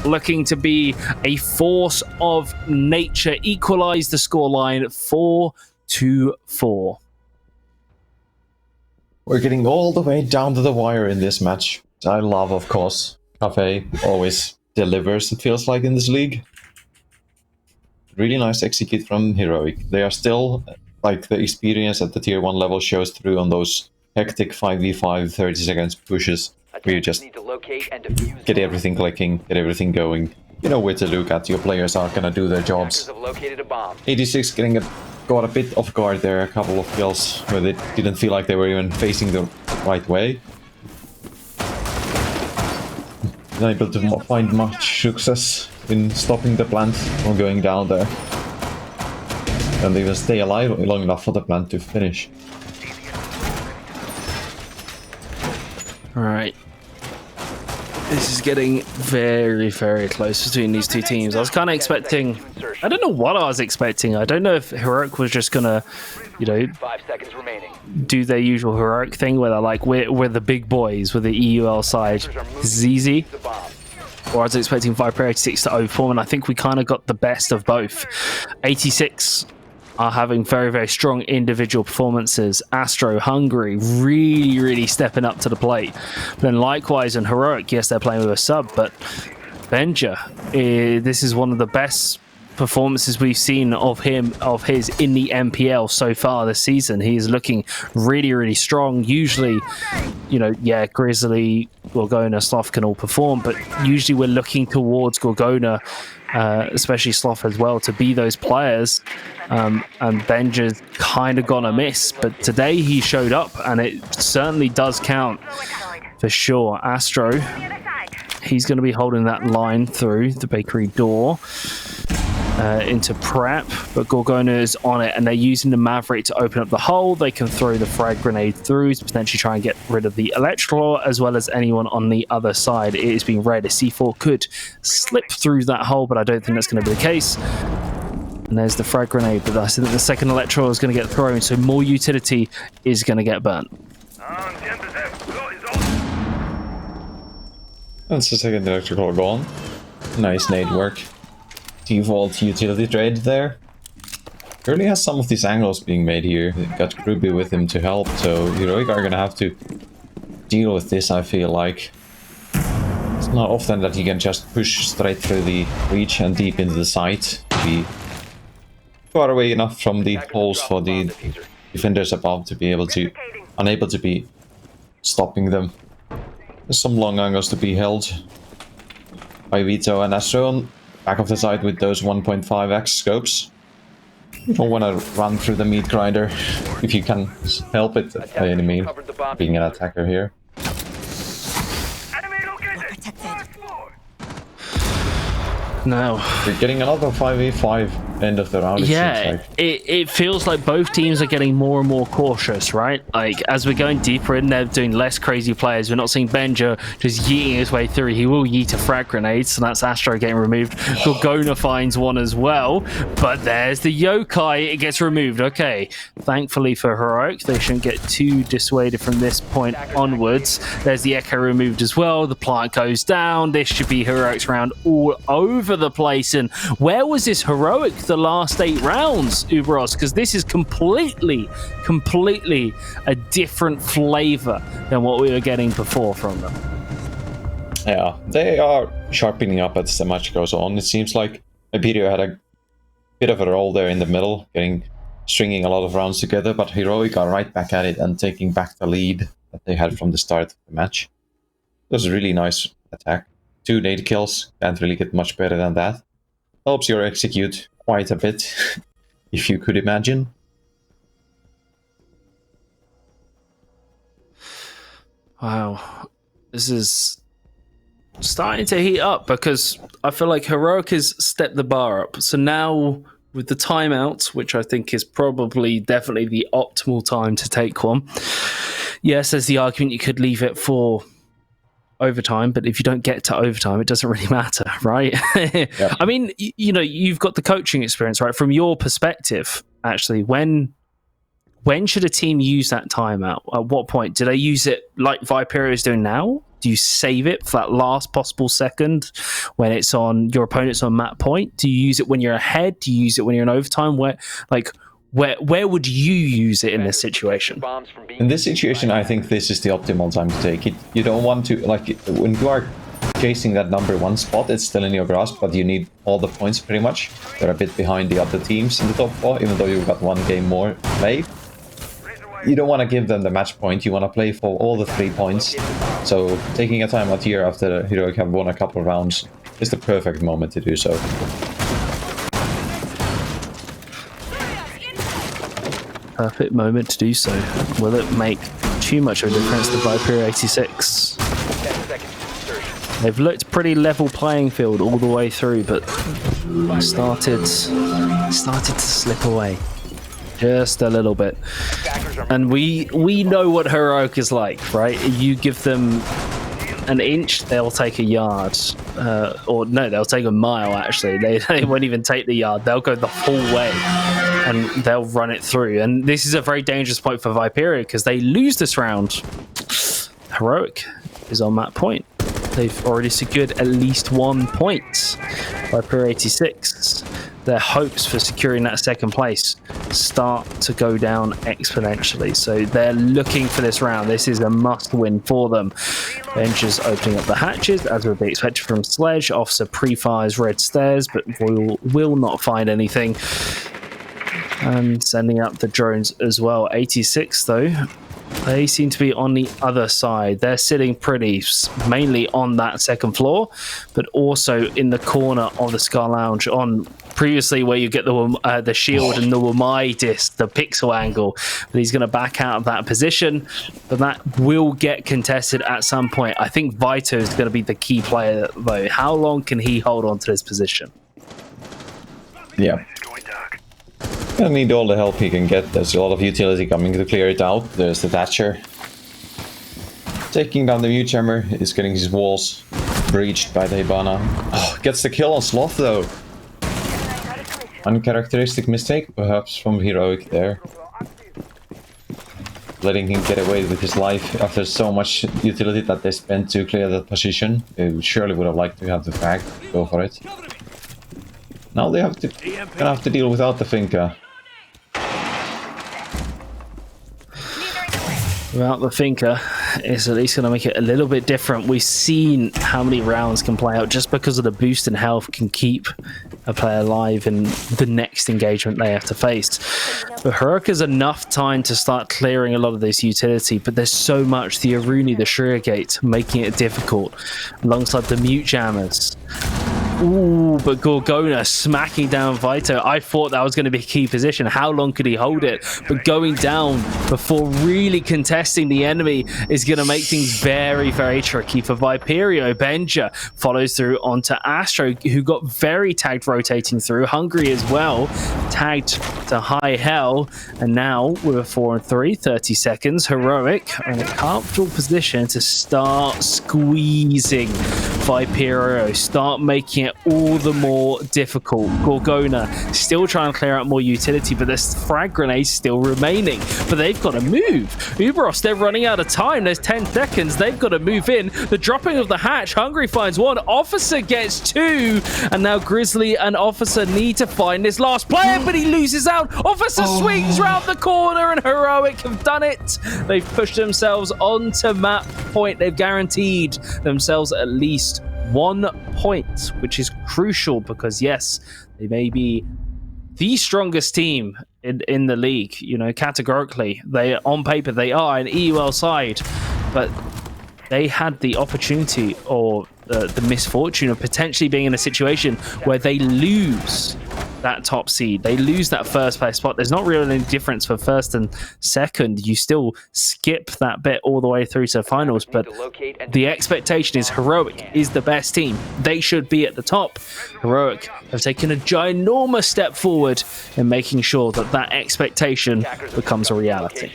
looking to be a force of nature. Equalize the scoreline 4-4. We're getting all the way down to the wire in this match. I love, of course. Cafe always delivers, it feels like, in this league. Really nice execute from Heroic. They are still, like, the experience at the tier 1 level shows through on those hectic 5v5 30 seconds pushes, where you just get everything clicking, get everything going. You know where to look at. Your players are gonna do their jobs. 86 got a bit off guard there, a couple of kills where they didn't feel like they were even facing the right way. Not able to find much success in stopping the plant from going down there. And even stay alive long enough for the plant to finish. Alright. This is getting very, very close between these two teams. I was kind of expecting... I don't know what I was expecting. I don't know if Heroic was just going to, you know, 5 seconds remaining. do their usual Heroic thing where they're like, we're the big boys with the EUL side. This is easy. Or I was expecting Viperio 86 to overperform, and I think we kind of got the best of both. 86 are having very, very strong individual performances. Astro, Hungary, really, really stepping up to the plate. Then likewise in Heroic, yes, they're playing with a sub, but Benja, this is one of the best performances we've seen of his in the MPL so far this season. He is looking really, really strong. Usually, you know, yeah, Grizzly, Gorgona, Sloth can all perform, but usually we're looking towards Gorgona, especially Sloth as well, to be those players. And Benja's kind of gonna miss, but today he showed up, and it certainly does count for sure. Astro, he's going to be holding that line through the bakery door into prep, but Gorgona is on it, and they're using the Maverick to open up the hole. They can throw the frag grenade through to potentially try and get rid of the electrical, as well as anyone on the other side. It is being read. A C4 could slip through that hole, but I don't think that's going to be the case. And there's the frag grenade, but I think the second electro is going to get thrown, so more utility is going to get burnt. That's the second electrical gone. Nice nade work. Default utility trade there. Curly has some of these angles being made here. Got Ruby with him to help, so Heroic are gonna have to deal with this, I feel like. It's not often that you can just push straight through the breach and deep into the site to be far away enough from the holes for the defenders above to be unable to be stopping them. There's some long angles to be held by Vito and Astro on back of the side with those 1.5x scopes. You don't want to run through the meat grinder if you can help it by any means, being an attacker here. No. We're getting another 5v5 end of the round. It feels like both teams are getting more and more cautious, right? Like, as we're going deeper in, they're doing less crazy players. We're not seeing Benja just yeeting his way through. He will yeet a frag grenade, so that's Astro getting removed. Gorgona finds one as well, but there's the Yokai. It gets removed. Okay, thankfully for Heroic, they shouldn't get too dissuaded from this point onwards. There's the Echo removed as well. The plant goes down. This should be Heroic's round all over the place. And where was this Heroic the last 8 rounds, Uberos? Because this is completely a different flavor than what we were getting before from them. Yeah, they are sharpening up as the match goes on. It seems like Viperio had a bit of a role there in the middle, stringing a lot of rounds together, but Heroic are right back at it and taking back the lead that they had from the start of the match. It was a really nice attack. 2 nade kills, can't really get much better than that. Helps your execute quite a bit, if you could imagine. Wow. This is starting to heat up because I feel like Heroic has stepped the bar up. So now with the timeout, which I think is definitely the optimal time to take one. Yes, there's the argument you could leave it for overtime, but if you don't get to overtime, it doesn't really matter, right? Yep. I mean, you've got the coaching experience, right? From your perspective, actually, when should a team use that timeout? At what point? Do they use it like Viperio is doing now? Do you save it for that last possible second when it's on your opponent's on mat point? Do you use it when you're ahead? Do you use it when you're in overtime? Where would you use it in this situation? In this situation, I think this is the optimal time to take it. You don't want to, when you are chasing that number 1 spot, it's still in your grasp, but you need all the points pretty much. They're a bit behind the other teams in the top 4, even though you've got 1 game more to play. You don't want to give them the match point, you want to play for all the 3 points. So taking a timeout here after Heroic have won a couple of rounds is the perfect moment to do so. Perfect moment to do so. Will it make too much of a difference to Viperio 86? They've looked pretty level playing field all the way through, but started to slip away just a little bit. And we know what Heroic is like, right? You give them an inch, they'll take a yard. Or no, they'll take a mile, actually. They won't even take the yard. They'll go the whole way. And they'll run it through. And this is a very dangerous point for Viperio because they lose this round. Heroic is on that point. They've already secured at least 1 point. Viperio 86. Their hopes for securing that second place start to go down exponentially. So they're looking for this round. This is a must-win for them. Bench opening up the hatches, as would be expected from Sledge. Officer pre-fires red stairs, but will not find anything. And sending up the drones as well. 86, though, they seem to be on the other side. They're sitting pretty, mainly on that second floor, but also in the corner of the Scar Lounge on previously where you get the shield and the Wamai disc, the pixel angle. But he's going to back out of that position, but that will get contested at some point. I think Vito is going to be the key player, though. How long can he hold on to this position? Yeah. Gonna need all the help he can get. There's a lot of utility coming to clear it out. There's the Thatcher. Taking down the Mute Jammer is getting his walls breached by the Hibana. Oh, gets the kill on Sloth though. Uncharacteristic mistake perhaps from Heroic there. Letting him get away with his life after so much utility that they spent to clear that position. They surely would have liked to have the frag. Go for it. Now they have to deal without the Finka. Without the Finka, is at least going to make it a little bit different. We've seen how many rounds can play out just because of the boost in health can keep a player alive in the next engagement they have to face. But Heroic has enough time to start clearing a lot of this utility, but there's so much, the Aruni, the Shurigate, making it difficult, alongside the Mute Jammers. Ooh, but Gorgona smacking down Vito. I thought that was going to be a key position. How long could he hold it? But going down before really contesting the enemy is going to make things very, very tricky for Viperio. Benja follows through onto Astro, who got very tagged rotating through. Hungry as well, tagged to high hell. And now with a 4 and 3, 30 seconds. Heroic in a comfortable position to start squeezing Viperio, start making it all the more difficult. Gorgona still trying to clear out more utility, but there's frag grenades still remaining. But they've got to move. Ubros, they're running out of time. There's 10 seconds. They've got to move in. The dropping of the hatch. Hungry finds one. Officer gets 2. And now Grizzly and Officer need to find this last player, but he loses out. Officer swings round the corner, and Heroic have done it. They've pushed themselves onto map point. They've guaranteed themselves at least 1 point, which is crucial because, yes, they may be the strongest team in the league, you know, categorically. They, on paper, they are an EUL side, but they had the opportunity or the misfortune of potentially being in a situation where they lose that top seed. They lose that first place spot. There's not really any difference for first and second. You still skip that bit all the way through to the finals, but the expectation is Heroic is the best team. They should be at the top. Heroic have taken a ginormous step forward in making sure that that expectation becomes a reality.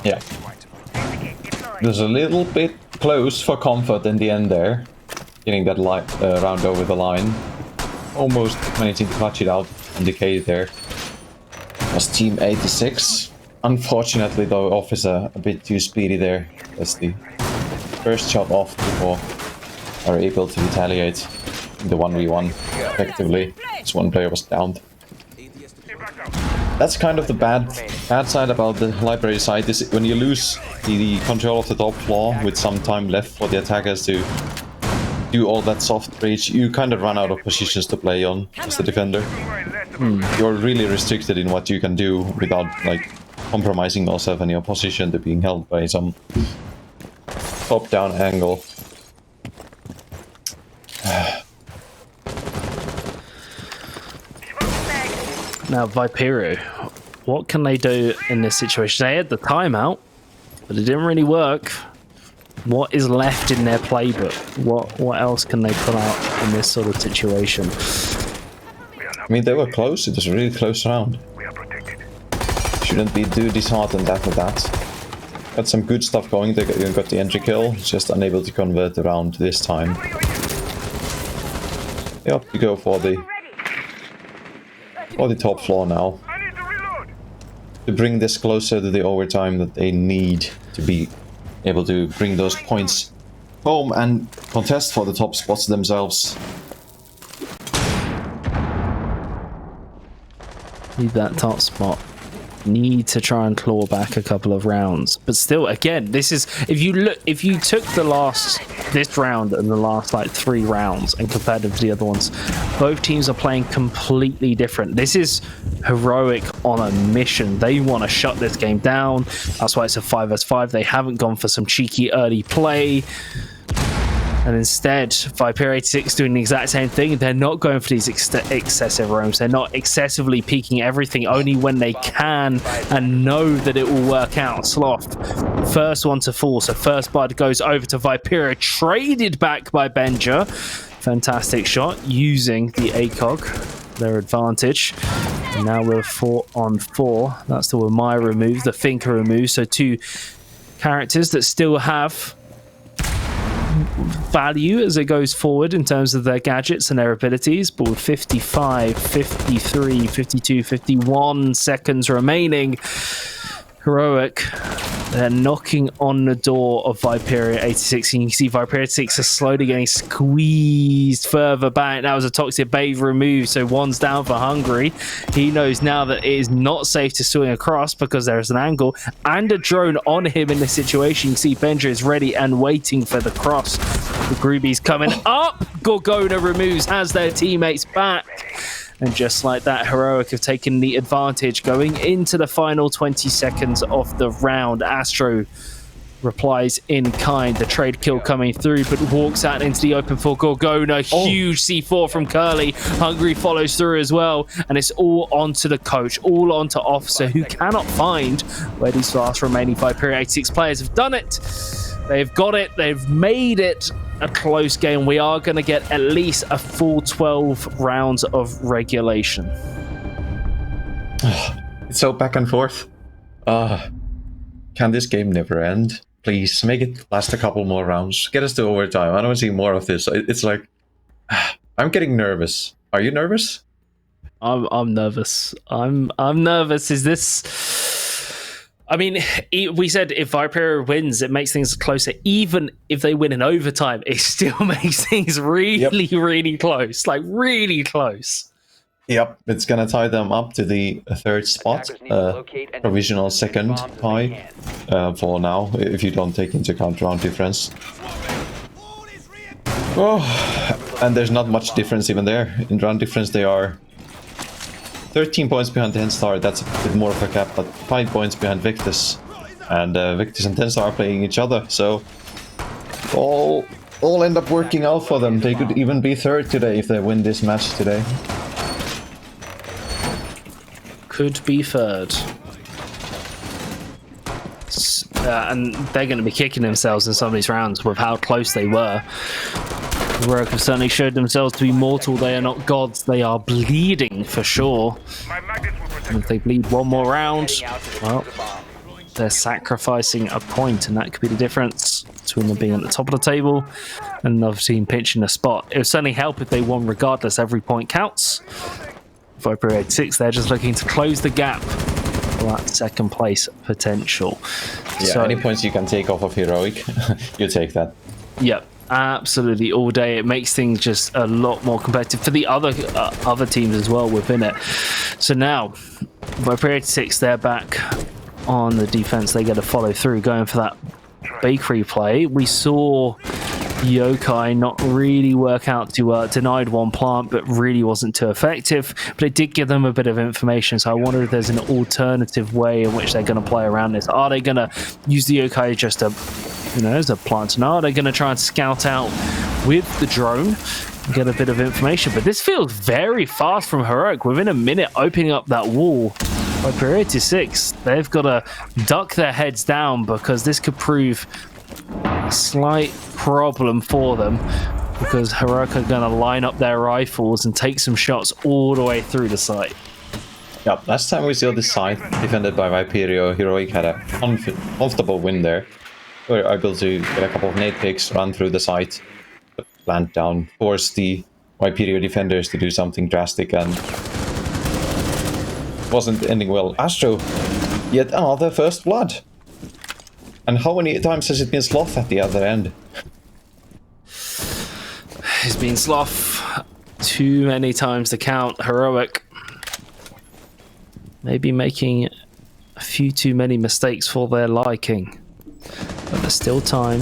Yeah. It was a little bit close for Comfort in the end there, getting that round over the line. Almost managing to clutch it out in Decay there. Was Team 86. Unfortunately though, Officer a bit too speedy there. That's the first shot off before are able to retaliate in the 1v1 effectively. This one player was downed. That's kind of the bad side about the library side, is when you lose the control of the top floor with some time left for the attackers to do all that soft breach, you kind of run out of positions to play on as the defender. You're really restricted in what you can do without like compromising yourself and your position to being held by some top-down angle. Now Viperio, what can they do in this situation? They had the timeout, but it didn't really work. What is left in their playbook? What else can they put out in this sort of situation? I mean, they were close. It was a really close round. Shouldn't be too disheartened after that. Got some good stuff going. They got the entry kill, just unable to convert the round this time. Yep, you go for the top floor now. To bring this closer to the overtime that they need to be able to bring those points home and contest for the top spots themselves. Need that top spot. Need to try and claw back a couple of rounds, but still, again, this is if you took this round and the last like 3 rounds and compared them to the other ones, both teams are playing completely different. This is Heroic on a mission. They want to shut this game down. That's why it's a 5v5. They haven't gone for some cheeky early play. And instead, Viperio 86 doing the exact same thing. They're not going for these excessive roams. They're not excessively peeking everything, only when they can and know that it will work out. Sloth, first one to fall. So first blood goes over to Viperio, traded back by Benja. Fantastic shot using the ACOG, their advantage. And now we're 4 on 4. That's the Wamai remove, the Finker remove. So 2 characters that still have value as it goes forward in terms of their gadgets and their abilities, but with 55, 53, 52, 51 seconds remaining, Heroic, they're knocking on the door of Viperio 86, and you can see Viperio 86 is slowly getting squeezed further back. That was a toxic bait remove, so one's down for Hungry. He knows now that it is not safe to swing across because there's an angle and a drone on him in this situation. You can see Benja is ready and waiting for the cross. The Groobies coming up. Gorgona removes, has their teammates back. And just like that, Heroic have taken the advantage going into the final 20 seconds of the round. Astro replies in kind. The trade kill coming through, but walks out into the open for Gorgona. Huge C4 from Curly. Hungry follows through as well. And it's all onto the coach, all onto Officer, who cannot find where these last remaining Viperio 86 players have done it. They've got it. They've made it a close game. We are going to get at least a full 12 rounds of regulation. It's so back and forth. Can this game never end? Please make it last a couple more rounds. Get us to overtime. I don't see more of this. It's like I'm getting nervous. Are you nervous? I'm nervous. I'm nervous. Is this? I mean, we said if Viperio wins, it makes things closer. Even if they win in overtime, it still makes things really, really close. Like, really close. Yep, it's gonna tie them up to the third spot. Provisional second tie for now, if you don't take into account round difference. Oh, and there's not much difference even there. In round difference, they are 13 points behind TENSTAR. That's a bit more of a gap, but 5 points behind Victus. And Victus and TENSTAR are playing each other, so all end up working out for them. They could even be third today if they win this match today. Could be third. And they're going to be kicking themselves in some of these rounds with how close they were. Heroic have certainly showed themselves to be mortal. They are not gods. They are bleeding for sure. And if they bleed one more round, well, they're sacrificing a point, and that could be the difference between them being at the top of the table and another team pinching a spot. It would certainly help if they won regardless. Every point counts. Viperio 86, they're just looking to close the gap for that second place potential. Yeah, so, any points you can take off of Heroic, you take that. Yep. Absolutely, all day. It makes things just a lot more competitive for the other teams as well within it. So now, Viperio 86, they're back on the defense. They get to follow through, going for that bakery play. We saw Yokai not really work out to denied one plant, but really wasn't too effective. But it did give them a bit of information. So I wonder if there's an alternative way in which they're going to play around this. Are they going to use the Yokai just to, as a plant? And are they going to try and scout out with the drone and get a bit of information? But this feels very fast from Heroic. Within a minute, opening up that wall. By Viperio 86, they've got to duck their heads down because this could prove a slight problem for them, because Heroic are going to line up their rifles and take some shots all the way through the site. Yeah, last time we saw this site defended by Viperio, Heroic had a comfortable win there. We were able to get a couple of nade picks, run through the site, plant down, force the Viperio defenders to do something drastic, and wasn't ending well. Astro, yet another first blood. And how many times has it been Sloth at the other end? It's been Sloth too many times to count. Heroic maybe making a few too many mistakes for their liking. But there's still time.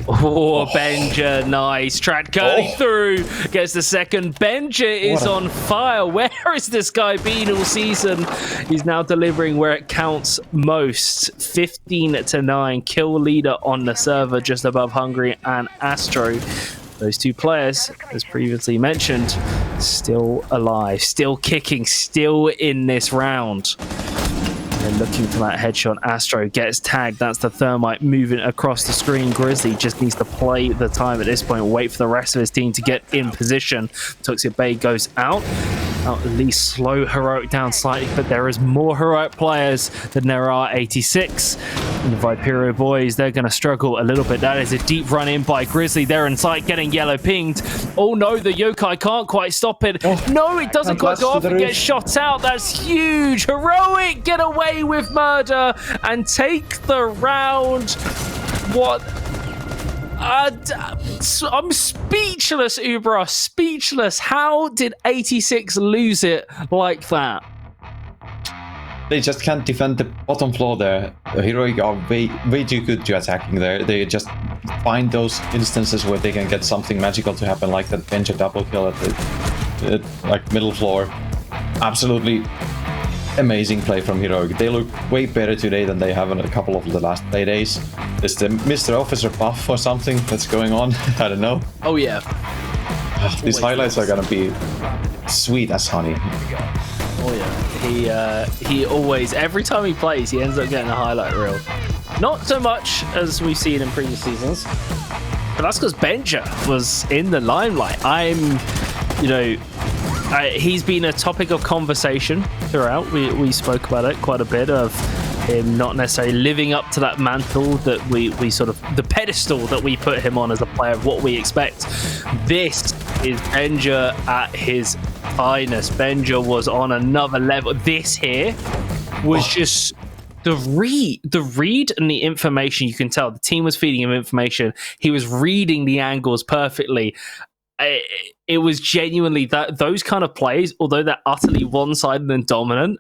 Oh, Benja, nice. Trad curling through. Gets the second. Benja is on fire. Where has this guy been all season? He's now delivering where it counts most. 15-9. Kill leader on the server, just above Hungry and Astro. Those two players, as previously mentioned, still alive, still kicking, still in this round. They're looking for that headshot. Astro gets tagged. That's the Thermite moving across the screen. Grizzly just needs to play the time at this point, wait for the rest of his team to get in position. Toxic Bay goes out. I'll at least slow Heroic down slightly, but there is more Heroic players than there are 86. And the Viperio boys, they're going to struggle a little bit. That is a deep run in by Grizzly. They're in sight, getting yellow pinged. Oh no, the Yokai can't quite stop it. No, it doesn't quite go off and get shot out. That's huge. Heroic get away with murder and take the round. What? I'm speechless, Ubra. Speechless. How did 86 lose it like that? They just can't defend the bottom floor there. Heroic are way too good to attacking there. They just find those instances where they can get something magical to happen, like that Benja double kill at the like middle floor. Absolutely amazing play from Heroic. They look way better today than they have in a couple of the last Playdays. Is the Mr. Officer buff or something that's going on? I don't know. Oh yeah. These highlights are gonna be sweet as honey. Oh yeah. He always, every time he plays, he ends up getting a highlight reel. Not so much as we've seen in previous seasons, but that's because Benja was in the limelight. He's been a topic of conversation throughout. We spoke about it quite a bit, of him not necessarily living up to that mantle that we sort of, the pedestal that we put him on as a player, of what we expect. This is Benja at his finest. Benja was on another level. This here was just the read and the information. You can tell the team was feeding him information. He was reading the angles perfectly. It was genuinely those kind of plays, although they're utterly one-sided and dominant,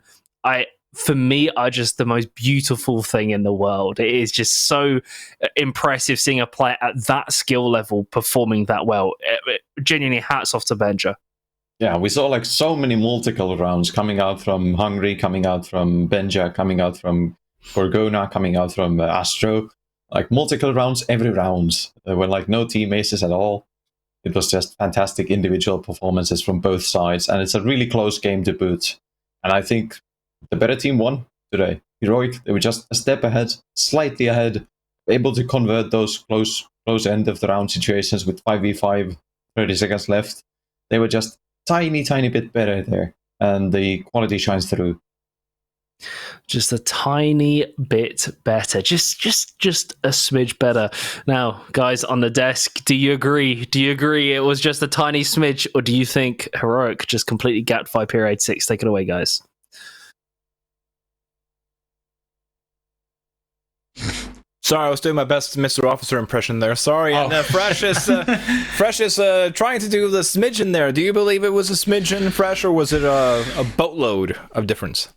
for me, are just the most beautiful thing in the world. It is just so impressive seeing a player at that skill level performing that well. Genuinely, hats off to Benja. Yeah, we saw like so many multiple rounds coming out from Hungry, coming out from Benja, coming out from Gorgona, coming out from Astro. Like multiple rounds every round. There were like no team aces at all. It was just fantastic individual performances from both sides, and it's a really close game to boot. And I think the better team won today. Heroic, they were just a step ahead, slightly ahead, able to convert those close end of the round situations with 5v5, 30 seconds left. They were just tiny bit better there, and the quality shines through. Just a tiny bit better, just a smidge better. Now, guys on the desk, do you agree? Do you agree it was just a tiny smidge, or do you think Heroic just completely gapped Viperio 86? Take it away, guys. Sorry, I was doing my best Mr. Officer impression there. Sorry, and Fresh is trying to do the smidgen there. Do you believe it was a smidgen, Fresh, or was it a boatload of difference?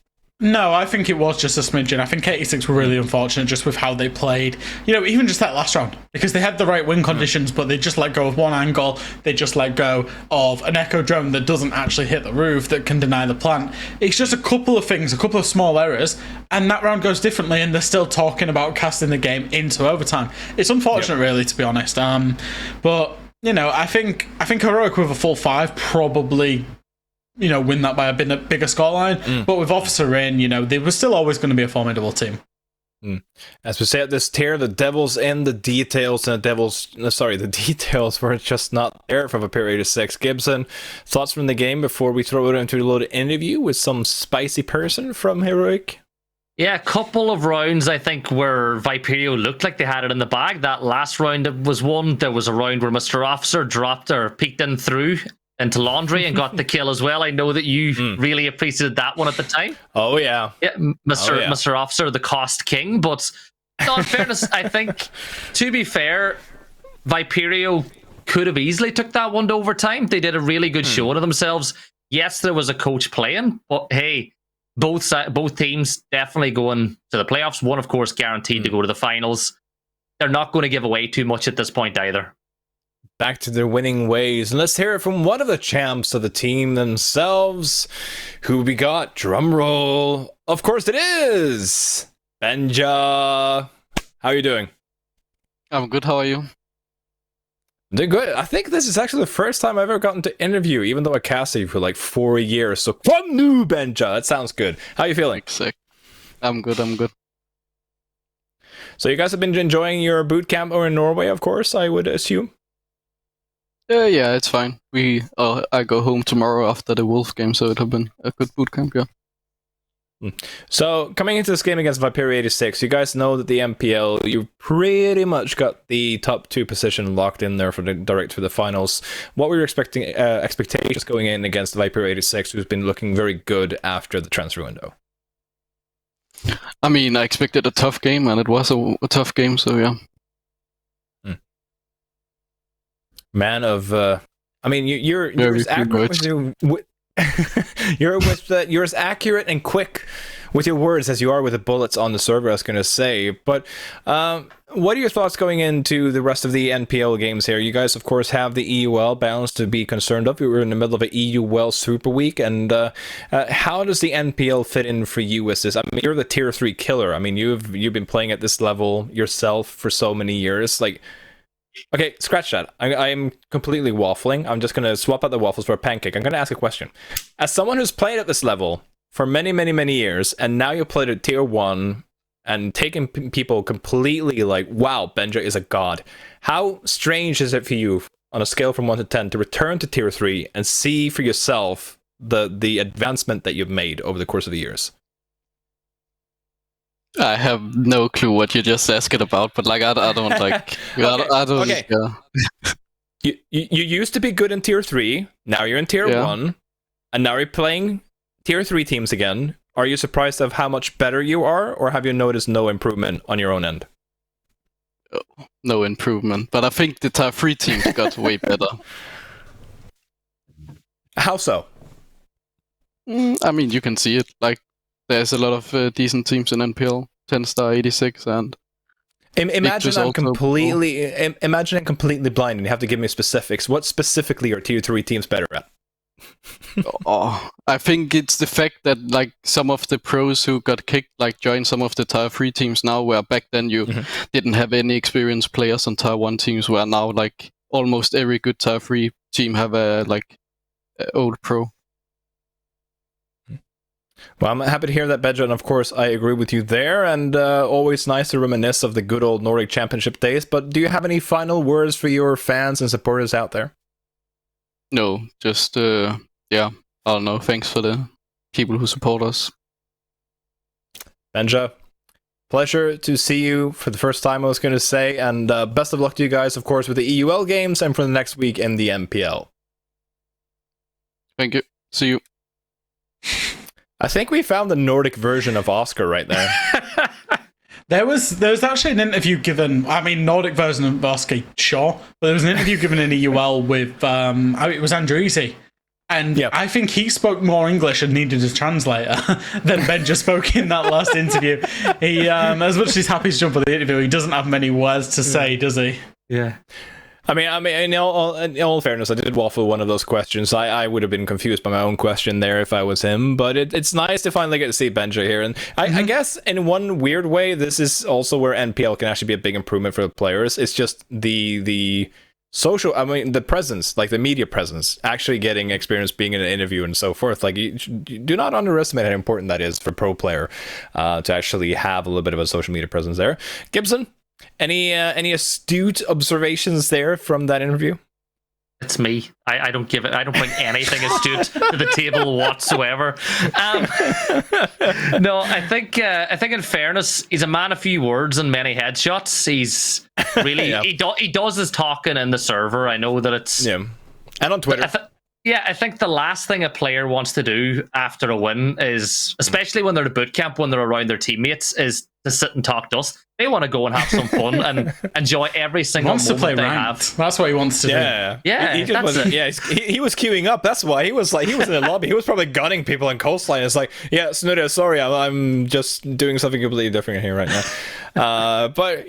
No, I think it was just a smidgen. I think 86 were really unfortunate just with how they played. Even just that last round, because they had the right win conditions, but they just let go of one angle. They just let go of an echo drone that doesn't actually hit the roof, that can deny the plant. It's just a couple of things, a couple of small errors, and that round goes differently, and they're still talking about casting the game into overtime. It's unfortunate, really, to be honest. But, I think Heroic with a full 5 probably win that by a bigger scoreline. But with Officer in, they were still always going to be a formidable team. As we say at this tier, the devil's in the details, and the details were just not there from Viperio 86. Gibson, thoughts from the game before we throw it into a little interview with some spicy person from Heroic? Yeah, a couple of rounds, I think, where Viperio looked like they had it in the bag. That last round was one. There was a round where Mr. Officer dropped or peeked in through into Laundry and got the kill as well. I know that you really appreciated that one at the time. Oh, yeah. Yeah, Mr. Officer, the cost king. But in fairness, I think, to be fair, Viperio could have easily took that one to overtime. They did a really good showing of themselves. Yes, there was a coach playing, but hey, both teams definitely going to the playoffs. One, of course, guaranteed to go to the finals. They're not going to give away too much at this point either. Back to their winning ways. And let's hear it from one of the champs of the team themselves. Who we got? Drum roll. Of course it is Benja. How are you doing? I'm good. How are you? Doing good. I think this is actually the first time I've ever gotten to interview, even though I casted you for like 4 years. So from new Benja. That sounds good. How are you feeling? Sick. I'm good. So you guys have been enjoying your boot camp over in Norway, of course, I would assume. Yeah, it's fine. I go home tomorrow after the Wolf game, so it'll been a good boot camp. Yeah. So, coming into this game against Viperio 86, you guys know that the MPL, you pretty much got the top 2 position locked in there for the direct to the finals. What were your expectations going in against Viperio 86, who's been looking very good after the transfer window? I mean, I expected a tough game, and it was a tough game, so yeah. Man of, I mean, you're as accurate with you're as accurate and quick with your words as you are with the bullets on the server, I was going to say. But what are your thoughts going into the rest of the NPL games here? You guys, of course, have the EUL balance to be concerned of. We were in the middle of an EUL Super Week, and how does the NPL fit in for you as this? I mean, you're the tier 3 killer. I mean, you've been playing at this level yourself for so many years. Like, okay, scratch that. I'm completely waffling. I'm just going to swap out the waffles for a pancake. I'm going to ask a question. As someone who's played at this level for many, many, many years, and now you've played at tier 1 and taken people completely like, wow, Benja is a god. How strange is it for you on a scale from 1 to 10 to return to tier 3 and see for yourself the advancement that you've made over the course of the years? I have no clue what you just asked about, but like I don't like. I don't. Okay. Yeah. You used to be good in tier 3. Now you're in tier 1, and now you're playing tier 3 teams again. Are you surprised of how much better you are, or have you noticed no improvement on your own end? No improvement, but I think the tier 3 teams got way better. How so? I mean, you can see it. Like, there's a lot of decent teams in NPL, TENSTAR 86, and imagine I'm completely blind, and you have to give me specifics. What specifically are tier 3 teams better at? I think it's the fact that like some of the pros who got kicked like joined some of the tier 3 teams now, where back then you didn't have any experienced players on tier 1 teams, where now like almost every good tier 3 team have a old pro. Well, I'm happy to hear that, Benja, and of course I agree with you there, and always nice to reminisce of the good old Nordic Championship days. But do you have any final words for your fans and supporters out there? No, just I don't know, thanks for the people who support us. Benja, pleasure to see you for the first time, I was going to say, and best of luck to you guys, of course, with the EUL games and for the next week in the MPL. Thank you. See you. I think we found the Nordic version of Oscar right there. There was actually an interview given, I mean, Nordic version of Oscar, sure, but there was an interview given in EUL with, it was Andreezy. And I think he spoke more English and needed a translator than Benja spoke in that last interview. He, as much as he's happy to jump on the interview, he doesn't have many words to say, does he? Yeah. I mean, in all fairness, I did waffle one of those questions. I would have been confused by my own question there if I was him, but it's nice to finally get to see Benja here. And I guess in one weird way, this is also where NPL can actually be a big improvement for the players. It's just the social, I mean, the presence, like the media presence, actually getting experience being in an interview and so forth. Like, you do not underestimate how important that is for pro player to actually have a little bit of a social media presence there. Gibson, any astute observations there from that interview? It's me. I don't bring anything astute to the table whatsoever. No, I think in fairness, he's a man of few words and many headshots. He's really he does his talking in the server. I know that it's and on Twitter. I think the last thing a player wants to do after a win is, especially when they're at boot camp, when they're around their teammates, is to sit and talk dust. They want to go and have some fun and enjoy every single moment they have. That's what he wants to do. Yeah, he was queuing up. That's why he was in the lobby. He was probably gunning people in Coastline. It's like, Snuda, sorry, I'm just doing something completely different here right now. But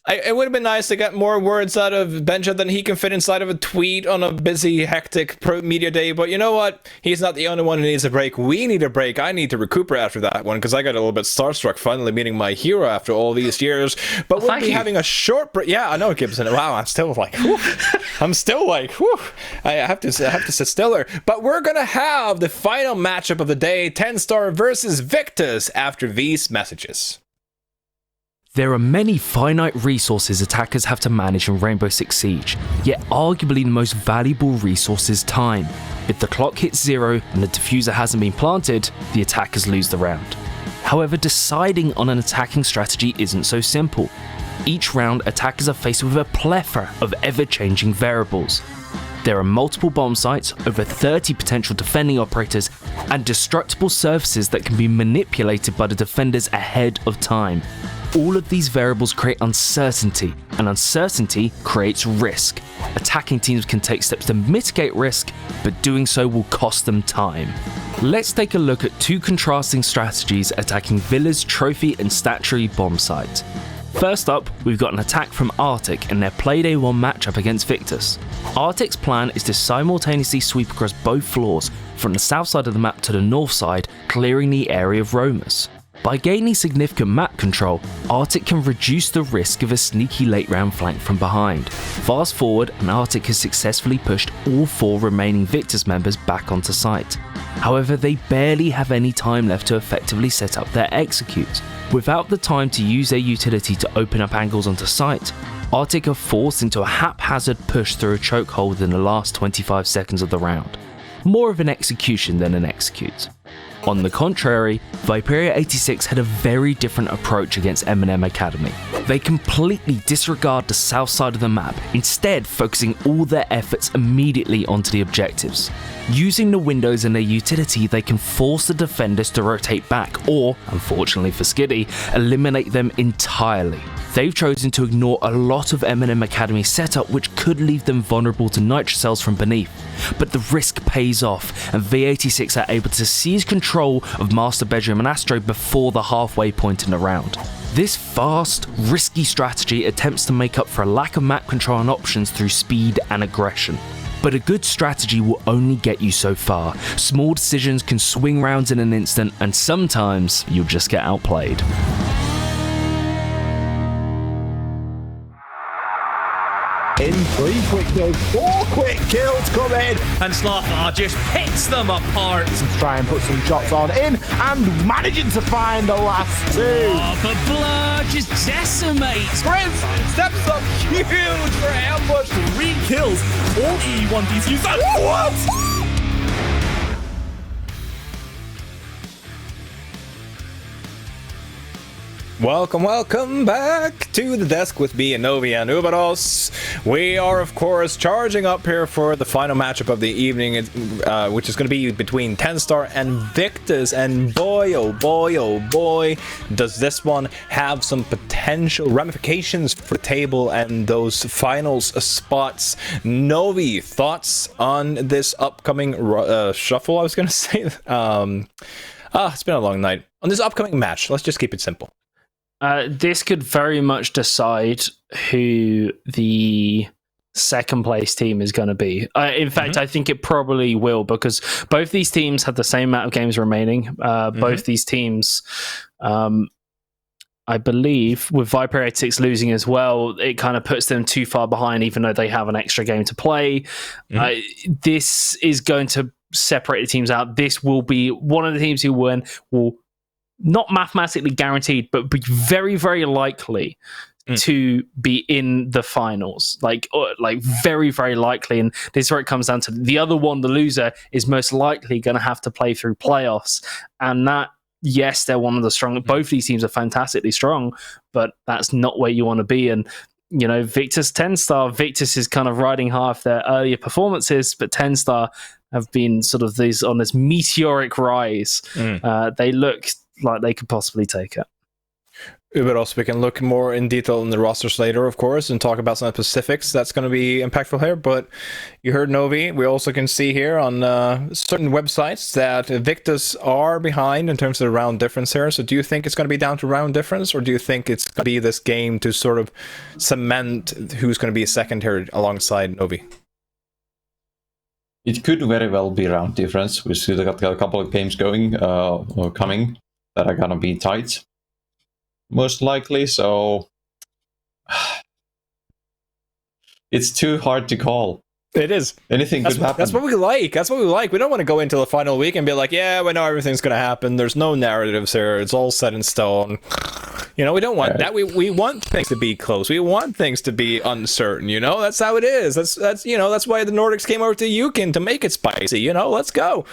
it would have been nice to get more words out of Benja than he can fit inside of a tweet on a busy, hectic pro media day. But you know what? He's not the only one who needs a break. We need a break. I need to recuperate after that one because I got a little bit starstruck finally meeting my hero after all these years. But we'll be having a short break. Yeah, I know, Gibson. Wow, I'm still like, whew. I have to sit still there. But we're going to have the final matchup of the day, TENSTAR versus Victus, after these messages. There are many finite resources attackers have to manage in Rainbow Six Siege, yet arguably the most valuable resource is time. If the clock hits 0 and the diffuser hasn't been planted, the attackers lose the round. However, deciding on an attacking strategy isn't so simple. Each round, attackers are faced with a plethora of ever-changing variables. There are multiple bomb sites, over 30 potential defending operators, and destructible surfaces that can be manipulated by the defenders ahead of time. All of these variables create uncertainty, and uncertainty creates risk. Attacking teams can take steps to mitigate risk, but doing so will cost them time. Let's take a look at two contrasting strategies attacking Villa's trophy and statuary bomb site. First up, we've got an attack from Arctic in their Playday 1 matchup against Victus. Arctic's plan is to simultaneously sweep across both floors, from the south side of the map to the north side, clearing the area of roamers. By gaining significant map control, Arctic can reduce the risk of a sneaky late round flank from behind. Fast forward, and Arctic has successfully pushed all 4 remaining Victus members back onto site. However, they barely have any time left to effectively set up their execute. Without the time to use their utility to open up angles onto site, Arctic are forced into a haphazard push through a chokehold within the last 25 seconds of the round. More of an execution than an execute. On the contrary, Viperio 86 had a very different approach against MNM Academy. They completely disregard the south side of the map, instead focusing all their efforts immediately onto the objectives. Using the windows and their utility, they can force the defenders to rotate back or, unfortunately for Skiddy, eliminate them entirely. They've chosen to ignore a lot of MNM Academy's setup, which could leave them vulnerable to nitro cells from beneath. But the risk pays off, and V86 are able to seize control of Master Bedroom and Astro before the halfway point in the round. This fast, risky strategy attempts to make up for a lack of map control and options through speed and aggression. But a good strategy will only get you so far. Small decisions can swing rounds in an instant, and sometimes you'll just get outplayed. In 3 quick kills, 4 quick kills come in. And Slaughter just picks them apart. Let's try and put some shots on in and managing to find the last 2. Oh, but Blur just decimates. Prince steps up huge for ambush. 3 kills. All E1 DCs. What? Welcome back to the desk with me and Novi and Uberos. We are, of course, charging up here for the final matchup of the evening, which is going to be between TENSTAR and Victus. And boy, oh boy, does this one have some potential ramifications for the table and those finals spots. Novi, thoughts on this upcoming shuffle? I was going to say. It's been a long night. On this upcoming match, let's just keep it simple. This could very much decide who the second place team is going to be. In fact, I think it probably will, because both these teams have the same amount of games remaining. Both these teams, I believe, with Viperio 86 losing as well, it kind of puts them too far behind, even though they have an extra game to play. This is going to separate the teams out. This will be one of the teams who win will not mathematically guaranteed, but be very, very likely to be in the finals. Like very, very likely. And this is where it comes down to the other one, the loser, is most likely going to have to play through playoffs. And that, yes, they're one of the strong. Both these teams are fantastically strong, but that's not where you want to be. And, you know, Victus, TENSTAR, Victus is kind of riding half their earlier performances, but TENSTAR have been sort of these on this meteoric rise. They look like they could possibly take it. But also we can look more in detail in the rosters later, of course, and talk about some specifics that's going to be impactful here. But you heard Novi. We also can see here on certain websites that Victus are behind in terms of the round difference here. So do you think it's going to be down to round difference, or do you think it's going to be this game to sort of cement who's going to be second here alongside Novi? It could very well be round difference. We still got a couple of games going or coming that are gonna be tight, most likely. So it's too hard to call. It is. Anything could happen. That's what we like. That's what we like. We don't want to go into the final week and be like, yeah, we know everything's going to happen. There's no narratives here. It's all set in stone. You know, we don't want that. We want things to be close. We want things to be uncertain. You know, that's how it is. That's you know, that's why the Nordics came over to Yukon to make it spicy. You know, let's go.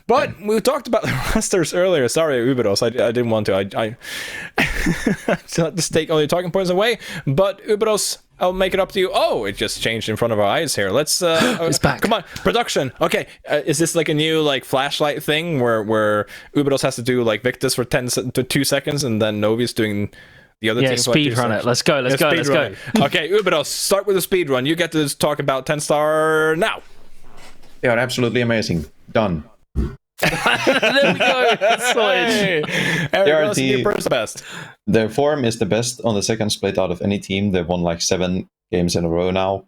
But we talked about the rosters earlier. Sorry, Ubidos, I didn't want to. I just take all your talking points away. But Ubidos, I'll make it up to you. Oh, it just changed in front of our eyes here. Let's it's back. Come on, production. Okay, is this like a new like flashlight thing where Ubidos has to do like Victus for 2 seconds and then Novi's doing the other thing? Speed run it. Let's go. Let's go. Okay, Ubidos, start with the speed run. You get to talk about TENSTAR now. They are absolutely amazing. Done. There we go. Sorted. The best. Their form is the best on the second split out of any team. They've won like 7 games in a row now.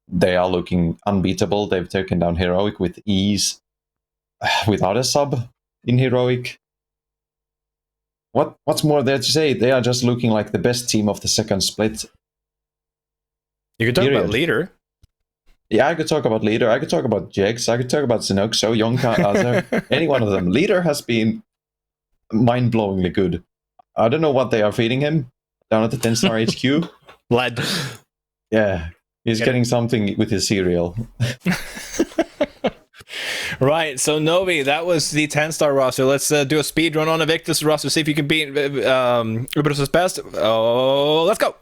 They are looking unbeatable. They've taken down Heroic with ease without a sub in Heroic. What's more there to say? They are just looking like the best team of the second split. You could talk about leader. Yeah, I could talk about Leader. I could talk about Jex. I could talk about Zenoxo, Yonka, Azar. Any one of them. Leader has been mind-blowingly good. I don't know what they are feeding him down at the TENSTAR HQ. Lead. Yeah, he's getting something with his cereal. Right, so Novi, that was the TENSTAR roster. Let's do a speed run on a Victus roster. See if you can beat Ubidos' best. Oh, let's go.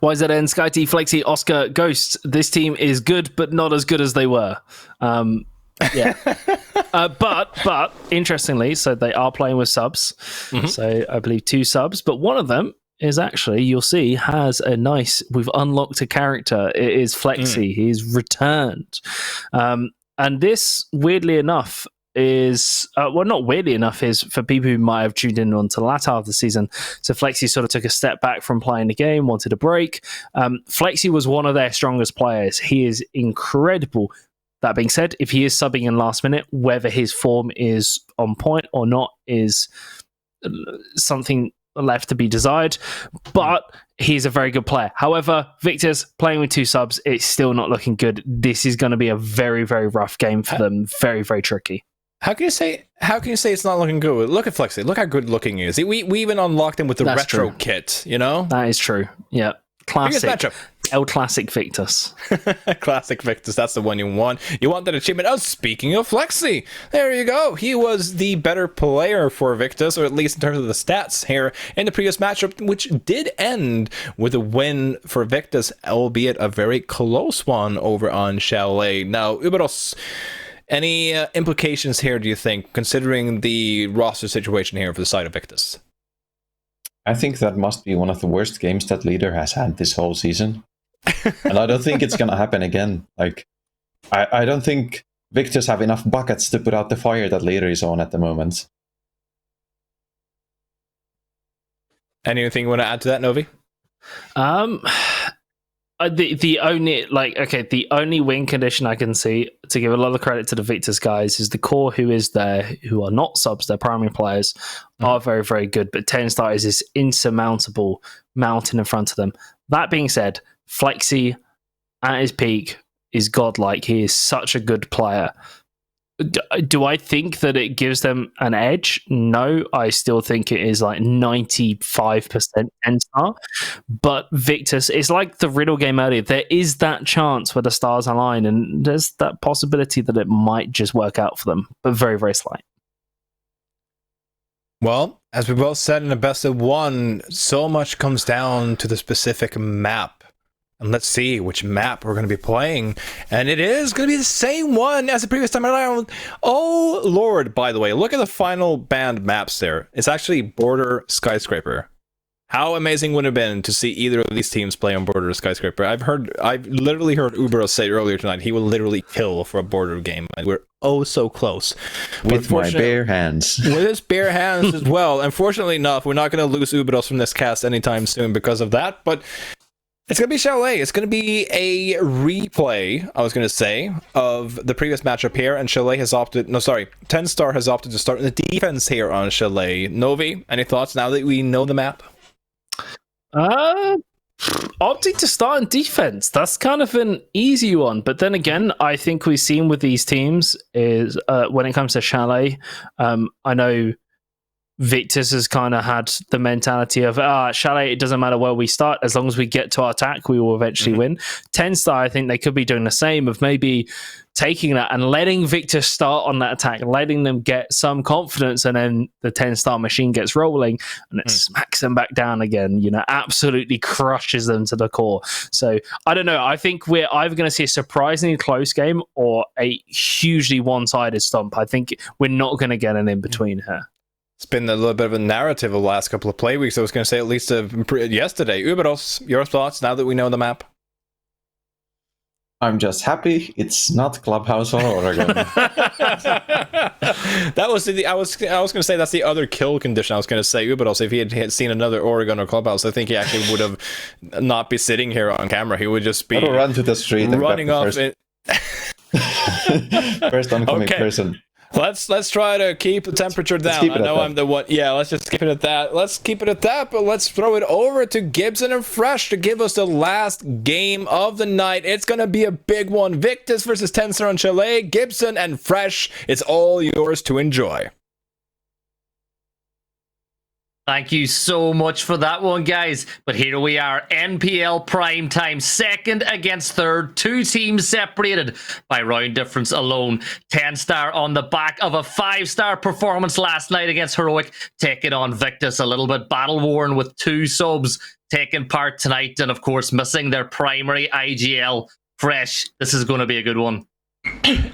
YZN, SkyT, Flexi, Oscar, Ghosts. This team is good, but not as good as they were. Yeah. But interestingly, so they are playing with subs. Mm-hmm. So I believe 2 subs, but one of them is actually, you'll see, has a nice, we've unlocked a character. It is Flexi. He's returned. And this, weirdly enough, is not weirdly enough, is for people who might have tuned in onto the latter half of the season. So Flexi sort of took a step back from playing the game, wanted a break. Flexi was one of their strongest players. He is incredible. That being said, if he is subbing in last minute, whether his form is on point or not is something left to be desired, but he's a very good player. However, Victus playing with 2 subs, it's still not looking good. This is going to be a very, very rough game for them. Very, very tricky. How can you say it's not looking good? Look at Flexi. Look how good looking he is. We even unlocked him with the retro kit, you know? That is true. Yeah. Classic. Matchup. El Classic Victus. Classic Victus. That's the one you want. You want that achievement. Oh, speaking of Flexi, there you go. He was the better player for Victus, or at least in terms of the stats here in the previous matchup, which did end with a win for Victus, albeit a very close one over on Chalet. Now, Ubidos, any implications here, do you think, considering the roster situation here for the side of Victus? I think that must be one of the worst games that Leader has had this whole season. And I don't think it's going to happen again. Like, I don't think Victus have enough buckets to put out the fire that Leader is on at the moment. Anything you want to add to that, Novi? The only win condition I can see, to give a lot of credit to the Victus guys, is the core who is there, who are not subs, they're primary players, are very, very good. But TENSTAR is this insurmountable mountain in front of them. That being said, Flexi at his peak is godlike. He is such a good player. Do I think that it gives them an edge? No, I still think it is like 95% TENSTAR. But Victus, it's like the Riddle game earlier. There is that chance where the stars align, and there's that possibility that it might just work out for them, but very, very slight. Well, as we both said in the best of one, so much comes down to the specific map. And let's see which map we're going to be playing. And it is going to be the same one as the previous time around. Oh, Lord, by the way, look at the final band maps there. It's actually Border Skyscraper. How amazing would it have been to see either of these teams play on Border Skyscraper? I've literally heard Uberos say earlier tonight he will literally kill for a Border game. And we're oh so close. With my bare hands. With his bare hands as well. Unfortunately enough, we're not going to lose Uberos from this cast anytime soon because of that. But it's going to be Chalet. It's going to be a replay, I was going to say, of the previous matchup here. And Chalet has opted... No, sorry. TENSTAR has opted to start in the defense here on Chalet. Novi, any thoughts now that we know the map? Opting to start in defense. That's kind of an easy one. But then again, I think we've seen with these teams is when it comes to Chalet, I know Victus has kind of had the mentality of, Chalet, it doesn't matter where we start, as long as we get to our attack, we will eventually win. TENSTAR, I think they could be doing the same, of maybe taking that and letting Victus start on that attack, letting them get some confidence, and then the TENSTAR machine gets rolling and it smacks them back down again, absolutely crushes them to the core. So I don't know, I think we're either going to see a surprisingly close game or a hugely one-sided stomp. I think we're not going to get an in-between here. It's been a little bit of a narrative of the last couple of play weeks. I was going to say at least yesterday. Uberos, your thoughts now that we know the map? I'm just happy it's not Clubhouse or Oregon. That was I was going to say that's the other kill condition. I was going to say Uberos, if he had seen another Oregon or Clubhouse, I think he actually would have not be sitting here on camera. He would just be run to the street running off. First oncoming person. Let's try to keep the temperature down. I know I'm the one. Yeah, let's just keep it at that. Let's keep it at that, but let's throw it over to Gibson and Fresh to give us the last game of the night. It's going to be a big one. Victus versus TENSTAR on Chalet. Gibson and Fresh, it's all yours to enjoy. Thank you so much for that one, guys. But here we are, NPL prime time, second against third, two teams separated by round difference alone. TENSTAR on the back of a 5-star performance last night against Heroic, taking on Victus, a little bit battle-worn with 2 subs taking part tonight, and of course missing their primary IGL. Fresh, this is going to be a good one.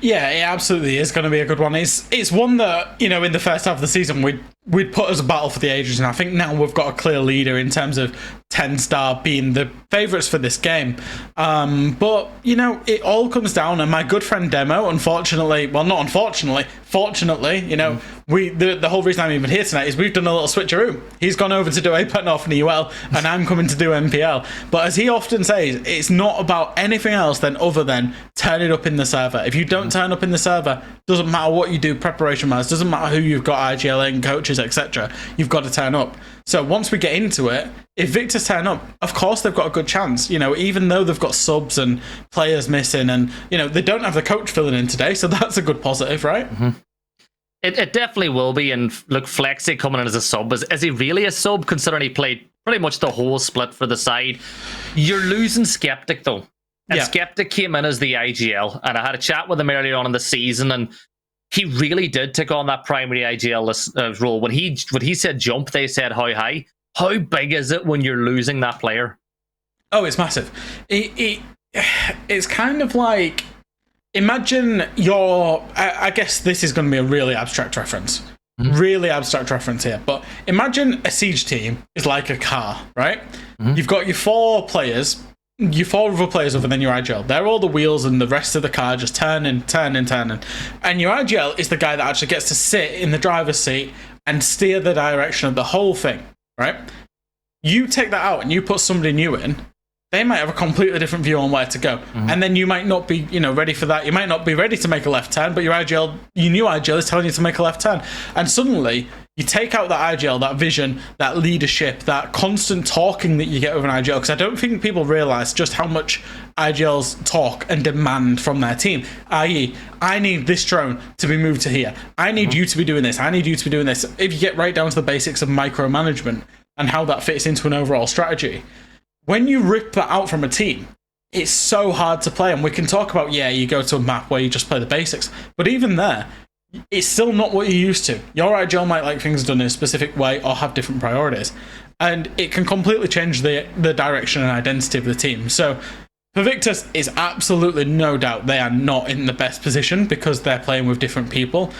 Yeah, it absolutely is going to be a good one. It's one that, in the first half of the season we'd put as a battle for the ages, and I think now we've got a clear leader in terms of TENSTAR being the favourites for this game. But, it all comes down, and my good friend Demo, unfortunately, well, not unfortunately, fortunately, the whole reason I'm even here tonight is we've done a little switcheroo. He's gone over to do APEC North and UL, and I'm coming to do NPL. But as he often says, it's not about anything else other than turn it up in the server. If you don't turn up in the server, doesn't matter what you do preparation-wise, doesn't matter who you've got IGL and coaches, etc. You've got to turn up. So once we get into it, if Victus turn up, of course they've got a good chance. Even though they've got subs and players missing, and they don't have the coach filling in today, so that's a good positive, right? Mm-hmm. It definitely will be. And look, Flexi coming in as a sub, is he really a sub considering he played pretty much the whole split for the side? You're losing Skeptic though. And Skeptic came in as the IGL, and I had a chat with him earlier on in the season, and he really did take on that primary IGL role. When he said jump, they said how high. How big is it when you're losing that player? Oh, it's massive. It's kind of like, imagine I guess this is going to be a really abstract reference. Really abstract reference here. But imagine a siege team is like a car, right? You've got your 4 players, your 4 other players other than your IGL. They're all the wheels, and the rest of the car just turning. And your IGL is the guy that actually gets to sit in the driver's seat and steer the direction of the whole thing, right? You take that out and you put somebody new in, they might have a completely different view on where to go. And then you might not be, ready for that. You might not be ready to make a left turn, but your new IGL is telling you to make a left turn. And suddenly, you take out that IGL, that vision, that leadership, that constant talking that you get with an IGL, because I don't think people realise just how much IGLs talk and demand from their team, i.e., I need this drone to be moved to here. I need you to be doing this. I need you to be doing this. If you get right down to the basics of micromanagement and how that fits into an overall strategy, when you rip that out from a team, it's so hard to play. And we can talk about, you go to a map where you just play the basics, but even there, it's still not what you're used to. Your IGL might like things done in a specific way or have different priorities, and it can completely change the direction and identity of the team. So for Victus, it's absolutely no doubt they are not in the best position because they're playing with different people.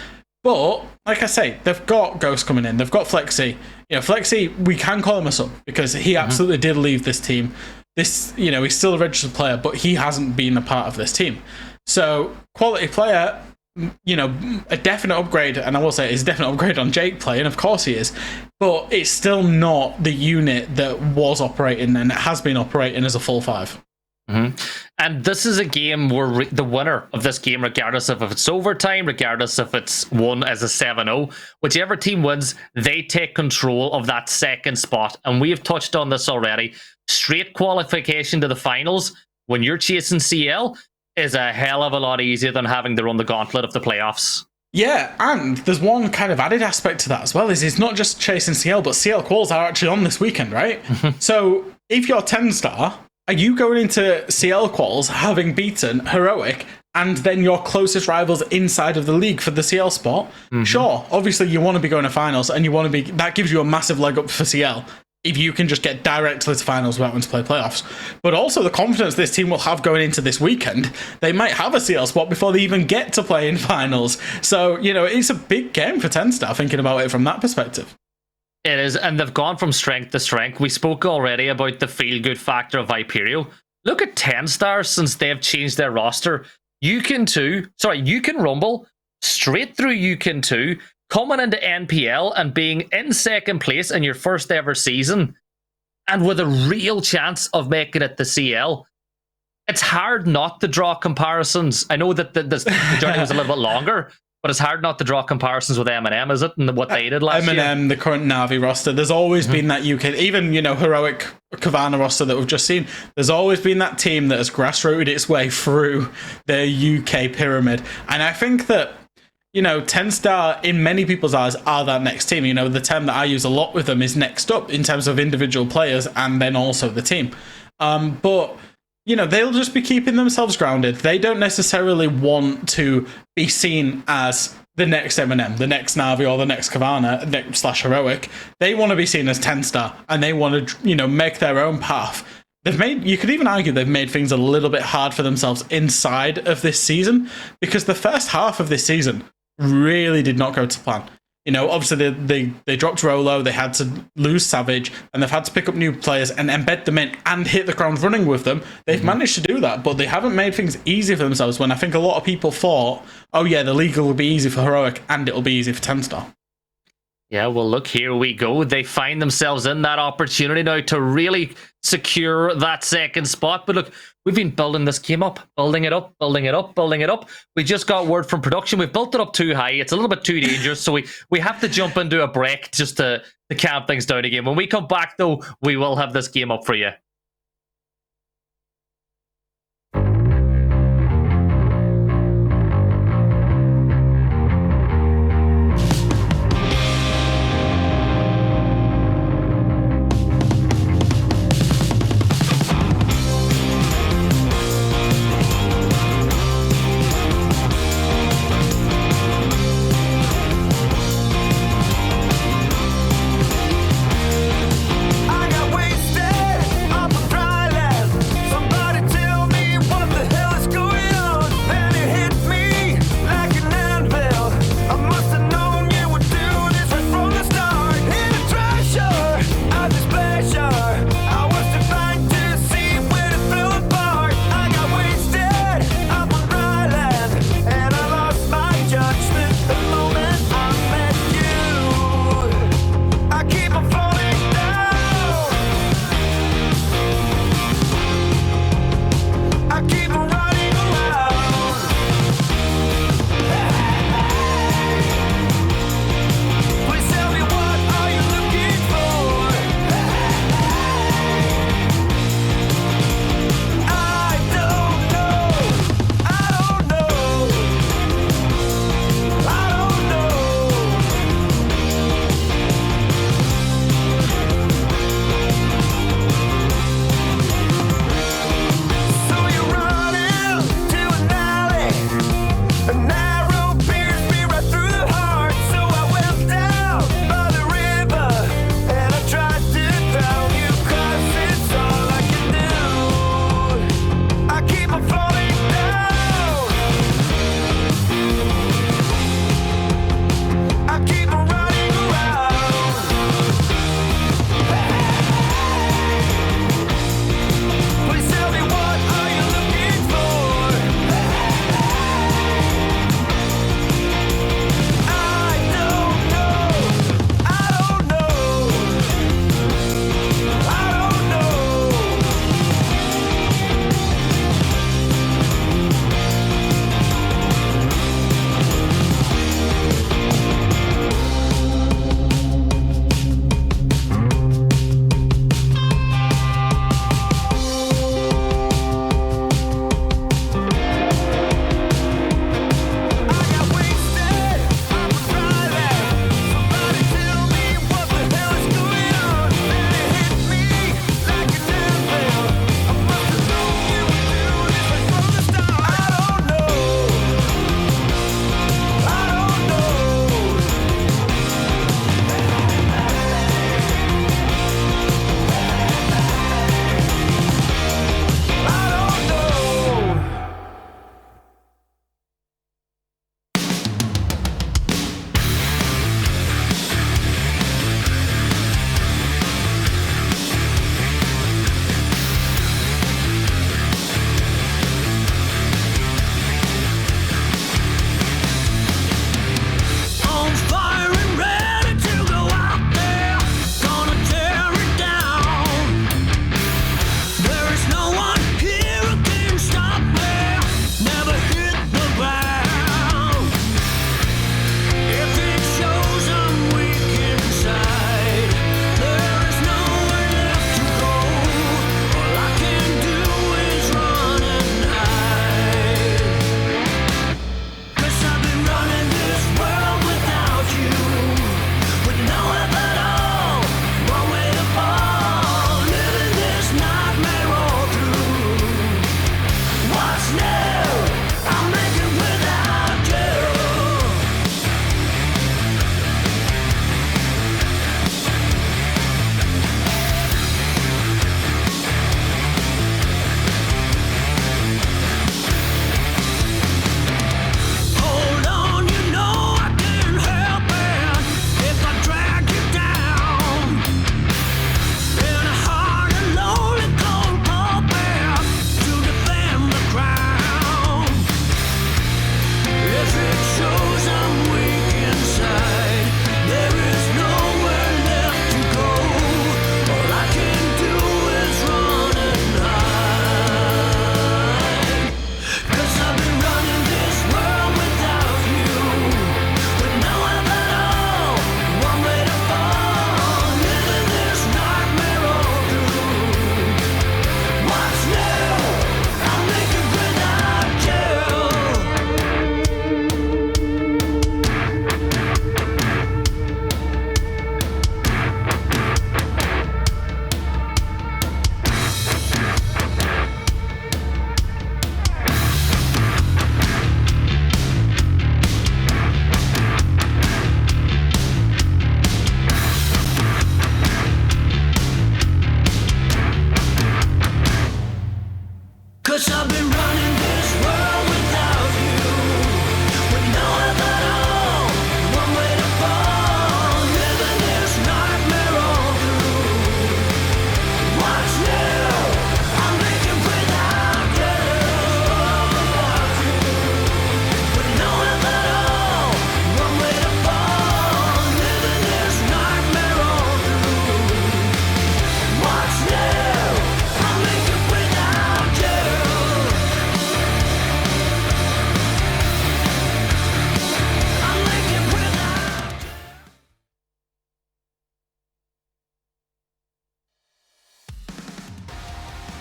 But like I say, they've got Ghost coming in, they've got Flexi. Flexi, we can call him a sub because he absolutely did leave this team. He's still a registered player, but he hasn't been a part of this team. So quality player, a definite upgrade, and I will say it's a definite upgrade on Jake playing, of course he is, but it's still not the unit that was operating and it has been operating as a full 5. And this is a game where the winner of this game, regardless of if it's overtime, regardless if it's won as a 7-0, whichever team wins, they take control of that second spot. And we've touched on this already. Straight qualification to the finals when you're chasing CL is a hell of a lot easier than having to run the gauntlet of the playoffs. Yeah, and there's one kind of added aspect to that as well, is it's not just chasing CL, but CL quals are actually on this weekend, right? So if you're TENSTAR, are you going into CL quals having beaten Heroic and then your closest rivals inside of the league for the CL spot? Sure, obviously you want to be going to finals, and you want to be, that gives you a massive leg up for CL if you can just get directly to finals without having to play playoffs. But also the confidence this team will have going into this weekend, they might have a CL spot before they even get to play in finals. So, you know, it's a big game for TENSTAR, thinking about it from that perspective. It is, and they've gone from strength to strength. We spoke already about the feel-good factor of Viperio. Look at TENSTAR since they've changed their roster. You can Rumble, straight through you can 2, coming into NPL and being in second place in your first ever season, and with a real chance of making it to CL. It's hard not to draw comparisons. I know that the journey was a little bit longer, but it's hard not to draw comparisons with MNM, is it? And what they did last year. MNM, the current Na'Vi roster, there's always been that UK, even, you know, Heroic Kavana roster that we've just seen, there's always been that team that has grassrooted its way through the UK pyramid. And I think that, you know, TENSTAR, in many people's eyes, are that next team. You know, the term that I use a lot with them is next up in terms of individual players and then also the team. But, you know, they'll just be keeping themselves grounded. They don't necessarily want to be seen as the next MNM, the next Na'Vi, or the next Kavana / Heroic. They want to be seen as TENSTAR, and they want to, you know, make their own path. You could even argue they've made things a little bit hard for themselves inside of this season, because the first half of this season really did not go to plan. You know, obviously they dropped Rolo, they had to lose Savage, and they've had to pick up new players and embed them in and hit the ground running with them. They've managed to do that, but they haven't made things easy for themselves, when I think a lot of people thought, oh yeah, the league will be easy for Heroic and it'll be easy for TENSTAR. Yeah, well, look, here we go. They find themselves in that opportunity now to really secure that second spot. But look, we've been building this game up, building it up. We just got word from production. We've built it up too high. It's a little bit too dangerous. So we have to jump into a break just to calm things down again. When we come back, though, we will have this game up for you. I got wasted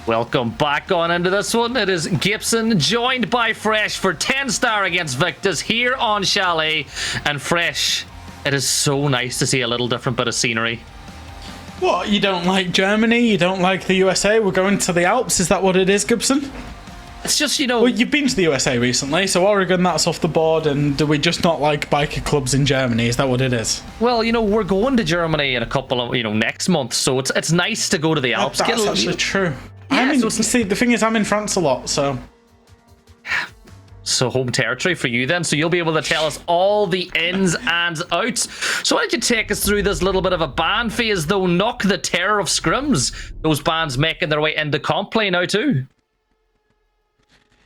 Welcome back on into this one. It is Gibson joined by Fresh for TENSTAR against Victus here on Chalet. And Fresh, it is so nice to see a little different bit of scenery. What, you don't like Germany? You don't like the USA? We're going to the Alps? Is that what it is, Gibson? It's just, you know... Well, you've been to the USA recently, so Oregon, that's off the board, and do we just not like biker clubs in Germany? Is that what it is? Well, you know, we're going to Germany in a couple of, next month, so it's nice to go to the Alps. That's actually true. Yeah, see, the thing is, I'm in France a lot, so... So home territory for you then. So you'll be able to tell us all the ins and outs. So why don't you take us through this little bit of a ban phase, though? Knock the terror of scrims. Those bans making their way into comp play now too.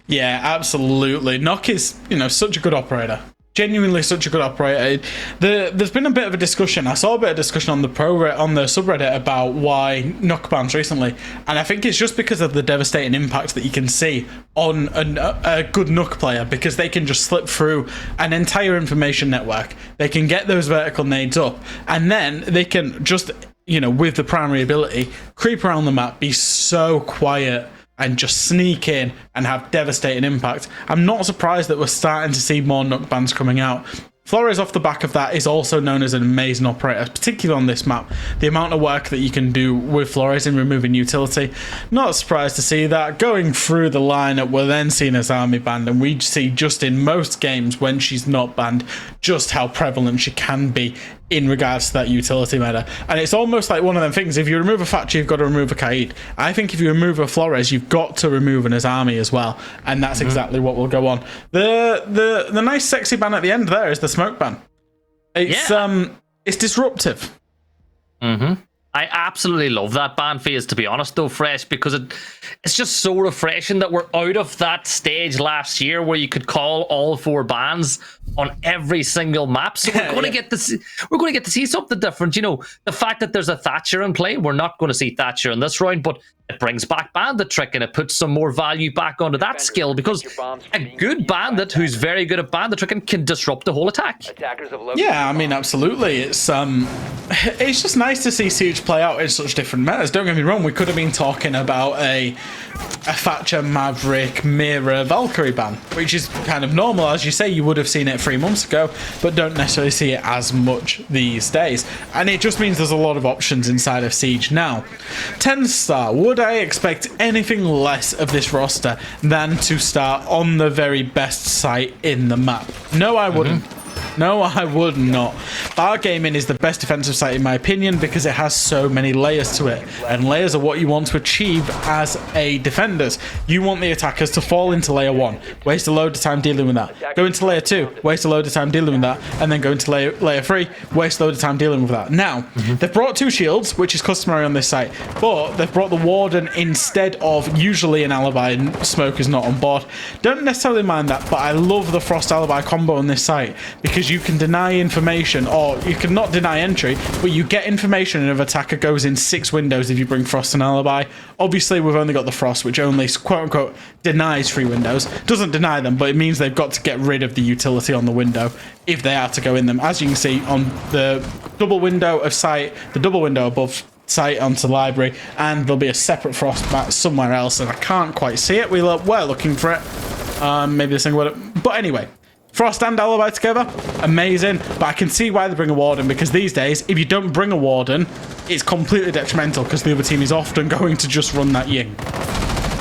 Yeah, absolutely. Knock is, such a good operator. Genuinely such a good operator. There's been a bit of a discussion. I saw a bit of discussion on the subreddit about why Knock bans recently, and I think it's just because of the devastating impact that you can see on a good Knock player, because they can just slip through an entire information network. They can get those vertical nades up, and then they can just, with the primary ability, creep around the map, be so quiet, and just sneak in and have devastating impact. I'm not surprised that we're starting to see more Knock bans coming out. Flores, off the back of that, is also known as an amazing operator, particularly on this map. The amount of work that you can do with Flores in removing utility, not surprised to see that. Going through the lineup, we're then seen as army banned, and we see just in most games when she's not banned, just how prevalent she can be in regards to that utility meta. And it's almost like one of them things, if you remove a Thatcher, you've got to remove a Kaid. I think if you remove a Flores, you've got to remove an Azami as well, and that's exactly what will go on. The nice sexy ban at the end there is the smoke ban. It's disruptive. I absolutely love that ban phase, to be honest, though, Fresh, because it's just so refreshing that we're out of that stage last year where you could call all 4 bans on every single map. So we're going to get to see something different. The fact that there's a Thatcher in play, we're not going to see Thatcher in this round, but it brings back Bandit Trick and it puts some more value back onto that skill, because a good Bandit who's very good at Bandit Trick can disrupt the whole attack. Yeah, I mean, absolutely. It's just nice to see Siege play out in such different metas. Don't get me wrong, we could have been talking about a Thatcher, Maverick, Mira, Valkyrie ban, which is kind of normal. As you say, you would have seen it 3 months ago, but don't necessarily see it as much these days. And it just means there's a lot of options inside of Siege now. TENSTAR would would I expect anything less of this roster than to start on the very best site in the map? No, I wouldn't. No, I would not. Bar Gaming is the best defensive site in my opinion because it has so many layers to it, and layers are what you want to achieve as a defenders. You want the attackers to fall into layer 1, waste a load of time dealing with that, go into layer 2, waste a load of time dealing with that, and then go into layer 3, waste a load of time dealing with that. Now, they've brought 2 shields, which is customary on this site, but they've brought the Warden instead of usually an Alibi, and Smoke is not on board. Don't necessarily mind that, but I love the Frost Alibi combo on this site because you can deny information, or you can not deny entry, but you get information and an attacker goes in 6 windows if you bring Frost and Alibi. Obviously, we've only got the Frost, which only quote-unquote denies 3 windows. Doesn't deny them, but it means they've got to get rid of the utility on the window if they are to go in them. As you can see on the double window of site, the double window above site onto library, and there'll be a separate Frost mat somewhere else, and I can't quite see it. We're looking for it. Maybe this thing would... But anyway, Frost and Alibi together, amazing. But I can see why they bring a Warden, because these days, if you don't bring a Warden, it's completely detrimental because the other team is often going to just run that Ying.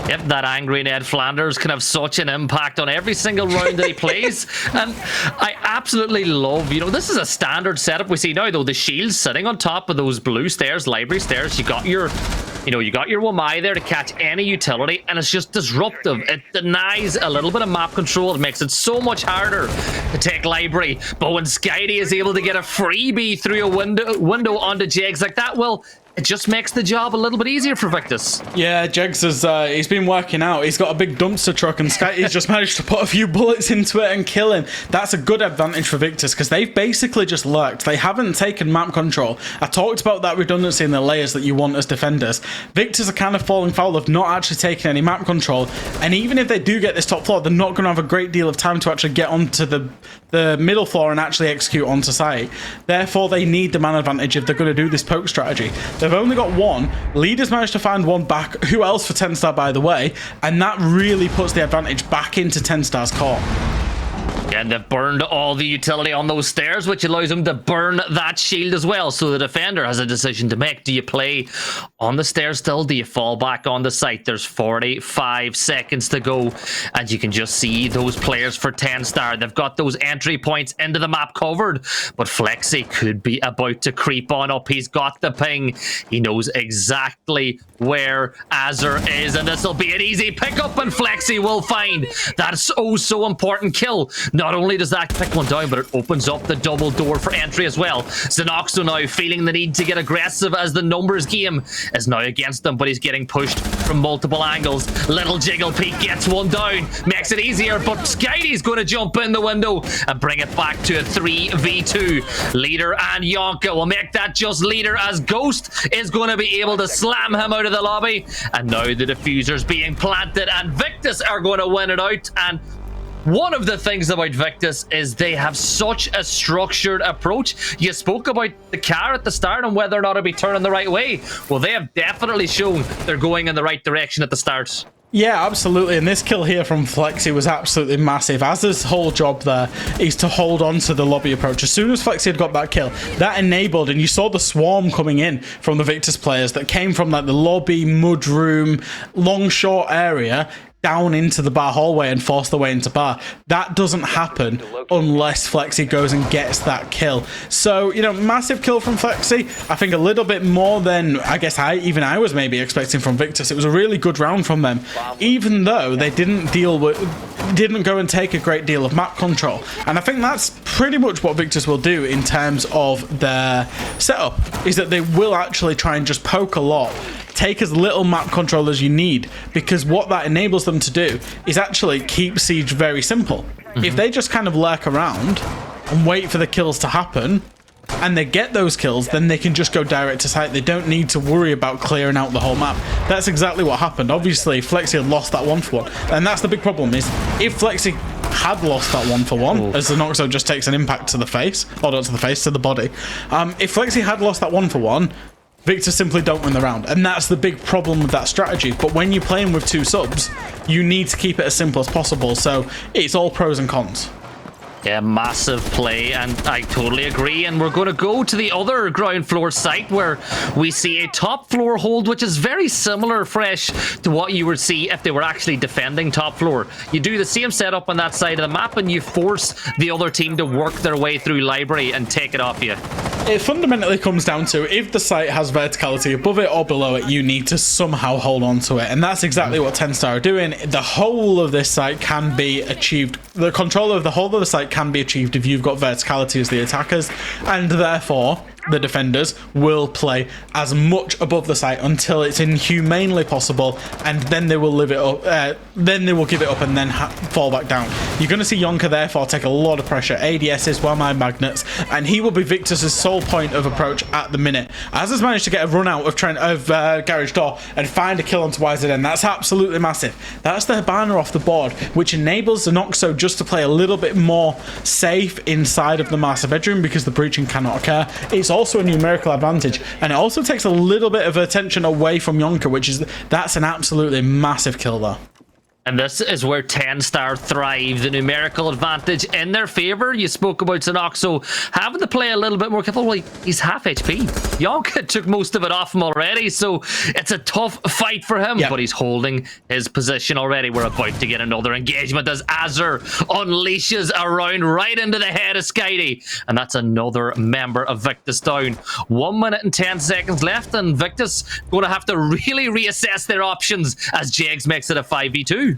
Yep, that angry Ned Flanders can have such an impact on every single round that he plays. And I absolutely love, this is a standard setup we see now, though. The shield's sitting on top of those blue stairs, library stairs. You got your Wamai there to catch any utility, and it's just disruptive. It denies a little bit of map control. It makes it so much harder to take library. But when Skydie is able to get a freebie through a window onto Jags like that, well, it just makes the job a little bit easier for Victus. Yeah, Jegs has he's been working out. He's got a big dumpster truck, and Skydie's just managed to put a few bullets into it and kill him. That's a good advantage for Victus because they've basically just lurked. They haven't taken map control. I talked about that redundancy in the layers that you want as defenders. Victus are kind of falling foul of not actually taking any map control, and even if they do get this top floor, they're not going to have a great deal of time to actually get onto the middle floor and actually execute onto site. Therefore, they need the man advantage if they're going to do this poke strategy. They've only got 1. Leaders managed to find 1 back. Who else for TENSTAR, by the way? And that really puts the advantage back into TENSTAR's court. And they've burned all the utility on those stairs, which allows them to burn that shield as well. So the defender has a decision to make. Do you play on the stairs still? Do you fall back on the site? There's 45 seconds to go. And you can just see those players for TENSTAR. They've got those entry points into the map covered. But Flexi could be about to creep on up. He's got the ping. He knows exactly where Azure is. And this will be an easy pickup. And Flexi will find that so important kill. Not only does that pick one down, but it opens up the double door for entry as well. Xenoxo now feeling the need to get aggressive as the numbers game is now against them, but he's getting pushed from multiple angles. Little Jiggle Peak gets one down, makes it easier, but Skydie's going to jump in the window and bring it back to a 3v2. Leader and Yonka will make that just Leader, as Ghost is going to be able to slam him out of the lobby. And now the diffuser's being planted, and Victus are going to win it out. And one of the things about Victus is they have such a structured approach. You spoke about the car at the start and whether or not it'll be turning the right way. Well, they have definitely shown they're going in the right direction at the start. Yeah, absolutely. And this kill here from Flexi was absolutely massive. Az's whole job there is to hold on to the lobby approach. As soon as Flexi had got that kill, that enabled, and you saw the swarm coming in from the Victus players that came from like the lobby, mudroom, long short area down into the bar hallway and force their way into bar. That doesn't happen unless Flexi goes and gets that kill. So, massive kill from Flexi. I think a little bit more than I guess I was maybe expecting from Victus. It was a really good round from them, even though they didn't go and take a great deal of map control. And I think that's pretty much what Victus will do in terms of their setup, is that they will actually try and just poke a lot, take as little map control as you need, because what that enables them to do is actually keep Siege very simple. If they just kind of lurk around and wait for the kills to happen, and they get those kills, then they can just go direct to site. They don't need to worry about clearing out the whole map. That's exactly what happened. Obviously, Flexi had lost that 1-for-1, and that's the big problem, is if Flexi had lost that 1-for-1, as the Noxo just takes an impact to the face, or not to the face, to the body, if Flexi had lost that 1-for-1, Victus simply don't win the round, and that's the big problem with that strategy. But when you're playing with 2 subs, you need to keep it as simple as possible, so it's all pros and cons. Yeah, massive play, and I totally agree. And we're going to go to the other ground floor site where we see a top floor hold, which is very similar, Fresh, to what you would see if they were actually defending top floor. You do the same setup on that side of the map, and you force the other team to work their way through library and take it off you. It fundamentally comes down to if the site has verticality above it or below it, you need to somehow hold on to it. And that's exactly what TENSTAR are doing. The whole of this site can be achieved. The control of the whole of the site can be achieved if you've got verticality as the attackers, and therefore the defenders will play as much above the site until it's inhumanely possible, and then they will live it up. Then they will give it up and then fall back down. You're going to see Yonka therefore take a lot of pressure. ADS is one mind magnets, and he will be Victus's sole point of approach at the minute. Az has managed to get a run out of Garage Door and find a kill onto YZN. That's absolutely massive. That's the Hibana off the board, which enables Zenoxo just to play a little bit more safe inside of the master bedroom because the breaching cannot occur. It's also a numerical advantage, and it also takes a little bit of attention away from Yonka, that's an absolutely massive kill there. And this is where TENSTAR thrive. The numerical advantage in their favor. You spoke about Zenoxo having to play a little bit more careful. Well, he's half HP. Yonka took most of it off him already, so it's a tough fight for him. But he's holding his position already. We're about to get another engagement as Azur unleashes a round right into the head of Skydie. And that's another member of Victus down. 1 minute and 10 seconds left, and Victus going to have to really reassess their options as Jags makes it a 5v2.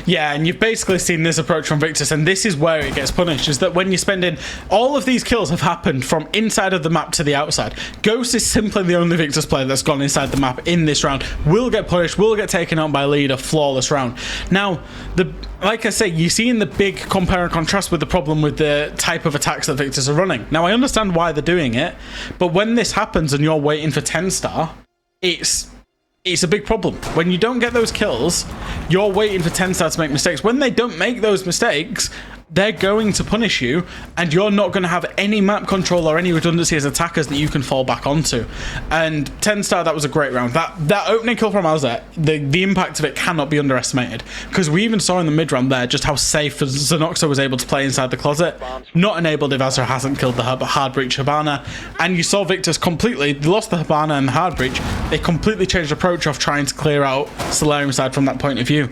Yeah, and you've basically seen this approach from Victus, and this is where it gets punished, is that when you're spending... All of these kills have happened from inside of the map to the outside. Ghost is simply the only Victus player that's gone inside the map in this round. Will get punished, will get taken out by lead, a flawless round. Now, like I say, you see in the big compare and contrast with the problem with the type of attacks that Victus are running. Now, I understand why they're doing it, but when this happens and you're waiting for TENSTAR, it's a big problem. When you don't get those kills, you're waiting for TENSTAR to make mistakes. When they don't make those mistakes, they're going to punish you, and you're not going to have any map control or any redundancy as attackers that you can fall back onto. And TENSTAR, that was a great round. That opening kill from Azur, the impact of it cannot be underestimated, because we even saw in the mid round there just how safe Zenoxo was able to play inside the closet. Not enabled if Azur hasn't killed the hard breach Hibana. And you saw Victus completely, they lost the Hibana and the hard breach. They completely changed approach of trying to clear out Solarium side from that point of view.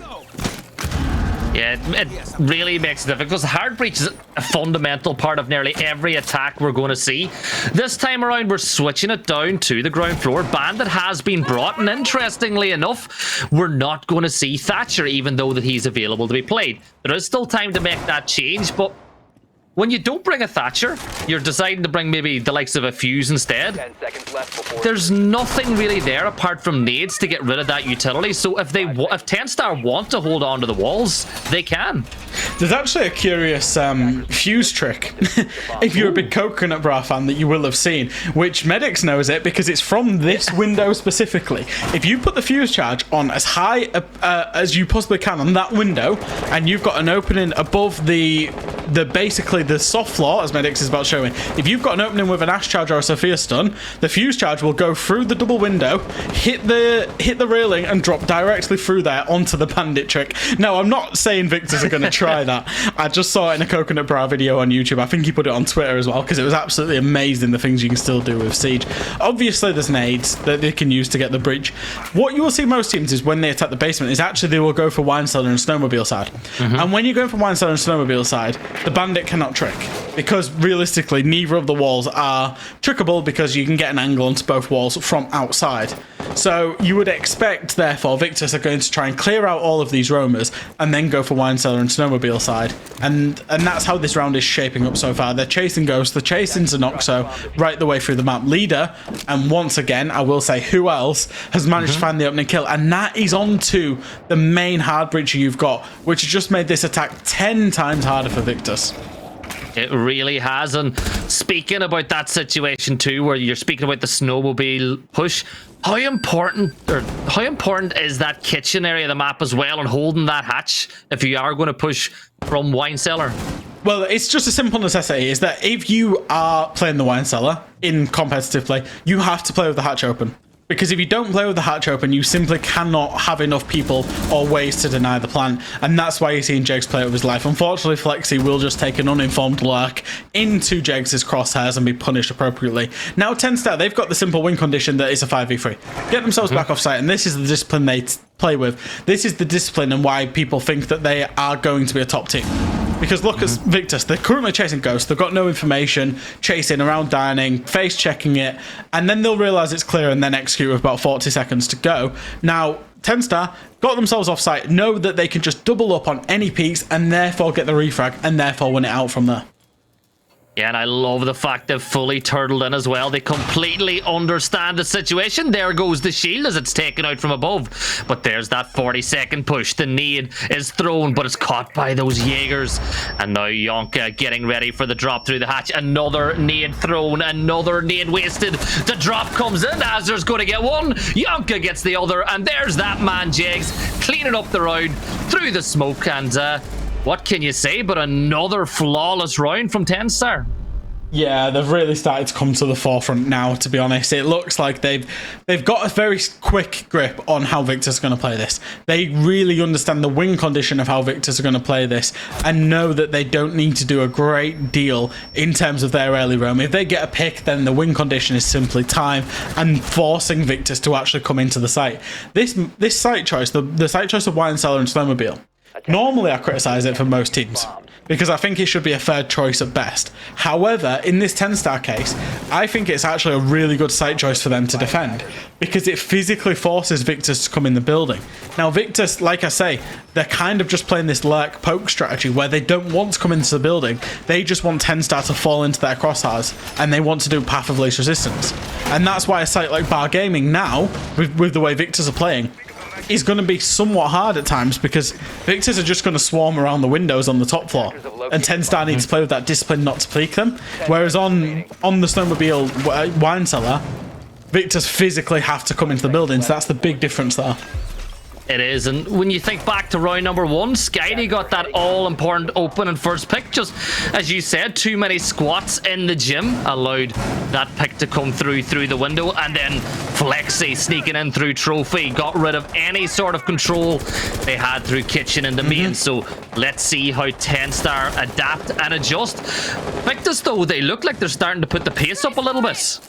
Yeah, it really makes it difficult. Hard breach is a fundamental part of nearly every attack we're going to see. This time around, we're switching it down to the ground floor. Bandit has been brought, and interestingly enough, we're not going to see Thatcher, even though that he's available to be played. There is still time to make that change, but when you don't bring a Thatcher, you're deciding to bring maybe the likes of a Fuse instead. 10 seconds left before There's nothing really there apart from nades to get rid of that utility. So if TENSTAR want to hold on to the walls, they can. There's actually a curious Fuse trick, if you're a big Coconut Bra fan, that you will have seen, which Medics knows it because it's from this window specifically. If you put the Fuse charge on as high as you possibly can on that window, and you've got an opening above the basically the soft floor, as Medics is about showing, if you've got an opening with an Ash charge or a Sophia stun, the Fuse charge will go through the double window, hit the railing, and drop directly through there onto the Bandit trick. Now, I'm not saying Victus are going to try that. I just saw it in a Coconut Bra video on YouTube. I think he put it on Twitter as well, because it was absolutely amazing the things you can still do with Siege. Obviously, there's nades that they can use to get the breach. What you will see most teams is when they attack the basement is actually they will go for Wine Cellar and Snowmobile side. And when you're going for Wine Cellar and Snowmobile side, the Bandit cannot trick, because realistically neither of the walls are trickable, because you can get an angle onto both walls from outside. So you would expect therefore Victus are going to try and clear out all of these roamers and then go for Wine Cellar and Snowmobile side, and that's how this round is shaping up so far. They're chasing Ghost, they're chasing Zenoxo right the way through the map. Leader, and once again I will say who else has managed to find the opening kill, and that is onto the main hard breacher you've got, which has just made this attack 10 times harder for Victus. It really has. And speaking about that situation too, where you're speaking about the snowmobile push, how important is that kitchen area of the map as well, and holding that hatch if you are going to push from Wine Cellar? Well, it's just a simple necessity, is that if you are playing the Wine Cellar in competitive play, you have to play with the hatch open. Because if you don't play with the hatch open, you simply cannot have enough people or ways to deny the plant. And that's why you're seeing Jegs play it with his life. Unfortunately, Flexi will just take an uninformed lurk into Jegs' crosshairs and be punished appropriately. Now, TENSTAR, they've got the simple win condition that is a 5v3. Get themselves back off site, and this is the discipline they play with. This is the discipline and why people think that they are going to be a top team. Because look at Victus, they're currently chasing Ghost, they've got no information, chasing around dining, face checking it, and then they'll realise it's clear and then execute with about 40 seconds to go. Now, TENSTAR got themselves off site, know that they can just double up on any peaks and therefore get the refrag and therefore win it out from there. Yeah, and I love the fact they've fully turtled in as well. They completely understand the situation. There goes the shield as it's taken out from above. But there's that 40-second push. The nade is thrown, but it's caught by those Jaegers. And now Yonka getting ready for the drop through the hatch. Another nade thrown, another nade wasted. The drop comes in. Azur's going to get one. Yonka gets the other. And there's that man, Jegs, cleaning up the round through the smoke. And what can you say but another flawless round from TENSTAR? Yeah, they've really started to come to the forefront now, to be honest. It looks like they've got a very quick grip on how Victus are going to play this. They really understand the win condition of how Victus are going to play this and know that they don't need to do a great deal in terms of their early roam. If they get a pick, then the win condition is simply time and forcing Victus to actually come into the site. This site choice, the site choice of Wine Cellar and Snowmobile, normally I criticise it for most teams because I think it should be a third choice at best. However, in this TENSTAR case, I think it's actually a really good site choice for them to defend because it physically forces Victus to come in the building. Now, Victus, like I say, they're kind of just playing this lurk poke strategy where they don't want to come into the building. They just want TENSTAR to fall into their crosshairs and they want to do path of least resistance. And that's why a site like Bar Gaming now, with the way Victus are playing, is going to be somewhat hard at times because Victus are just going to swarm around the windows on the top floor and TENSTAR needs to play with that discipline not to peek them. Whereas on the Snowmobile Wine Cellar, Victus physically have to come into the building, so that's the big difference there. It is, and when you think back to round number one, Skydie got that all-important open and first pick. Just as you said, too many squats in the gym allowed that pick to come through the window, and then Flexi sneaking in through Trophy got rid of any sort of control they had through Kitchen in the main. So let's see how TENSTAR adapt and adjust. Victus, though, they look like they're starting to put the pace up a little bit.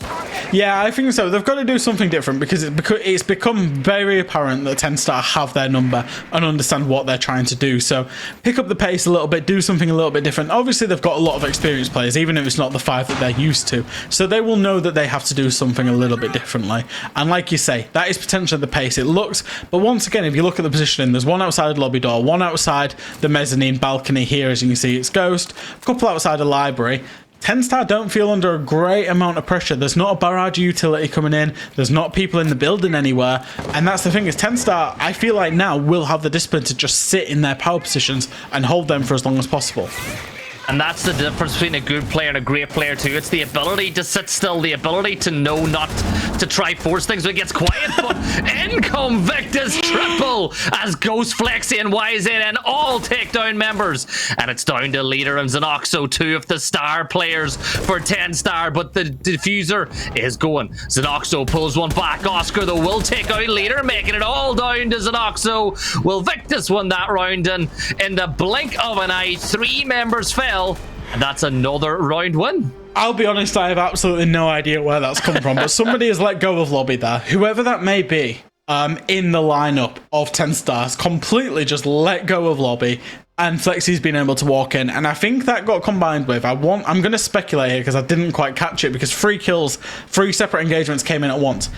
Yeah, I think so. They've got to do something different because it's become very apparent that TENSTAR have their number and understand what they're trying to do. So pick up the pace a little bit, do something a little bit different. Obviously, they've got a lot of experienced players, even if it's not the 5 that they're used to. So they will know that they have to do something a little bit differently. And like you say, that is potentially the pace it looks. But once again, if you look at the positioning, there's one outside the lobby door, one outside the mezzanine balcony here, as you can see, it's Ghost, a couple outside the library. TENSTAR don't feel under a great amount of pressure. There's not a barrage utility coming in. There's not people in the building anywhere. And that's the thing is TENSTAR, I feel like now, will have the discipline to just sit in their power positions and hold them for as long as possible. And that's the difference between a good player and a great player too. It's the ability to sit still, the ability to know not to try force things when it gets quiet. But in come Victus triple as Ghost, Flexi and YZN all take down members. And it's down to Leader and Zenoxo, 2 of the star players for TENSTAR. But the diffuser is going. Zenoxo pulls one back. Oscar though will take out Leader, making it all down to Zenoxo. Will Victus win that round? And in the blink of an eye, 3 members fell. And that's another round win. I'll be honest, I have absolutely no idea where that's come from, but somebody has let go of Lobby there. Whoever that may be, in the lineup of TENSTAR has completely just let go of Lobby, and Flexi's been able to walk in. And I think that got combined with, I'm going to speculate here because I didn't quite catch it, because 3 kills, 3 separate engagements came in at once.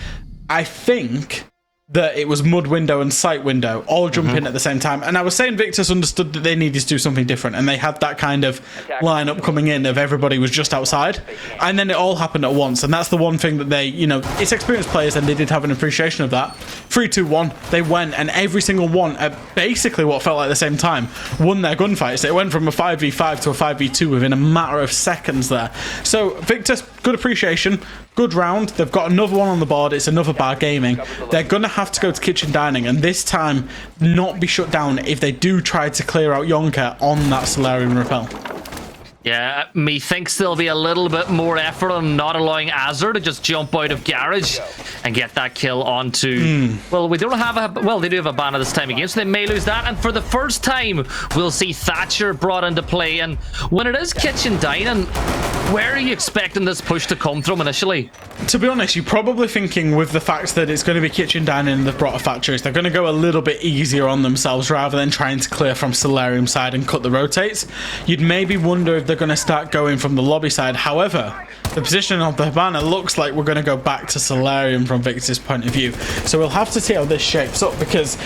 I think that it was Mud Window and Sight Window all jump in at the same time. And I was saying Victus understood that they needed to do something different, and they had that kind of lineup coming in of everybody was just outside, and then it all happened at once. And that's the one thing that they, it's experienced players, and they did have an appreciation of that. 3-2-1, they went, and every single one at basically what felt like the same time won their gunfights. It went from a 5v5 to a 5v2 within a matter of seconds there. So Victus, good appreciation, good round. They've got another one on the board. It's another Bar Gaming. They're going to have to go to Kitchen Dining, and this time not be shut down if they do try to clear out Yonka on that Solarium Rappel. Yeah, methinks there'll be a little bit more effort on not allowing Azure to just jump out of garage and get that kill onto... Well, we don't have a... Well, they do have a banner this time again, so they may lose that. And for the first time, we'll see Thatcher brought into play. And when it is kitchen dining, where are you expecting this push to come from initially? To be honest, you're probably thinking with the fact that it's going to be kitchen dining and they've brought a Thatcher, they're going to go a little bit easier on themselves rather than trying to clear from Solarium side and cut the rotates. You'd maybe wonder if they're going to start going from the lobby side. However, the position of the banner looks like we're going to go back to Solarium from Victus' point of view. So we'll have to see how this shapes up, because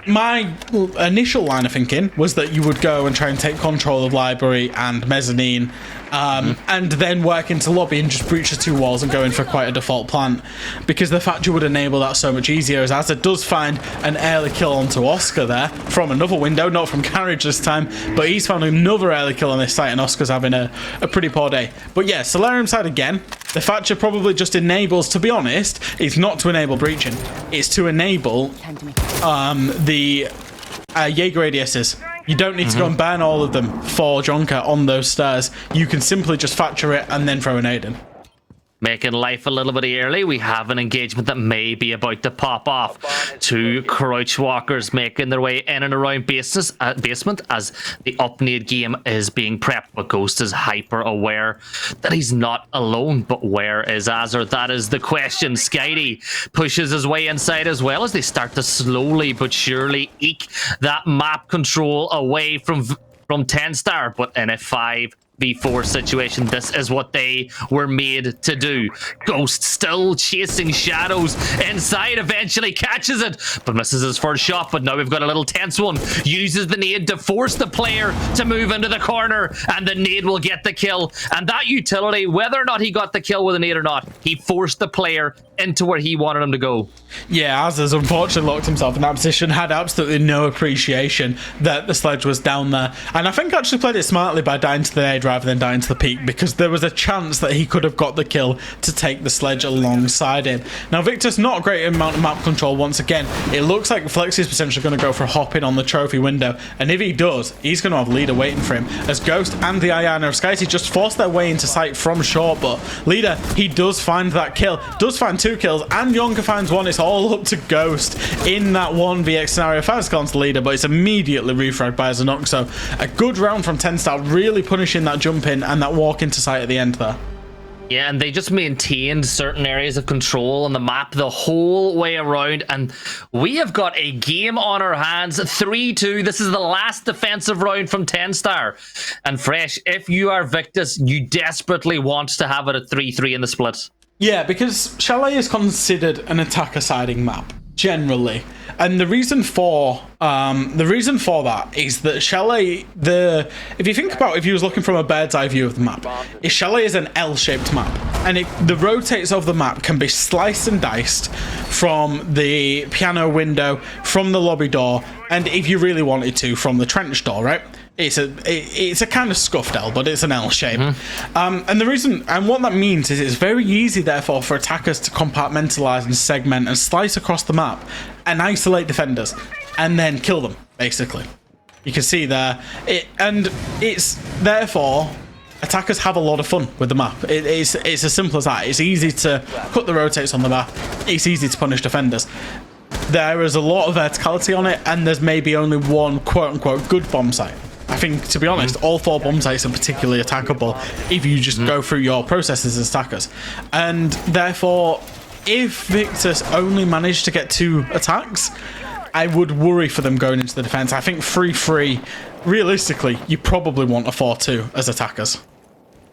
my initial line of thinking was that you would go and try and take control of Library and Mezzanine, and then work into lobby and just breach the two walls and go in for quite a default plant, because the Thatcher would enable that so much easier, as Azza does find an early kill onto Oscar there from another window, not from carriage this time, but he's found another early kill on this site, and Oscar's having a pretty poor day. But yeah, Solarium side again, the Thatcher probably just enables, to be honest, it's not to enable breaching, it's to enable the Jaeger ADSs. You don't need to go and ban all of them for Jonker on those stairs. You can simply just Thatcher it and then throw an aid in. Making life a little bit early, we have an engagement that may be about to pop off. Two crouch walkers making their way in and around basement as the up-nade game is being prepped. But Ghost is hyper aware that he's not alone. But where is Azure? That is the question. Skydie pushes his way inside as well as they start to slowly but surely eke that map control away from TENSTAR. But in a 5v4 situation, this is what they were made to do. Ghost still chasing shadows inside, eventually catches it, but misses his first shot. But now we've got a little tense one. Uses the nade to force the player to move into the corner, and the nade will get the kill. And that utility, whether or not he got the kill with a nade or not, he forced the player into where he wanted him to go. Yeah, Azza's unfortunately locked himself in that position, had absolutely no appreciation that the sledge was down there, and I think actually played it smartly by dying to the nade rather than dying to the peak, because there was a chance that he could have got the kill to take the sledge alongside him. Now Victus, not a great amount of map control once again. It looks like Flex is potentially going to go for a hop in on the trophy window, and if he does, he's going to have Leader waiting for him, as Ghost and the Ayana of Skyty just force their way into sight from short. But Leader, he does find that kill, does find 2 kills, and Yonka finds 1. It's all up to Ghost in that 1vx scenario. Finds kills to Leader, but it's immediately refragged by Zanok. So a good round from TENSTAR, really punishing that jump in and that walk into sight at the end there. Yeah, and they just maintained certain areas of control on the map the whole way around, and we have got a game on our hands. 3-2. This is the last defensive round from TENSTAR. And Fresh, if you are Victus, you desperately want to have it at 3-3 in the split. Yeah, because Chalet is considered an attacker siding map generally, and the reason for that is that Chalet, if you think about, if you was looking from a bird's eye view of the map, Chalet is an L-shaped map, and the rotates of the map can be sliced and diced from the piano window, from the lobby door, and if you really wanted to, from the trench door, right? It's a kind of scuffed L, but it's an L shape. And the reason, and what that means is it's very easy, therefore, for attackers to compartmentalize and segment and slice across the map and isolate defenders and then kill them, basically. You can see there. It's therefore, attackers have a lot of fun with the map. It's as simple as that. It's easy to cut the rotates on the map. It's easy to punish defenders. There is a lot of verticality on it, and there's maybe only one quote-unquote good bomb site. I think, to be honest, all 4 bomb sites are particularly attackable if you just go through your processes as attackers. And therefore, if Victus only managed to get 2 attacks, I would worry for them going into the defense. I think 3-3, realistically, you probably want a 4-2 as attackers.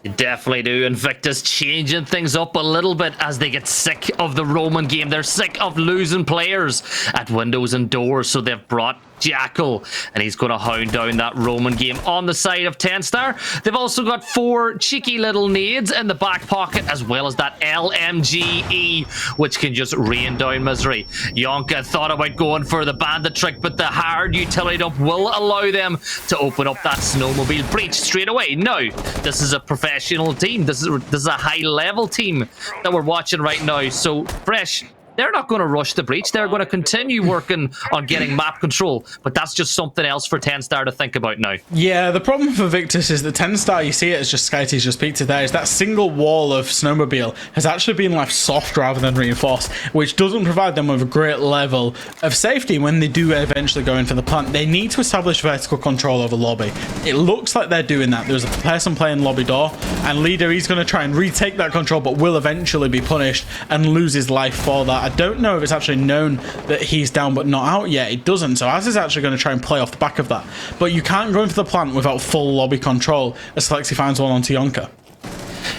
You definitely do, and Victus changing things up a little bit as they get sick of the Roman game. They're sick of losing players at windows and doors, so they've brought Jackal, and he's going to hound down that Roman game on the side of TENSTAR. They've also got 4 cheeky little nades in the back pocket, as well as that LMGE, which can just rain down misery. Yonka thought about going for the bandit trick, but the hard utility dump will allow them to open up that snowmobile breach straight away. Now, this is a professional team. This is a high-level team that we're watching right now. So, Fresh, they're not going to rush the breach. They're going to continue working on getting map control. But that's just something else for TENSTAR to think about now. Yeah, the problem for Victus is that TENSTAR, you see it as just SkyT's just peeked it there, is that single wall of snowmobile has actually been left soft rather than reinforced, which doesn't provide them with a great level of safety when they do eventually go in for the plant. They need to establish vertical control over lobby. It looks like they're doing that. There's a person playing lobby door, and Leader, he's going to try and retake that control, but will eventually be punished and lose his life for that. I don't know if it's actually known that he's down but not out yet. It doesn't, so Az is actually going to try and play off the back of that. But you can't go into the plant without full lobby control as Flexi finds one onto Yonka.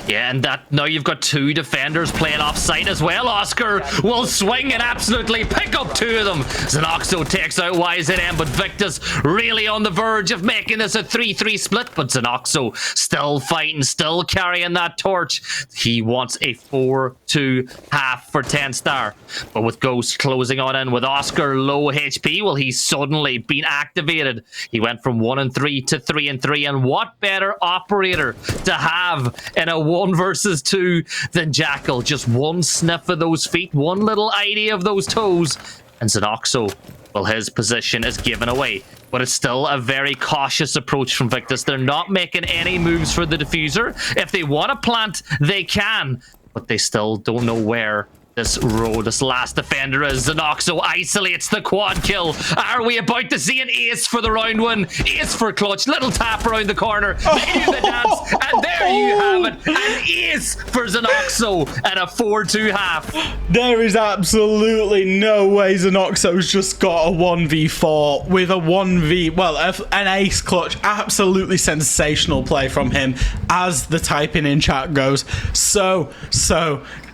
Yeah, and that now you've got two defenders playing off-site as well. Oscar will swing and absolutely pick up two of them. Zenoxo takes out YZM, but Victus really on the verge of making this a 3-3 split. But Zenoxo still fighting, still carrying that torch. He wants a 4-2 half for TENSTAR. But with Ghost closing on in with Oscar low HP, well, he's suddenly been activated. He went from 1-3 to 3-3, and what better operator to have in a 1 versus 2 than Jackal? Just one sniff of those feet, one little idea of those toes, and Zenoxo, well, his position is given away. But it's still a very cautious approach from Victus. They're not making any moves for the diffuser. If they want to plant, they can, but they still don't know where this last defender is. Zenoxo isolates the quad kill. Are we about to see an ace for the round one? Ace for clutch. Little tap around the corner. They do the dance, and there you have it. An ace for Zenoxo and a 4-2 half. There is absolutely no way Zenoxo's just got a 1v4 with a 1v, well, an ace clutch. Absolutely sensational play from him, as the typing in chat goes. So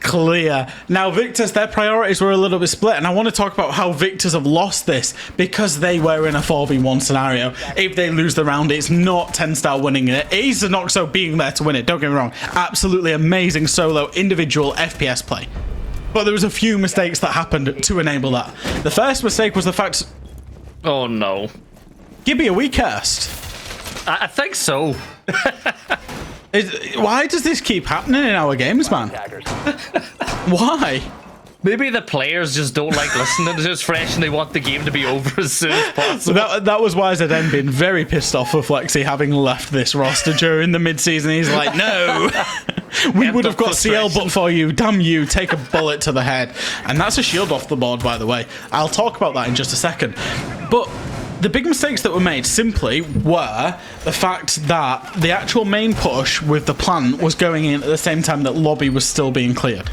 clear. Now, Victus, their priorities were a little bit split, and I want to talk about how Victus have lost this because they were in a 4v1 scenario. If they lose the round, it's not TENSTAR winning it. It is Zenoxo being there to win it, don't get me wrong. Absolutely amazing solo individual FPS play. But there was a few mistakes that happened to enable that. The first mistake was the fact... Oh no. Gibby, are we cursed? I think so. Why does this keep happening in our games, man? Why? Maybe the players just don't like listening to this fresh and they want the game to be over as soon as possible. That was YZN being very pissed off with Flexi having left this roster during the mid-season. He's like, no, we would have got CL but for you. Damn you, take a bullet to the head. And that's a shield off the board, by the way. I'll talk about that in just a second. But the big mistakes that were made simply were the fact that the actual main push with the plant was going in at the same time that lobby was still being cleared,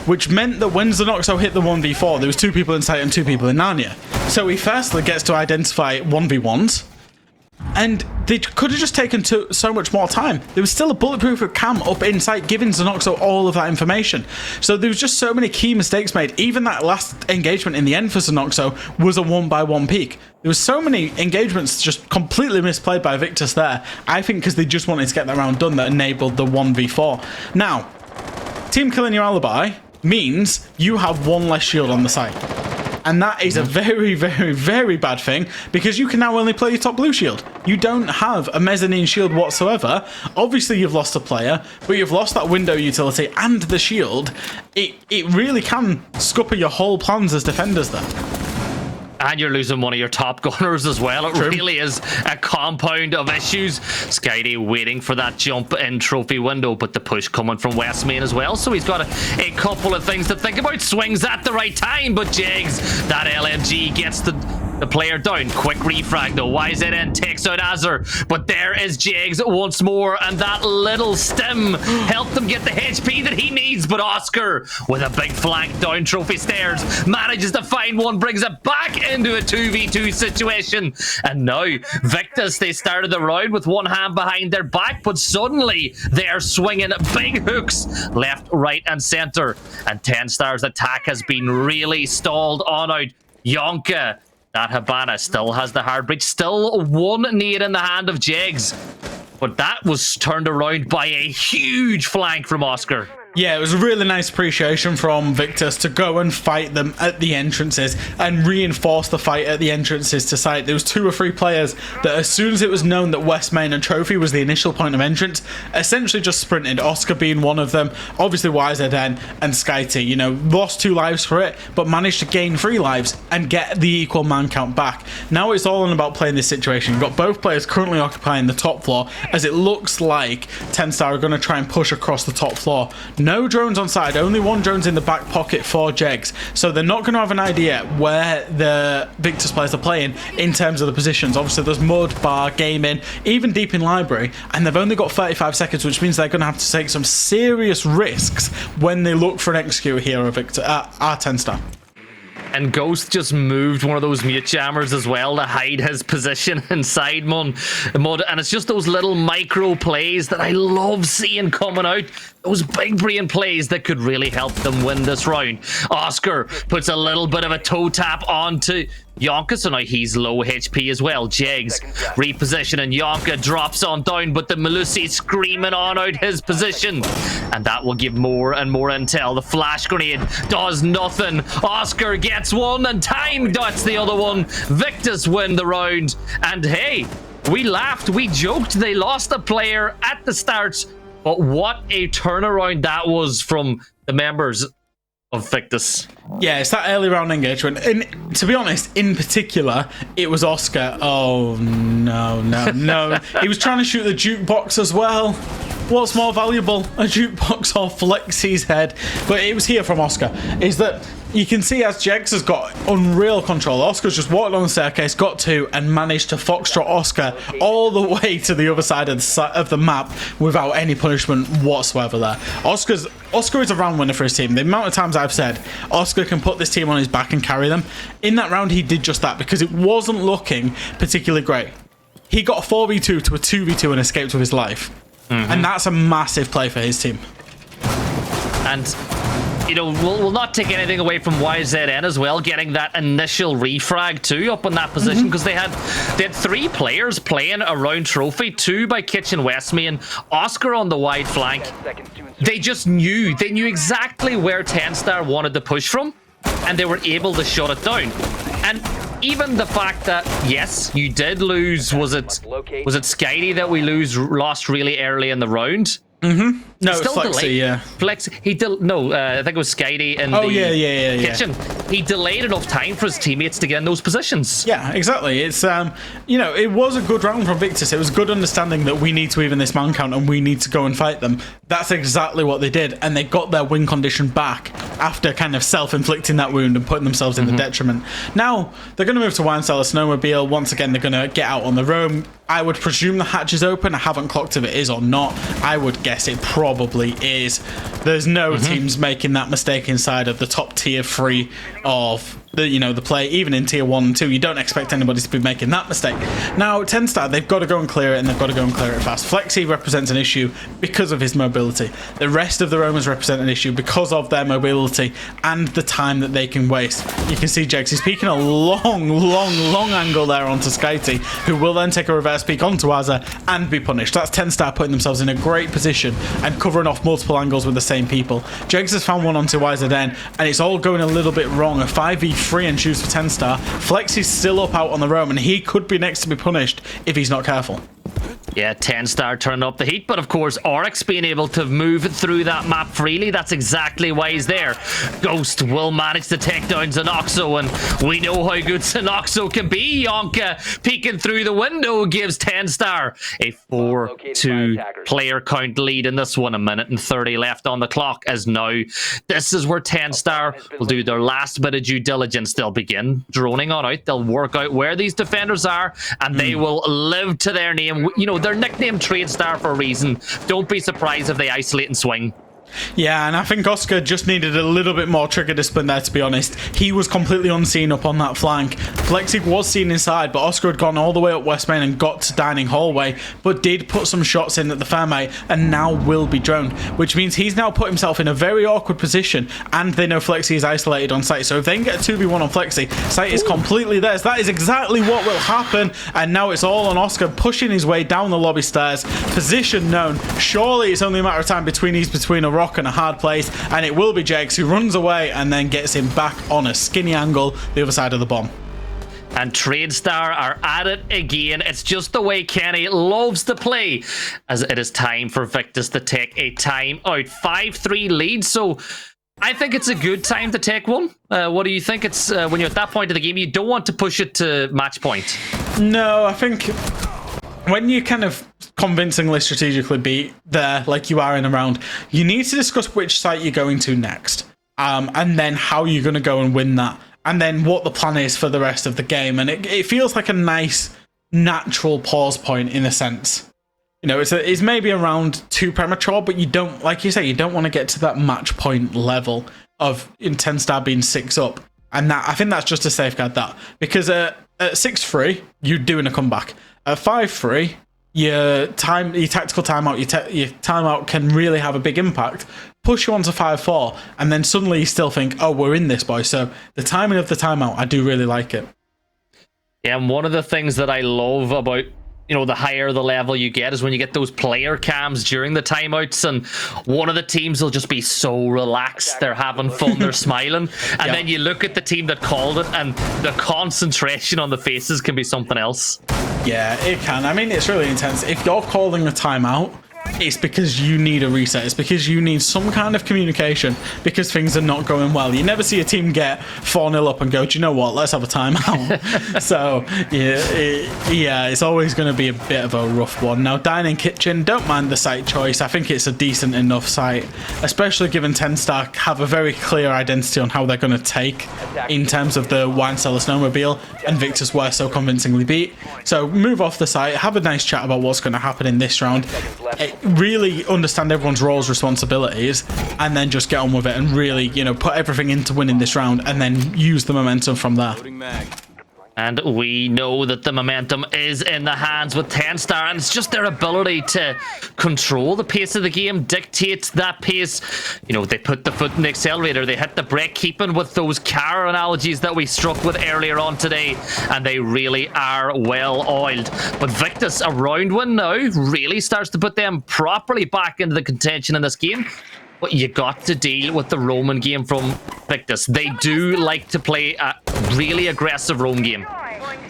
which meant that when Zenoxo hit the 1v4, there was 2 people in sight and 2 people in Narnia. So he firstly gets to identify 1v1s, and they could have just taken so much more time. There was still a bulletproof cam up in sight giving Zenoxo all of that information. So there was just so many key mistakes made. Even that last engagement in the end for Zenoxo was a 1-by-1 peak. There was so many engagements just completely misplayed by Victus there. I think because they just wanted to get that round done that enabled the 1v4. Now, team killing your alibi means you have 1 less shield on the site. And that is a very, very, very bad thing because you can now only play your top blue shield. You don't have a mezzanine shield whatsoever. Obviously, you've lost a player, but you've lost that window utility and the shield. It really can scupper your whole plans as defenders there. And you're losing one of your top gunners as well. It really is a compound of issues. Skydie waiting for that jump in trophy window, but the push coming from West Main as well. So he's got a couple of things to think about. Swings at the right time, but Jags, that LMG gets the player down. Quick refrag though. YZN takes out Azur, but there is Jags once more, and that little stim helped him get the HP that he needs. But Oscar, with a big flank down trophy stairs, manages to find one, brings it back into a 2v2 situation. And now Victus, they started the round with one hand behind their back, but suddenly they're swinging big hooks left, right and center, and TENSTAR's attack has been really stalled on out. Yonka, that Habana still has the hard breach, still 1 nade in the hand of Jags, but that was turned around by a huge flank from Oscar. Yeah, it was a really nice appreciation from Victus to go and fight them at the entrances and reinforce the fight at the entrances to site. There was 2 or 3 players that as soon as it was known that West Main and Trophy was the initial point of entrance, essentially just sprinted, Oscar being one of them, obviously YZN and SkyT, you know, lost 2 lives for it, but managed to gain 3 lives and get the equal man count back. Now it's all about playing this situation. You've got both players currently occupying the top floor, as it looks like TENSTAR are going to try and push across the top floor. No drones on side, only 1 drone's in the back pocket for Jegs, so they're not going to have an idea where the Victus players are playing in terms of the positions. Obviously there's Mud, Bar, Gaming, even deep in Library, and they've only got 35 seconds, which means they're going to have to take some serious risks when they look for an execute here at TENSTAR. And Ghost just moved one of those mute jammers as well to hide his position inside Mud. And it's just those little micro plays that I love seeing coming out. Those big brain plays that could really help them win this round. Oscar puts a little bit of a toe tap onto Yonka, so now he's low HP as well. Jegs repositioning, Yonka drops on down, but the Malusi screaming on out his position. And that will give more and more intel. The flash grenade does nothing. Oscar gets one and time dots the other one. Victus win the round. And hey, we laughed, we joked, they lost a player at the start. But what a turnaround that was from the members of Victus. Yeah, it's that early round engagement. And to be honest, in particular, it was Oscar. Oh, no. He was trying to shoot the jukebox as well. What's more valuable, a jukebox or Flexi's head? But it was here from Oscar, is that you can see as Jegs has got unreal control. Oscar's just walked on the staircase, got 2, and managed to foxtrot Oscar all the way to the other side of the map without any punishment whatsoever there. Oscar is a round winner for his team. The amount of times I've said Oscar can put this team on his back and carry them, in that round he did just that because it wasn't looking particularly great. He got a 4v2 to a 2v2 and escaped with his life. And that's a massive play for his team. And you know, we'll not take anything away from YZN as well, getting that initial refrag too up in that position, because they had 3 players playing around Trophy, 2 by Kitchen West Main, Oscar on the wide flank. They just knew, exactly where TENSTAR wanted to push from, and they were able to shut it down. And even the fact that, yes, you did lose, was it Skydie that we lost really early in the round? No, it's Flexi, yeah. Flexi, I think it was Skydie in the kitchen. He delayed enough time for his teammates to get in those positions. Yeah, exactly. It's you know, it was a good round from Victus. It was good understanding that we need to even this man count and we need to go and fight them. That's exactly what they did, and they got their win condition back after kind of self-inflicting that wound and putting themselves in the detriment. Now they're going to move to Wine Cellar Snowmobile. Once again, they're going to get out on the roam. I would presume the hatch is open. I haven't clocked if it is or not. I would guess it probably is. There's no teams making that mistake inside of the top tier 3 of the play. Even in tier 1 and 2, you don't expect anybody to be making that mistake. Now TENSTAR, they've got to go and clear it, and they've got to go and clear it fast. Flexi represents an issue because of his mobility. The rest of the roamers represent an issue because of their mobility and the time that they can waste. You can see Jegs, he's peeking a long angle there onto Skyti, who will then take a reverse peek onto Azza and be punished. That's TENSTAR putting themselves in a great position and covering off multiple angles with the same people. Jegs has found one onto YZN, and it's all going a little bit wrong. A 5v3 and choose for TENSTAR. Flexi's still up out on the roam, and he could be next to be punished if he's not careful. Yeah, TENSTAR turning up the heat, but of course Oryx being able to move through that map freely, that's exactly why he's there. Ghost will manage to take down Xenoxo, and we know how good Xenoxo can be. Yonka peeking through the window gives TENSTAR a 4-2 player count lead in this one. 1 minute and 30 left on the clock, as now this is where TENSTAR will do their last bit of due diligence. They'll begin droning on out, they'll work out where these defenders are, and they will live to their name. You know, they're nicknamed TradeStar for a reason. Don't be surprised if they isolate and swing. Yeah, and I think Oscar just needed a little bit more trigger discipline there, to be honest. He was completely unseen up on that flank. Flexi was seen inside, but Oscar had gone all the way up West Main and got to Dining Hallway, but did put some shots in at the Fairmate and now will be droned, which means he's now put himself in a very awkward position, and they know Flexi is isolated on site. So if they can get a 2v1 on Flexi, site is completely theirs. That is exactly what will happen, and now it's all on Oscar pushing his way down the lobby stairs. Position known. Surely it's only a matter of time between a rock and a hard place, and it will be Jakes who runs away and then gets him back on a skinny angle the other side of the bomb. And TENSTAR are at it again. It's just the way Kenny loves to play, as it is time for Victus to take a timeout. 5-3 lead, so I think it's a good time to take one. What do you think? It's when you're at that point of the game, you don't want to push it to match point. No, I think when you kind of convincingly strategically beat there, like you are in a round, you need to discuss which site you're going to next, and then how you're going to go and win that, and then what the plan is for the rest of the game. And it feels like a nice, natural pause point in a sense. You know, it's maybe a round too premature, but you don't, like you say, you don't want to get to that match point level of TENSTAR being 6 up. And that, I think that's just to safeguard that. Because at 6-3, you're doing a comeback. At 5-3, your tactical timeout, your timeout can really have a big impact. Push you on to 5-4, and then suddenly you still think, oh, we're in this, boy. So the timing of the timeout, I do really like it. Yeah, and one of the things that I love about, you know, the higher the level you get is when you get those player cams during the timeouts, and one of the teams will just be so relaxed, they're having fun, they're smiling, and then you look at the team that called it, and the concentration on the faces can be something else. Yeah, it can. I mean, it's really intense. If you're calling a timeout, it's because you need a reset. It's because you need some kind of communication because things are not going well. You never see a team get 4-0 up and go, do you know what, let's have a timeout. So, yeah, it's always going to be a bit of a rough one. Now, Dining Kitchen, don't mind the site choice. I think it's a decent enough site, especially given TENSTAR have a very clear identity on how they're going to take in terms of the wine cellar snowmobile, and Victus were so convincingly beat. So move off the site, have a nice chat about what's going to happen in this round. Really understand everyone's roles, responsibilities, and then just get on with it and really, you know, put everything into winning this round and then use the momentum from there. And we know that the momentum is in the hands with TENSTAR, and it's just their ability to control the pace of the game, dictate that pace. You know, they put the foot in the accelerator, they hit the brake, keeping with those car analogies that we struck with earlier on today, and they really are well oiled. But Victus, a round win now, really starts to put them properly back into the contention in this game. But you got to deal with the Roman game from Victus. They do like to play a really aggressive roam game.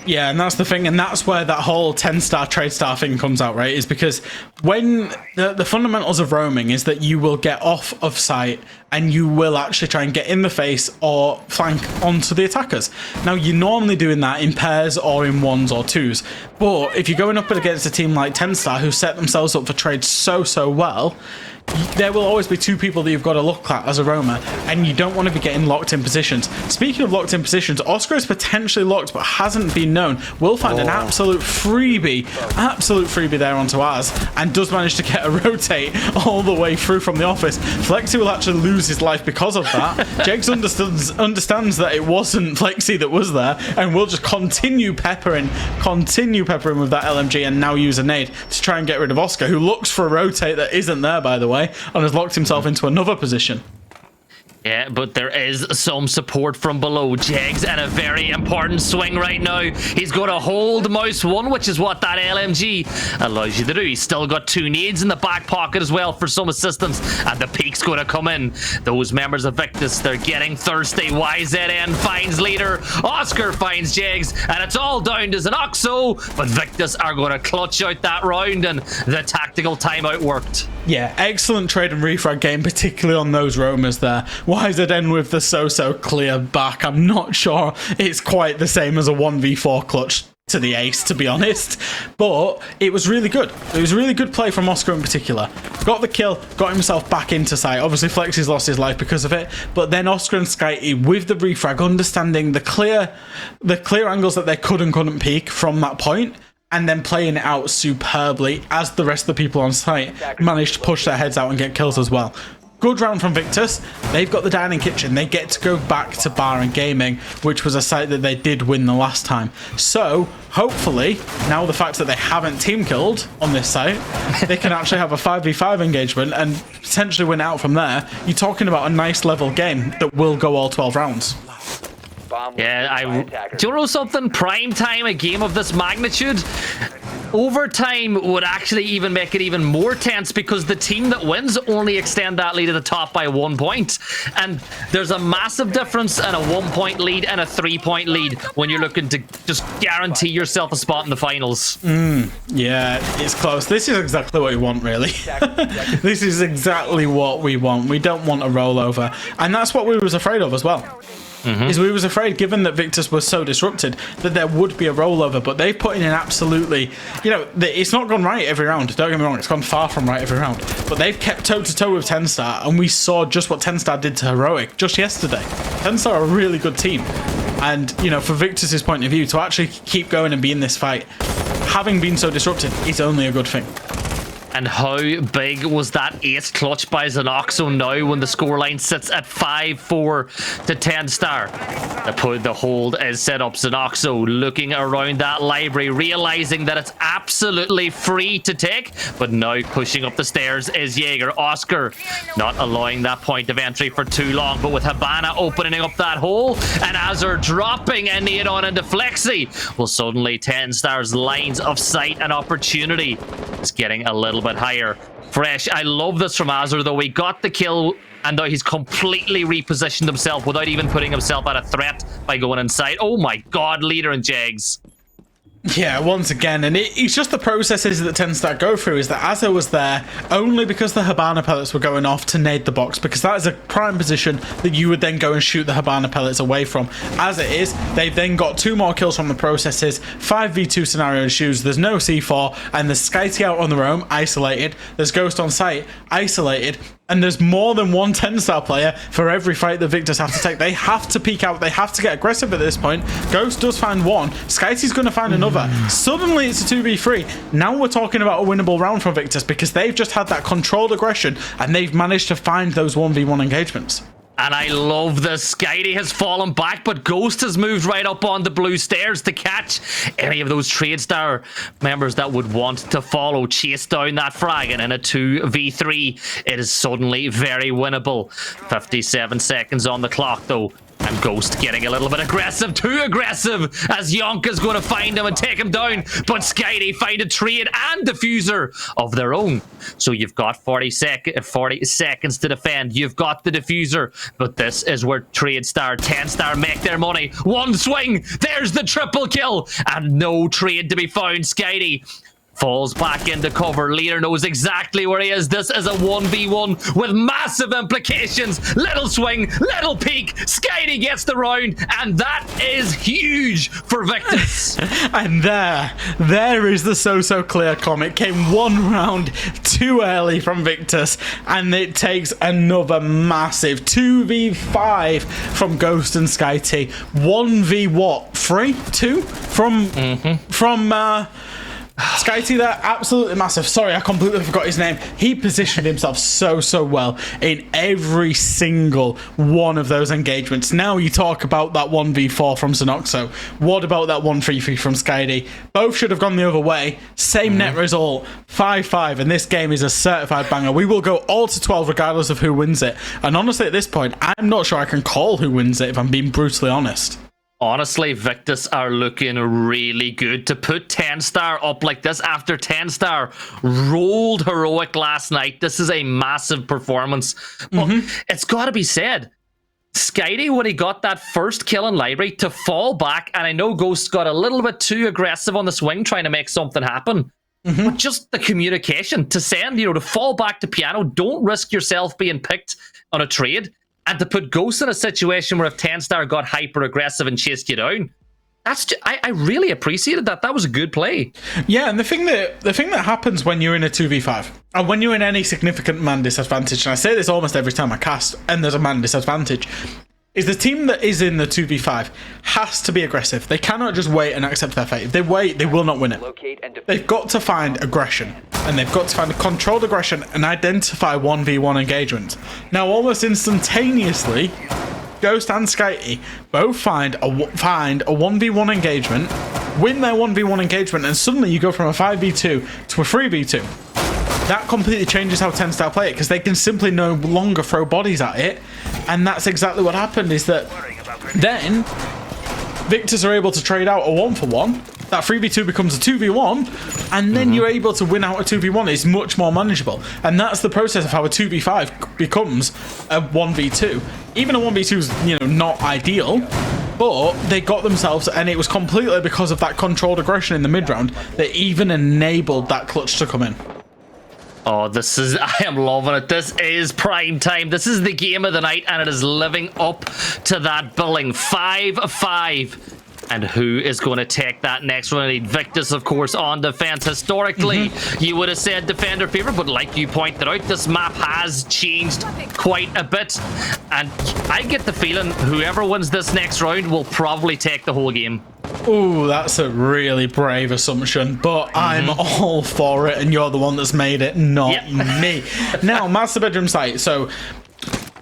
Yeah, and that's the thing, and that's where that whole TENSTAR TRADESTAR thing comes out, right? Is because when the fundamentals of roaming is that you will get off of site and you will actually try and get in the face or flank onto the attackers. Now, you're normally doing that in pairs or in 1s or 2s, but if you're going up against a team like TENSTAR who set themselves up for trades so well, there will always be 2 people that you've got to look at as a roamer, and you don't want to be getting locked in positions. Speaking of locked in positions, Oscar is potentially locked but hasn't been known. We'll find an absolute freebie there onto ours, and does manage to get a rotate all the way through from the office. Flexi will actually lose his life because of that. Jegs understands that it wasn't Flexi that was there, and will just continue peppering with that LMG, and now use a nade to try and get rid of Oscar, who looks for a rotate that isn't there, by the way, and has locked himself into another position. Yeah, but there is some support from below. Jegs and a very important swing right now. He's got to hold mouse 1, which is what that LMG allows you to do. He's still got 2 nades in the back pocket as well for some assistance, and the peak's going to come in. Those members of Victus, they're getting thirsty. YZN finds leader, Oscar finds Jegs, and it's all down to Zanoxo, but Victus are going to clutch out that round, and the tactical timeout worked. Yeah, excellent trade and refrag game, particularly on those roamers there. YZN with the so clear back. I'm not sure it's quite the same as a 1v4 clutch to the ace, to be honest, but it was really good. It was really good play from Oscar in particular. Got the kill, got himself back into sight. Obviously Flexi's lost his life because of it, but then Oscar and Skyty with the refrag, understanding the clear angles that they could and couldn't peek from that point, and then playing it out superbly as the rest of the people on site managed to push their heads out and get kills as well. Good round from Victus. They've got the Dining Kitchen. They get to go back to Bar and Gaming, which was a site that they did win the last time. So, hopefully, now the fact that they haven't team killed on this site, they can actually have a 5v5 engagement and potentially win out from there. You're talking about a nice level game that will go all 12 rounds. Yeah, do you know something? Prime time, a game of this magnitude, Overtime would actually even make it even more tense because the team that wins only extend that lead at the top by 1 point. And there's a massive difference in a 1 point lead and a 3 point lead when you're looking to just guarantee yourself a spot in the finals. Yeah, it's close. This is exactly what we want, really. This is exactly what we want. We don't want a rollover. And that's what we was afraid of as well. Is we was afraid, given that Victus was so disrupted, that there would be a rollover, but they've put in an absolutely, it's not gone right every round, don't get me wrong, it's gone far from right every round, but they've kept toe-to-toe with TENSTAR, and we saw just what TENSTAR did to Heroic just yesterday. TENSTAR are a really good team, and, for Victus's point of view, to actually keep going and be in this fight, having been so disrupted, is only a good thing. And how big was that ace clutch by Zenoxo now when the scoreline sits at 5-4 to TENSTAR? The hold is set up. Zenoxo looking around that library, realizing that it's absolutely free to take, but now pushing up the stairs is Jaeger. Oscar not allowing that point of entry for too long, but with Habana opening up that hole and Azure dropping a nade on into Flexi, well, suddenly TENSTAR's lines of sight and opportunity is getting a little bit higher. Fresh, I love this from Azure though. He got the kill and now he's completely repositioned himself without even putting himself at a threat by going inside. Oh my god, leader and Jags. Yeah, once again, and it's just the processes that TENSTAR go through is that Azure was there only because the Habana pellets were going off to nade the box, because that is a prime position that you would then go and shoot the Habana pellets away from. As it is, they've then got 2 more kills from the processes, 5v2 scenario ensues, there's no C4, and there's Skyty out on their own, isolated, there's Ghost on site, isolated, and there's more than one TENSTAR player for every fight that Victus have to take. They have to peek out. They have to get aggressive at this point. Ghost does find one. Skyty's going to find another. Suddenly, it's a 2v3. Now we're talking about a winnable round for Victus because they've just had that controlled aggression and they've managed to find those 1v1 engagements. And I love this. Skyty has fallen back, but Ghost has moved right up on the blue stairs to catch any of those TradeStar members that would want to follow, chase down that frag, and in a 2v3, it is suddenly very winnable. 57 seconds on the clock, though. And Ghost getting a little bit aggressive, too aggressive, as Yonka's going to find him and take him down. But Skyty find a trade and diffuser of their own. So you've got 40 seconds to defend. You've got the diffuser. But this is where TENSTAR make their money. One swing, there's the triple kill. And no trade to be found. Skyty falls back into cover. Leader knows exactly where he is. This is a 1v1 with massive implications. Little swing, little peek. Skyty gets the round, and that is huge for Victus. And there is the so clear com. It came 1 round too early from Victus, and it takes another massive 2v5 from Ghost and Skyty. 1v what? 3? 2? From Skyty there, absolutely massive. Sorry, I completely forgot his name. He positioned himself so well in every single one of those engagements. Now you talk about that 1v4 from Zenoxo. What about that 1v3 from Skyty? Both should have gone the other way. Same net result, 5-5, and this game is a certified banger. We will go all to 12 regardless of who wins it. And honestly, at this point, I'm not sure I can call who wins it, if I'm being brutally honest. Honestly, Victus are looking really good. To put TENSTAR up like this after TENSTAR rolled Heroic last night, this is a massive performance. But it's got to be said, Skyty, when he got that first kill in Library, to fall back, and I know Ghost got a little bit too aggressive on the swing trying to make something happen, but just the communication to send, to fall back to piano, don't risk yourself being picked on a trade. And to put Ghost in a situation where if TENSTAR got hyper aggressive and chased you down, I really appreciated that. That was a good play. Yeah, and the thing that happens when you're in a 2v5 and when you're in any significant man disadvantage, and I say this almost every time I cast and there's a man disadvantage, is the team that is in the 2v5 has to be aggressive. They cannot just wait and accept their fate. If they wait, they will not win it. They've got to find aggression, and they've got to find a controlled aggression and identify 1v1 engagements. Now, almost instantaneously, Ghost and Skyty both find a 1v1 engagement, win their 1v1 engagement, and suddenly you go from a 5v2 to a 3v2. That completely changes how TENSTAR play it, because they can simply no longer throw bodies at it, and that's exactly what happened, is that then Victus are able to trade out a 1-for-1, that 3v2 becomes a 2v1, and then you're able to win out a 2v1 is much more manageable. And that's the process of how a 2v5 becomes a 1v2. Even a 1v2 is, not ideal, but they got themselves, and it was completely because of that controlled aggression in the mid-round that even enabled that clutch to come in. Oh, I am loving it. This is prime time. This is the game of the night, and it is living up to that billing. 5-5. And who is going to take that next one? Victus, of course, on defense. Historically, you would have said defender favorite, but like you pointed out, this map has changed quite a bit. And I get the feeling whoever wins this next round will probably take the whole game. Ooh, that's a really brave assumption, but I'm all for it, and you're the one that's made it, not me. Now, master bedroom site. So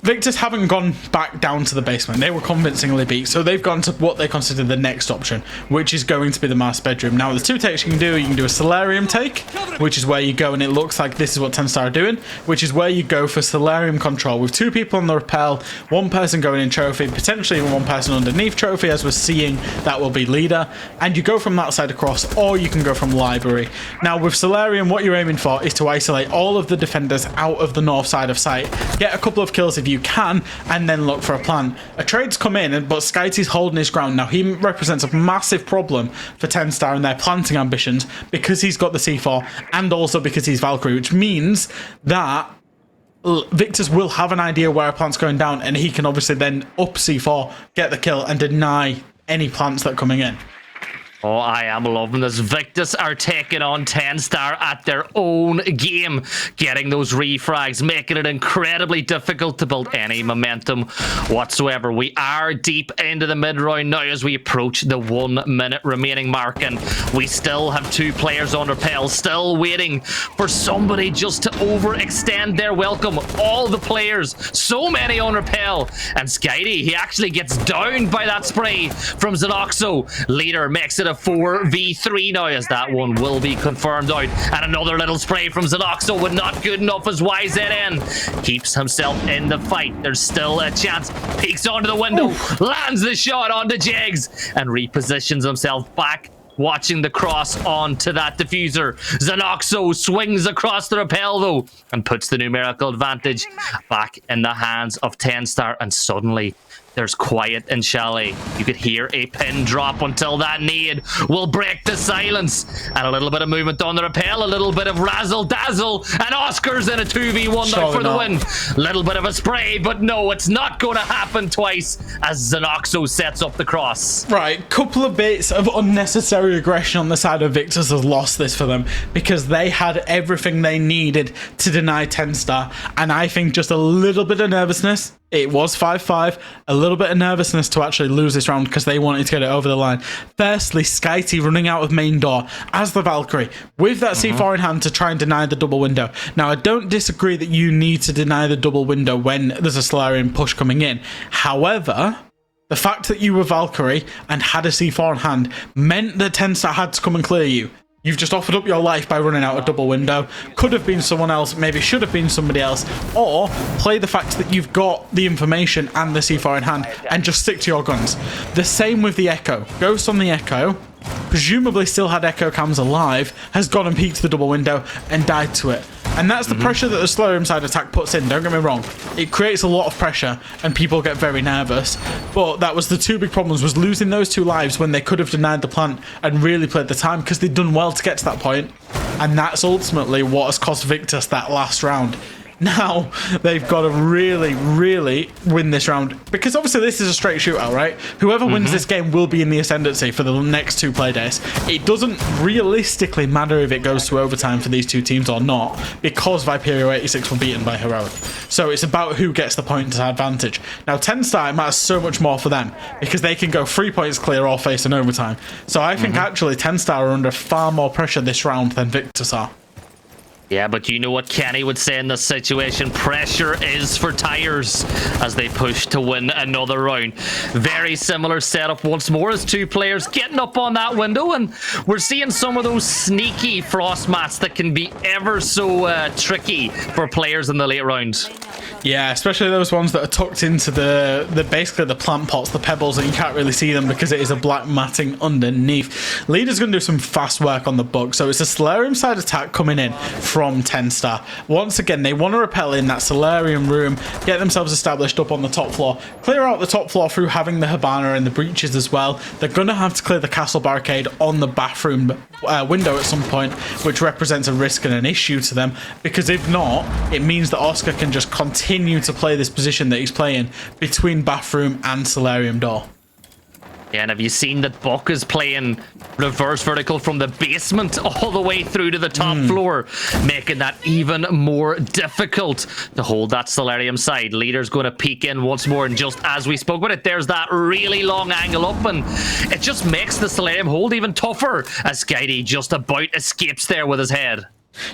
Victus haven't gone back down to the basement. They were convincingly beat, so they've gone to what they consider the next option, which is going to be the master bedroom. Now, there's two takes you can do. You can do a Solarium take, which is where you go, and it looks like this is what TENSTAR are doing, which is where you go for Solarium control with two people on the rappel, one person going in trophy, potentially even one person underneath trophy, as we're seeing that will be leader, and you go from that side across, or you can go from library. Now, with Solarium, what you're aiming for is to isolate all of the defenders out of the north side of site, get a couple of kills if you can, and then look for a plant. A trade's come in, but Skyty's holding his ground. Now, he represents a massive problem for TENSTAR and their planting ambitions because he's got the C4 and also because he's Valkyrie, which means that Victus will have an idea where a plant's going down, and he can obviously then up C4, get the kill, and deny any plants that are coming in. Oh, I am loving this. Victus are taking on TENSTAR at their own game, getting those refrags, making it incredibly difficult to build any momentum whatsoever. We are deep into the mid-round now as we approach the 1 minute remaining mark, and we still have two players on rappel, still waiting for somebody just to overextend their welcome. All the players, so many on rappel, and Skyty, he actually gets downed by that spray from Xenoxo. Leader makes it a 4v3 now, as that one will be confirmed out, and another little spray from Xenoxo, but not good enough as YZN keeps himself in the fight. There's still a chance, peeks onto the window, lands the shot onto Jegs, and repositions himself back, watching the cross onto that diffuser. Xenoxo swings across the rappel though, and puts the numerical advantage back in the hands of TENSTAR, and suddenly there's quiet in Chalet. You could hear a pin drop until that nade will break the silence. And a little bit of movement on the rappel, a little bit of razzle-dazzle, and Oscar's in a 2v1 now for the win. Little bit of a spray, but no, it's not going to happen twice as Xenoxo sets up the cross. Right, couple of bits of unnecessary aggression on the side of Victus has lost this for them, because they had everything they needed to deny TENSTAR, and I think just a little bit of nervousness. It was 5-5, a little bit of nervousness to actually lose this round because they wanted to get it over the line. Firstly, Skyty running out of main door as the Valkyrie with that C4 in hand to try and deny the double window. Now, I don't disagree that you need to deny the double window when there's a Solarium push coming in. However, the fact that you were Valkyrie and had a C4 in hand meant that TENSTAR had to come and clear you. You've just offered up your life by running out a double window. Could have been someone else, maybe should have been somebody else, or play the fact that you've got the information and the C4 in hand and just stick to your guns. The same with the Echo. Ghost on the Echo, presumably still had Echo cams alive, has gone and peeked the double window and died to it. And that's the pressure that the Solarium side attack puts in, don't get me wrong. It creates a lot of pressure and people get very nervous. But that was the two big problems, was losing those two lives when they could have denied the plant and really played the time, because they'd done well to get to that point. And that's ultimately what has cost Victus that last round. Now, they've got to really, really win this round, because obviously this is a straight shootout, right? Whoever wins this game will be in the ascendancy for the next two play days. It doesn't realistically matter if it goes to overtime for these two teams or not, because Viperio 86 were beaten by Heroic. So it's about who gets the point advantage. Now, TENSTAR matters so much more for them, because they can go 3 points clear or face an overtime. So I think actually TENSTAR are under far more pressure this round than Victus are. Yeah, but you know what Kenny would say in this situation. Pressure is for tires as they push to win another round. Very similar setup once more as two players getting up on that window, and we're seeing some of those sneaky frost mats that can be ever so tricky for players in the late rounds. Yeah, especially those ones that are tucked into the basically the plant pots, the pebbles, and you can't really see them because it is a black matting underneath. Leader's going to do some fast work on the bug, so it's a Solarium side attack coming in from TENSTAR. Once again, they want to repel in that Solarium room, get themselves established up on the top floor, clear out the top floor through having the Hibana and the breaches as well. They're going to have to clear the castle barricade on the bathroom window at some point, which represents a risk and an issue to them, because if not, it means that Oscar can just continue to play this position that he's playing between bathroom and Solarium door. Yeah, and have you seen that Buck is playing reverse vertical from the basement all the way through to the top floor, making that even more difficult to hold that Solarium side. Leader's going to peek in once more, and just as we spoke about it, there's that really long angle up, and it just makes the Solarium hold even tougher as Skydee just about escapes there with his head.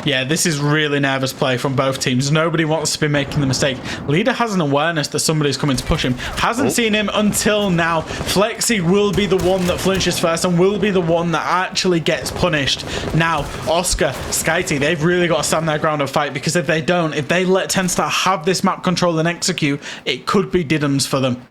Yeah, this is really nervous play from both teams. Nobody wants to be making the mistake. Leader has an awareness that somebody's coming to push him. Hasn't seen him until now. Flexi will be the one that flinches first and will be the one that actually gets punished. Now, Oscar, Skydee, they've really got to stand their ground and fight, because if they don't, if they let TENSTAR have this map control and execute, it could be diddums for them.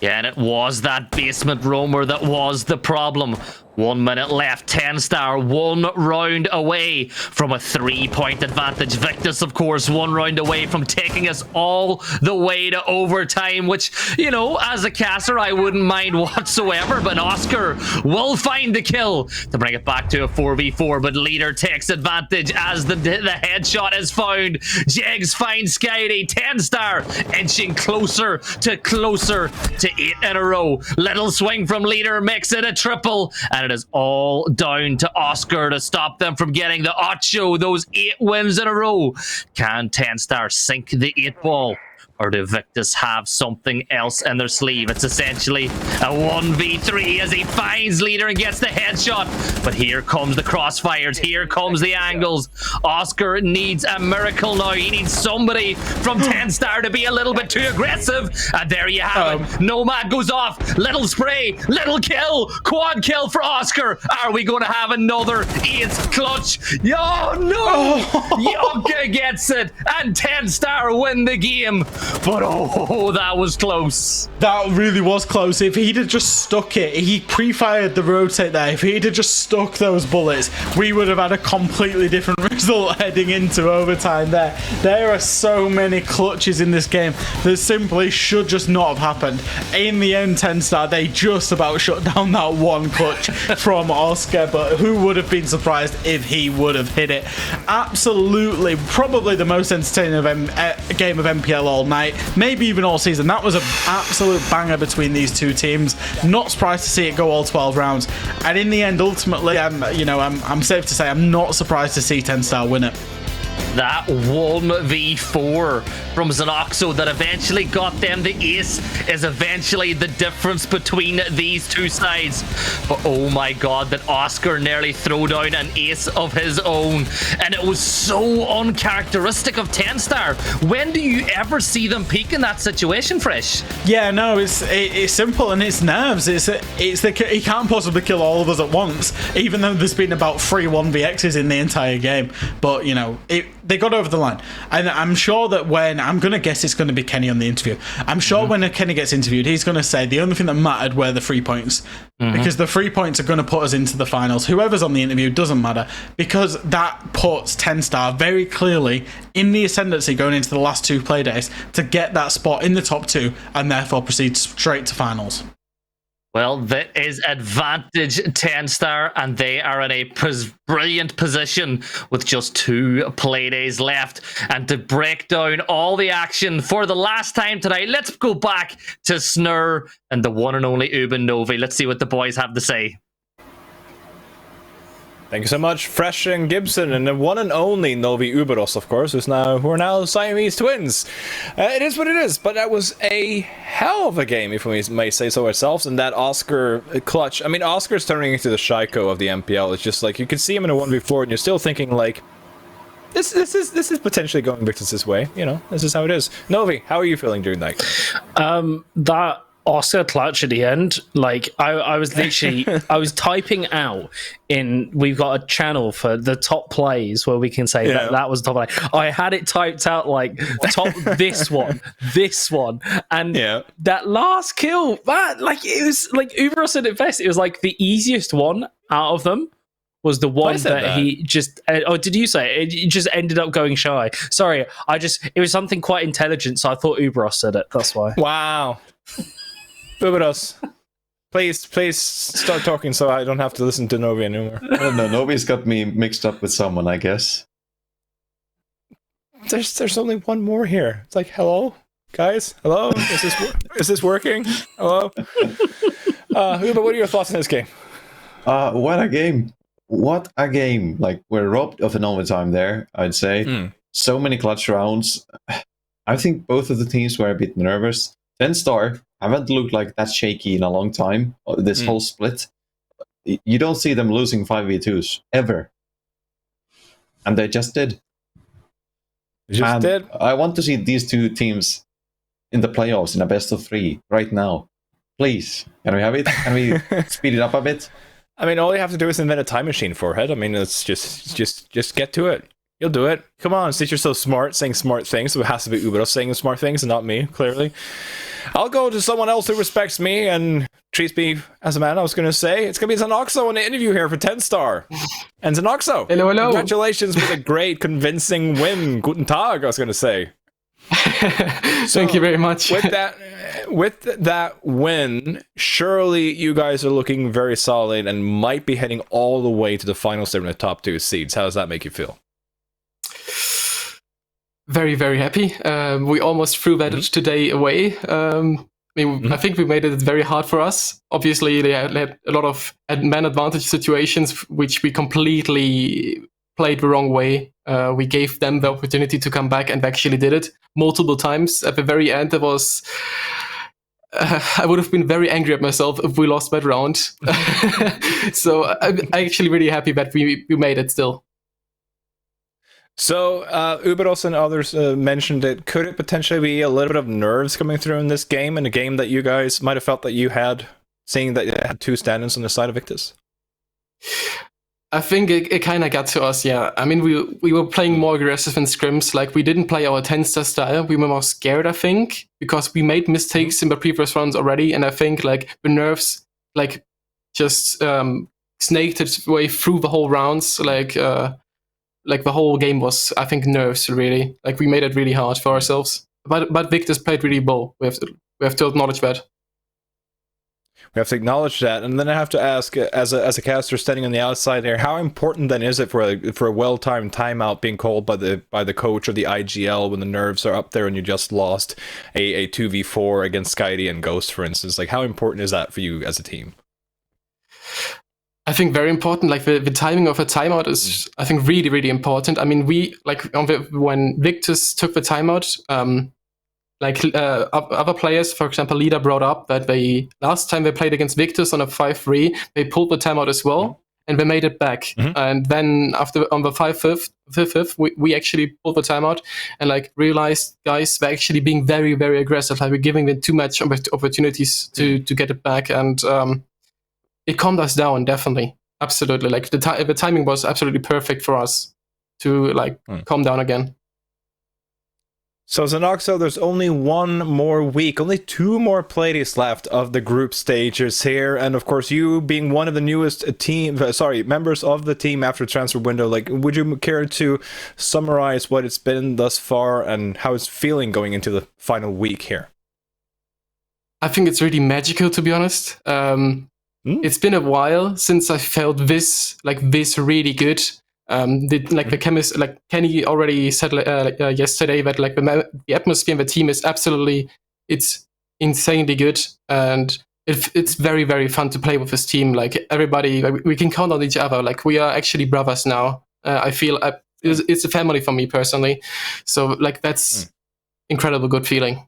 Yeah, and it was that basement roamer that was the problem. 1 minute left. TENSTAR 1 round away from a 3-point advantage. Victus, of course, 1 round away from taking us all the way to overtime, which, you know, as a caster, I wouldn't mind whatsoever. But Oscar will find the kill to bring it back to a 4v4. But Leader takes advantage as the headshot is found. Jegs finds Skydee. TENSTAR inching closer to 8 in a row. Little swing from Leader makes it a triple. And it is all down to Oscar to stop them from getting the 8, those 8 wins in a row. Can TENSTAR sink the 8 ball? Or do Victus have something else in their sleeve? It's essentially a 1v3 as he finds Leader and gets the headshot. But here comes the crossfires. Here comes the angles. Oscar needs a miracle now. He needs somebody from TENSTAR to be a little bit too aggressive. And there you have it. Nomad goes off. Little spray. Little kill. Quad kill for Oscar. Are we going to have another 8 clutch? Oh, no. Yoka gets it. And TENSTAR win the game. But oh, that was close. That really was close. If he'd have just stuck it, he pre-fired the rotate there. If he'd have just stuck those bullets, we would have had a completely different result heading into overtime there. There are so many clutches in this game that simply should just not have happened. In the end, TENSTAR, they just about shut down that one clutch from Oscar, but who would have been surprised if he would have hit it? Absolutely, probably the most entertaining game of MPL all night, maybe even all season. That was an absolute banger between these two teams. Not surprised to see it go all 12 rounds, and in the end, ultimately, I'm safe to say I'm not surprised to see TENSTAR win it. That 1v4 from Xenoxo that eventually got them the ace is eventually the difference between these two sides. But oh my god, that Oscar nearly threw down an ace of his own. And it was so uncharacteristic of TENSTAR. When do you ever see them peak in that situation, Fresh? Yeah, no, it's simple, and it's nerves. He can't possibly kill all of us at once, even though there's been about 3 1vx's in the entire game. But, you know, they got over the line. And I'm sure that I'm going to guess it's going to be Kenny on the interview. I'm sure when Kenny gets interviewed, he's going to say the only thing that mattered were the 3 points. Because the 3 points are going to put us into the finals. Whoever's on the interview doesn't matter, because that puts TENSTAR very clearly in the ascendancy going into the last 2 play days to get that spot in the top 2 and therefore proceed straight to finals. Well, that is advantage TENSTAR, and they are in a brilliant position with just 2 play days left. And to break down all the action for the last time today, let's go back to Snur and the one and only Uben Novi. Let's see what the boys have to say. Thank you so much, Fresh and Gibson, and the one and only Novi Uberos, of course, who are now Siamese twins. It is what it is, but that was a hell of a game, if we may say so ourselves, and that Oscar clutch. I mean, Oscar's turning into the Shaiko of the MPL. It's just like, you can see him in a 1v4, and you're still thinking, like, this is potentially going Victus' way. You know, this is how it is. Novi, how are you feeling during that? That Oscar clutch at the end, like I was literally I was typing out in, we've got a channel for the top plays where we can say that was top play. I had it typed out like top this one, and that last kill, that like it was like Uber said it best. It was like the easiest one out of them. Was the one that he just... Oh, did you say it? It just ended up going shy. Sorry, it was something quite intelligent, so I thought Ubros said it. That's why. Wow. Ubros, please start talking so I don't have to listen to Novi anymore. I don't know, Novi's got me mixed up with someone, I guess. There's only one more here. It's like, hello, guys? Hello? Is this working? Hello? Uber, what are your thoughts on this game? What a game. What a game. Like, we're robbed of an overtime there, I'd say. So many clutch rounds. I think both of the teams were a bit nervous. TENSTAR haven't looked like that shaky in a long time, this whole split. You don't see them losing 5v2s, ever. And they just did. I want to see these two teams in the playoffs in a best of 3 right now. Please, can we have it? Can we speed it up a bit? I mean, all you have to do is invent a time machine, Forehead. I mean, it's just get to it. You'll do it. Come on, since you're so smart, saying smart things, so it has to be Ubros saying smart things and not me, clearly. I'll go to someone else who respects me and treats me as a man. I was going to say it's going to be Zanoxo in the interview here for TENSTAR. And Zanoxo, hello. Congratulations with a great, convincing win. Guten Tag, I was going to say. Thank you very much. With that win, surely you guys are looking very solid and might be heading all the way to the final step in the top 2 seeds. How does that make you feel? Very, very happy. We almost threw that today away. I think we made it very hard for us. Obviously, they had a lot of man advantage situations, which we completely played the wrong way. We gave them the opportunity to come back and actually did it multiple times. At the very end, I would have been very angry at myself if we lost that round. So I'm actually really happy that we made it still. So, Uberos and others mentioned it. Could it potentially be a little bit of nerves coming through in this game, and a game that you guys might have felt that you had, seeing that you had 2 stand-ins on the side of Victus? I think it kind of got to us, yeah. I mean, we were playing more aggressive in scrims. Like, we didn't play our TENSTAR style. We were more scared, I think, because we made mistakes in the previous rounds already, and I think, like, the nerves, like, just snaked its way through the whole rounds, like the whole game was, I think, nerves, really. Like, we made it really hard for ourselves. But Victus played really well. We have to acknowledge that. We have to acknowledge that. And then I have to ask, as a caster standing on the outside there, how important then is it for a well-timed timeout being called by the coach or the IGL when the nerves are up there and you just lost a 2v4 against Skydie and Ghost, for instance? Like, how important is that for you as a team? I think very important. Like, the timing of a timeout is, I think, really, really important. I mean, when Victus took the timeout, other players, for example, Leader brought up that last time they played against Victus on a 5-3, they pulled the timeout as well, and they made it back. And then on the 5-5, we actually pulled the timeout and realized guys were actually being very, very aggressive. Like, we're giving them too much opportunities to get it back, and it calmed us down, definitely. Absolutely. Like, the timing was absolutely perfect for us to calm down again. So, Zanoxo, there's only one more week, only 2 more playdays left of the group stages here, and of course, you being one of the newest members of the team after transfer window, would you care to summarize what it's been thus far and how it's feeling going into the final week here? I think it's really magical, to be honest. It's been a while since I felt this really good. The chemist, Kenny already said yesterday, that the atmosphere in the team is it's insanely good, and it's very, very fun to play with this team. Like, everybody, we can count on each other. Like, we are actually brothers now. I feel it's a family for me personally. So that's incredible good feeling.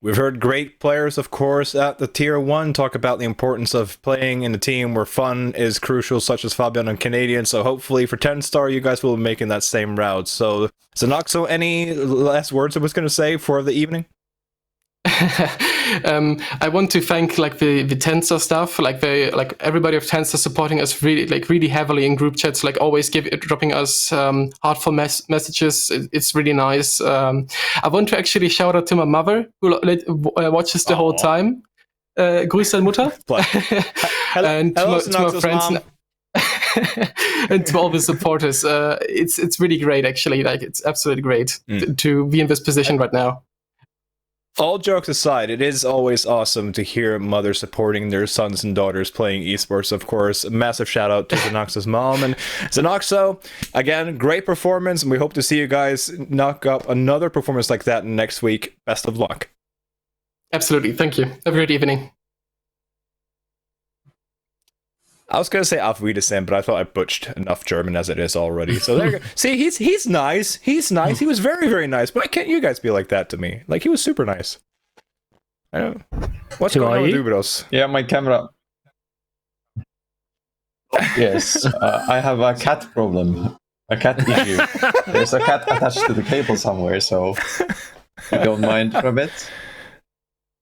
We've heard great players, of course, at the Tier 1 talk about the importance of playing in a team where fun is crucial, such as Fabian and Canadian. So hopefully for TENSTAR, you guys will be making that same route. So, Zanoxo, any last words I was going to say for the evening? I want to thank like the TENSTAR staff, like everybody of TENSTAR supporting us really heavily in group chats, like always dropping us heartful messages. It's really nice. I want to actually shout out to my mother who watches the whole time. Grüß deine Mutter. And to my friends. And to all the supporters. It's really great, actually. Like, it's absolutely great to be in this position right now. All jokes aside, it is always awesome to hear mothers supporting their sons and daughters playing esports, of course. A massive shout out to Zanoxo's mom. And Zanoxo, again, great performance, and we hope to see you guys knock up another performance like that next week. Best of luck. Absolutely. Thank you. Have a great evening. I was going to say Auf Wiedersehen, but I thought I butched enough German as it is already. So there you go. See, he's nice. He's nice. He was very, very nice. Why can't you guys be like that to me? Like, he was super nice. I don't know. What's going on with Ubros? Yeah, my camera. Yes, I have a cat problem. A cat issue. There's a cat attached to the cable somewhere, so you don't mind for a bit?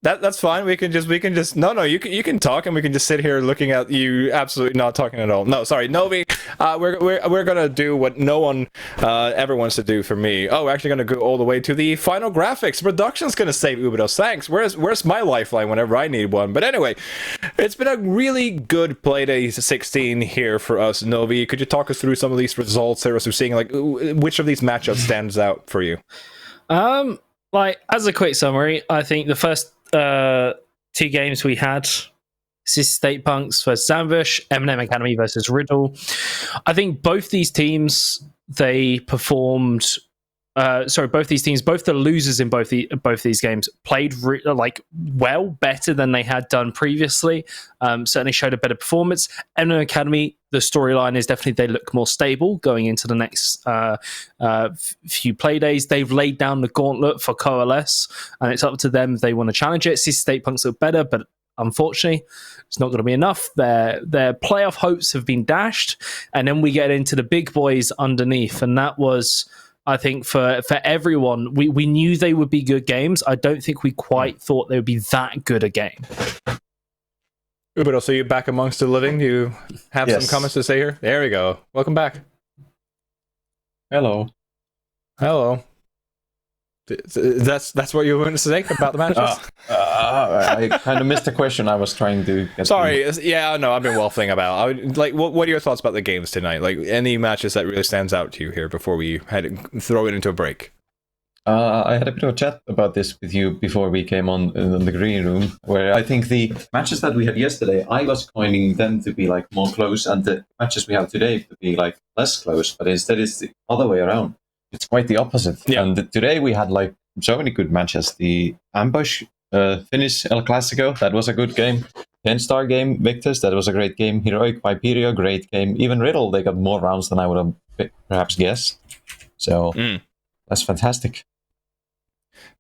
That's fine. We can just no. You can talk, and we can just sit here looking at you, absolutely not talking at all. No, sorry, Novi. We're gonna do what no one ever wants to do for me. Oh, we're actually gonna go all the way to the final graphics. Production's gonna save Ubidos. Thanks. Where's my lifeline whenever I need one? But anyway, it's been a really good Playday 16 here for us, Novi. Could you talk us through some of these results here as we're seeing, like, which of these matchups stands out for you? Like, as a quick summary, I think the first two games we had, Sissi State Punks versus Ambush, MNM Academy versus RIDDLE. I think both these teams, they performed. Both these teams, both the losers in both these games, played better than they had done previously. Certainly showed a better performance. MNM Academy, the storyline is definitely they look more stable going into the next few play days. They've laid down the gauntlet for Coalesce, and it's up to them if they want to challenge it. Sissi State Punks look better, but unfortunately, it's not going to be enough. Their playoff hopes have been dashed, and then we get into the big boys underneath, and that was, I think, for everyone, we knew they would be good games. I don't think we quite thought they would be that good a game. Ubido, so you're back amongst the living? Do you have some comments to say here? There we go. Welcome back. Hello. That's what you were going to say about the matches? I kind of missed the question I was trying to get. Sorry. Yeah, no, I've been waffling about. What are your thoughts about the games tonight? Like, any matches that really stands out to you here before we throw it into a break? I had a bit of a chat about this with you before we came on in the green room, where I think the matches that we had yesterday, I was coining them to be like more close, and the matches we have today to be like less close, but instead it's the other way around. It's quite the opposite. Yeah. And today we had like so many good matches. The Ambush Finnish El Clasico, that was a good game. TENSTAR game, Victus, that was a great game. Heroic Viperio, great game. Even RIDDLE, they got more rounds than I would have perhaps guessed. So that's fantastic.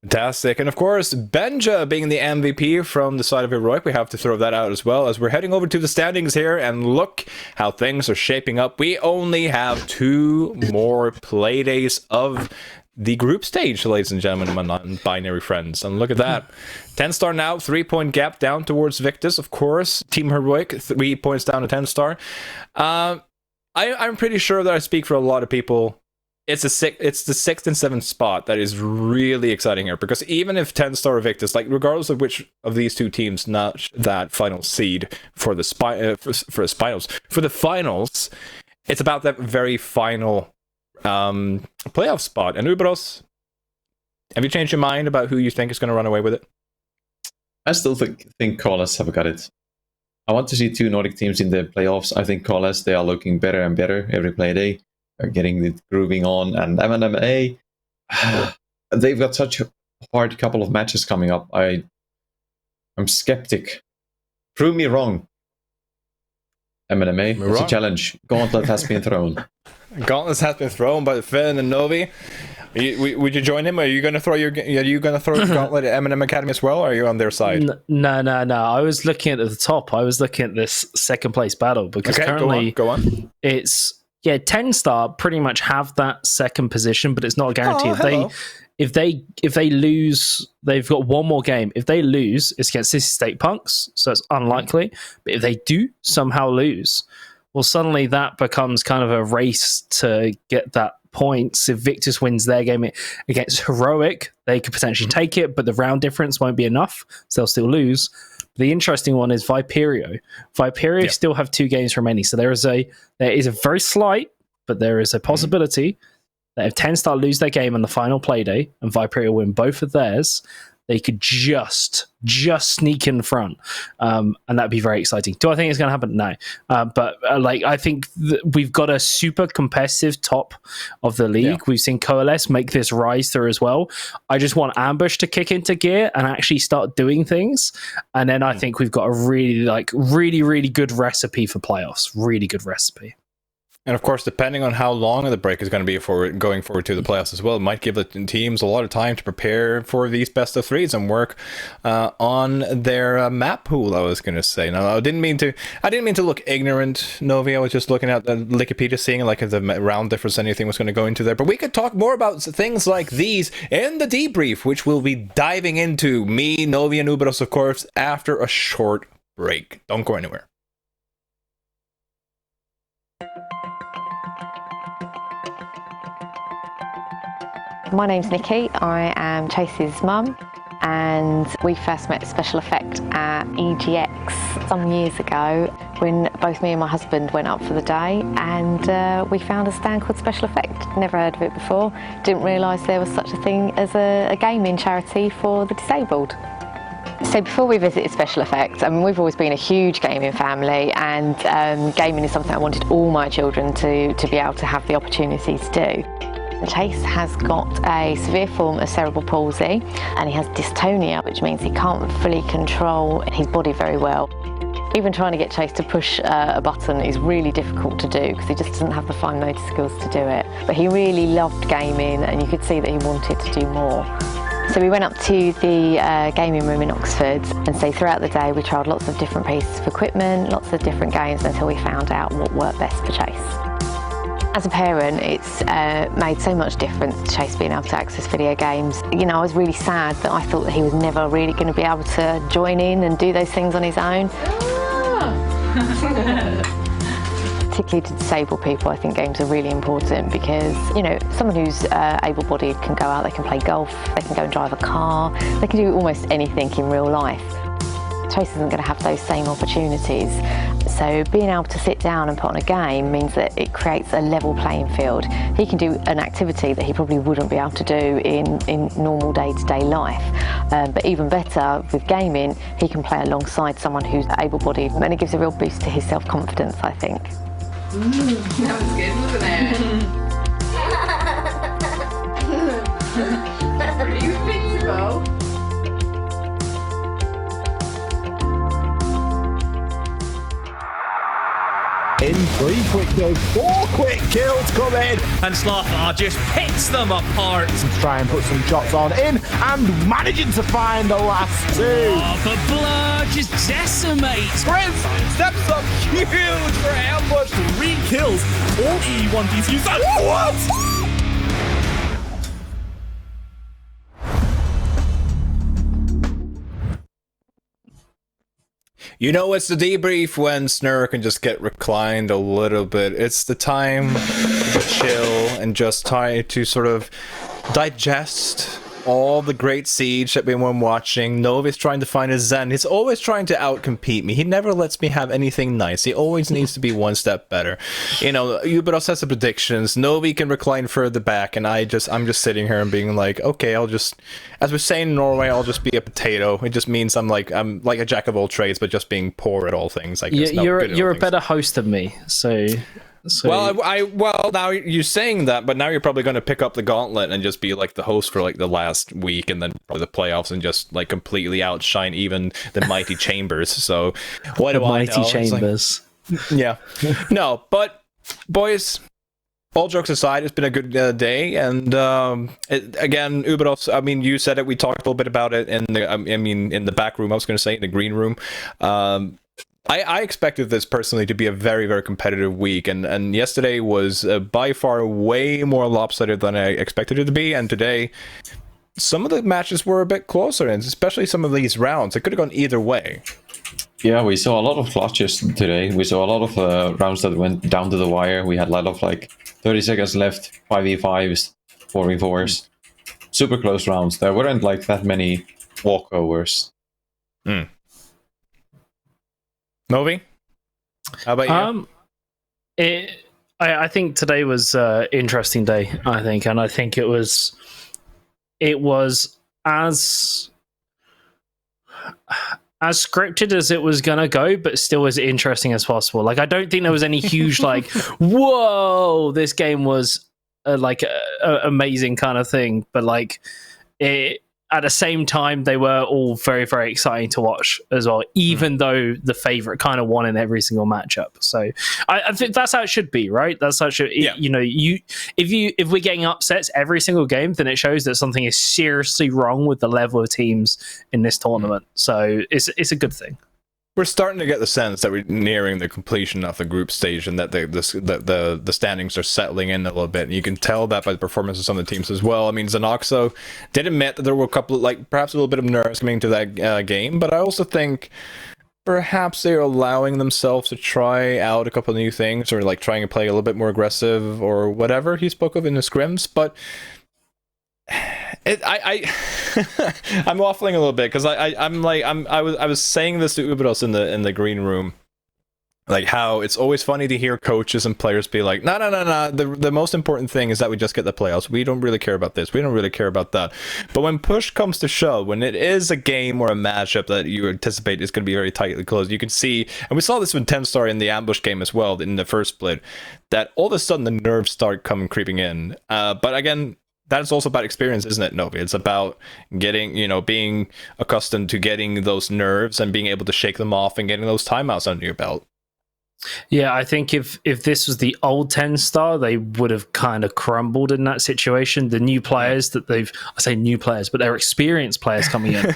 Fantastic. And of course, Benja being the MVP from the side of Heroic, we have to throw that out as well as we're heading over to the standings here, and look how things are shaping up. We only have 2 more play days of the group stage, ladies and gentlemen, my non-binary friends. And look at that. TENSTAR now, 3-point gap down towards Victus, of course. Team Heroic, 3 points down to TENSTAR. I'm pretty sure that I speak for a lot of people. It's the 6th and 7th spot that is really exciting here, because even if TENSTAR or Victus, like, regardless of which of these two teams notch that final seed for the finals, it's about that very final playoff spot. And Ubros, have you changed your mind about who you think is going to run away with it? I still think Coalesce have got it. I want to see 2 Nordic teams in the playoffs. I think Coalesce, they are looking better and better every play day. Getting it grooving on, and MNM, they've got such a hard couple of matches coming up. I'm skeptic. Prove me wrong. MNM, it's a challenge. Gauntlet has been thrown. Gauntlet has been thrown by Finn and Novi. Would you join him? Are you going to throw the gauntlet at MNM Academy as well, or are you on their side? No. I was looking at the top. I was looking at this second place battle because currently go on. It's TENSTAR pretty much have that second position, but it's not a guarantee. If they lose, they've got one more game. If they lose, it's against Sissi State Punks, so it's unlikely. But if they do somehow lose, well, suddenly that becomes kind of a race to get that points. If Victus wins their game against Heroic, they could potentially take it, but the round difference won't be enough, so they'll still lose. The interesting one is Viperio. Viperio still have 2 games remaining, so there is a very slight, but there is a possibility that if TENSTAR lose their game on the final Playday and Viperio win both of theirs, they could just sneak in front, and that'd be very exciting. Do I think it's going to happen? No, but I think we've got a super competitive top of the league. We've seen Coalesce make this rise through as well. I just want Ambush to kick into gear and actually start doing things, and then I think we've got a really good recipe for playoffs. Really good recipe. And of course, depending on how long the break is going to be for going forward to the playoffs as well, it might give the teams a lot of time to prepare for these best of threes and work on their map pool. I was going to say. Now, I didn't mean to look ignorant, Novi. I was just looking at the Wikipedia, seeing like if the round difference, anything was going to go into there. But we could talk more about things like these in the debrief, which we'll be diving into. Me, Novi, and Uberos, of course, after a short break. Don't go anywhere. My name's Nikki, I am Chase's mum, and we first met Special Effect at EGX some years ago when both me and my husband went up for the day, and we found a stand called Special Effect. Never heard of it before, didn't realise there was such a thing as a gaming charity for the disabled. So before we visited Special Effect, we've always been a huge gaming family, and gaming is something I wanted all my children to be able to have the opportunity to do. Chase has got a severe form of cerebral palsy, and he has dystonia, which means he can't fully control his body very well. Even trying to get Chase to push a button is really difficult to do because he just doesn't have the fine motor skills to do it. But he really loved gaming, and you could see that he wanted to do more. So we went up to the gaming room in Oxford, and so throughout the day we trialled lots of different pieces of equipment, lots of different games, until we found out what worked best for Chase. As a parent, it's made so much difference to Chase being able to access video games. You know, I was really sad that I thought that he was never really going to be able to join in and do those things on his own. Particularly to disabled people, I think games are really important because, you know, someone who's able-bodied can go out, they can play golf, they can go and drive a car, they can do almost anything in real life. Chase isn't going to have those same opportunities. So being able to sit down and put on a game means that it creates a level playing field. He can do an activity that he probably wouldn't be able to do in normal day-to-day life. But even better, with gaming, he can play alongside someone who's able-bodied, and it gives a real boost to his self-confidence, I think. That was good, wasn't it? Pretty fixable. In 3 quick kills, 4 quick kills come in, and Slaughter just picks them apart. Try and put some shots on in, and managing to find the last 2. Oh, but Blur just decimates. Prince steps up huge for Ambush. 3 kills, all E1 DCs. What? You know, it's the debrief when Snurr can just get reclined a little bit. It's the time to chill and just try to sort of digest all the great siege that we've been watching. Novi's trying to find his zen. He's always trying to outcompete me. He never lets me have anything nice. He always needs to be one step better. You know, Uberos has the predictions. Novi can recline further back, and I'm just sitting here and being like, okay, I'll just, as we're saying in Norway, I'll just be a potato. It just means I'm like a jack of all trades, but just being poor at all things. I guess. You're a better host than me, so. Well, now you're saying that, but now you're probably going to pick up the gauntlet and just be like the host for like the last week, and then probably the playoffs, and just like completely outshine even the mighty Chambers. So what do I know? Mighty Chambers. Like, yeah, no, but boys, all jokes aside, it's been a good day, and again, Uberos. I mean, you said it. We talked a little bit about it in the. I mean, in the back room. I was going to say in the green room. I expected this personally to be a very, very competitive week, and yesterday was by far way more lopsided than I expected it to be, and today, some of the matches were a bit closer, and especially some of these rounds, it could have gone either way. Yeah, we saw a lot of clutches today. We saw a lot of rounds that went down to the wire. We had a lot of 30 seconds left, 5v5s, 4v4s. Super close rounds. There weren't that many walkovers. Novi? How about you? I think today was an interesting day, I think, and I think it was as scripted as it was gonna go, but still as interesting as possible. I don't think there was any huge whoa, this game was amazing kind of thing, but at the same time they were all very, very exciting to watch as well, even though the favorite kind of won in every single matchup. So I think that's how it should be, right? That's how it should. Yeah. If we're getting upsets every single game, then it shows that something is seriously wrong with the level of teams in this tournament. So it's a good thing. We're starting to get the sense that we're nearing the completion of the group stage, and that the standings are settling in a little bit. And you can tell that by the performance of some of the teams as well. I mean, Zanoxo did admit that there were a couple of, perhaps a little bit of nerves coming into that game, but I also think perhaps they're allowing themselves to try out a couple of new things, or trying to play a little bit more aggressive, or whatever he spoke of in the scrims, but I'm waffling a little bit because I was saying this to Uberos in the green room, how it's always funny to hear coaches and players be like, no, the most important thing is that we just get the playoffs. We don't really care about this, we don't really care about that. But when push comes to shove, when it is a game or a matchup that you anticipate is going to be very tightly closed, you can see, and we saw this with TENSTAR in the ambush game as well in the first split, that all of a sudden the nerves start creeping in. But again, that's also about experience, isn't it, Novi? It's about getting, being accustomed to getting those nerves and being able to shake them off and getting those timeouts under your belt. Yeah, I think if this was the old TENSTAR, they would have kind of crumbled in that situation. The new players that I say new players, but they're experienced players coming in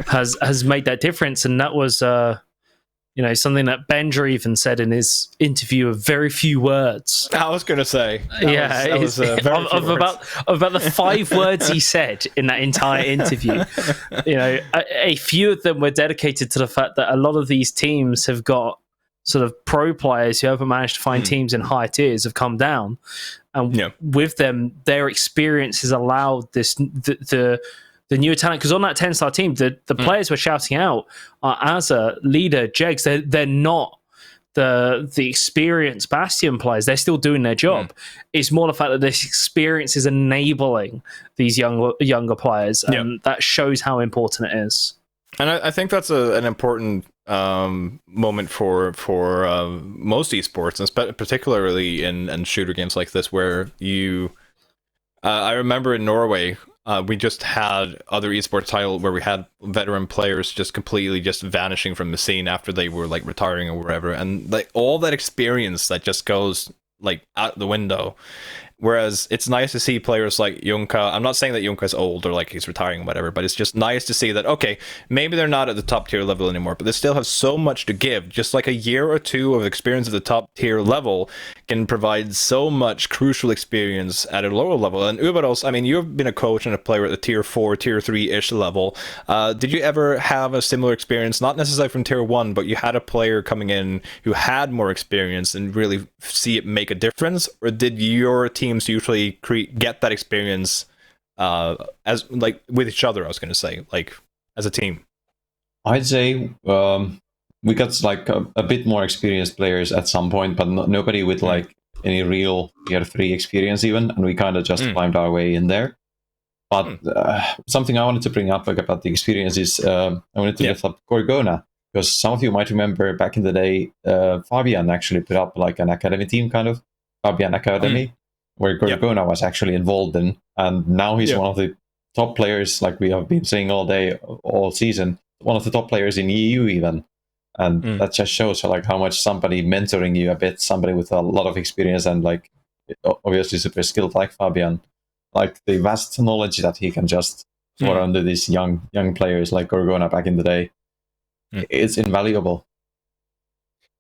has made that difference. And that was, something that Bender even said in his interview of very few words. I was going to say. That was about the 5 words he said in that entire interview. A few of them were dedicated to the fact that a lot of these teams have got sort of pro players who haven't managed to find teams in higher tiers have come down, and with them, their experience has allowed the newer talent. Because on that TENSTAR team, the players were shouting out as a leader, Jegs. They're not the experienced Bastion players. They're still doing their job. It's more the fact that this experience is enabling these younger players, and that shows how important it is. And I think that's an important moment for most esports, and particularly in shooter games like this, where I remember in Norway, we just had other esports title where we had veteran players just completely just vanishing from the scene after they were retiring or whatever, and all that experience that just goes out the window. Whereas it's nice to see players like Junka. I'm not saying that Junka's old or he's retiring or whatever, but it's just nice to see that, okay, maybe they're not at the top tier level anymore, but they still have so much to give. Just a year or two of experience at the top tier level can provide so much crucial experience at a lower level. And Uberos, I mean, you've been a coach and a player at the tier 4, tier 3-ish level. Did you ever have a similar experience, not necessarily from tier 1, but you had a player coming in who had more experience and really see it make a difference? Or did your teams usually get that experience as with each other? I was going to say, as a team. I'd say we got a bit more experienced players at some point, but nobody with any real tier 3 experience even, and we kind of just climbed our way in there. But something I wanted to bring up about the experience is I wanted to lift up Gorgona, because some of you might remember back in the day, Fabian actually put up an academy team, kind of Fabian Academy, where Gorgona was actually involved in, and now he's one of the top players, like we have been saying all season, one of the top players in EU even, and that just shows how much somebody mentoring you a bit, somebody with a lot of experience and obviously super skilled like Fabian, like the vast knowledge that he can just pour under these young players like Gorgona back in the day, it's invaluable.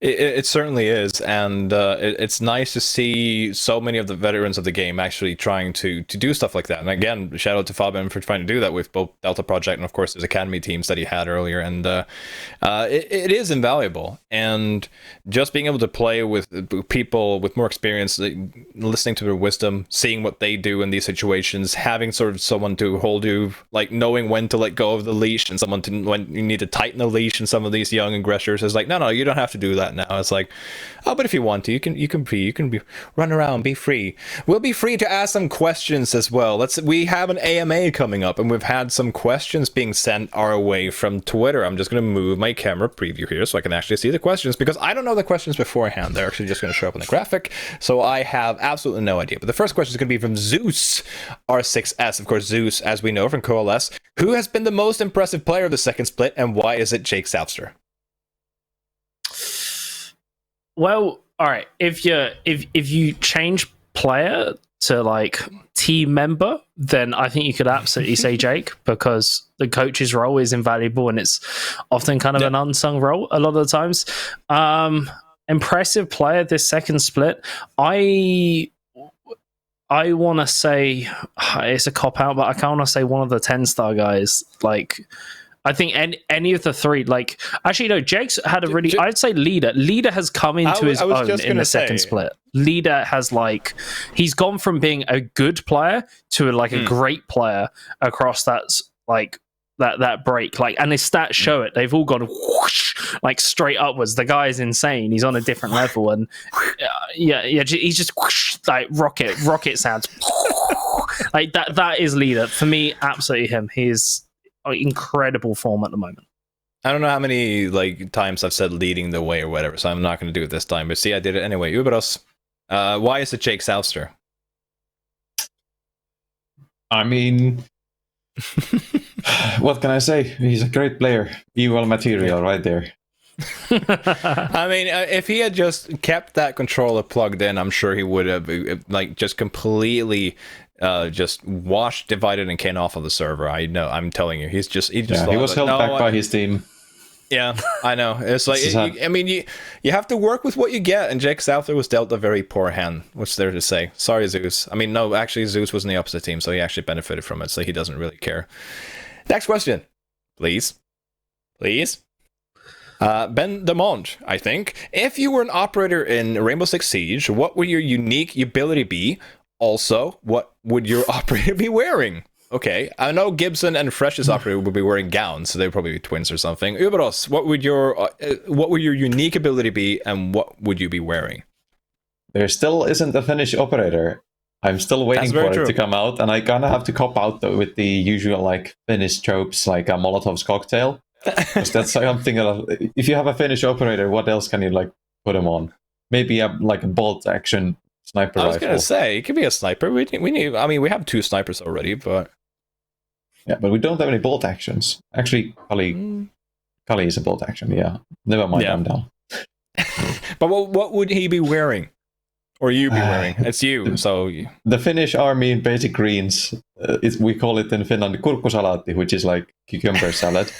It certainly is, and it's nice to see so many of the veterans of the game actually trying to do stuff like that. And again, shout out to Fabian for trying to do that with both Delta Project and of course his academy teams that he had earlier. And it is invaluable. And just being able to play with people with more experience, listening to their wisdom, seeing what they do in these situations, having sort of someone to hold you, like knowing when to let go of the leash and someone to when you need to tighten the leash. And some of these young aggressors is like, no, you don't have to do that now. It's like, oh, but if you want to, you can run around, be free. We'll be free to ask some questions as well. We have an AMA coming up, and we've had some questions being sent our way from Twitter. I'm just going to move my camera preview here so I can actually see the questions, because I don't know the questions beforehand. They're actually just going to show up in the graphic, so I have absolutely no idea. But the first question is going to be from Zeus R6S. Of course, Zeus, as we know from Coalesce, who has been the most impressive player of the second split, and why is it Jake Southster? Well, all right. If you change player to like team member, then I think you could absolutely say Jake, because the coach's role is invaluable and it's often kind of an unsung role a lot of the times. Impressive player this second split. I want to say it's a cop out, but I kind of want to say one of the TENSTAR guys. Like, I think any of the three, like, actually, no, Jake's had a really, I'd say Leader. Leader has come into his own in the second split. Leader has, like, he's gone from being a good player to, like, a great player across that, like, that break. Like, and his stats show it. They've all gone whoosh, like, straight upwards. The guy is insane. He's on a different level. And, he's just whoosh, like, rocket sounds. Like, that is Leader. For me, absolutely him. He's incredible form at the moment. I don't know how many like times I've said leading the way or whatever, so I'm not going to do it this time. But see, I did it anyway. Ubros, why is it Jake Southster? I mean, what can I say? He's a great player. Equal material right there. I mean, if he had just kept that controller plugged in, I'm sure he would have like just completely just washed, divided, and came off of the server. I know. I'm telling you, he was held back by his team. Yeah, I know. It's like I mean, you have to work with what you get, and Jake Souther was dealt a very poor hand. What's there to say? Sorry, Zeus. I mean, no, actually, Zeus was in the opposite team, so he actually benefited from it. So he doesn't really care. Next question, please. Ben Demond, I think. If you were an operator in Rainbow Six Siege, what would your unique ability be? Also, what would your operator be wearing? Okay, I know Gibson and Fresh's operator would be wearing gowns, so they'd probably be twins or something. Ubros, what would your unique ability be, and what would you be wearing? There still isn't a Finnish operator. I'm still waiting for it to come out, and I kind of have to cop out with the usual like Finnish tropes, like a Molotov's cocktail. Because that's something. If you have a Finnish operator, what else can you like put him on? Maybe a bolt action sniper rifle. I was gonna say it could be a sniper. We need. I mean, we have 2 snipers already, but yeah, but we don't have any bolt actions. Actually, Kali is a bolt action. Yeah, never mind. I'm down. But what would he be wearing, or you be wearing? It's you. So the Finnish army in basic greens. We call it in Finland kurkkusalaatti, which is like cucumber salad.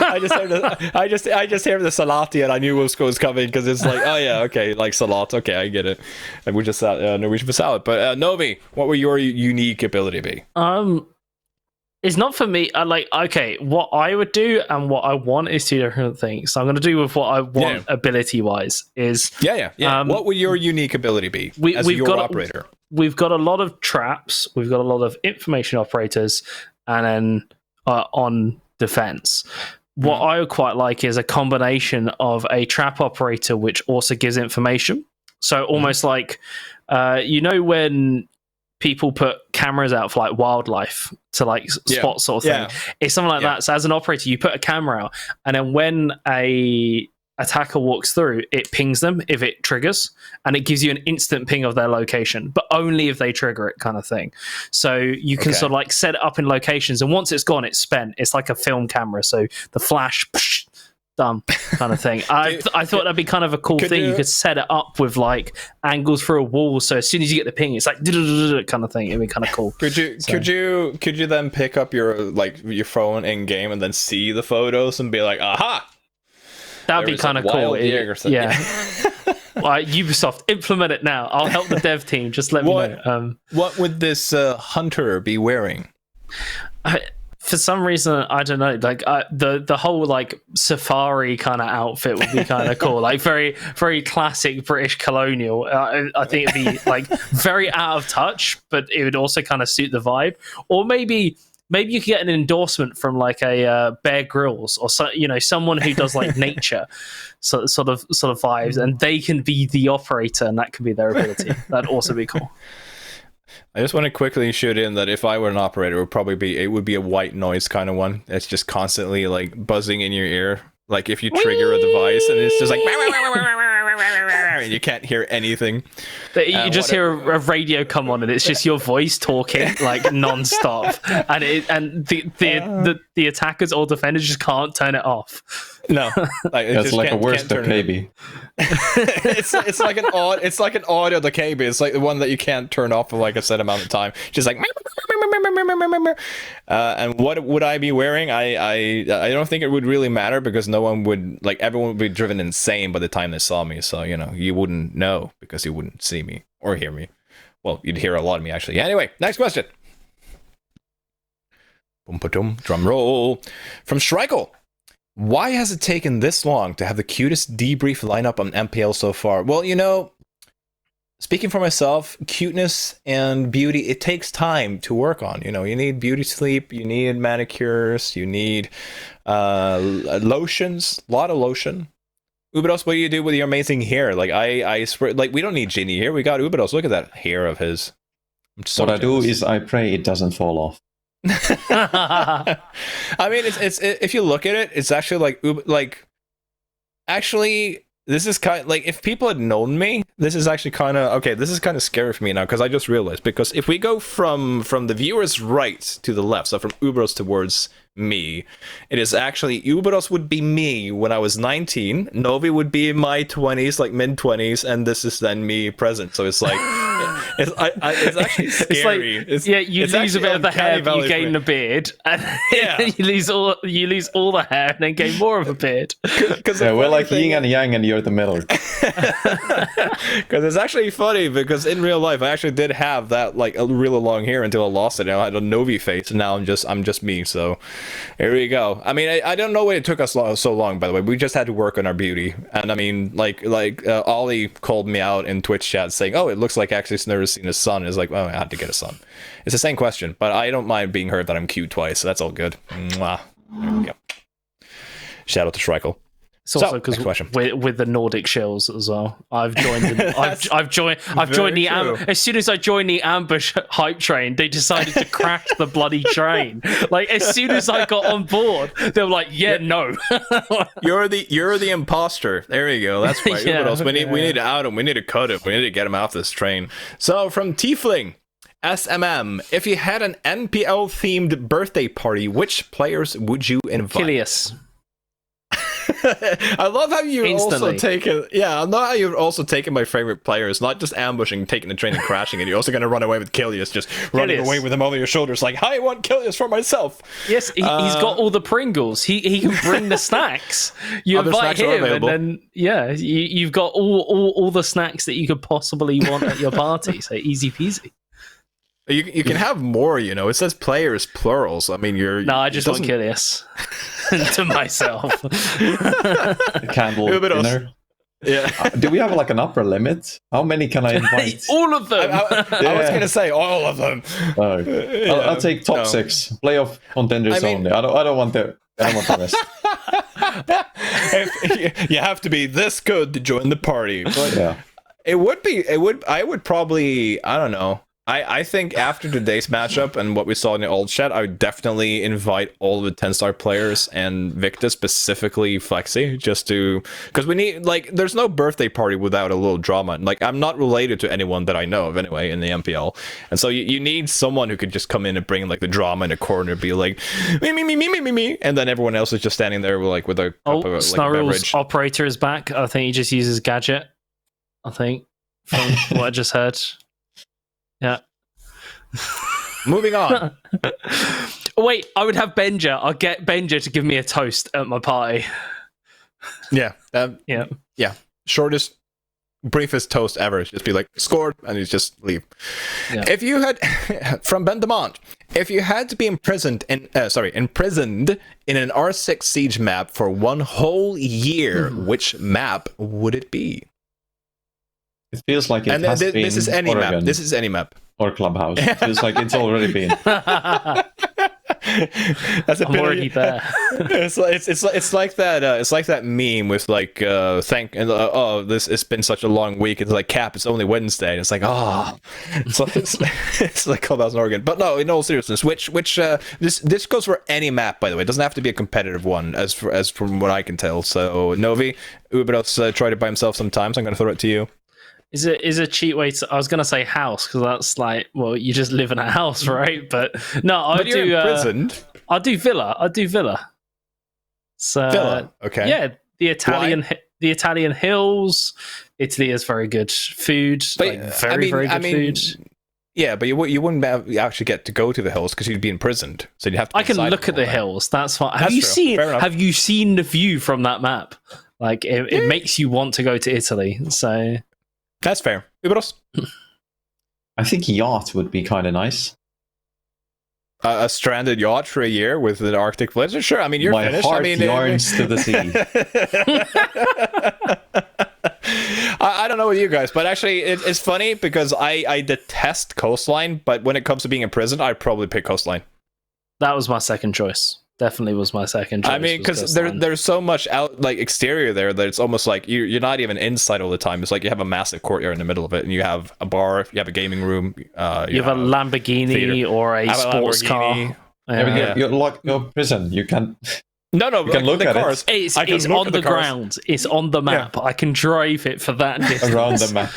I just hear the salati, and I knew what was coming, because it's like, oh yeah, okay, like salat. Okay, I get it. And we just Norwegian for salad. But Novi, what would your unique ability be? It's not for me. Okay, what I would do and what I want is 2 different things. So I'm going to do with what I want ability wise. Is what would your unique ability be as your operator? We've got a lot of traps. We've got a lot of information operators, and then on defense. What I would quite like is a combination of a trap operator which also gives information. So almost like, when people put cameras out for like wildlife to like spot sort of thing. It's something like that. So as an operator, you put a camera out, and then when a attacker walks through, it pings them if it triggers, and it gives you an instant ping of their location, but only if they trigger it, kind of thing. So you can sort of like set it up in locations, and once it's gone, it's spent. It's like a film camera, so the flash Dumb kind of thing. I thought that'd be kind of a cool thing. You could set it up with like angles through a wall, so as soon as you get the ping, it's like kind of thing. It'd be kind of cool. Could you then pick up your phone in game and then see the photos and be like, aha? That'd be kind of cool. Yeah. Well, Ubisoft, implement it now. I'll help the dev team. Just let me know. What would this hunter be wearing? For some reason, I don't know. Like the whole like safari kind of outfit would be kind of cool. Like very very classic British colonial. I think it'd be like very out of touch, but it would also kind of suit the vibe. Or maybe you could get an endorsement from like a Bear Grylls or someone who does like nature sort of vibes, and they can be the operator, and that can be their ability. That'd also be cool. I just want to quickly shoot in that if I were an operator, it would be a white noise kind of one. It's just constantly like buzzing in your ear. Like if you trigger a device and it's just like and you can't hear anything. You just hear a radio come on and it's just your voice talking like non-stop, and the attackers or defenders just can't turn it off. No, it's like a worst maybe. it's like an audio decay, but it's like the one that you can't turn off for like a set amount of time. Just like and what would I be wearing? I don't think it would really matter because no one would everyone would be driven insane by the time they saw me. So you wouldn't know because you wouldn't see me or hear me. Well, you'd hear a lot of me actually. Anyway, next question. Drum roll from Schreikel. Why has it taken this long to have the cutest debrief lineup on MPL so far? Well, speaking for myself, cuteness and beauty, it takes time to work on. You need beauty sleep, you need manicures, you need lotions, a lot of lotion. Ubidos, what do you do with your amazing hair? Like I swear, we don't need Genie here. We got Ubidos. Look at that hair of his. What I do is I pray it doesn't fall off. I mean, it's if you look at it, it's actually actually this is kind of if people had known me, this is actually kind of okay. This is kind of scary for me now because I just realized, because if we go from the viewer's right to the left, so from Uberos towards me, it is actually Uberos would be me when I was 19, Novi would be in my 20s, like mid 20s, and this is then me present. So it's like it's actually scary. You lose a bit of the hair, but you gain the beard, and you lose all the hair and then gain more of a beard. We're like yin and yang, and you're the middle. Because it's actually funny, because in real life I actually did have that a really long hair until I lost it. I had a Novi face, and now I'm just me. So here we go. I mean, I don't know why it took us so long. By the way, we just had to work on our beauty, and I mean, Ollie called me out in Twitch chat saying, "Oh, it looks like actually never seen a son." It's like, well, I had to get a son. It's the same question, but I don't mind being heard that I'm cute twice, so that's all good. Mwah. There we go. Shout out to Schreikel. It's also because with the Nordic shills as well. I've joined the as soon as I joined the ambush hype train, they decided to crash the bloody train. Like as soon as I got on board, they were like, no. You're the imposter. There you go. That's right. What else? We need to out him. We need to cut him. We need to get him off this train. So from Tiefling SMM, if you had an NPL themed birthday party, which players would you invite? Kilius. I love how you also taken. Yeah, I love how you've also taken my favorite players, not just ambushing, taking the train and crashing it. You're also going to run away with Kilius, just running away with him over your shoulders, like, I want Kilius for myself. Yes, he's got all the Pringles. He can bring the snacks. You invite him, and then you've got all the snacks that you could possibly want at your party. So easy peasy. You can have more, It says players plurals. I mean, I just want Kilius to myself. Candle dinner. Yeah. Do we have an upper limit? How many can I invite? All of them. I was gonna say all of them. I'll take top 6 playoff contenders only. I don't want the rest. You have to be this good to join the party. But I would probably, I don't know. I think after today's matchup and what we saw in the old chat, I would definitely invite all the TENSTAR players and Victus, specifically Flexi, just to, because we need, like, there's no birthday party without a little drama. Like, I'm not related to anyone that I know of anyway in the MPL, and so you need someone who could just come in and bring like the drama in the corner, be like me, and then everyone else is just standing there with like with a cup of like, a Snarl's beverage. operator is back. I think he just uses gadget. I think from what I just heard. Yeah. Moving on. Wait, I would have Benja. I'll get Benja to give me a toast at my party. Yeah. Yeah. Shortest, briefest toast ever. Just be like, scored, and you just leave. Yeah. If you had, from Ben Demont, if you had to be imprisoned in an R6 siege map for one whole year, which map would it be? It feels like it has been this is any Oregon map. This is any map. or Clubhouse. It feels like it's already been. That's a I'm bit already there. It's like that. It's like that meme with like it's been such a long week. It's like Cap. It's only Wednesday. And it's like it's like Clubhouse in Oregon. But no, in all seriousness, this goes for any map. By the way, it doesn't have to be a competitive one, as from what I can tell. So Novi, Ubros tried it by himself sometimes. I'm going to throw it to you. Is a cheat way to? I was gonna say house because that's like, well, you just live in a house, right? But no, I But you're do imprisoned. I do villa. So Villa, okay. Yeah, the Italian hills. Italy is very good food. But, very good food. Yeah, but you wouldn't actually get to go to the hills because you'd be imprisoned. So you'd have to. I can look at the hills. That's fine. Have you seen the view from that map? Like it makes you want to go to Italy. So. That's fair. Ubros? I think yacht would be kind of nice. A stranded yacht for a year with the Arctic Blizzard? Sure, I mean, you're My finished. heart yarns to the sea. I don't know with you guys, but actually, it's funny because I detest coastline, but when it comes to being in prison, I'd probably pick coastline. That was my second choice. Definitely was my second choice. I mean, because there's so much out like exterior there that it's almost like you're not even inside all the time. It's like you have a massive courtyard in the middle of it, and you have a bar, you have a gaming room, you have a Lamborghini theater. or a sports car. You're locked in your prison. You can. No, you can look the at cars. It's on the ground. It's on the map. I can drive it for that distance. Around the map.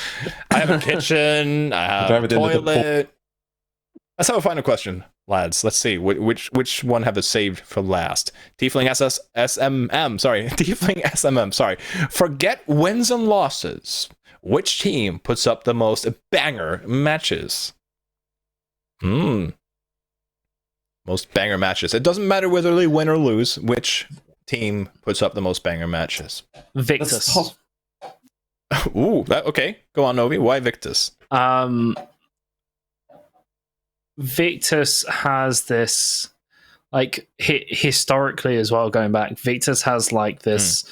I have a kitchen. I have a toilet. Let's have a final question, lads. Let's see which one have it saved for last. Tiefling SMM. Sorry. Forget wins and losses. Which team puts up the most banger matches? Most banger matches. It doesn't matter whether they win or lose. Which team puts up the most banger matches? Victus. Ooh, okay. Go on, Novi. Why Victus? Victus has this, like, historically as well, going back, Victus has like this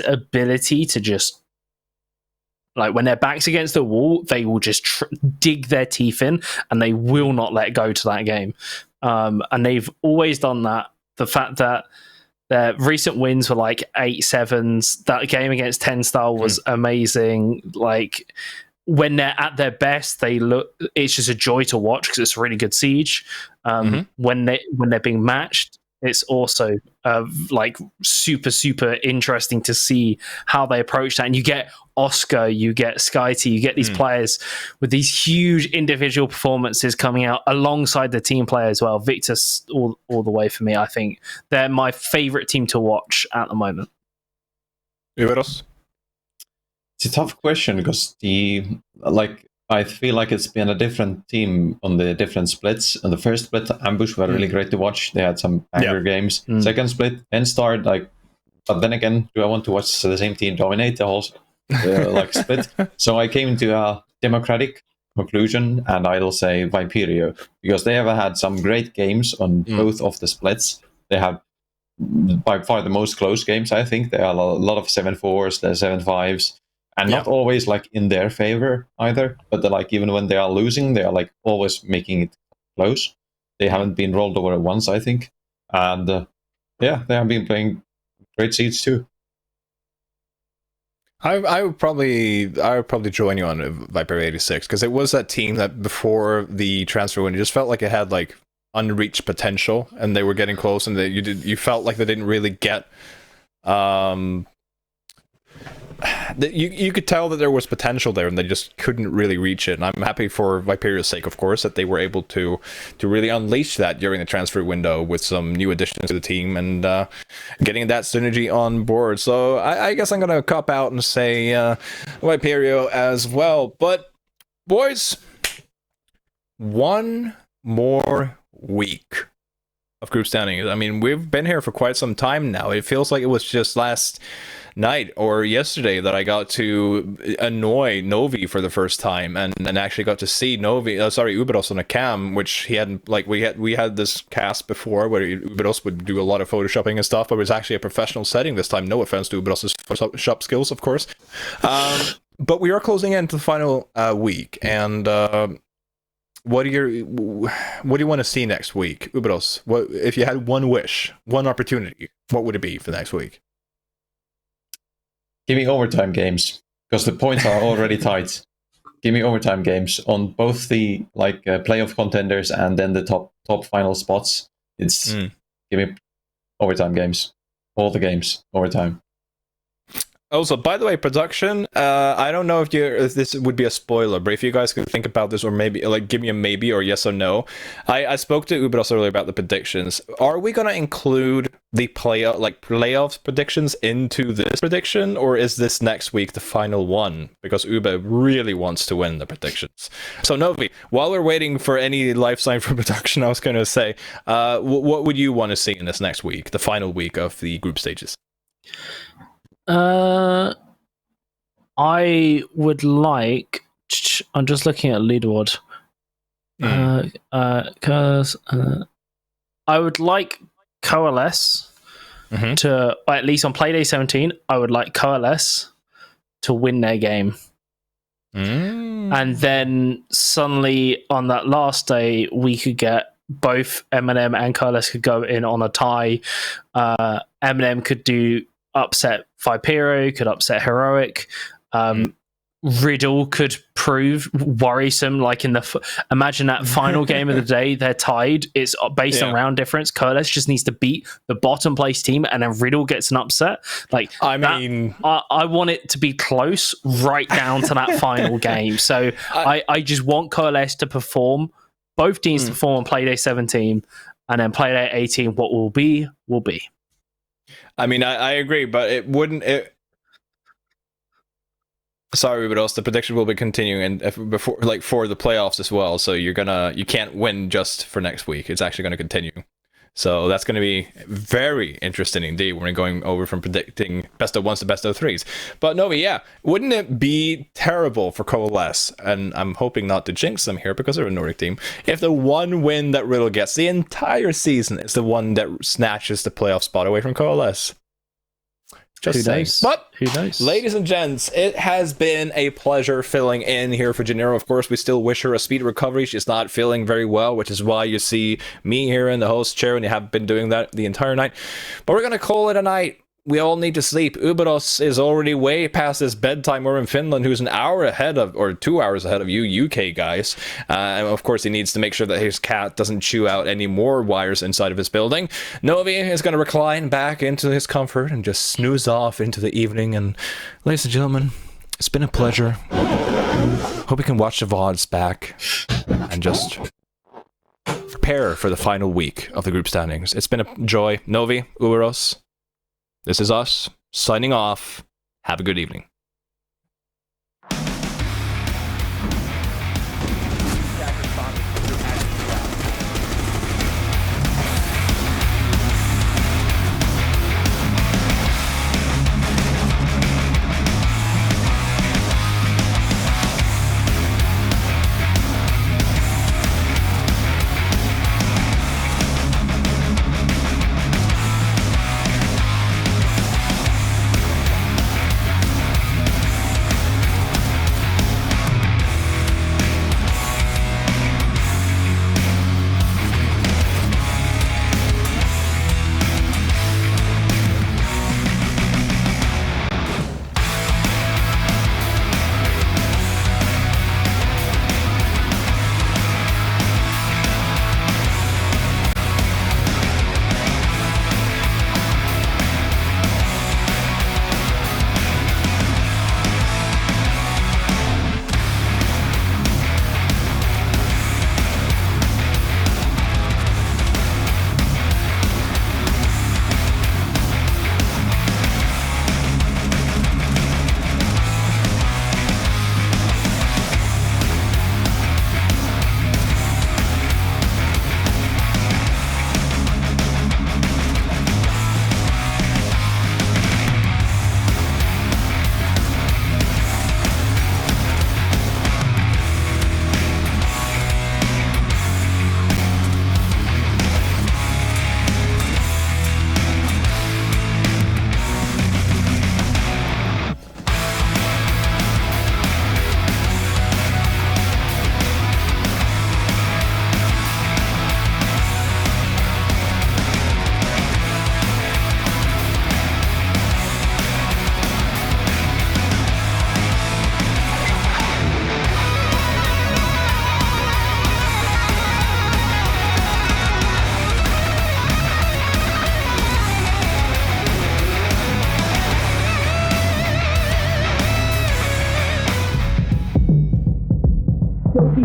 ability to just, like, when their back's against the wall, they will just dig their teeth in and they will not let go to that game. And they've always done that. The fact that their recent wins were like 8-7s. That game against TENSTAR was amazing. Like, when they're at their best, it's just a joy to watch because it's a really good siege. When they're being matched, it's also like super interesting to see how they approach that. And you get Oscar, you get SkyT, you get these players with these huge individual performances coming out alongside the team player as well. Victus all the way for me. I think they're my favorite team to watch at the moment. Iveros? It's a tough question because I feel like it's been a different team on the different splits. On the first split, Ambush were really great to watch. They had some banger games. Second split, TENSTAR, but then again, do I want to watch the same team dominate the whole split? So I came to a democratic conclusion, and I'll say Viperio, because they have had some great games on both of the splits. They have by far the most close games, I think. There are a lot of 7-4s, there's 7-5s. And not always like in their favor either, but they're like, even when they are losing, they are like always making it close. They haven't been rolled over once, I think. And they have been playing great seeds too. I would probably join you on Viper 86 because it was that team that before the transfer window just felt like it had like unreached potential, and they were getting close, and you felt like they didn't really get. You could tell that there was potential there, and they just couldn't really reach it. And I'm happy for Viperio's sake, of course, that they were able to really unleash that during the transfer window with some new additions to the team and getting that synergy on board. So I guess I'm gonna cop out and say Viperio as well. But boys, one more week of group standings. I mean, we've been here for quite some time now. It feels like it was just last night or yesterday that I got to annoy Novi for the first time and actually got to see Uberos on a cam, which he hadn't, like, we had this cast before where Uberos would do a lot of photoshopping and stuff, but it was actually a professional setting this time. No offense to Uberos' Photoshop skills, of course. But we are closing in to the final week, and what do you want to see next week, Uberos? What if you had one wish, one opportunity? What would it be for next week? Give me overtime games, because the points are already tight. Give me overtime games on both the playoff contenders and then the top final spots. Give me overtime games, all the games overtime. Also, by the way, production, I don't know if this would be a spoiler, but if you guys could think about this, or maybe give me a maybe or yes or no. I spoke to Uberos earlier about the predictions. Are we going to include the playoffs predictions into this prediction, or is this next week the final one? Because Ube really wants to win the predictions. So Novi, while we're waiting for any life sign from production, I was going to say, what would you want to see in this next week, the final week of the group stages? I would like. I'm just looking at leaderboard. Because I would like Coalesce to, at least on Playday 17, I would like Coalesce to win their game. And then suddenly on that last day, we could get both MNM and Coalesce could go in on a tie. MNM could upset Viperio, could upset Heroic. RIDDLE could prove worrisome, like in imagine that final game of the day, they're tied, it's based on round difference. Coalesce just needs to beat the bottom place team, and then RIDDLE gets an upset. I want it to be close right down to that final game. So I just want Coalesce to perform, both teams to perform on Playday 17, and then Playday 18, what will be, will be. I mean, I agree, but it wouldn't. Sorry, but also the prediction will be continuing and for the playoffs as well. So you can't win just for next week. It's actually going to continue. So that's going to be very interesting indeed when we're going over from predicting best of ones to best of threes. But Novi, wouldn't it be terrible for Coalesce? And I'm hoping not to jinx them here because they're a Nordic team. If the one win that RIDDLE gets the entire season is the one that snatches the playoff spot away from Coalesce. Just saying. But who knows? Ladies and gents, it has been a pleasure filling in here for Janiro. Of course, we still wish her a speedy recovery. She's not feeling very well, which is why you see me here in the host chair, and you have been doing that the entire night. But we're going to call it a night. We all need to sleep. Uberos is already way past his bedtime. We're in Finland, who's an hour ahead of, or 2 hours ahead of you, UK guys. And of course, he needs to make sure that his cat doesn't chew out any more wires inside of his building. Novi is going to recline back into his comfort and just snooze off into the evening. And ladies and gentlemen, it's been a pleasure. Hope you can watch the VODs back and just prepare for the final week of the group standings. It's been a joy. Novi, Uberos, this is us, signing off. Have a good evening.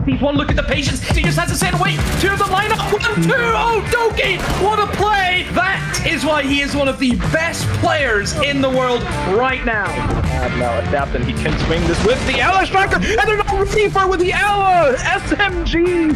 He sees one look at the patience. He just has to send away to the lineup. 1, 2. Oh, Doki! What a play! That is why he is one of the best players in the world right now. And now adapt, and he can swing this with the Ella Striker, and they're not ready with the Ella SMG.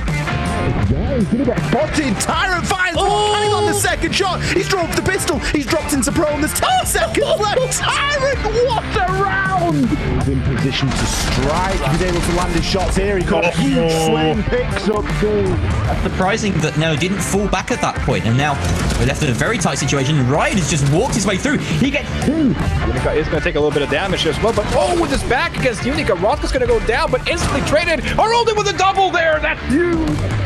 Yeah, he's gonna get spotted. Tyrant fires. Hang on the second shot. He's dropped the pistol. He's dropped into prone. There's 10 seconds left. Tyrant, what a round! He's in position to strike. He's able to land his shots here. He got a huge slam. Picks up two. That's surprising that no, didn't fall back at that point, and now we're left in a very tight situation. Ryan has just walked his way through. He gets 2. Unica is going to take a little bit of damage as well, but oh, with his back against Unica, Rothka's going to go down, but instantly traded. Aroldi with a double there. That's huge.